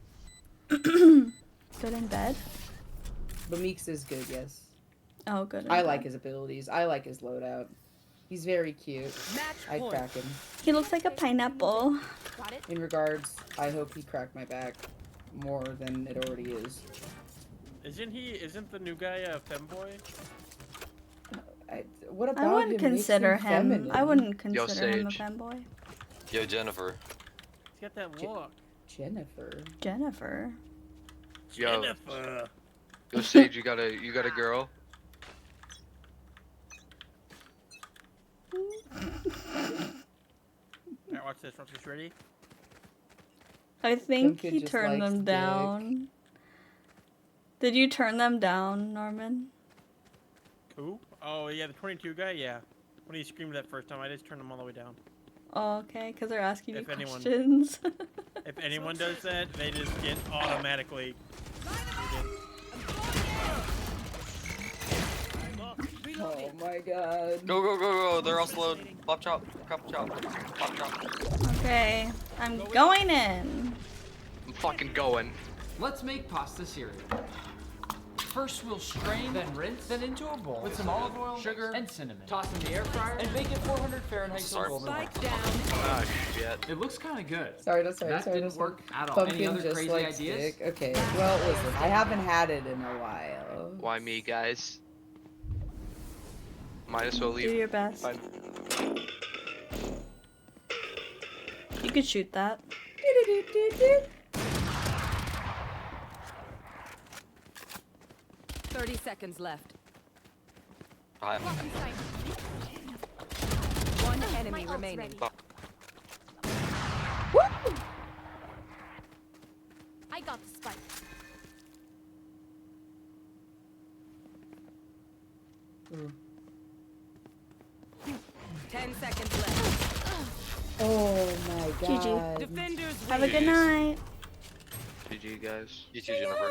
Good in bed? But Meeks is good, yes. Oh, good. I like his abilities. I like his loadout. He's very cute. I'd point. crack him. He looks like a pineapple. Got it? In regards, I hope he cracked my back more than it already is. Isn't the new guy a femboy? What about I wouldn't him consider makes him. feminine? I wouldn't consider him a Sage. fanboy. Yo, Jennifer. He's got that look. Jennifer. Jennifer. Yo. Jennifer. Yo, Sage, you got a girl? Alright, watch this. Watch this. Ready? I think kid he just turned likes them dick. down. Did you turn them down, Norman? Who? Oh, yeah, the 22 guy? Yeah. When he screamed that first time, I just turned him all the way down. Oh, okay, because they're asking you If anyone- questions. If anyone does that, they just get automatically muted. Oh my god. Go, go, go, go. They're all slowed. Pop chop. Pop chop. Pop chop. Okay, I'm going in. I'm fucking going. Let's make pasta cereal. First we'll strain, then rinse, then into a bowl with some olive oil, sugar, and cinnamon. Toss in the air fryer and bake at 400 Fahrenheit till golden brown. Spike down. Ah, shit. It looks kind of good. Sorry, That sorry, didn't work at all. Pumpkin Any other just crazy likes ideas? dick. Okay, well, listen, I haven't had it in a while. Why me, guys? Might as well leave. Do your best. You could shoot that. 30 seconds left. Alright. One enemy remaining. Woo! I got the spike. Mm. 10 seconds left. Oh my god. GG. Defenders Have a good night. GG, guys. You too, Jennifer.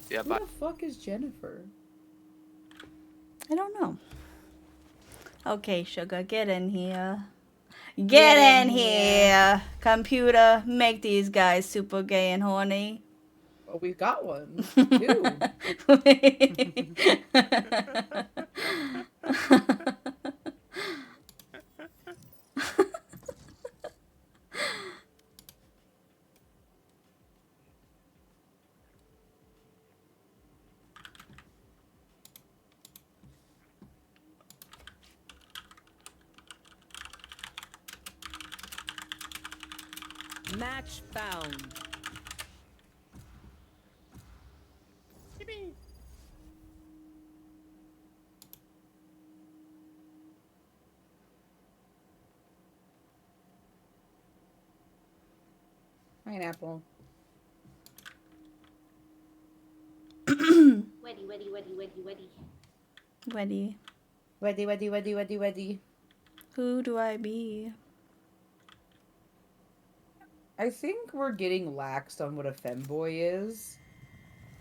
Yeah, Who bye. the fuck is Jennifer? I don't know. Okay, sugar, get in here. Get in here. Computer, make these guys super gay and horny. Oh, we've got one. Two. Match found. Pineapple. Weddy, weddy, weddy, weddy, weddy. Weddy. Weddy, weddy, weddy, weddy, weddy. Who do I be? I think we're getting laxed on what a femboy is.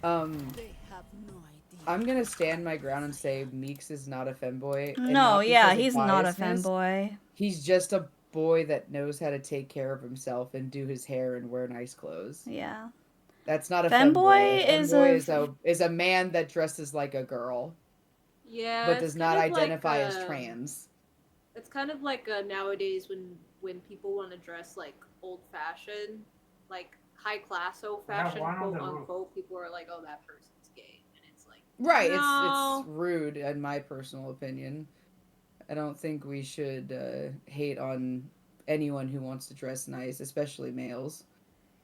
They have no idea. I'm gonna stand my ground and say Meeks is not a femboy. and No, not yeah, because of he's not a biasness. fanboy. He's just a boy that knows how to take care of himself and do his hair and wear nice clothes. Yeah. That's not a Femboy femboy. is Femboy is a man that dresses like a girl, Yeah. but it's does not kind of identify like, as trans. It's kind of like nowadays when people want to dress like old fashioned, like high class old fashioned, one on quote the roof. unquote, people are like, oh, that person's gay, and it's like, Right, no. it's rude in my personal opinion. I don't think we should hate on anyone who wants to dress nice, especially males,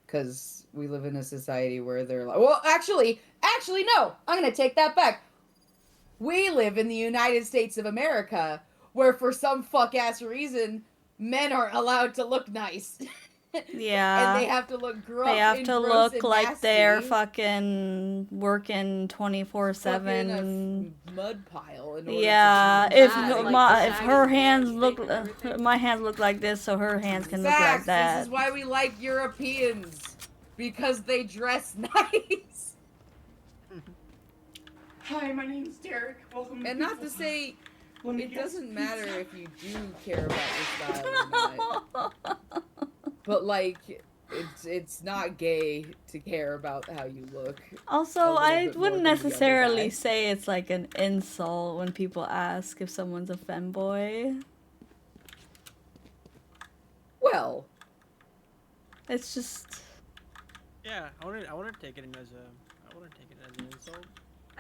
because we live in a society where they're like, well, actually, no, I'm gonna take that back. We live in the United States of America, where for some fuck-ass reason, men aren't allowed to look nice. Yeah. And they have to look gross. They have to look like they're nasty. fucking working 24/7. Fucking a mud pile. In order Yeah, to if do no, that. if her hands look, my hands look like this, so her hands can look like Facts, that. This is why we like Europeans, because they dress nice. Hi, my name's Derek. Welcome to And not to say it doesn't matter if you do care about your style or not. But like it's not gay to care about how you look. Also, a little I bit more wouldn't than the other necessarily guy. say it's like an insult when people ask if someone's a femboy. Well, it's just. Yeah, I wouldn't take it as an insult.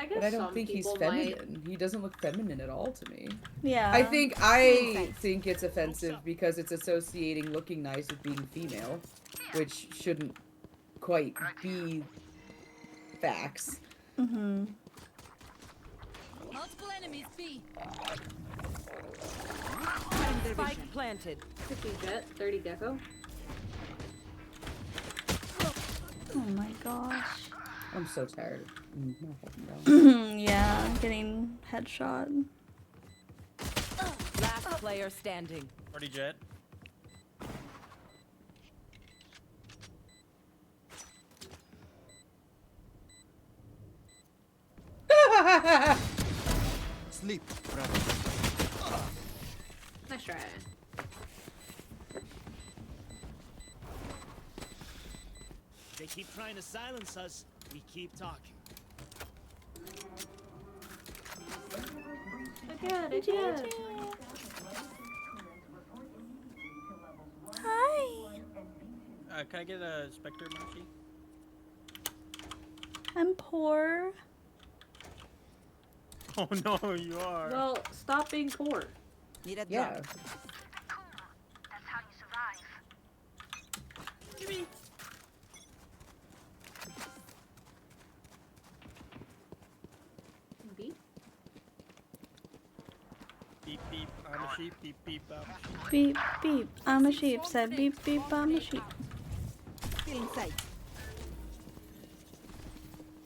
I guess But I don't some think he's people feminine. He doesn't look feminine at all to me. Yeah. I think it's offensive because it's associating looking nice with being female, which shouldn't quite be facts. Mm-hmm. Multiple enemies, B. Spike planted. 50 jet, 30 gecko. Oh my gosh. I'm so tired. No, Yeah, I'm getting headshot. Last player standing. 30 jet. Sleep, brother. Nice try. They keep trying to silence us. We keep talking. Again. Hi. Can I get a Spectre Mochi? I'm poor. Oh no, you are. Well, stop being poor. Need a Yeah. drop. Gimme. B? Beep beep, I'm a sheep. Beep beep, I'm a sheep. Beep, beep. I'm a sheep. Said beep, beep. I'm a sheep. Still inside.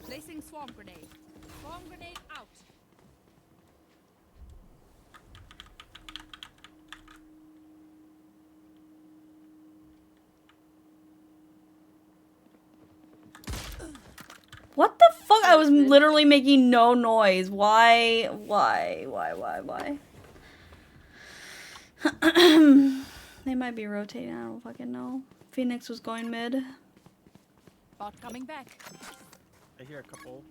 Placing swarm grenade. Swarm grenade out. What the fuck? I was literally making no noise. Why? They might be rotating. I don't fucking know. Phoenix was going mid. Bot coming back. I hear a couple.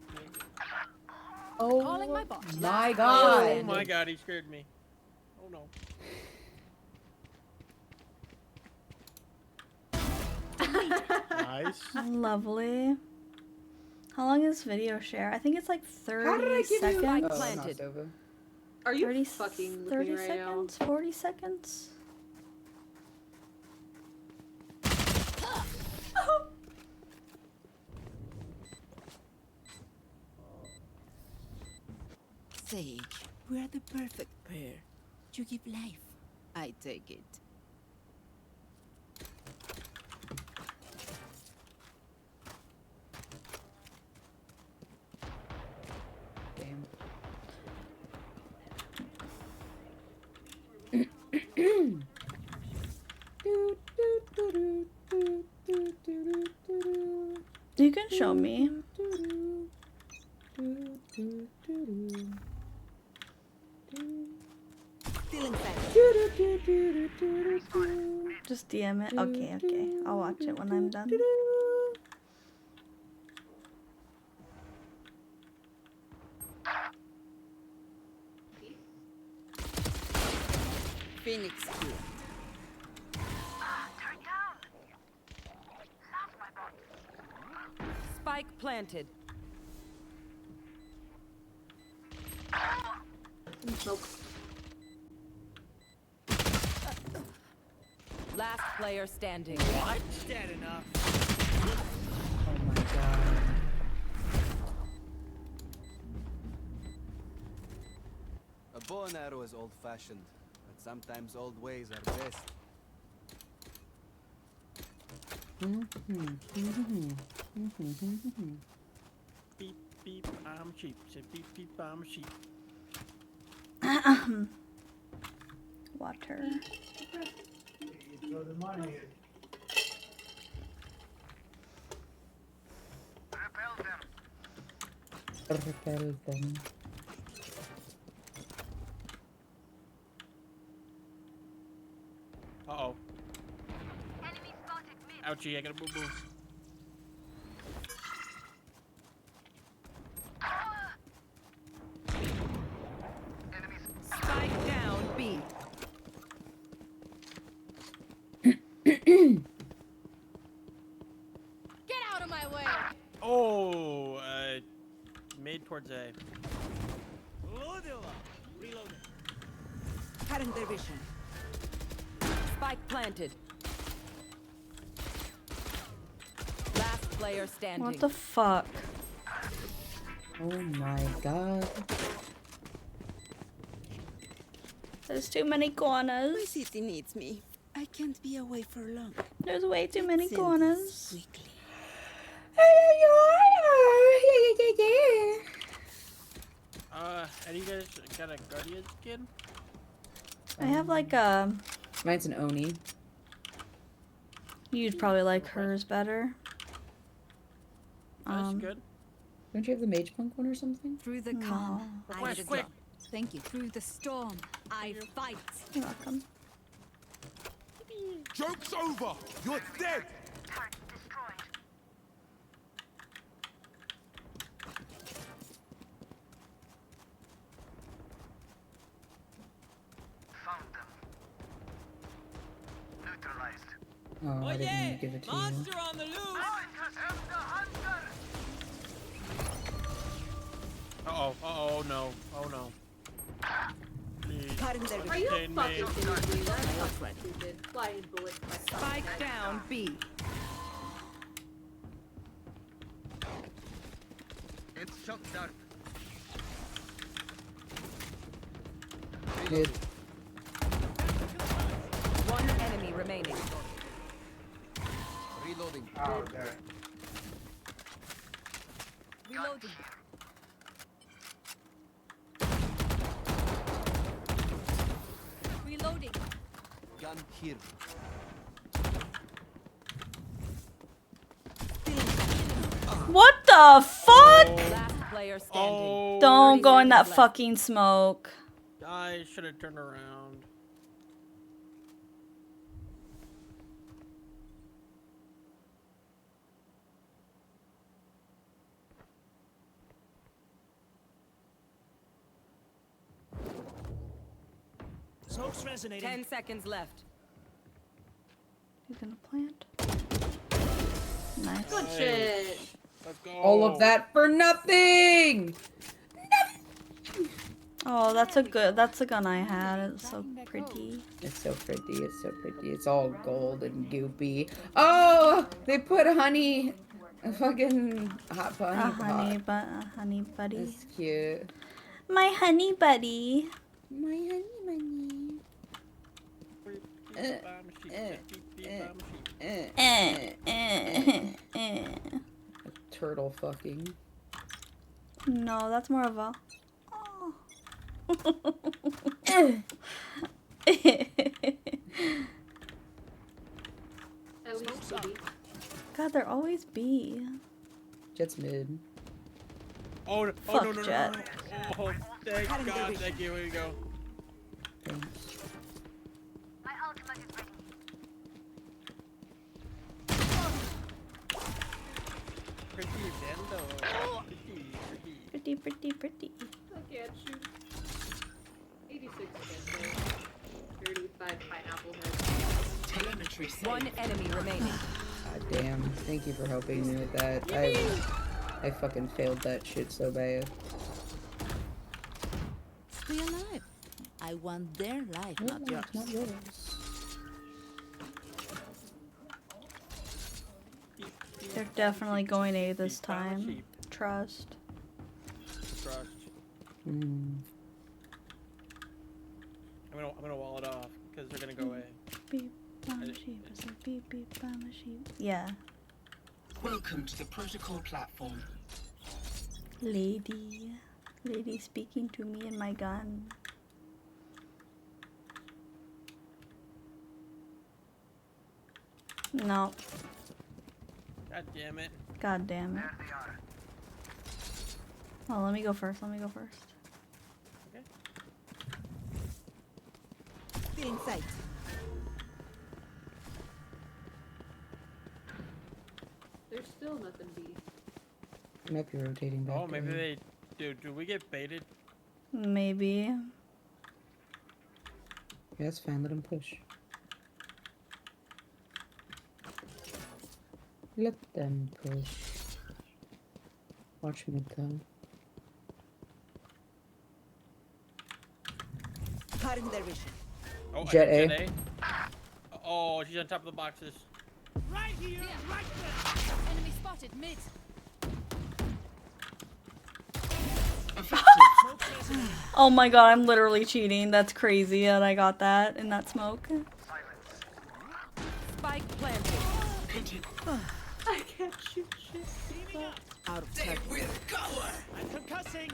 Oh Calling my bot. my god. Oh my god, he scared me. Oh no. Nice. Lovely. How long is video share? I think it's like 30 How did I give seconds. you? Oh, Planted. not over. Are you 30, fucking with 30 me right seconds? 40 seconds? Sage, we are the perfect pair. You give life. I take it. Damn. You can show me. Still inside. Just DM it. Okay, okay. I'll watch it when I'm done. Phoenix here. Spike planted. Nope. Last player standing. What? Dead enough. Oh my god. A bow and arrow is old-fashioned, but sometimes old ways are best. Beep beep, I'm sheep. Say beep beep, I'm sheep. Water. Repel them. Uh-oh. Ouchie, I got a boo-boo. Spike down B. Get out of my way! Oh, mid towards A. Reloading. Cutting their vision. Spike planted. Last player standing. What the fuck? Oh my god. There's too many corners. My city needs me. I can't be away for long. There's way too many Send corners. this quickly. And you guys got a Guardian skin? I have like a. Mine's an Oni. You'd probably like hers better. That's good. Don't you have the Mage Punk one or something? Through the No. calm, I Quick, struggle. quick. Thank you. Through the storm, I fight. You're welcome. Joke's over! You're dead! Oh, I didn't mean to give it to you. Monster on the loose! Uh-oh, uh-oh, no. Oh, no. Please. Are you Sustain me. fucking kidding me? That's fucking stupid. Flying bullet. Spike down B. It's shot down. Mid. One enemy remaining. Reloading. Oh, there. Reloading. Reloading. Gun here. What the fuck? Last player standing. Oh, Don't go in that left. fucking smoke. I should have turned around. Smoke's resonating. 10 seconds left. You gonna plant? Nice. Good shit. Let's go. All of that for nothing! Oh, that's a gun I had. It's so pretty. It's so pretty, it's so pretty. It's all gold and goopy. Oh! They put honey... A fucking hot honey pot. Honey buddy. That's cute. My honey buddy. My honey bunny. Turtle fucking. No, that's more of a. At least CD. God, they're always B. Jet's mid. Oh, no, Fuck no, no, no, Jet. no. Oh, thank God, thank you, here we go. Thanks. Pretty Nintendo. Pretty. Pretty. I can't shoot. 86 again. 35 pineapple heads. Telemetry. One enemy remaining. God damn. Thank you for helping me with that. I fucking failed that shit so bad. Stay alive. I want their life, not yours. Not yours. They're definitely going A this time. Trust. Trust. Mm. I'm gonna wall it off because they're gonna go A. Beep, bomb sheep. It's like beep, beep, bomb sheep. Yeah. Welcome to the protocol platform. Lady speaking to me in my gun. No. God damn it. God damn it. Oh, let me go first. Let me go first. Okay. Still in sight. There's still nothing B. Might be rotating back. Oh, maybe to they. Do we get baited? Maybe. Yeah, that's fine. Let them push. Let them push. Watch me go. Cutting their vision. Oh, Jet I hit A. Jet A. Oh, she's on top of the boxes. Right here, right there. Enemy spotted mid. Oh my god, I'm literally cheating. That's crazy that I got that in that smoke. Spike planted. I can't shoot shit. Out of touch. I'm concussing.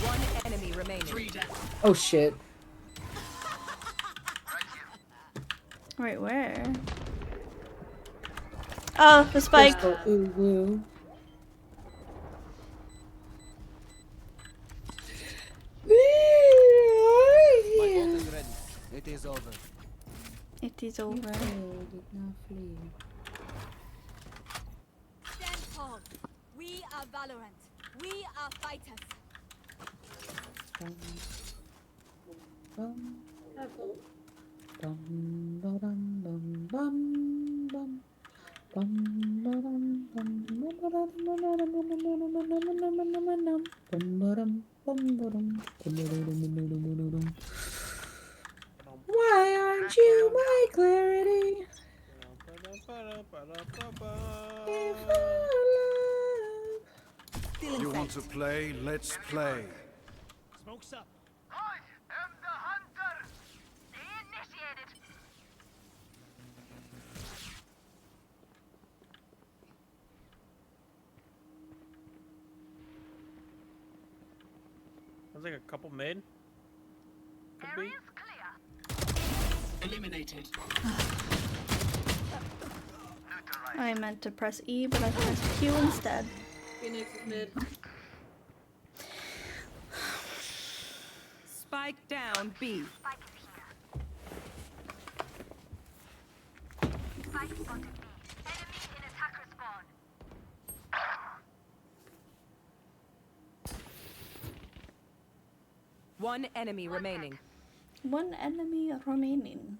One enemy remaining. Oh shit. Wait, where? Oh, the spike. Ooh, woo. My ult is ready. It is over. It is over. Did not flee. Stand tall. We are Valorant. We are fighters. Bum, bum, Have hope. bum, ba-dum, bum, bum, bum. Bum, ba-dum, bum, ba-dum, ba-dum, ba-dum, bum, ba-dum, bum, ba-dum, ba-dum. Why aren't you my clarity? If our love. Still in You want sight. to play? Let's play. Smoke's up. There's like a couple mid. Could be. Eliminated. I meant to press E, but I pressed Q instead. Phoenix is mid. Spike down B. One enemy remaining. One enemy remaining.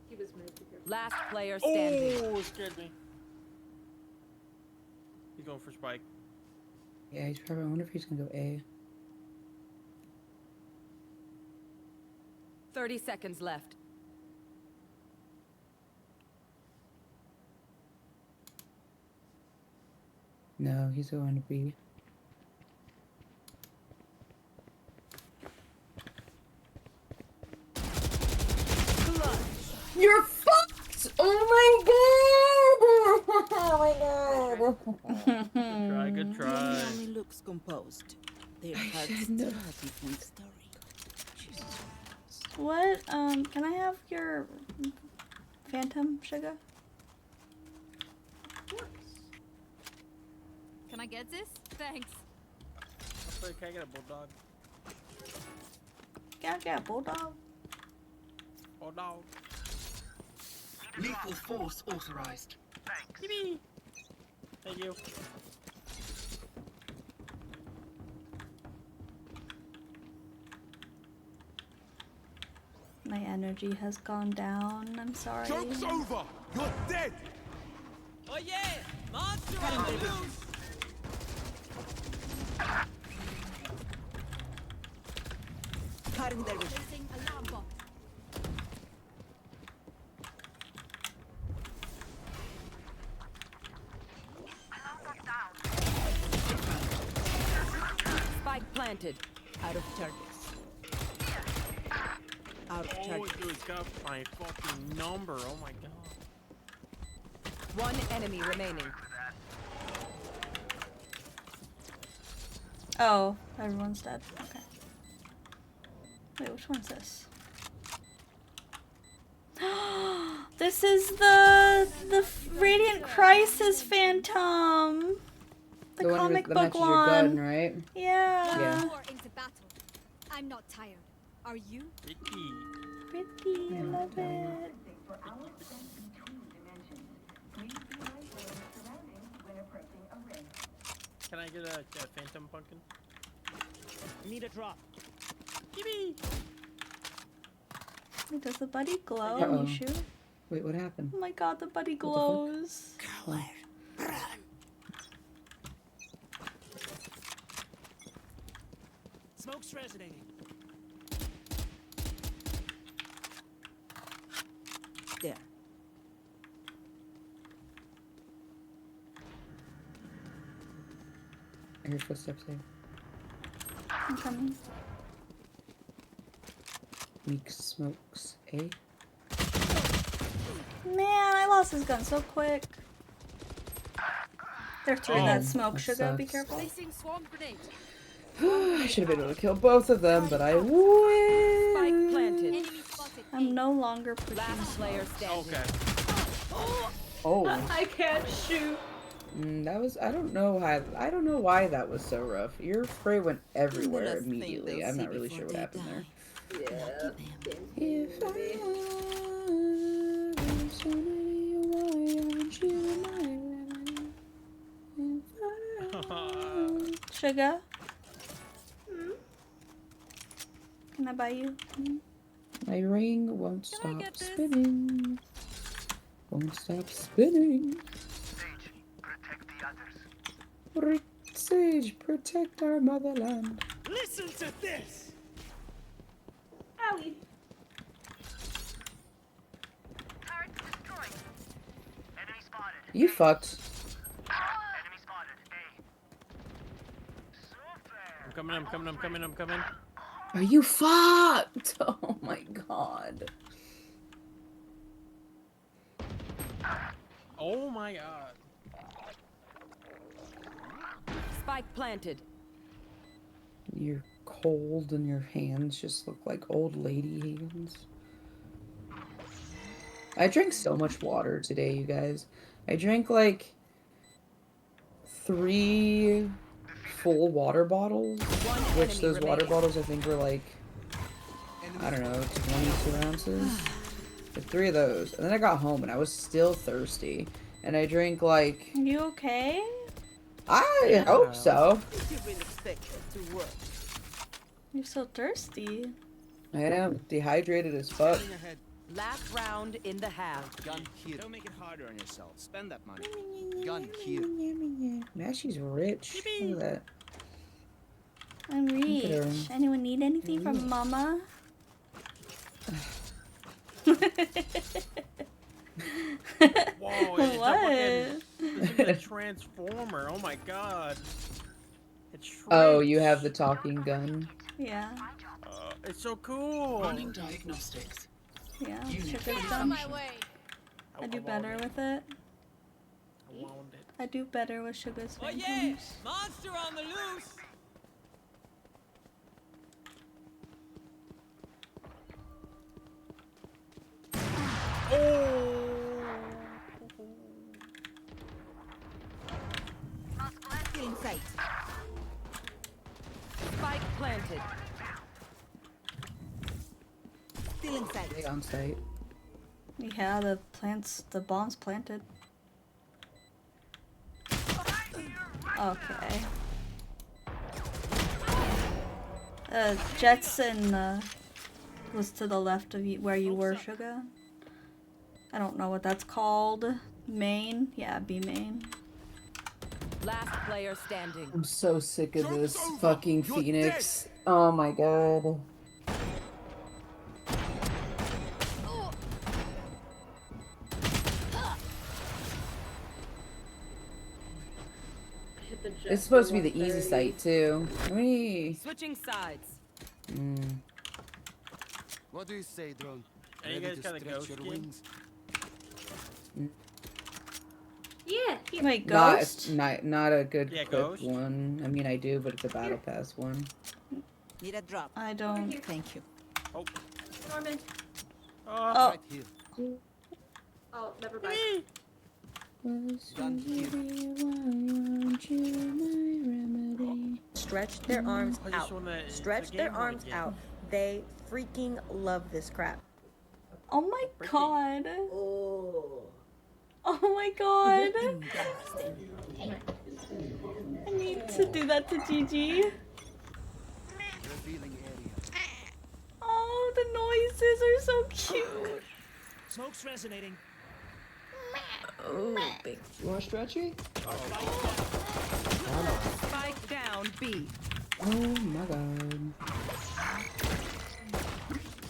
He was mid. Last player standing. Oh, it scared me. He's going for Spike. Yeah, he's probably. I wonder if he's gonna go A. 30 seconds left. No, he's going to B. You're fucked! Oh my god! Oh my god! Good try. Only looks composed. Their hearts should know. tell a different story. What? Can I have your phantom sugar? Can I get this? Thanks. Can I get a bulldog? Can I get a bulldog? Bulldog. Lethal force authorized. Yippee. Thank you. My energy has gone down. I'm sorry. Joke's over! You're dead! Oh yeah! Monster on the loose! Cutting their vision. Placing alarm bot. Spike planted. Out of targets. Out of Oh, targets. dude's got my fucking number. Oh my god. One enemy remaining. Oh, everyone's dead. Okay. Wait, which one's this? This is the Radiant Crisis Phantom. The one comic that book matches your gun, one. right? Yeah. Yeah. More into battle. I'm not tired. Are you? Pretty, I love it. Can I get a phantom pumpkin? Need a drop. Gimme! Does the buddy glow Uh-oh. when you shoot? Wait, what happened? Oh my god, the buddy the fuck? glows. Oh. Smoke's resonating. There. I hear footsteps here. I'm coming. Meek smokes, eh? Man, I lost his gun so quick. They're through that smoke, that Sugar. Be sucks. careful. Placing swarm grenade. I should have been able to kill both of them, but I Spike win. planted. Enemy spotted. I'm no longer pushing. Last player standing. Okay. Oh, I can't shoot. that was. I don't know why that was so rough. Your spray went everywhere last thing immediately. they'll I'm see not really before sure what they happened die. there. Yeah. If I were somebody, why aren't you mine? Sugar? Can I buy you? My ring won't stop spinning. Won't stop spinning. Sage, protect our motherland. Listen to this. Owie. You fucked. I'm coming. Are you fucked? Oh my god. Oh my god. Spike planted. You're cold and your hands just look like old lady hands. I drank so much water today, you guys. I drank like 3 full water bottles, which those water bottles I think were like, I don't know, 22 ounces. Like 3 of those. And then I got home and I was still thirsty. And I drank like... Are you okay? I hope so. You're so thirsty. I am dehydrated as fuck. Last round in the half. Gun here. Don't make it harder on yourself. Spend that money. Gun here. Now she's rich. Look at that. I'm Look at her. rich. Anyone need anything from Mama? Whoa, it's What? it's a transformer. Oh my god. It's Oh, you have the talking gun. Yeah. It's so cool. Running diagnostics. Yeah. Unit Sugar's malfunction. done. My way. I do better with it. I wound it. I do better with Sugar's Oh phantoms. yeah! Monster on the loose! Still in sight. Spike planted. Still in sight. Stay on site. Yeah, the bomb's planted. Okay. Jetson was to the left of you, where you were, Sugar. I don't know what that's called. Main? Yeah, B main. Last player standing. I'm so sick of this fucking Phoenix. Oh my god. It's supposed to be the easy site too. How many? Switching sides. What do you say, drone? And you guys got a ghost skin? Yeah. Wait, Ghost? Not a good Yeah, quick Ghost. one. I mean, I do, but it's a battle pass one. Need a drop. I don't. Thank you. Oh. Norman. Oh. Right here. Oh, never mind. Stretch their arms out. Stretch their arms out. They freaking love this crap. Oh my god. Oh. Oh my god. I need to do that to Gigi. Oh, the noises are so cute. Smoke's resonating. Oh, big. You want stretchy? Spike down B. Oh my god.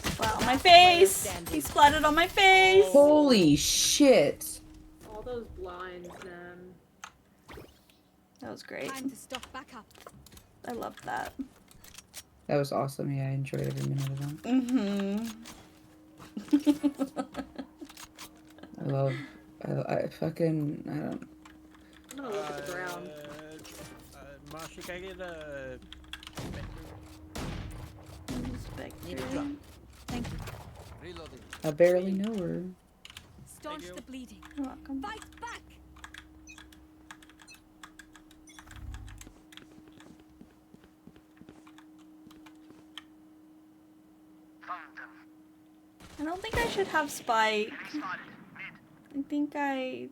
Splat on my face. He splatted on my face. Holy shit. All those blinds, man. That was great. Time to stock back up. I loved that. That was awesome. Yeah, I enjoyed every minute of that. I fucking, I don't. I'm gonna look at the ground. Masha, can I get a... Thank you. Reloading. I barely know her. Staunch the bleeding. You're welcome. Fight back. I don't think I should have Spike. I think I need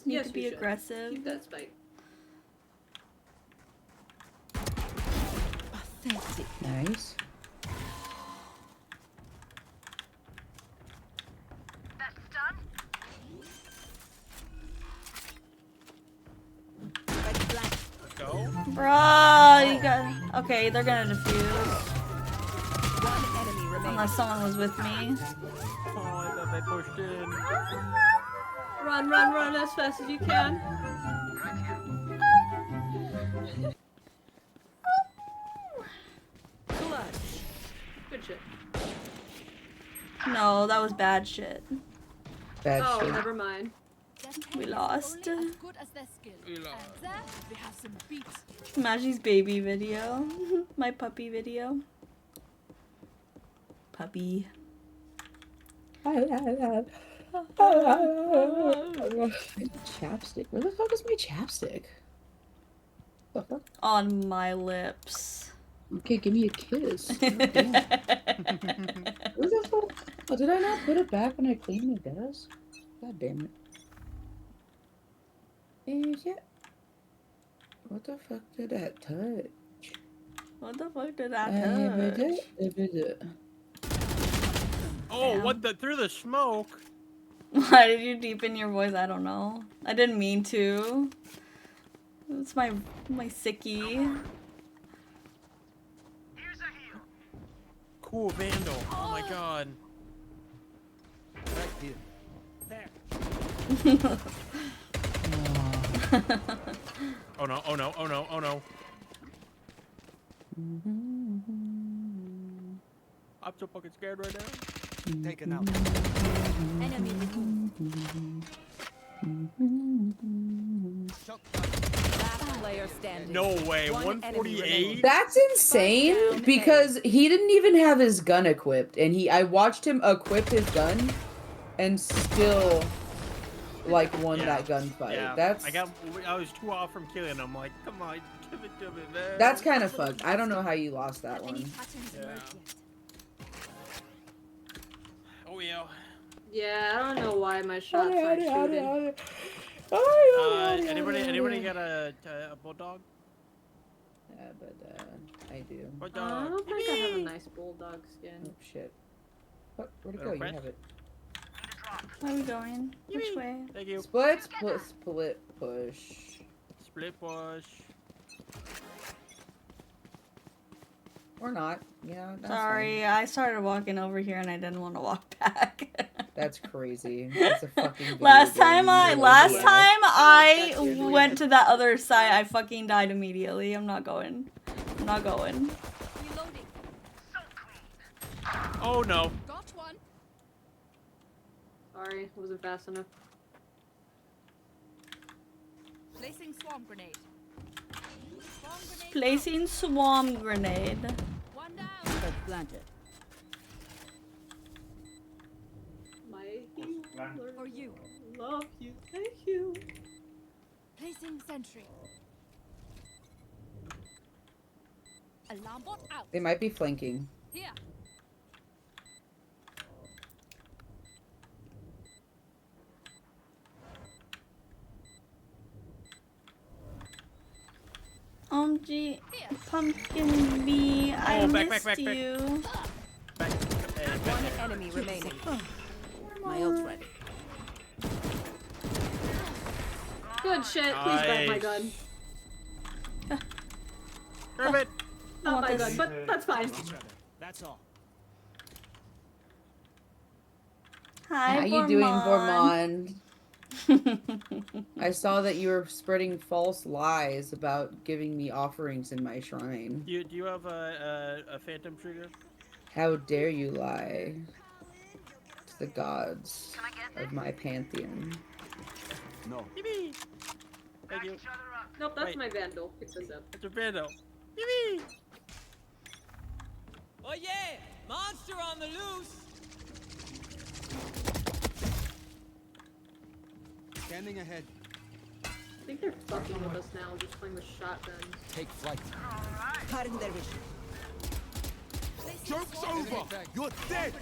Yes, to be you should. aggressive. Keep that spike. Authentic. Nice. Let's go. Bruh, you got. Okay, they're gonna defuse. One enemy remaining. Unless someone was with me. Oh, I thought they pushed in. Run, run, run as fast as you can. Clutch. Good shit. No, that was bad shit. Bad Oh, shit. never mind. We lost. Only as good as their skill. We lost. And there we have some beats. Magi's baby video. My puppy video. Puppy. Chapstick. Where the fuck is my chapstick? The fuck? On my lips. Okay, give me a kiss. God damn. Where the fuck? Oh, did I not put it back when I cleaned the desk? God damn it. Yeah. What the fuck did that touch? What the fuck did that touch? Oh, what the? Through the smoke. Why did you deepen your voice? I don't know. I didn't mean to. It's my sicky. Cool Vandal. Oh my god. Right here. There. Oh no, oh no, oh no, oh no. I'm so fucking scared right now. Taken out. Enemy Last player standing. No way, One enemy 148? That's insane because he didn't even have his gun equipped, and I watched him equip his gun and still like won that gunfight. Yeah, I was 2 off from killing him. Like, come on, give it to me, man. That's kind of fucked. I don't know how you lost that one. Yeah. Oh yeah. Yeah, I don't know why my shots aren't shooting. Anybody got a bulldog? Yeah, but I do. I don't think I have a nice bulldog skin. Oh shit. Where'd it go? You have it. Where are we going? Which way? Thank you. Split push. Split push. Or not. Yeah. That's Sorry, I started walking over here and I didn't want to walk back. That's crazy. That's a fucking video last game. time I went to that other side, I fucking died immediately. I'm not going. I'm not going. Oh no. Got one. Sorry, wasn't fast enough. Placing swarm grenade. Placing swarm grenade. One down. Planted. For you. Love you. Thank you. Placing sentry. Alarm bot out. They might be flanking. Here. OMG, Pumpkin Bee, I missed back. you. One enemy remaining. My ult ready. Good shit. Please grab my gun. Grab it. Not my gun, but that's fine. That's all. Hi, How you doing, Bormond? I saw that you were spreading false lies about giving me offerings in my shrine. Do you have a phantom trigger? How dare you lie to the gods of my pantheon? No. Yippee! Thank you. Nope, that's Wait. my Vandal. Pick this up. It's a Vandal. Yippee! Oh yeah! Monster on the loose! Standing ahead. I think they're fucking with us now, just playing with shotguns. Take flight. Cutting their vision. Joke's over! You're dead!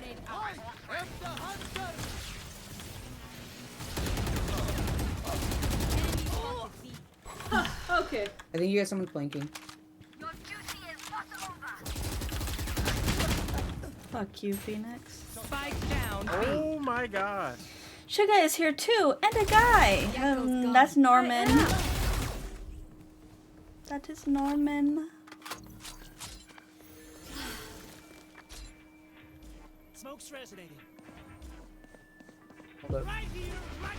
Okay. I think you got someone flanking. Fuck you, Phoenix. Spike down. Oh my god. Sugar is here too, and a guy. That's Norman. That is Norman. Smoke's resonating. Hold up. Right here, right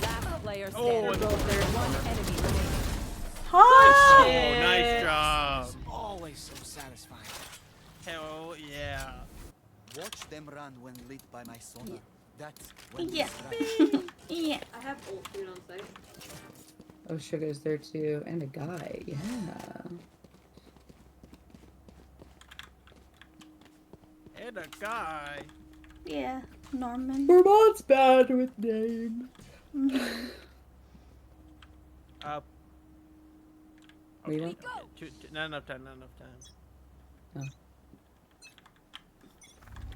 Last player Oh, standing. and One enemy remaining. Oh, oh, nice job. always so satisfying. Hell yeah. Watch them run when lit by my sonar. That's when yeah. Yeah. I have ult food on site. Oh, Sugar's there too, and a guy. Yeah. And a guy. Yeah, Norman. Vermont's bad with names. Okay. Wait, Not enough time. Oh.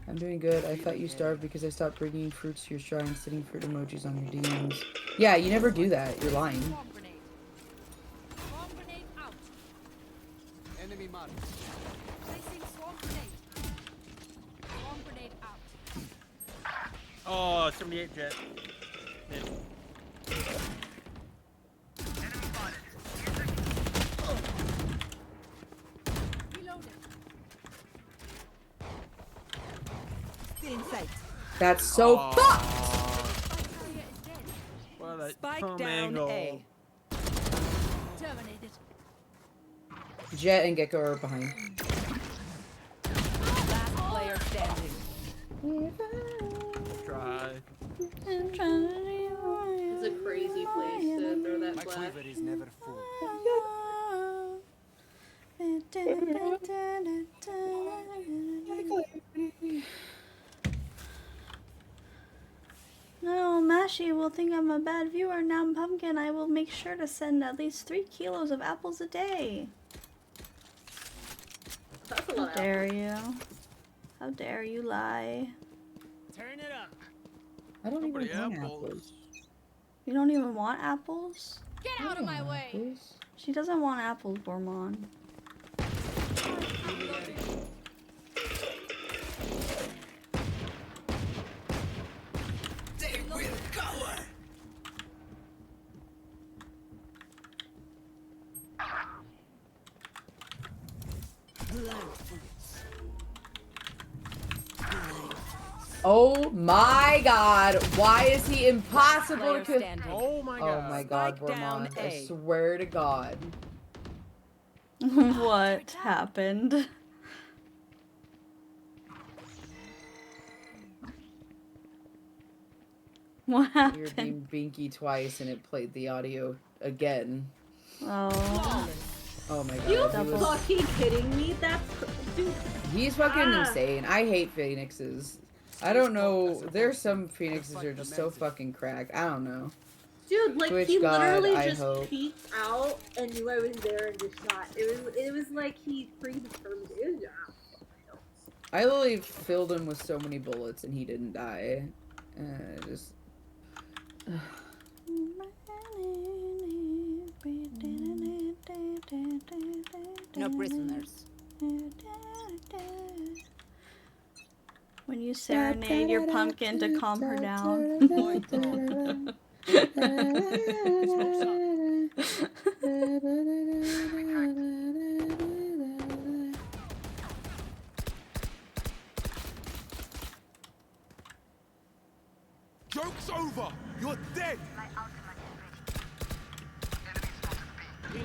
I'm doing good. I thought you starved because I stopped bringing fruits to your shrine, sending fruit emojis on your DMs. Yeah, you never do that. You're lying. Bomb grenade. Bomb grenade out. enemy mark. Placing swarm grenade. Swarm grenade out. Oh, 78 jet. Mid. Reloaded. Still in sight. That's so fucked! Spike carrier is dead. What a Spike dumb down angle. A. Terminated. Jet and Gecko are behind. Last player standing. Try. It's a crazy place to throw that My flash. quiver is never full. No, Mashi will think I'm a bad viewer. Now I'm Pumpkin. I will make sure to send at least 3 kilos of apples a day. That's a How lot of dare you? How dare you lie? Turn it up. I don't Nobody even want apples. apples. You don't even want apples? Get out of my way. Apples? She doesn't want apples, Bormon. They will cover. Oh my god, why is he impossible Player to... standing. Oh my Oh god. my god, Spike down Bormont, I A. swear to god. What happened? What You're happened? being binky twice and it played the audio again. Oh. Oh my god. You he was- fucking kidding me? That's dude. He's fucking Ah. insane. I hate Phoenixes. I don't know. There's some Phoenixes are just so fucking cracked. I don't know. Dude, like Twitch he God, literally I just hope. peeked out and knew I was there and just shot. It was like he predetermined it. I literally filled him with so many bullets and he didn't die. Just. No prisoners. When you serenade your pumpkin to calm her down. Joke's over! You're dead! You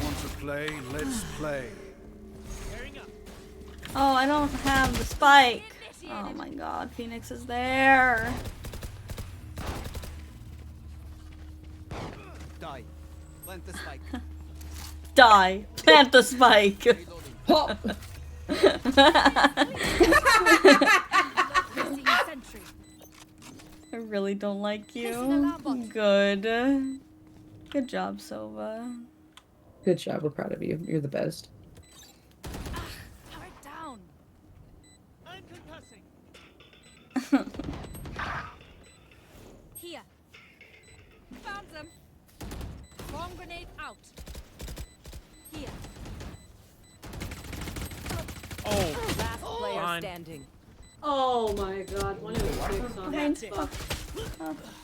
want to play? Let's play. Oh, I don't have the spike. Oh my god, Phoenix is there. Die. Plant the spike. Die. Plant the spike. Pop. I really don't like you. Good. Good job, Sova. Good job. We're proud of you. You're the best. Turret down. I'm concussing. Here. Found them. Bomb grenade out. Here. Oh. Last player Fine. standing. Oh my god, 106 on that.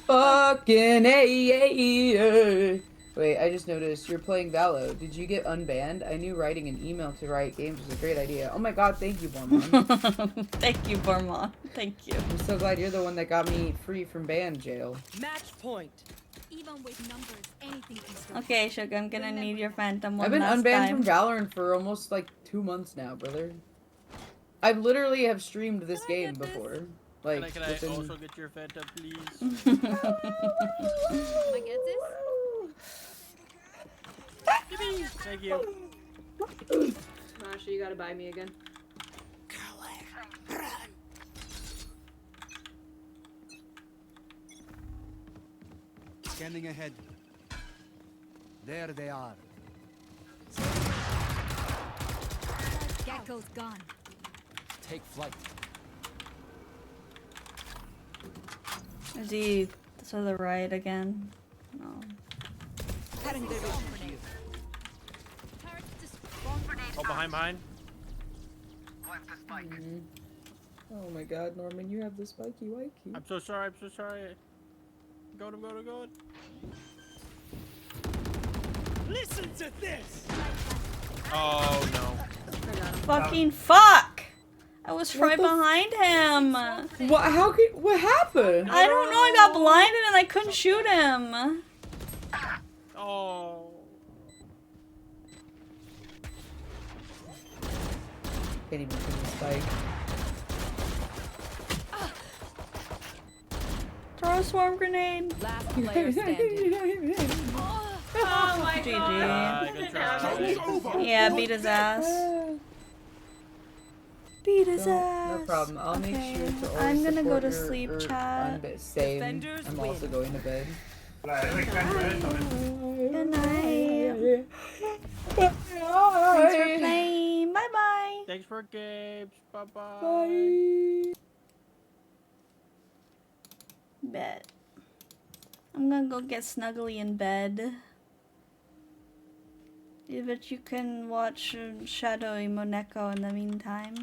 Fucking A. Wait, I just noticed you're playing Valo. Did you get unbanned? I knew writing an email to Riot Games was a great idea. Oh my god, thank you, Bormon. Thank you, Bormon. Thank you. I'm so glad you're the one that got me free from ban jail. Match point. Even with numbers, anything can still Okay, Sugar, I'm gonna need your Phantom one I've been last unbanned time. from Valorant for almost like 2 months now, brother. I literally have streamed this game before. Like, Can I within... also get your Fanta, please? Can I get this? Thank you. Masha, you gotta buy me again. Scanning ahead. There they are. Gecko's gone. Take flight. Is he to the right again? No. Cutting their vision. Turret just bomb grenade Oh, behind. Oh my god, Norman, you have the spiky wikey. I'm so sorry. Go to. Listen to this. Oh no. Fucking fuck! I was right behind him. What? What happened? I don't know. I got blinded and I couldn't shoot him. Oh. Can't even put the spike. Throw a swarm grenade. Last player standing. Oh my GG. god. Yeah, beat his ass. Beat his ass. No problem. I'll make sure to always I'm gonna go support to your- sleep, your chat. Same. Defenders I'm win. also going to bed. Good night. Bye. Thanks for playing. Bye bye. Thanks for games. Bye. Bye. Bet. I'm gonna go get snuggly in bed. But you can watch Shadowy Moneko in the meantime.